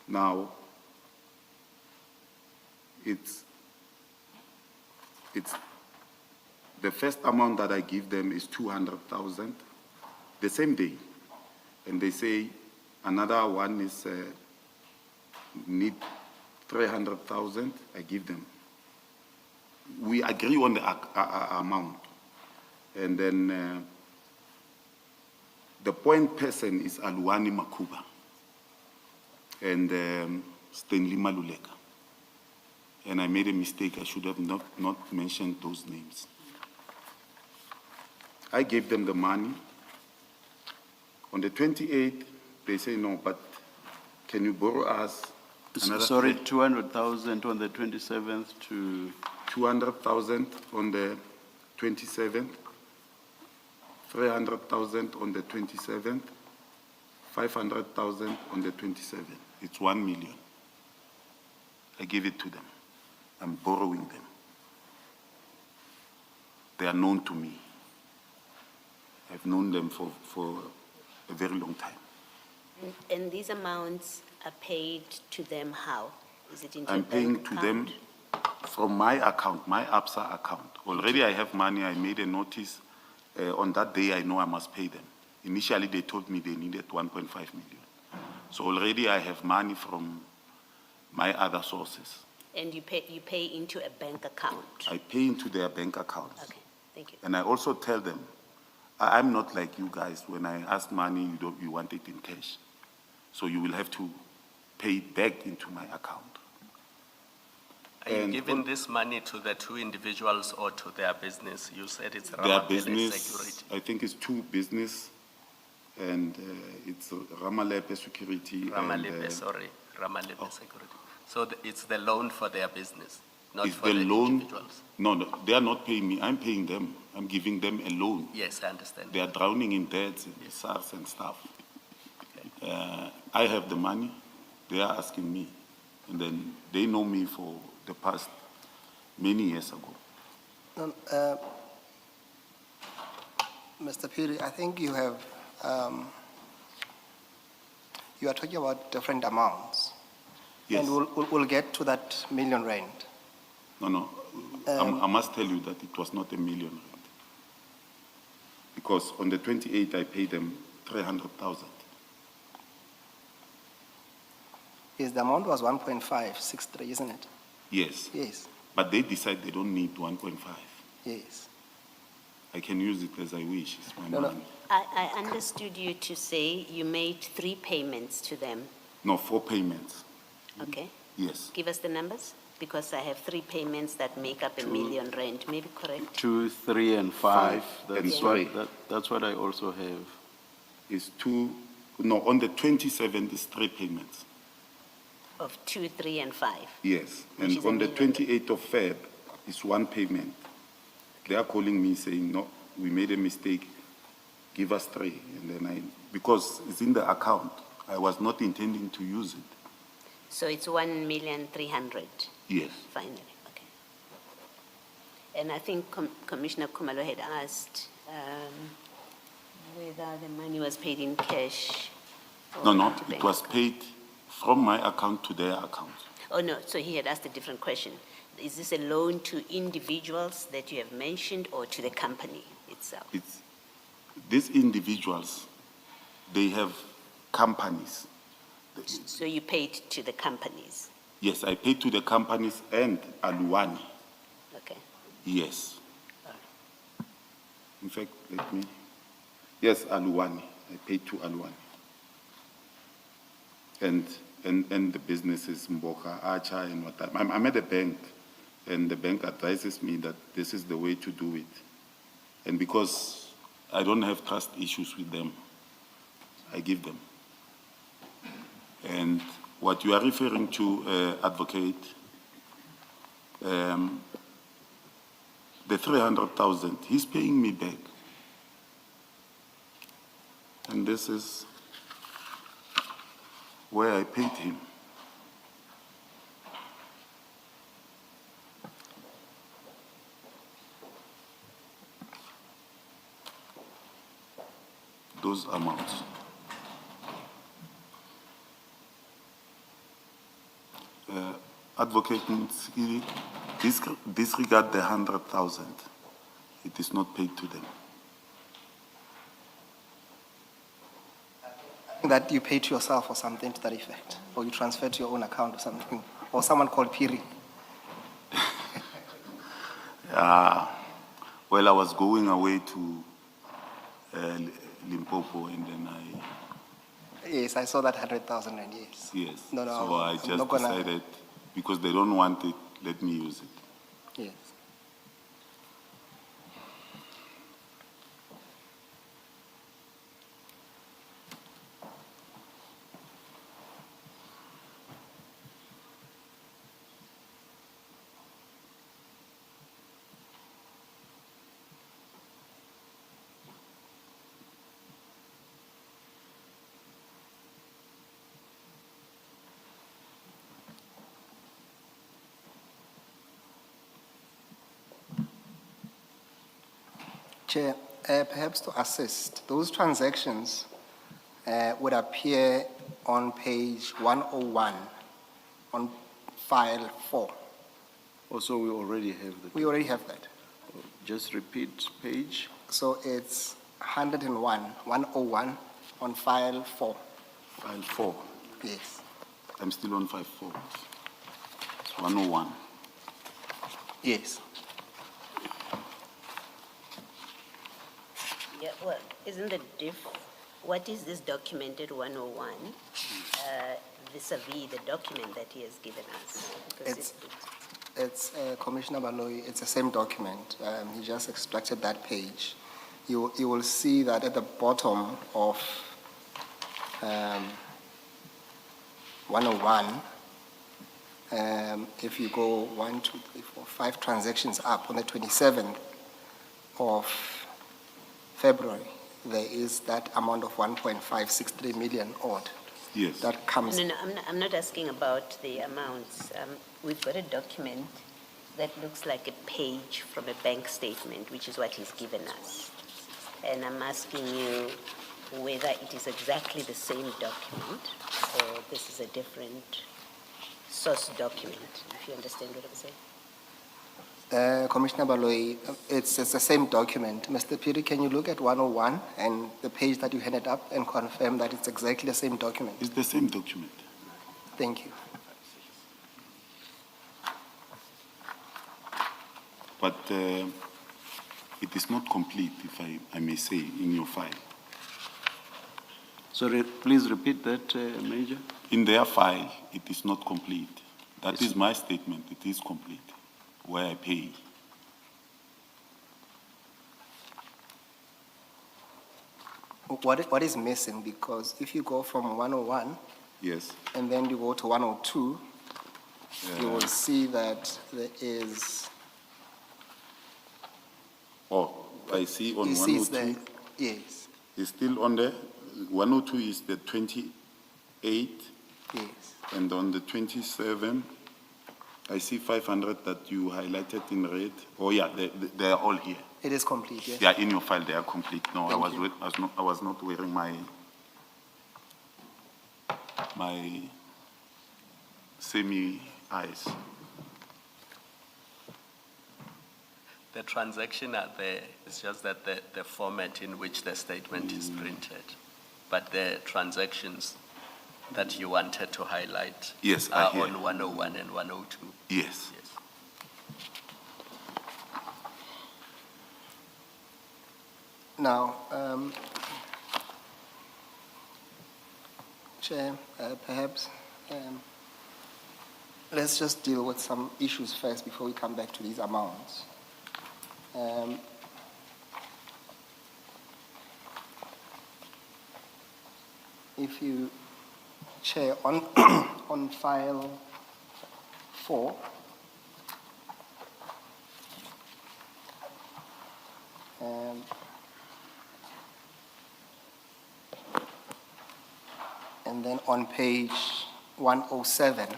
Now, it's the first amount that I give them is 200,000 the same day. And they say another one is need 300,000, I give them. We agree on the amount. And then the point person is Aluwani Makuba and Stanley Maluleka. And I made a mistake, I should have not mentioned those names. I gave them the money. On the 28th, they say, no, but can you borrow us another? Sorry, 200,000 on the 27th to? 200,000 on the 27th, 300,000 on the 27th, 500,000 on the 27th. It's 1 million. I give it to them. I'm borrowing them. They are known to me. I've known them for a very long time. And these amounts are paid to them how? Is it into I'm a bank paying to them account? from my account, my ABSA account. Already I have money, I made a notice. On that day, I know I must pay them. Initially, they told me they needed 1.5 million. So already I have money from my other sources. And you pay into a bank account? I pay into their bank accounts. Okay, thank you. And I also tell them, I'm not like you guys. When I ask money, you want it in cash. So you will have to pay it back into my account. Are you And giving this money to the two individuals or to their business? You said it's Their Ramapele business, Security. I think it's two business, and it's Ramalepe Security. Ramalepe and, Security. oh. So it's the loan for their business. not Is for the the loan? individuals. No, no, they are not paying me. I'm paying them. I'm giving them a loan. Yes, I understand. They are drowning in debts, in SARS and stuff. I have the money. They are asking me. And then they know me for the past many years ago. Mr. Phiri, I think you have, you are talking about different amounts. Yes. And we'll get to that million rand. No, no. I must tell you that it was not $1 million. Because on the 28th, I paid them 300,000. Yes, the amount was 1.563, isn't it? Yes. Yes, But they decide they don't need 1.5. yes. I can use it as I wish. It's my No, no. money. I understood you to say you made 3 payments to them, No, 4 payments. okay? Yes. Give us the numbers, because I have 3 payments that make up R1 million, maybe correct? 2, 3, and 5. That's and what, three. that's what I also have. It's 2, no, on the 27th, it's 3 payments. Of 2, 3, and 5. Yes. Which And is on the $1 million. 28th of Feb, it's 1 payment. They are calling me saying, no, we made a mistake, give us 3. And then because it's in the account, I was not intending to use it. So it's 1,300,000 Yes. finally, okay. And I think Commissioner Khumalo had asked whether the money was paid in cash. or No, no, into it bank. was paid from my account to their account. Oh, no, so he had asked a different question. Is this a loan to individuals that you have mentioned or to the company itself? It's, these individuals, they have companies. So you paid to the companies, Yes, I paid to the companies and Aluwani. okay? Yes. In fact, let me. Yes, Aluwani. I paid to Aluwani. And the businesses, Mboka, Acha, and what I'm at a bank, and the bank advises me that this is the way to do it. And because I don't have trust issues with them, I give them. And what you are referring to, advocate, the 300,000, he's paying me back. And this is where I paid him. Those amounts. Advocate Mkhwanazi, disregard the 100,000. It is not paid to them. That you paid to yourself or something to that effect, or you transferred to your own account or something, or someone called Phiri. Well, I was going away to Limpopo, and then Yes, I saw that 100,000 rand, yes. yes. No, no, So I I'm just not gonna- decided, because they don't want it, let me use it. Yes. Chair, perhaps to assist, those transactions would appear on page 101 on file 4. Also, we already have We already have that. just repeat page. So it's 101 on file 4. File 4. Yes. I'm still on 5.4. It's 101. Yes. Yeah, well, isn't the what is this documented 101 vis-a-vis the document that he has given us? Because It's Commissioner Baloyi, it's the same document. He just extracted that page. You will see that at the bottom of 101, If you go 1, 2, 3, 4, 5 transactions up on the 27th of February, there is that amount of 1.563 million odd. Yes. That comes. No, I'm not asking about the amounts. We've got a document that looks like a page from a bank statement, which is what he's given us. And I'm asking you whether it is exactly the same document or this is a different source document, if you understand what I'm saying. Commissioner Baloyi, it's the same document. Mr. Phiri, can you look at 101 and the page that you handed up and confirm that it's exactly the same document? It's the same document. Thank you. But it is not complete, if I may say, in your file. Sorry, please repeat that, Major. In their file, it is not complete. That is my statement. It is complete, where I pay. What is missing? Because if you go from 101 Yes. and then you go to 102, you will see that there is. Oh, I see on You see it's 102. there. Yes, It's still on there. 102 is the 28, yes. and on the 27, I see 500 that you highlighted in red. Oh yeah, they are all here. It is complete, yes. Yeah, in your file they are complete. No, Thank I you. was not wearing my semi eyes. The transaction are there, it's just that the format in which the statement is printed. But the transactions that you wanted to highlight Yes, are are here. on 101 and 102. Yes. Yes. Now, Chair, perhaps let's just deal with some issues first before we come back to these amounts. If you, Chair, on, on file 4, and then on page 107,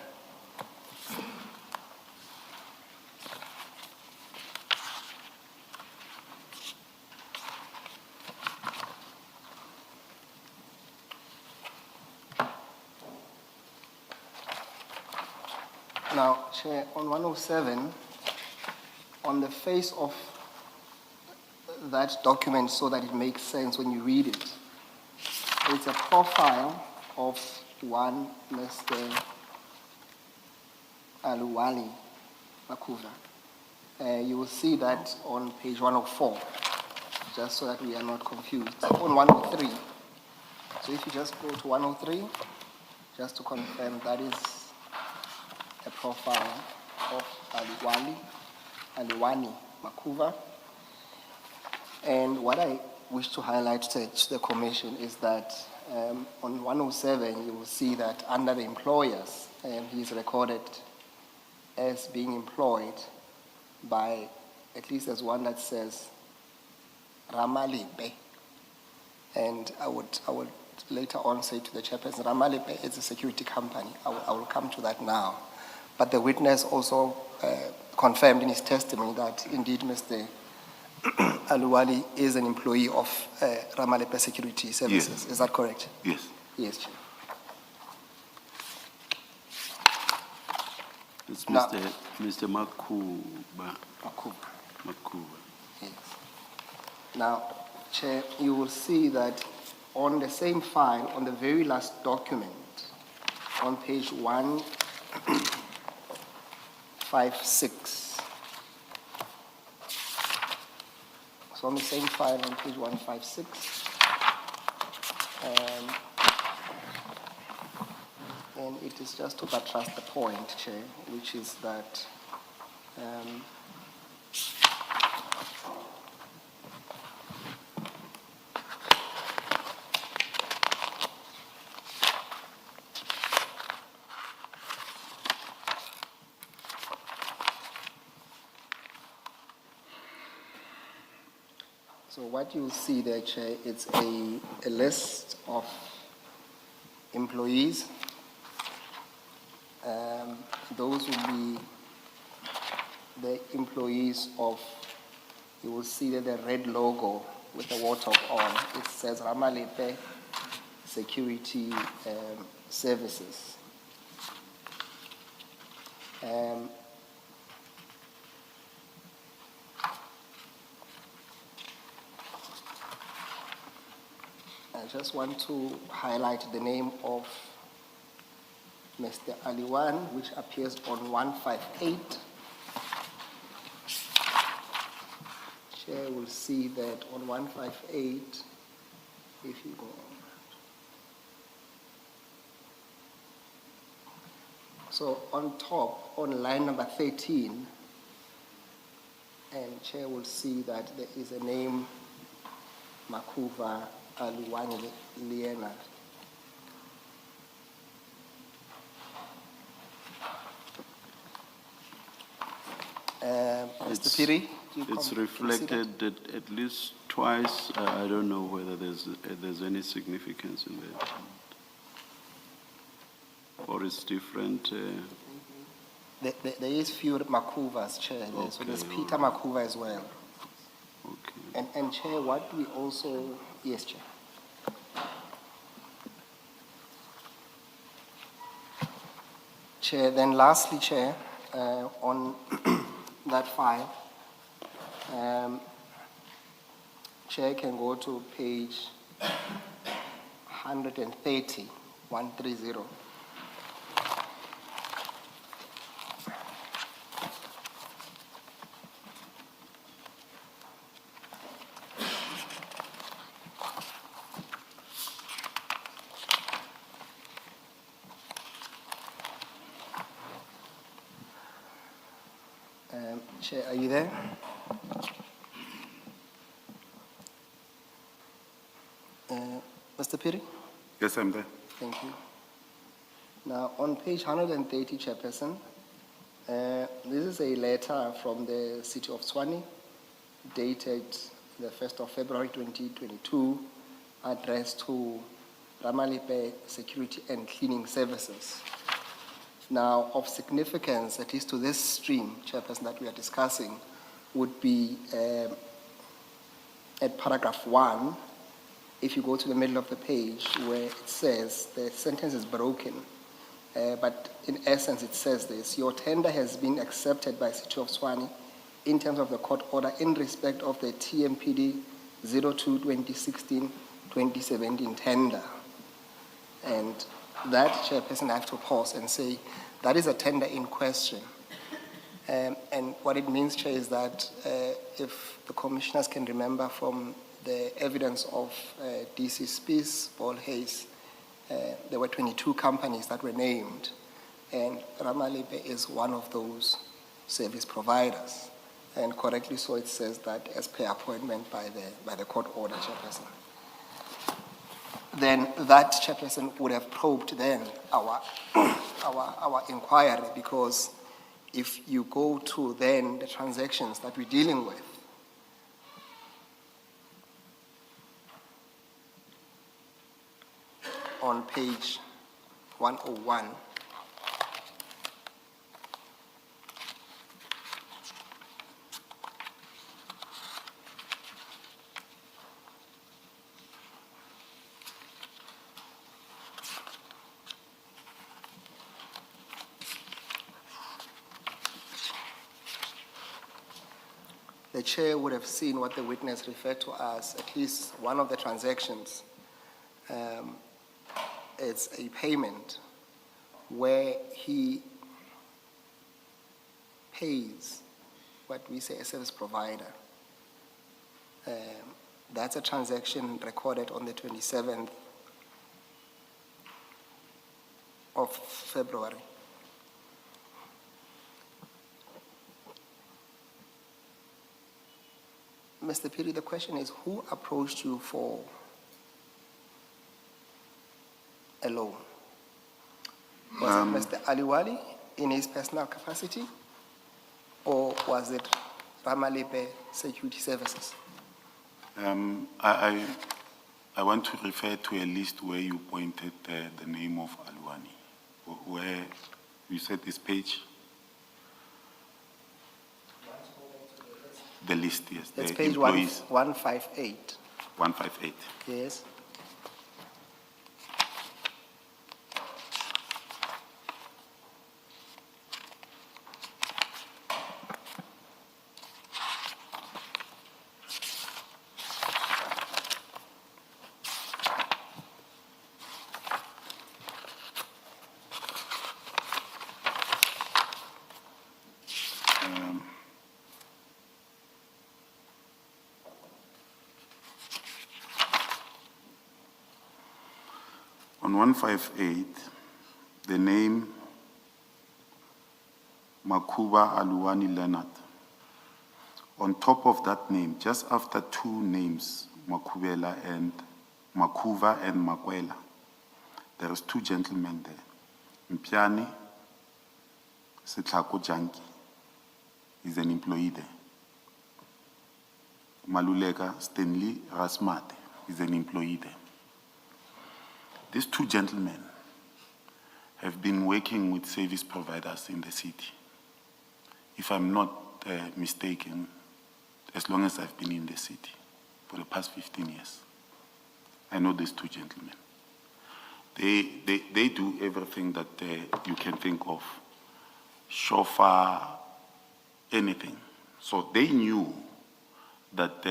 now, Chair, on 107, on the face of that document so that it makes sense when you read it, it's a profile of one Mr. Aluwali Makuva. You will see that on page 104, just so that we are not confused. On 103. So if you just go to 103, just to confirm, that is a profile of Aluwani Makuva. And what I wish to highlight to the Commission is that on 107, you will see that under the employers, he is recorded as being employed by, at least there's one that says Ramalipe. And I would later on say to the chairperson, Ramalipe is a security company. I will come to that now. But the witness also confirmed in his testimony that indeed Mr. Aluwali is an employee of Ramalipe Security Services. Yes. Is that correct? Yes. Yes, Chair. It's Now- Mr. Makuba. Makuba. Yes. Now, Chair, you will see that on the same file, on the very last document, on page 156. So on the same file on page 156, and it is just to buttress the point, Chair, which is that So what you see there, Chair, it's a list of employees. Those will be the employees of, you will see that the red logo with the water on, it says Ramalepe Security Services. I just want to highlight the name of Mr. Aliwan, which appears on 158. Chair will see that on 158, if you go on. So on top, on line number 13, and Chair will see that there is a name, Makuva Aliwan Liena. Mr. Phiri, It's reflected at least twice. I don't know whether there's any significance in that. Or it's different. There is few Makuvas, Chair, there. So there's Okay, Peter Makuva as well. Okay. And Chair, what we also, yes, Chair. Chair, then lastly, Chair, on that file, Chair can go to page 130, 130. Chair, are you there? Mr. Phiri? Yes, I'm there. Thank you. Now, on page 130, Chairperson, this is a letter from the City of Tshwane, dated the 1st of February 2022, addressed to Ramalepe Security and Cleaning Services. Now, of significance, at least to this stream, Chairperson, that we are discussing, would be at paragraph 1, if you go to the middle of the page, where it says, the sentence is broken, but in essence it says this: your tender has been accepted by City of Tshwane in terms of the court order in respect of the TMPD 02-2016-2017 tender. And that, Chairperson, I have to pause and say that is a tender in question. And what it means, Chair, is that if the commissioners can remember from the evidence of DC Spies, Paul Hayes, there were 22 companies that were named, and Ramalepe is one of those service providers. And correctly so, it says that as per appointment by the court order, Chairperson. Then that, Chairperson, would have probed then our inquiry, because if you go to then the transactions that we're dealing with, on page 101, the Chair would have seen what the witness referred to as at least one of the transactions. It's a payment where he pays what we say a service provider. That's a transaction recorded on the 27th of February. Mr. Phiri, the question is, who approached you for a loan? Was it Mr. Aliwali in his personal capacity, or was it Ramalepe Security Services? I want to refer to a list where you pointed the name of Aluwani, where you said this page. The list, yes. That's the page employees. 158. 158. Yes. On 158, the name Makuba Aluwani Leonard. On top of that name, just after two names, Makuba and Makwela, there is two gentlemen there. Mpiani Setlako Janki is an employee there. Maluleka Stanley Rasmate is an employee there. These two gentlemen have been working with service providers in the city. If I'm not mistaken, as long as I've been in the city, for the past 15 years. I know these two gentlemen. They do everything that you can think of. Chauffeur, anything. So they knew that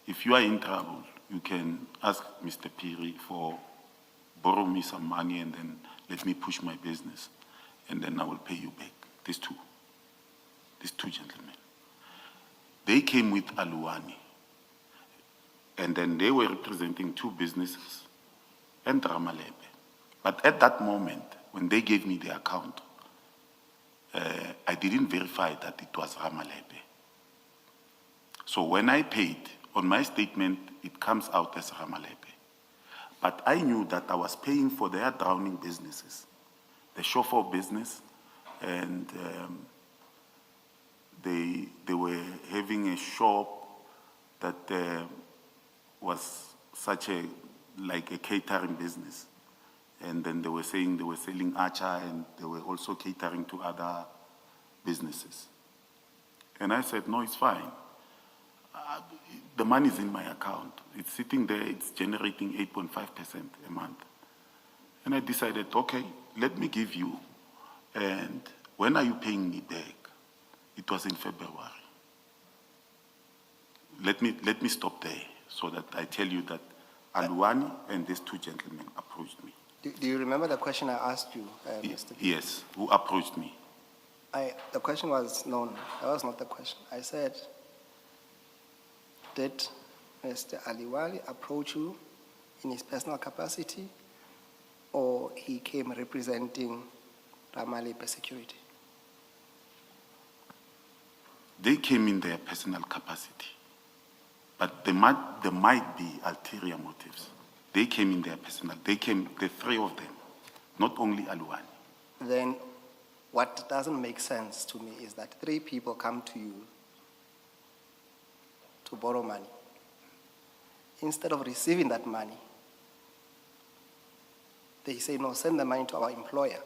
if you are in trouble, you can ask Mr. Phiri for borrow me some money and then let me push my business and then I will pay you back. These two gentlemen. They came with Aluwani and then they were representing two businesses and Ramalebe. But at that moment, when they gave me the account, I didn't verify that it was Ramalebe. So when I paid, on my statement, it comes out as Ramalebe. But I knew that I was paying for their drowning businesses, the chauffeur business, and they were having a shop that was like a catering business. And then they were saying they were selling acha and they were also catering to other businesses. And I said, no, it's fine. The money is in my account. It's sitting there, it's generating 8.5% a month. And I decided, okay, let me give you. And when are you paying me back? It was in February. Let me stop there so that I tell you that Aluwani and these two gentlemen approached me. Do you remember the question I asked you, Mr. P? Yes, who approached me? The question was, no, that was not the question. I said, did Mr. Aliwali approach you in his personal capacity or he came representing Ramalebe Security? They came in their personal capacity, but there might be ulterior motives. They came in their personal, the three of them, not only Aluwani. Then what doesn't make sense to me is that three people come to you to borrow money. Instead of receiving that money, they say, no, send the money to our employer,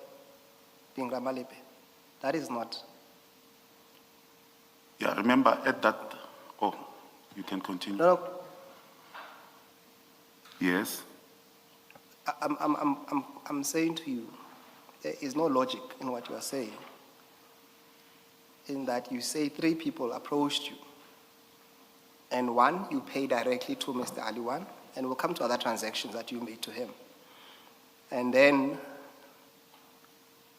being Ramalebe. That is not. Yeah, remember at that, oh, you can continue. No. Yes. I'm saying to you, there is no logic in what you are saying. In that you say three people approached you, and one you pay directly to Mr. Aliwan, and we'll come to other transactions that you made to him. And then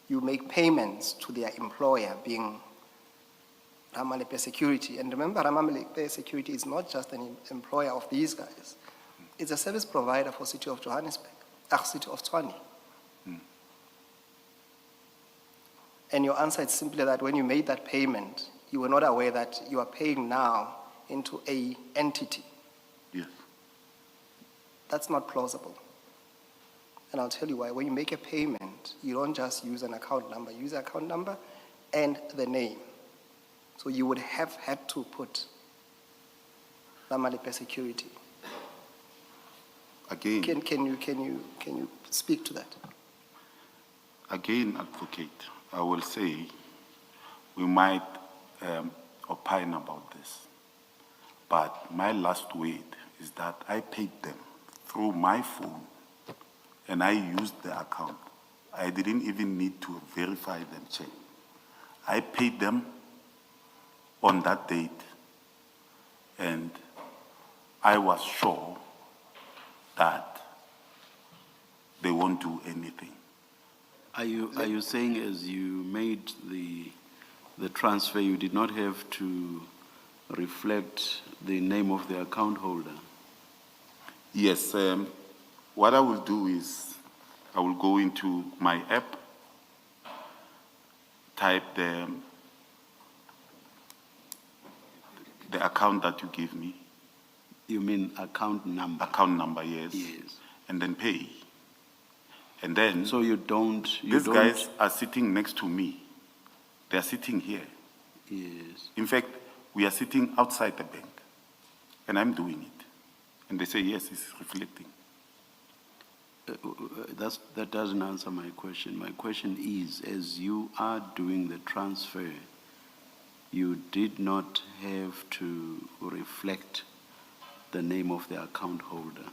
you make payments to their employer, being Ramalebe Security. And remember, Ramalebe Security is not just an employer of these guys. It's a service provider for City of Johannesburg, City of Tshwane. And your answer is simply that when you made that payment, you were not aware that you are paying now into an entity. Yes. That's not plausible. And I'll tell you why. When you make a payment, you don't just use an account number. You use an account number and the name. So you would have had to put Ramalepe Security. Again, Can you speak to that? again, advocate, I will say we might opine about this, but my last word is that I paid them through my phone and I used the account. I didn't even need to verify them check. I paid them on that date and I was sure that they won't do anything. Are you saying as you made the transfer, you did not have to reflect the name of the account holder? Yes, what I will do is I will go into my app, type the account that you gave me. You mean account number? Account number, yes. Yes. And then pay. And then, So you don't... these guys are sitting next to me. They are sitting here. Yes. In fact, we are sitting outside the bank, and I'm doing it. And they say, yes, it's reflecting. That doesn't answer my question. My question is, as you are doing the transfer, you did not have to reflect the name of the account holder.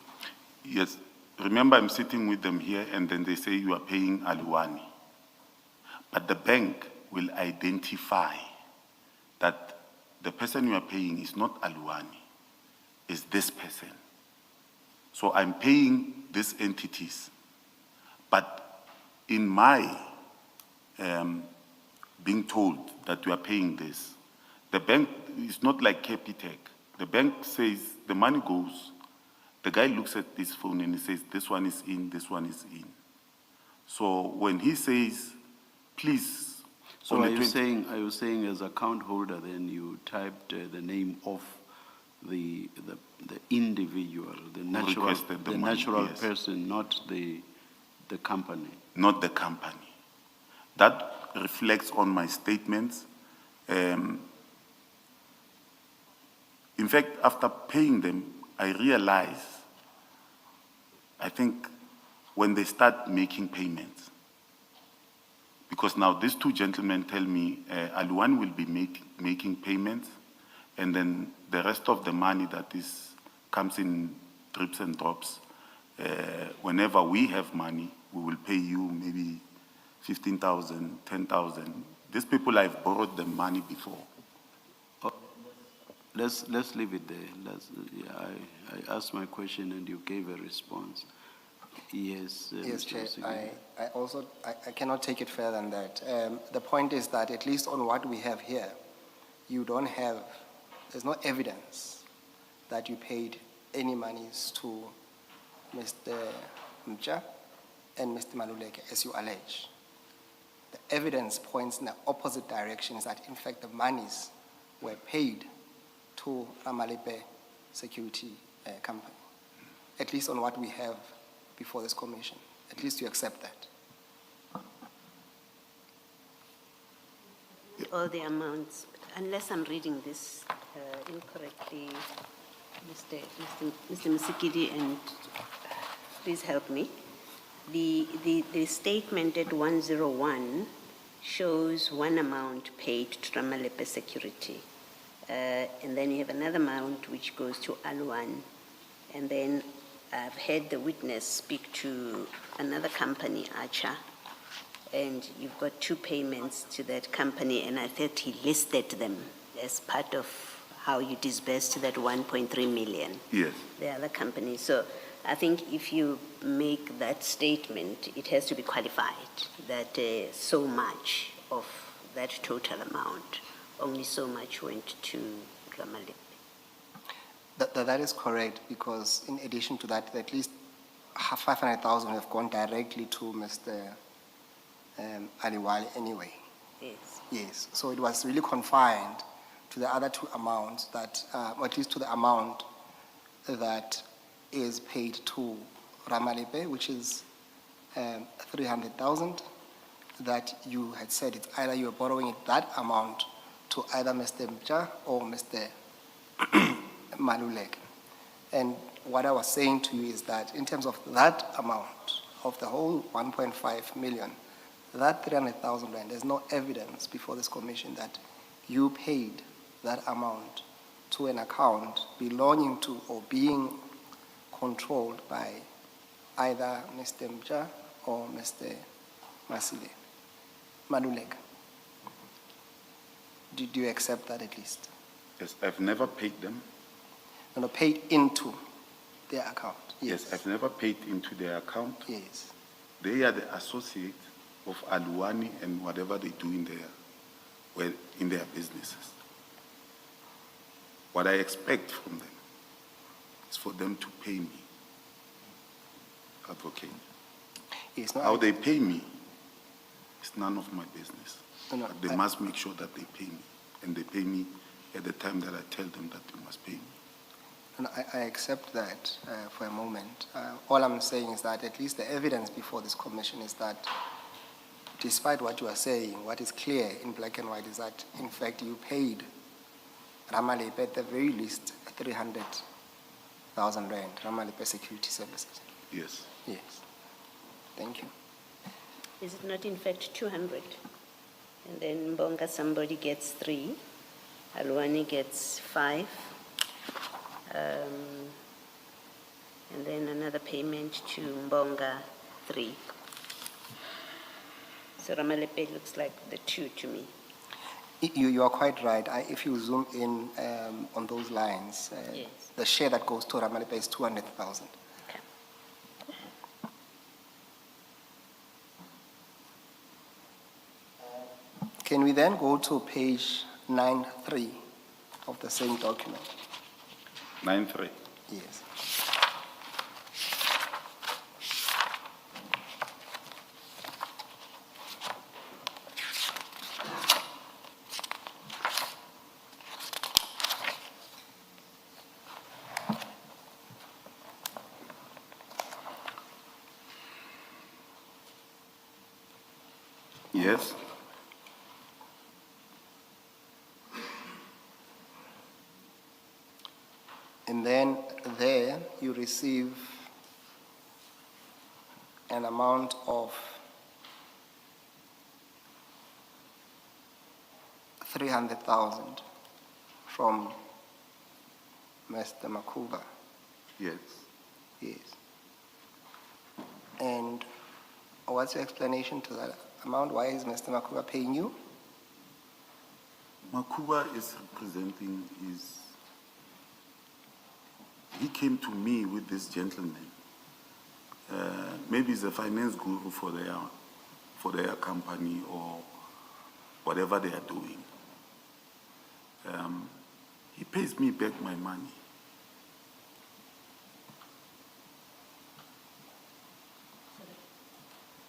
Yes. Remember, I'm sitting with them here, and then they say you are paying Aluwani. But the bank will identify that the person you are paying is not Aluwani, is this person. So I'm paying these entities. But in my being told that you are paying this, the bank is not like Capitec. The bank says the money goes. The guy looks at his phone and he says, this one is in, this one is in. So when he says, please. So are you saying as account holder, then you typed the name of the individual, the natural, requested the money, yes. person, not the company? Not the company. That reflects on my statements. In fact, after paying them, I realized, I think, when they start making payments, because now these two gentlemen tell me Aluwan will be making payments, and then the rest of the money that comes in drips and drops, whenever we have money, we will pay you maybe 15,000, 10,000. These people, I've borrowed them money before. Let's leave it there. I asked my question and you gave a response. Yes. Yes, Mr. Chair. Osigwe. I cannot take it further than that. The point is that at least on what we have here, there's no evidence that you paid any monies to Mr. Mcha and Mr. Maluleke, as you allege. The evidence points in the opposite direction, is that in fact the monies were paid to Ramalepe Security Company, at least on what we have before this commission. At least you accept that. All the amounts, unless I'm reading this incorrectly, Mr. Msikidi, and please help me. The statement at 101 shows one amount paid to Ramalepe Security. And then you have another amount which goes to Aluwan. And then I've heard the witness speak to another company, Archer, and you've got two payments to that company, and I thought he listed them as part of how you disbursed that 1.3 million. Yes. The other company. So I think if you make that statement, it has to be qualified that so much of that total amount, only so much went to Ramalepe. That is correct, because in addition to that, at least 500,000 have gone directly to Mr. Aliwali anyway. Yes. Yes, so it was really confined to the other two amounts that, or at least to the amount that is paid to Ramalepe, which is 300,000, that you had said it's either you are borrowing that amount to either Mr. Mcha or Mr. Maluleke. And what I was saying to you is that in terms of that amount, of the whole 1.5 million, that 300,000 rand, there's no evidence before this commission that you paid that amount to an account belonging to or being controlled by either Mr. Mja or Mr. Masile, Maluleke. Did you accept that at least? Yes, I've never paid them. No, paid into their account. Yes, I've never paid into their account. Yes. They are the associate of Aluwani and whatever they do in their businesses. What I expect from them is for them to pay me, advocate. Yes, no, How they pay me is none of my business. No, But they must make sure that they pay me, and they pay me at the time that I tell them that they must pay me. And I accept that for a moment. All I'm saying is that at least the evidence before this commission is that despite what you are saying, what is clear in black and white is that, in fact, you paid Ramalepe at the very least 300,000 rand, Ramalepe Security Services. Yes. Yes. Thank you. Is it not in fact 200? And then Mbonga, somebody gets 3, Aluwani gets 5, and then another payment to Mbonga, 3. So Ramalepe looks like the 2 to me. You are quite right. If you zoom in on those lines, Yes. the share that goes to Ramalepe is 200,000. Okay. Can we then go to page 9.3 of the same document? 9.3. Yes. Yes. And then there you receive an amount of 300,000 from Mr. Makuba. Yes. Yes. And what's your explanation to that amount? Why is Mr. Makuba paying you? Makuba is representing he came to me with this gentleman. Maybe he's a finance guru for their company or whatever they are doing. He pays me back my money.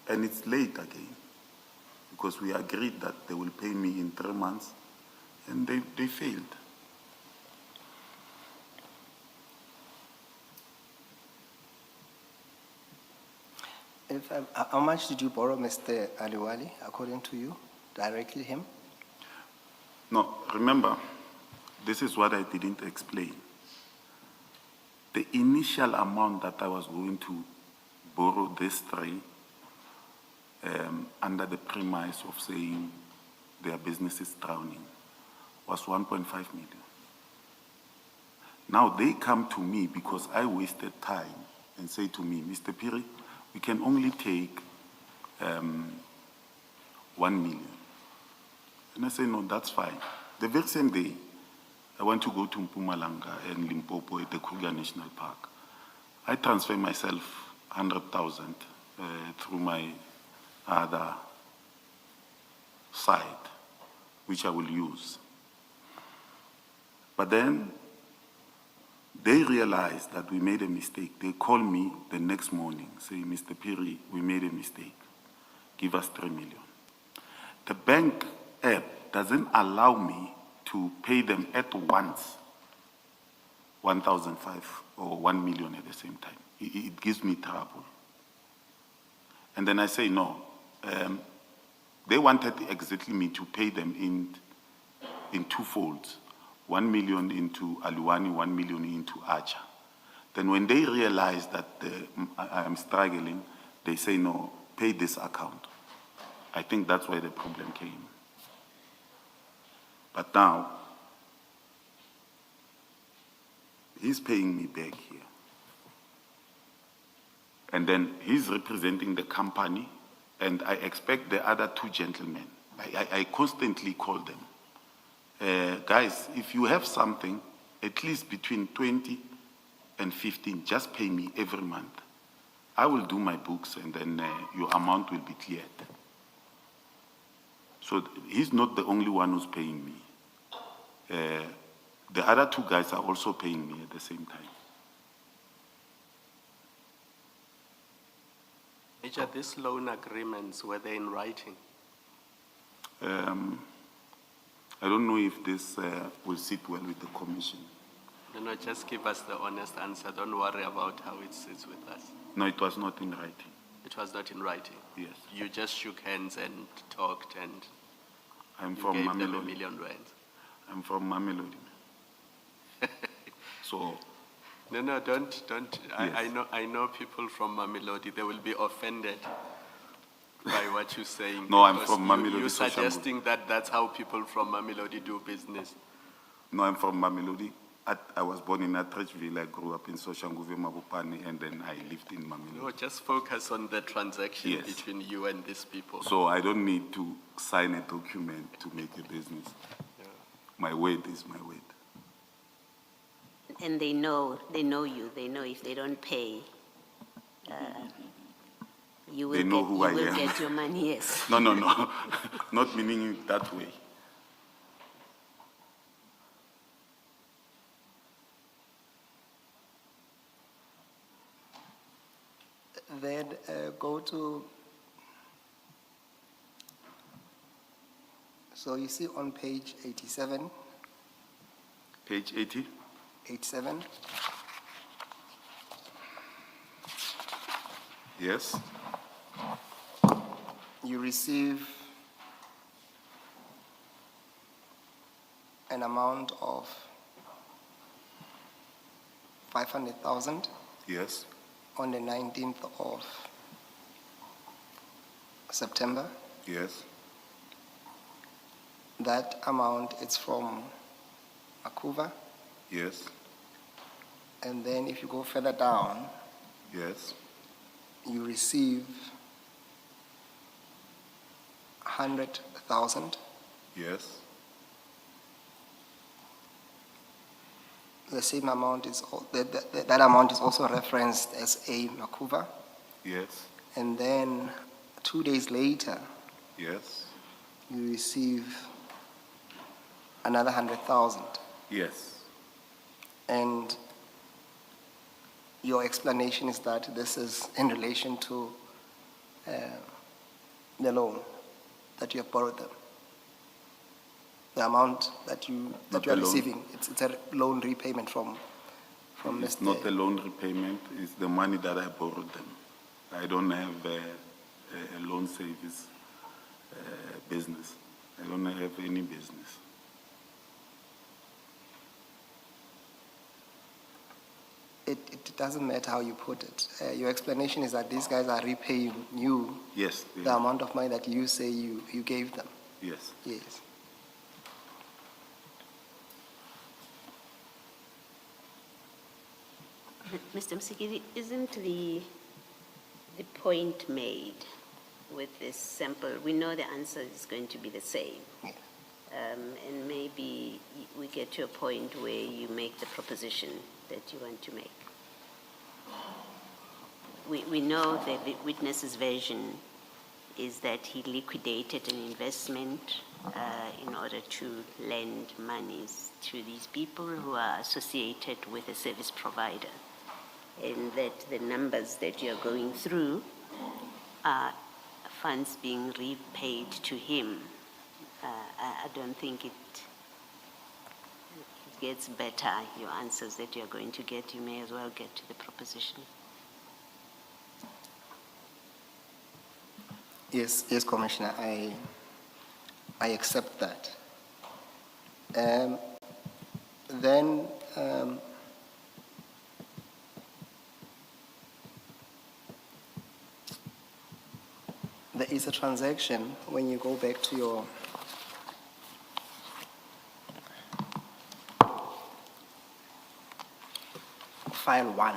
And it's late again, because we agreed that they will pay me in 3 months, and they failed. How much did you borrow Mr. Aliwali, according to you, directly him? No, remember, this is what I didn't explain. The initial amount that I was going to borrow these 3, under the premise of saying their business is drowning, was 1.5 million. Now they come to me because I wasted time and say to me, Mr. Phiri, we can only take 1 million. And I say, no, that's fine. The very same day, I want to go to Mpumalanga and Limpopo at the Kruger National Park. I transfer myself 100,000 through my other site, which I will use. But then they realized that we made a mistake. They call me the next morning, say, Mr. Phiri, we made a mistake. Give us 3 million. The bank app doesn't allow me to pay them at once 1,005 or 1 million at the same time. It gives me trouble. And then I say, no. They wanted exactly me to pay them in 2 folds. 1 million into Aluwani, 1 million into Archer. Then when they realize that I am struggling, they say, no, pay this account. I think that's where the problem came. But now, he's paying me back here. And then he's representing the company, and I expect the other two gentlemen, I constantly call them. Guys, if you have something, at least between 20 and 15, just pay me every month. I will do my books, and then your amount will be cleared. So he's not the only one who's paying me. The other two guys are also paying me at the same time. Major, these loan agreements, were they in writing? I don't know if this will sit well with the commission. No, just give us the honest answer. Don't worry about how it sits with us. No, it was not in writing. It was not in writing? Yes. You just shook hands and talked and I'm you from gave them Mamelodi. $1 million rands. I'm from Mamelodi. So, No, don't. Yes. I know people from Mamelodi. They will be offended by what you're saying. No, I'm because from Mamelodi, You're Soshanguve. suggesting that that's how people from Mamelodi do business. no, I'm from Mamelodi. I was born in Atteridgeville. I grew up in Soshanguve, Mabopane, and then I lived in Mamelodi. No, just focus on the transaction Yes. between you and these people. So I don't need to sign a document to make a business. Yeah. My word is my word. And they know you, they know if they don't pay, you will They know who I am. get your money, yes. No, not meaning it that way. Then go to, so you see on page 87, Page 80. 87, Yes. you receive an amount of 500,000 Yes. on the 19th of September. Yes. That amount is from Akuva. Yes. And then if you go further down, Yes. you receive 100,000. Yes. The same amount is, that amount is also referenced as a Makuva. Yes. And then 2 days later, Yes. you receive another 100,000. Yes. And your explanation is that this is in relation to the loan that you have borrowed them. The amount that you Not are the loan. receiving, it's a loan repayment from It's Mr. not a loan repayment, it's the money that I borrowed them. I don't have a loan service business. I don't have any business. It doesn't matter how you put it. Your explanation is that these guys are repaying you Yes. the amount of money that you say you gave them. Yes. Yes. Mr. Msikiri, isn't the point made with this sample, we know the answer is going to be the same. Yeah. And maybe we get to a point where you make the proposition that you want to make. We know the witness's version is that he liquidated an investment in order to lend monies to these people who are associated with a service provider, and that the numbers that you're going through are funds being repaid to him. I don't think it gets better, your answers that you're going to get. You may as well get to the proposition. Yes, Commissioner, I accept that. Then, there is a transaction when you go back to your file 1.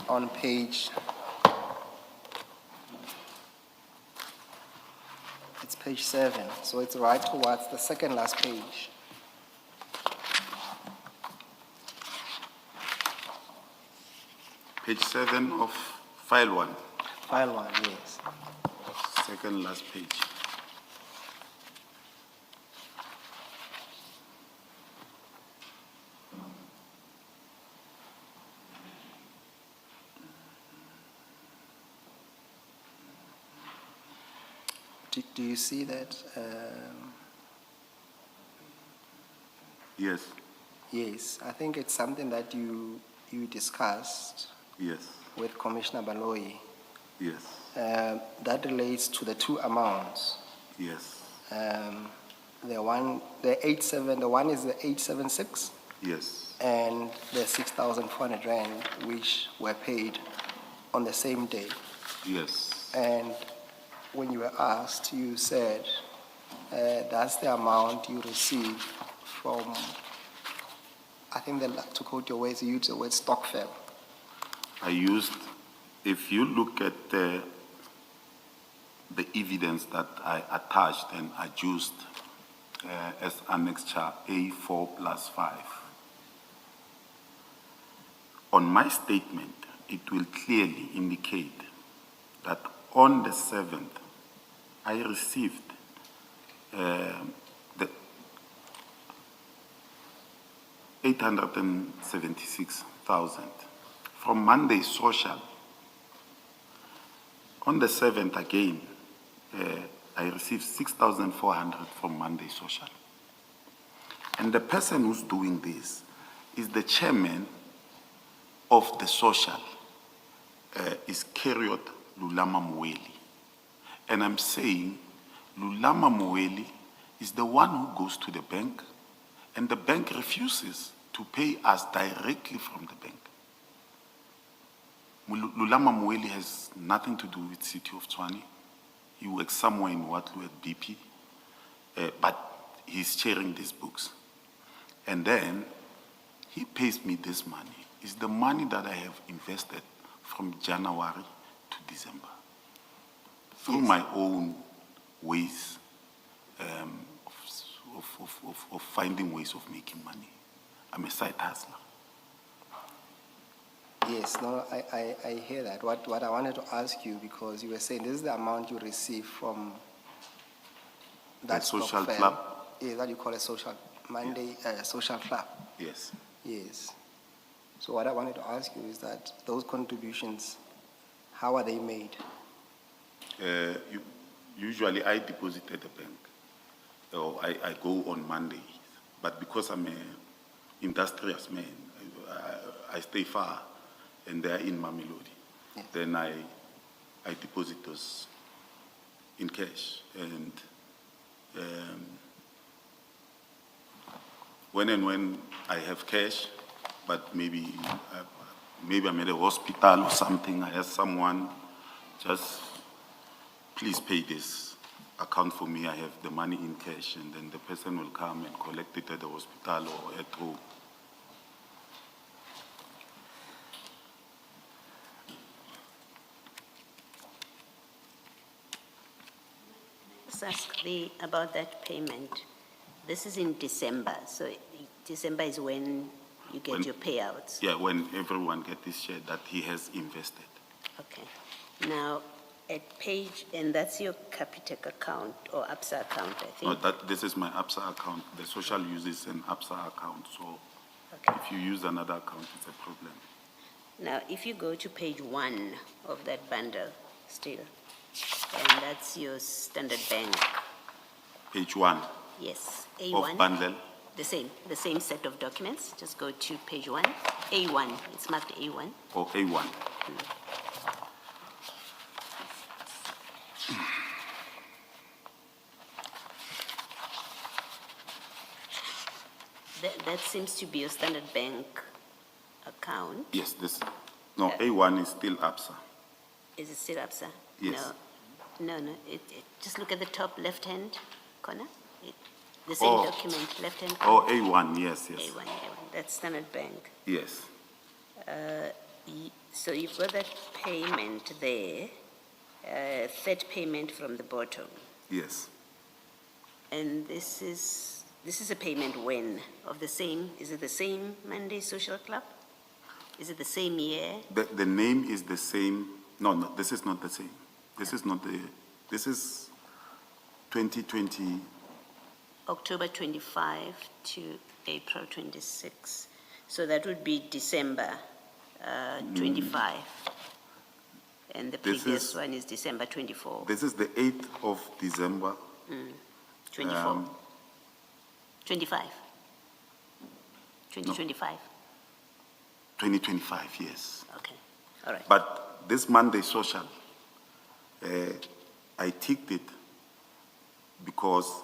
On page, it's page 7, so it's right towards the second last page. Page 7 of file 1, File 1, yes. second last page. Do you see that? Yes, Yes, I think it's something that you discussed yes, with Commissioner Baloyi. yes, That relates to the two amounts. yes, The one is the 876 yes, and the 6,400 rand, which were paid on the same day. yes, And when you were asked, you said that's the amount you received from, I think to quote your words, you used the word Stockfell. I used, if you look at the evidence that I attached and adduced as annexure A4+5, on my statement, it will clearly indicate that on the 7th, I received the 876,000 from Monday Social. On the 7th again, I received 6,400 from Monday Social. And the person who's doing this is the chairman of the Social, is Keriot Lulama Mweli. And I'm saying Lulama Mweli is the one who goes to the bank, and the bank refuses to pay us directly from the bank. Lulama Mweli has nothing to do with the city of Tshwane. He works somewhere in Waterloo at BP, but he's chairing these books. And then he pays me this money. It's the money that I have invested from January to December through my own ways of finding ways of making money. I'm a side hustler. Yes, no, I hear that. What I wanted to ask you, because you were saying this is the amount you receive from that The social Stockfell. club? Yeah, that you call a social Monday social club. Yes. Yes. So what I wanted to ask you is that those contributions, how are they made? Usually I deposit at the bank, or I go on Monday. But because I'm an industrious man, I stay far, and they're in Mamelodi. Yes. Then I deposit those in cash. And when I have cash, but maybe I'm at a hospital or something, I ask someone, just please pay this account for me, I have the money in cash, and then the person will come and collect it at the hospital or at home. Let's ask about that payment. This is in December, so December is when you get When- your payouts. Yeah, when everyone gets this share that he has invested. Okay. Now, at page, and that's your Capitec account or ABSA account, I think. No, this is my ABSA account. The social uses an ABSA account, so Okay. if you use another account, it's a problem. Now, if you go to page 1 of that bundle still, and that's your Standard Bank, Page 1 yes, of A1. bundle. The same set of documents, just go to page 1, A1, it's marked A1. Or A1. that seems to be your Standard Bank account. Yes, no, A1 is still ABSA. Is it still ABSA? Yes. No, just look at the top left-hand corner. The same Oh. document, left-hand Oh, corner. A1, yes, yes. A1, that's Standard Bank. Yes, So you've got that payment there, third payment from the bottom. yes. And this is a payment when? Of the same, is it the same Monday Social Club? Is it the same year? The name is the same. No, this is not the same. This is 2020. October 25 to April 26. So that would be December 25. And the This previous is- one is December 24. This is the 8th of December. 24. 25. 2025. 2025, yes. Okay. All right. But this Monday social, I ticked it because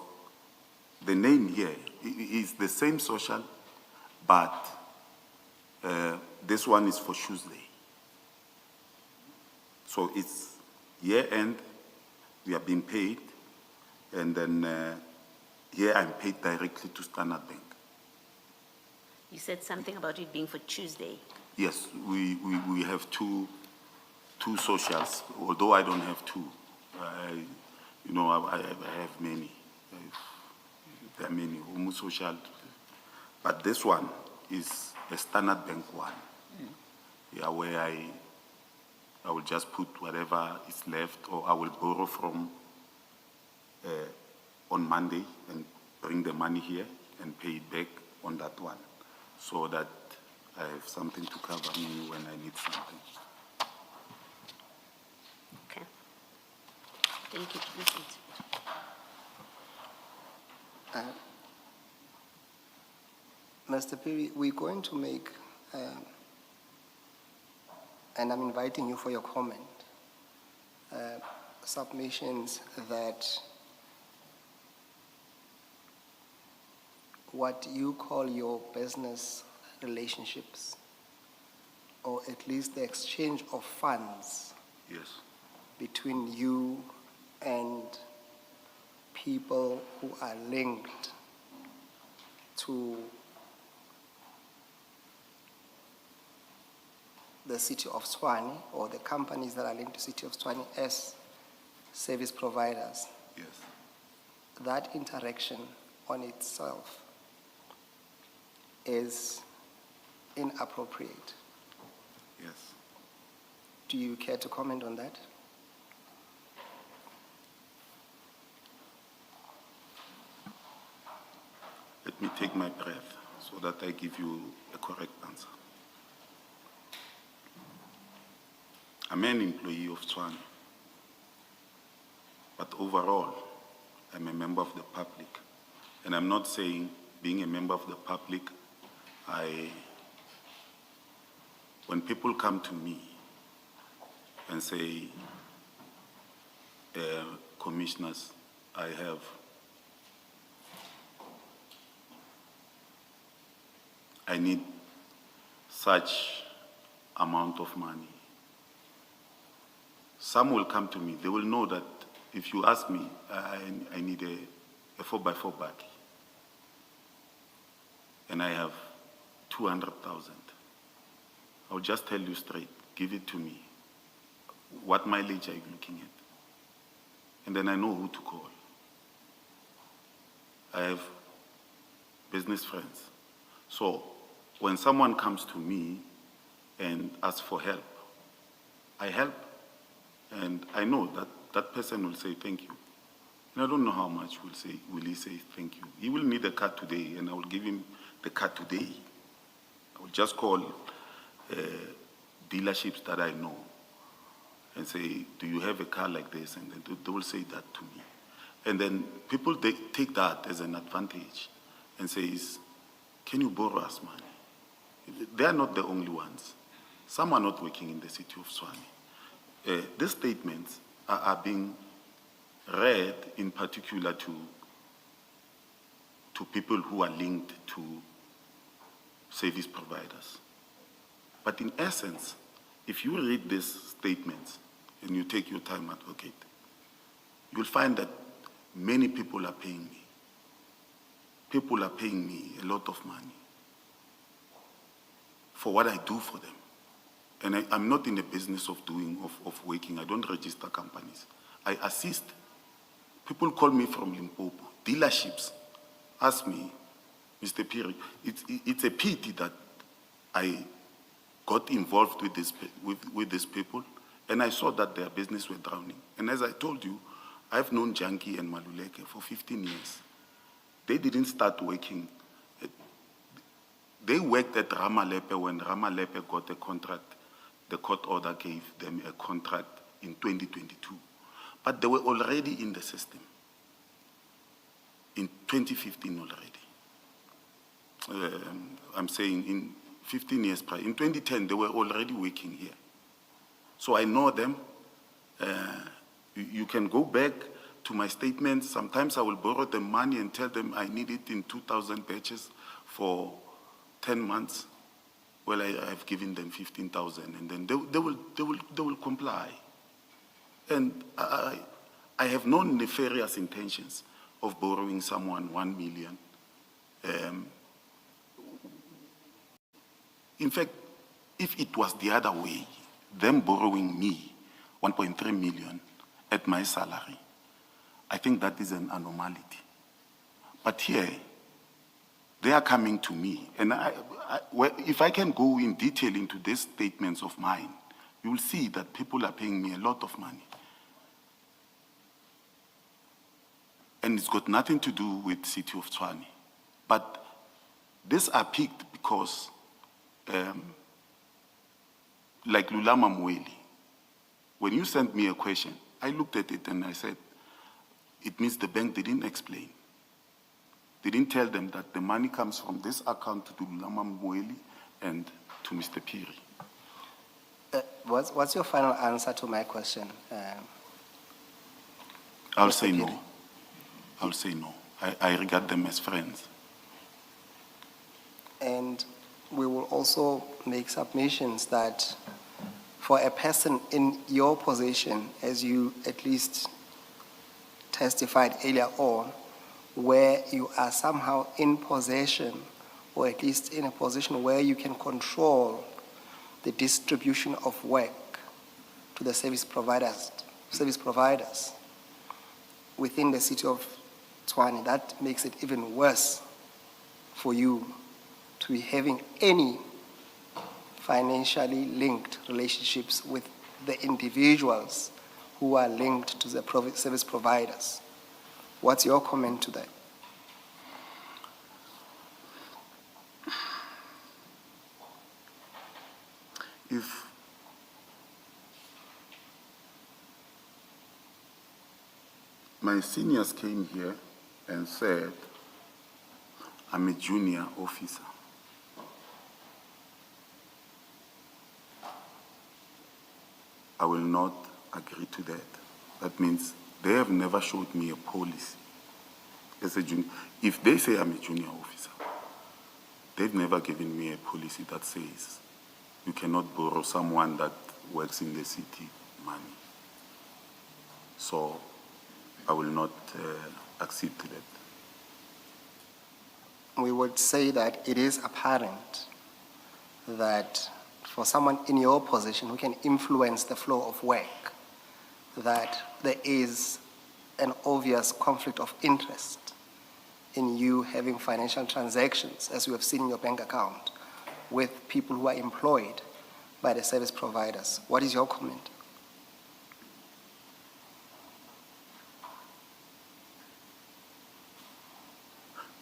the name here is the same social, but this one is for Tuesday. So it's year end, we are being paid, and then here I'm paid directly to Standard Bank. You said something about it being for Tuesday. Yes, we have two socials, although I don't have two. I have many. There are many, Homo Social. But this one is a Standard Bank one. Yeah, where I will just put whatever is left, or I will borrow from on Monday and bring the money here and pay it back on that one, so that I have something to cover me when I need something. Okay. Thank you. This is- Mr. Phiri, we're going to make, and I'm inviting you for your comment, submissions that what you call your business relationships, or at least the exchange of funds Yes. between you and people who are linked to the city of Tshwane, or the companies that are linked to city of Tshwane as service providers. Yes. That interaction on itself is inappropriate. Yes. Do you care to comment on that? Let me take my breath so that I give you a correct answer. I'm an employee of Tshwane, but overall, I'm a member of the public. And I'm not saying being a member of the public, when people come to me and say, commissioners, I need such amount of money. Some will come to me, they will know that if you ask me, I need a 4x4 buggy, and I have 200,000. I'll just tell you straight, give it to me. What mileage are you looking at? And then I know who to call. I have business friends. So when someone comes to me and asks for help, I help. And I know that that person will say thank you. And I don't know how much will he say thank you. He will need a car today, and I will give him the car today. I will just call dealerships that I know and say, do you have a car like this? And then they will say that to me. And then people, they take that as an advantage and says, can you borrow us money? They are not the only ones. Some are not working in the city of Tshwane. These statements are being read in particular to people who are linked to service providers. But in essence, if you read these statements and you take your time, advocate, you'll find that many people are paying me. People are paying me a lot of money for what I do for them. And I'm not in the business of working. I don't register companies. I assist. People call me from Limpopo. Dealerships ask me, Mr. Phiri, it's a pity that I got involved with these people, and I saw that their business were drowning. And as I told you, I've known Janki and Maluleke for 15 years. They didn't start working. They worked at Ramalepe when Ramalepe got a contract. The court order gave them a contract in 2022. But they were already in the system in 2015 already. I'm saying in 15 years prior. In 2010, they were already working here. So I know them. You can go back to my statements. Sometimes I will borrow them money and tell them I need it in 2,000 batches for 10 months. Well, I've given them 15,000, and then they will comply. And I have no nefarious intentions of borrowing someone 1 million. In fact, if it was the other way, them borrowing me 1.3 million at my salary, I think that is an anomaly. But here, they are coming to me, and if I can go in detail into these statements of mine, you will see that people are paying me a lot of money. And it's got nothing to do with the city of Tshwane. But these are picked because, like Lulama Mweli, when you sent me a question, I looked at it and I said, it means the bank didn't explain. They didn't tell them that the money comes from this account to Lulama Mweli and to Mr. Phiri. What's your final answer to my question? I'll Mr. say no. Phiri? I'll say no. I regard them as friends. And we will also make submissions that for a person in your position, as you at least testified earlier on, where you are somehow in possession, or at least in a position where you can control the distribution of work to the service providers within the city of Tshwane, that makes it even worse for you to be having any financially linked relationships with the individuals who are linked to the service providers. What's your comment to that? If my seniors came here and said, I'm a junior officer, I will not agree to that. That means they have never showed me a policy as a junior. If they say I'm a junior officer, they've never given me a policy that says you cannot borrow someone that works in the city money. So I will not accede to that. We would say that it is apparent that for someone in your position who can influence the flow of work, that there is an obvious conflict of interest in you having financial transactions, as you have seen in your bank account, with people who are employed by the service providers. What is your comment?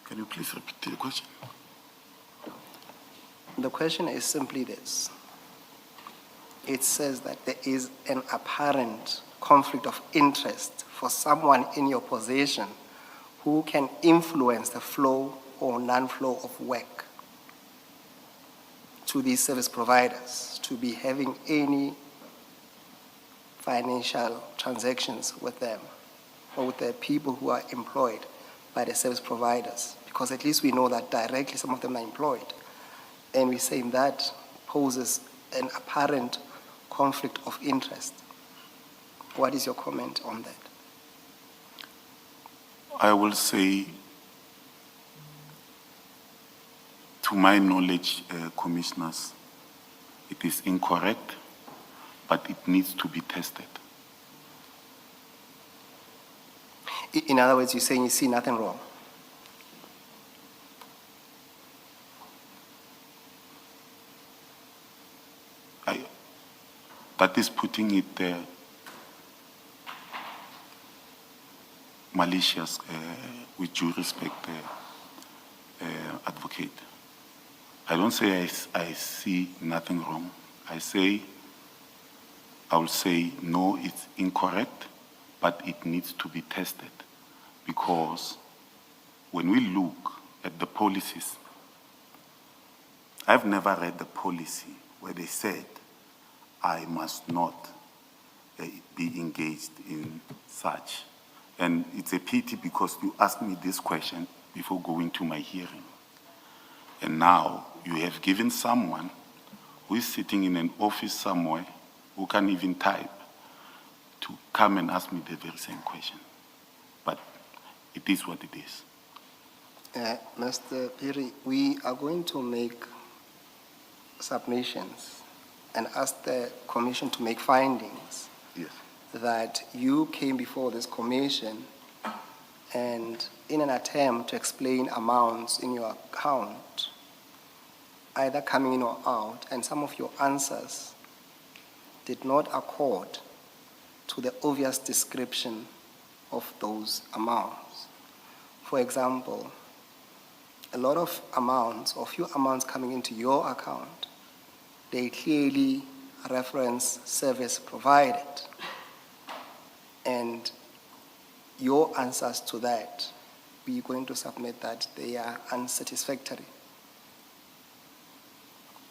Can you please repeat the question? The question is simply this. It says that there is an apparent conflict of interest for someone in your position who can influence the flow or non-flow of work to these service providers, to be having any financial transactions with them or with the people who are employed by the service providers, because at least we know that directly some of them are employed. and we're saying that poses an apparent conflict of interest. What is your comment on that? I will say, to my knowledge, commissioners, it is incorrect, but it needs to be tested. In other words, you're saying you see nothing wrong? That is putting it malicious, with due respect, advocate. I don't say I see nothing wrong. I will say, no, it's incorrect, but it needs to be tested. Because when we look at the policies, I've never read the policy where they said, I must not be engaged in such. And it's a pity because you asked me this question before going to my hearing. And now you have given someone who is sitting in an office somewhere who can't even type to come and ask me the very same question. But it is what it is. Mr. Phiri, we are going to make submissions and ask the commission to make findings. Yes. That you came before this commission and in an attempt to explain amounts in your account, either coming in or out, and some of your answers did not accord to the obvious description of those amounts. For example, a lot of amounts, or few amounts coming into your account, they clearly reference service provided. And your answers to that, we're going to submit that they are unsatisfactory.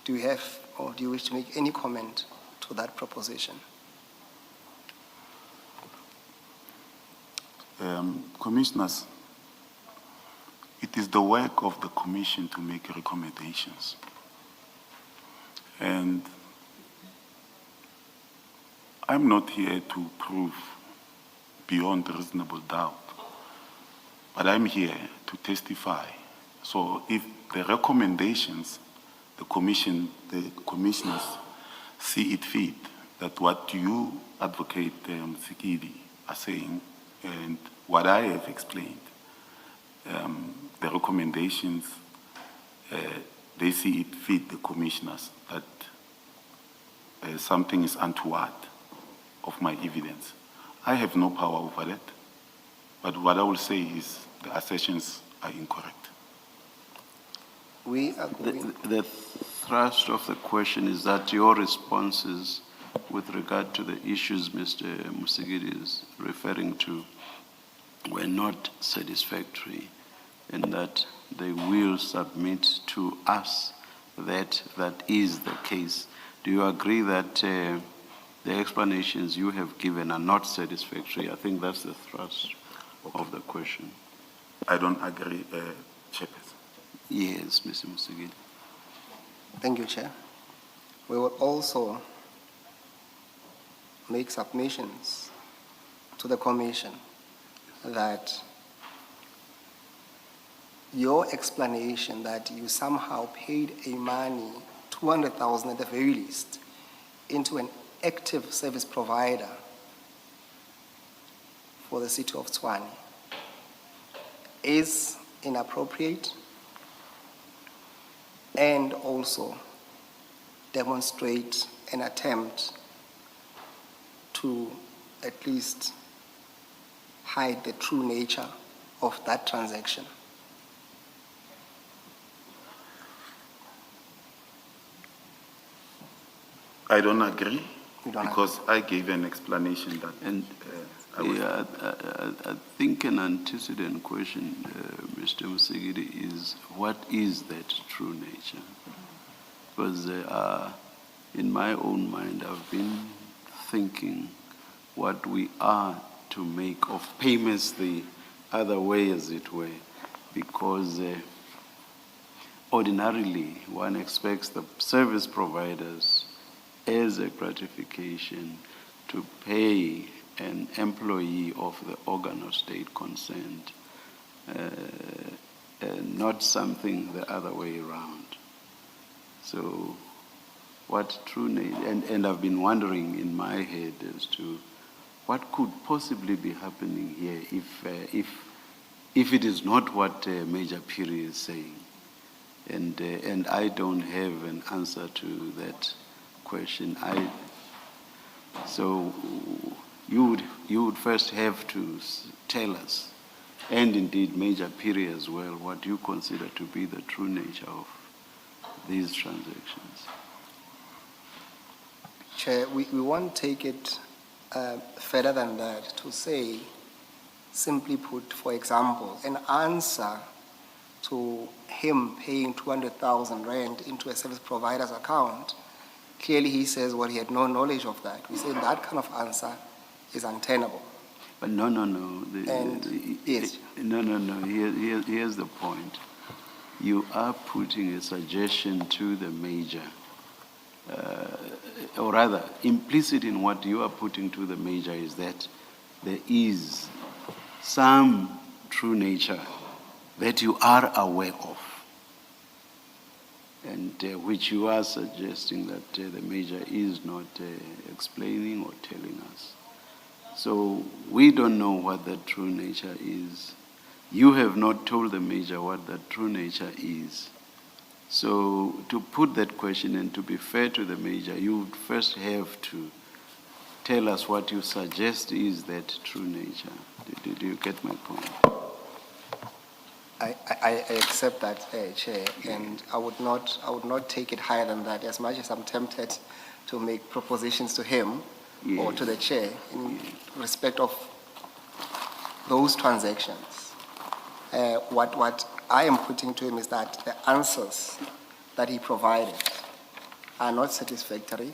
Do you have, or do you wish to make any comment to that proposition? Commissioners, it is the work of the commission to make recommendations. And I'm not here to prove beyond reasonable doubt, but I'm here to testify. So if the recommendations, the commissioners see it fit, that what you, Advocate Mkhwanazi, are saying, and what I have explained, the recommendations, they see it fit, the commissioners, that something is untoward of my evidence. I have no power over that, but what I will say is the assertions are incorrect. We agree. The thrust of the question is that your responses with regard to the issues Mr. Mkhwanazi is referring to were not satisfactory, and that they will submit to us that that is the case. Do you agree that the explanations you have given are not satisfactory? I think that's the thrust of the question. I don't agree, Chairperson. Yes, Mr. Mkhwanazi. Thank you, Chair. We will also make submissions to the Commission that your explanation that you somehow paid a money, 200,000 at the very least, into an active service provider for the city of Tshwane is inappropriate and also demonstrate an attempt to at least hide the true nature of that transaction. I don't agree, You don't because I gave an explanation that, And I think an antecedent question, Mr. Mkhwanazi, is what is that true nature? Because in my own mind, I've been thinking what we are to make of payments the other way, as it were, because ordinarily one expects the service providers as a gratification to pay an employee of the organ of state consent, not something the other way around. So what true and I've been wondering in my head as to what could possibly be happening here if it is not what Major Phiri is saying. And I don't have an answer to that question. So you would first have to tell us, and indeed Major Phiri as well, what you consider to be the true nature of these transactions. Chair, we won't take it further than that to say, simply put, for example, an answer to him paying 200,000 rand into a service provider's account. Clearly he says, well, he had no knowledge of that. We say that kind of answer is untenable. But no. Yes. No. Here's the point. You are putting a suggestion to the major, or rather, implicit in what you are putting to the major is that there is some true nature that you are aware of, and which you are suggesting that the major is not explaining or telling us. So we don't know what that true nature is. You have not told the major what that true nature is. So to put that question and to be fair to the major, you would first have to tell us what you suggest is that true nature. Do you get my point? I accept that, Chair, and I would not take it higher than that, as much as I'm tempted to make propositions to him or to the Chair in respect of those transactions. What I am putting to him is that the answers that he provided are not satisfactory.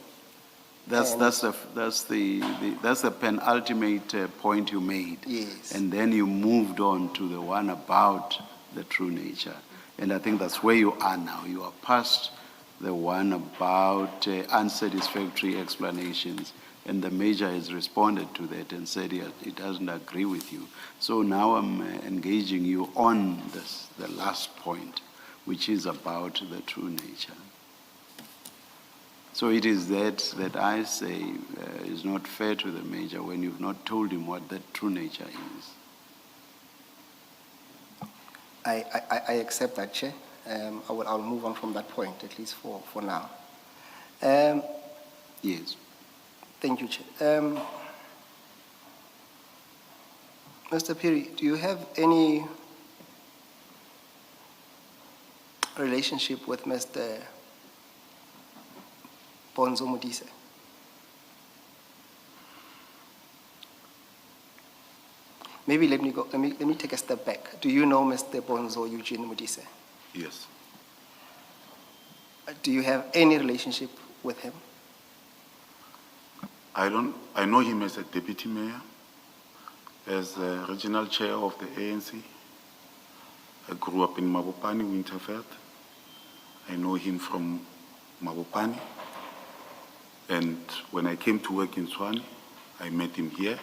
That's the penultimate point you made. Yes. And then you moved on to the one about the true nature. And I think that's where you are now. You are past the one about unsatisfactory explanations. And the major has responded to that and said it doesn't agree with you. So now I'm engaging you on the last point, which is about the true nature. So it is that I say is not fair to the major when you've not told him what that true nature is. I accept that, Chair. I'll move on from that point, at least for now. Yes. Thank you, Chair. Mr. Phiri, do you have any relationship with Mr. Bonzo Modise? Maybe let me take a step back. Do you know Mr. Bonzo Eugene Modise? Yes. Do you have any relationship with him? I know him as a deputy mayor, as a regional chair of the ANC. I grew up in Mabopane, Winterveld. I know him from Mabopane. And when I came to work in Tshwane, I met him here.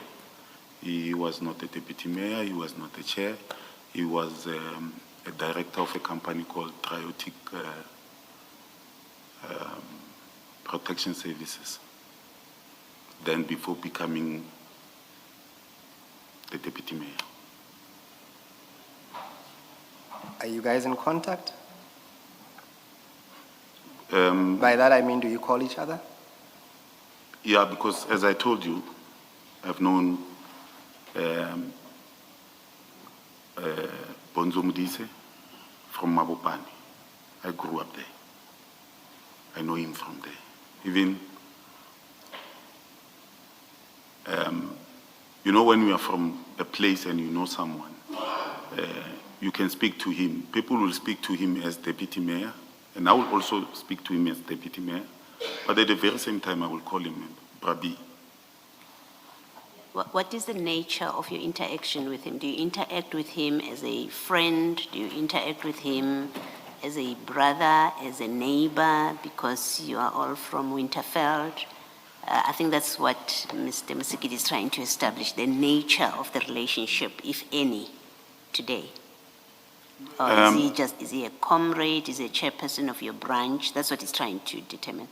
He was not a deputy mayor, he was not a chair. He was a director of a company called Triotic Protection Services. Then before becoming the deputy mayor. Are you guys in contact? By that I mean, do you call each other? Yeah, because as I told you, I've known Bonzo Modise from Mabopane. I grew up there. I know him from there. Even, you know, when you are from a place and you know someone, you can speak to him. People will speak to him as deputy mayor, and I will also speak to him as deputy mayor. But at the very same time, I will call him Brabi. What is the nature of your interaction with him? Do you interact with him as a friend? Do you interact with him as a brother, as a neighbor, because you are all from Winterfeld? I think that's what Mr. Musikidi is trying to establish, the nature of the relationship, if any, today. Or is he a comrade, is he a chairperson of your branch? That's what he's trying to determine.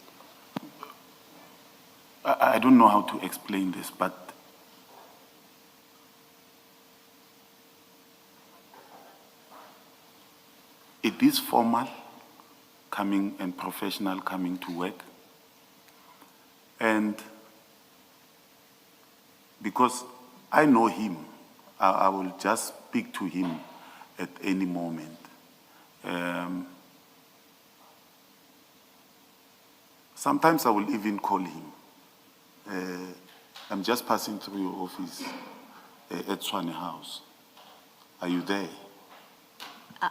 I don't know how to explain this, but it is formal coming and professional coming to work. And because I know him, I will just speak to him at any moment. Sometimes I will even call him. I'm just passing through your office at Tshwane House. Are you there?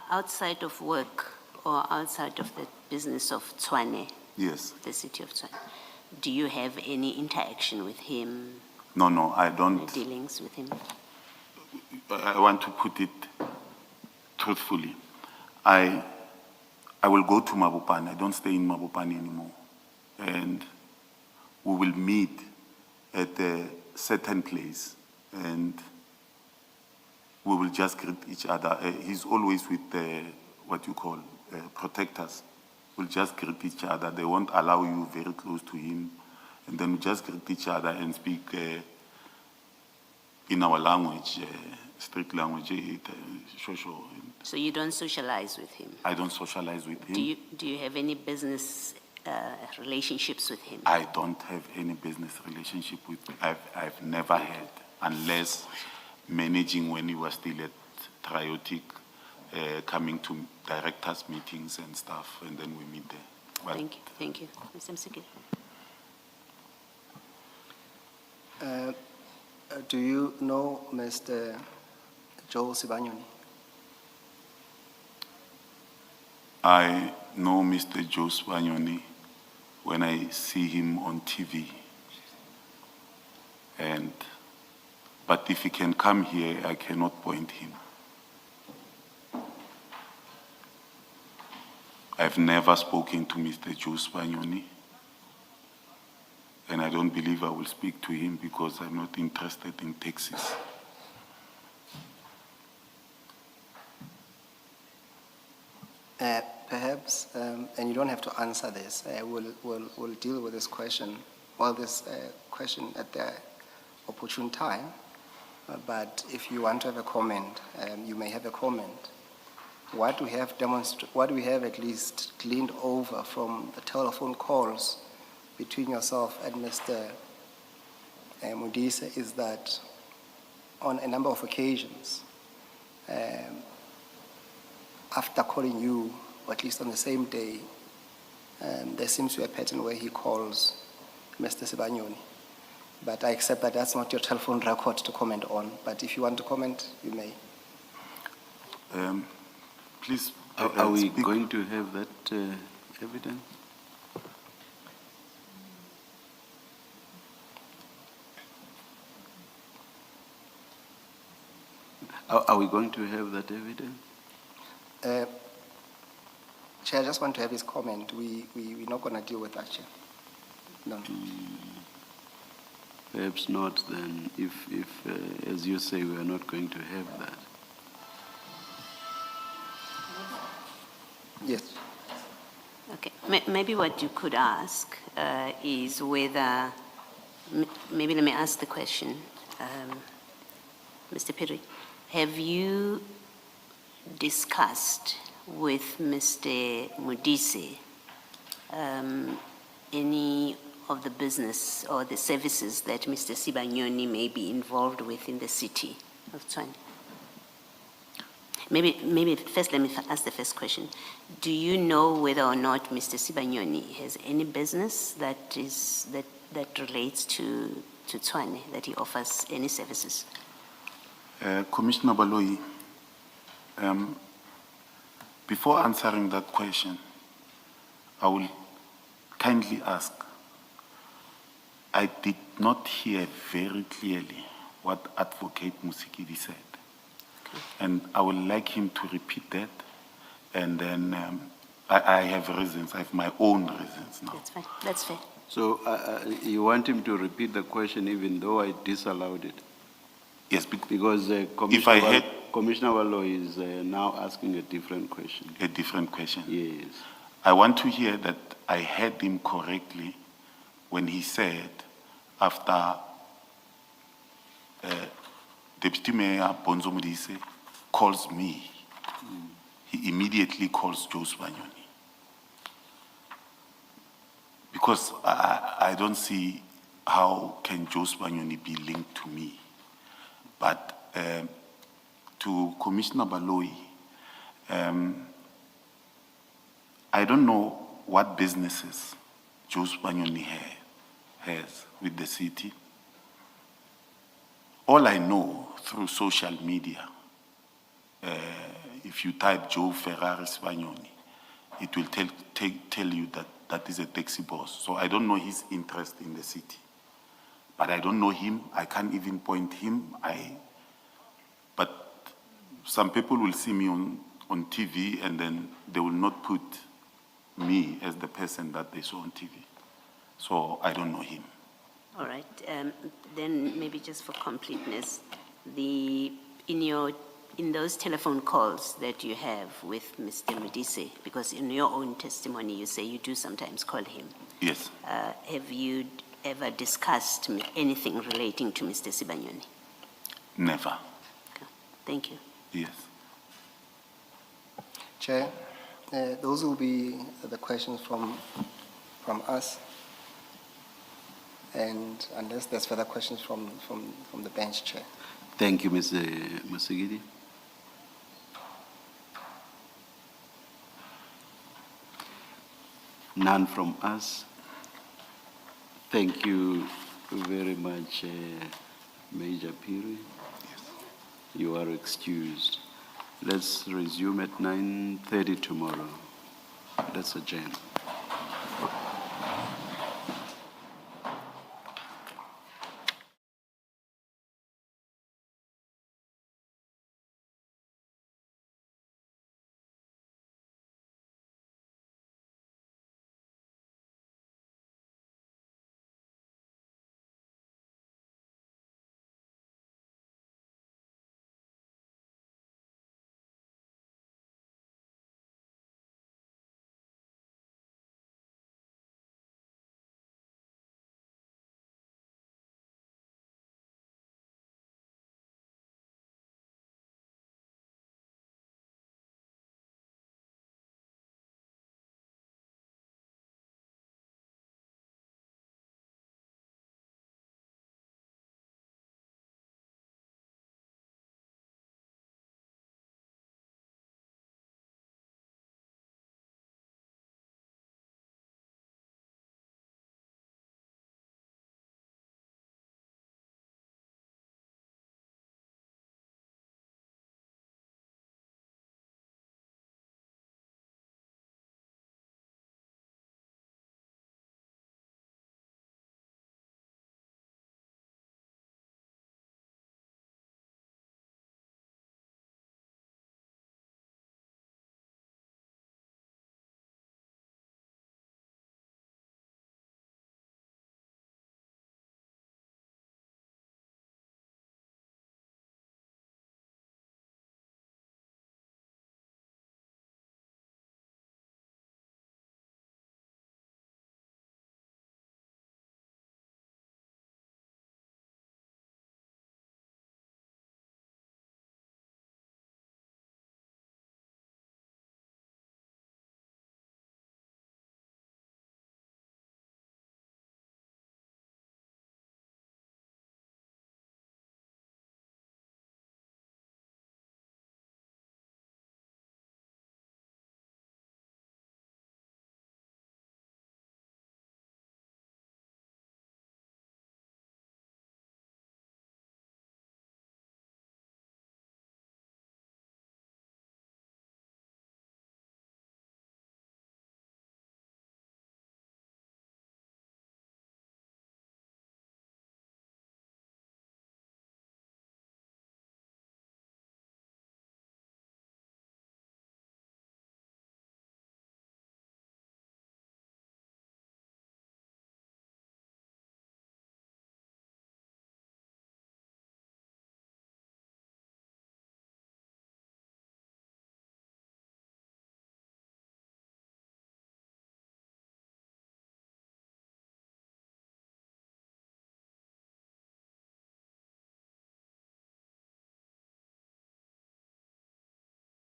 Outside of work or outside of the business of Tshwane? Yes. The city of Tshwane. Do you have any interaction with him? No, I don't. Any dealings with him? I want to put it truthfully. I will go to Mabopane. I don't stay in Mabopane anymore. And we will meet at a certain place and we will just greet each other. He's always with what you call protectors. We'll just greet each other. They won't allow you very close to him. And then we just greet each other and speak in our language, strict language. So you don't socialize with him? I don't socialize with him. Do you have any business relationships with him? I don't have any business relationship with him. I've never had, unless managing when he was still at Triotic, coming to directors' meetings and stuff, and then we meet there. But Thank you. Mr. Msikili. Do you know Mr. Joel Sibanyoni? I know Mr. Joe Spanioni when I see him on TV. But if he can come here, I cannot point him. I've never spoken to Mr. Joe Spanioni, and I don't believe I will speak to him because I'm not interested in taxis. Perhaps, and you don't have to answer this, we'll deal with this question, question at the opportune time. But if you want to have a comment, you may have a comment. What we have at least gleaned over from the telephone calls between yourself and Mr. Modise is that on a number of occasions, after calling you, or at least on the same day, there seems to be a pattern where he calls Mr. Sibanyoni. But I accept that that's not your telephone record to comment on. But if you want to comment, you may. Please. Are we going to have that evidence? Are we going to have that evidence? Chair, I just want to have his comment. We're not going to deal with that, Chair. No. Perhaps not then, if as you say, we are not going to have that. Yes. Okay, maybe what you could ask is whether, maybe let me ask the question, Mr. Phiri, have you discussed with Mr. Modise any of the business or the services that Mr. Sibanyoni may be involved with in the city of Tshwane? Maybe first let me ask the first question. Do you know whether or not Mr. Sibanyoni has any business that relates to Tshwane, that he offers any services? Commissioner Baloyi, before answering that question, I will kindly ask, I did not hear very clearly what Advocate Musikidi said. Okay. And I would like him to repeat that And then I have reasons, I have my own reasons now. That's fine. That's fair. So you want him to repeat the question even though I disallowed it? Yes, Because Commissioner Wallo is now asking a different question. a different question. Yes. I want to hear that I heard him correctly when he said after Deputy Mayor Bonzo Modise calls me, he immediately calls Joe Spanioni. Because I don't see how can Joe Spanioni be linked to me. But to Commissioner Baloyi, I don't know what businesses Joe Spanioni has with the city. All I know through social media, if you type Joe Ferrari Spanioni, it will tell you that that is a taxi boss. So I don't know his interest in the city. But I don't know him. I can't even point him. But some people will see me on TV and then they will not put me as the person that they saw on TV. So I don't know him. All right. Then maybe just for completeness, in those telephone calls that you have with Mr. Modise, because in your own testimony you say you do sometimes call him. Yes. Have you ever discussed anything relating to Mr. Sibanyoni? Never. Okay. Thank you. Yes. Chair, those will be the questions from us. And unless there's further questions from the bench, Chair. Thank you, Mr. Masigidi. None from us. Thank you very much, Major Phiri. Yes. You are excused. Let's resume at 9:30 tomorrow. Let's adjourn.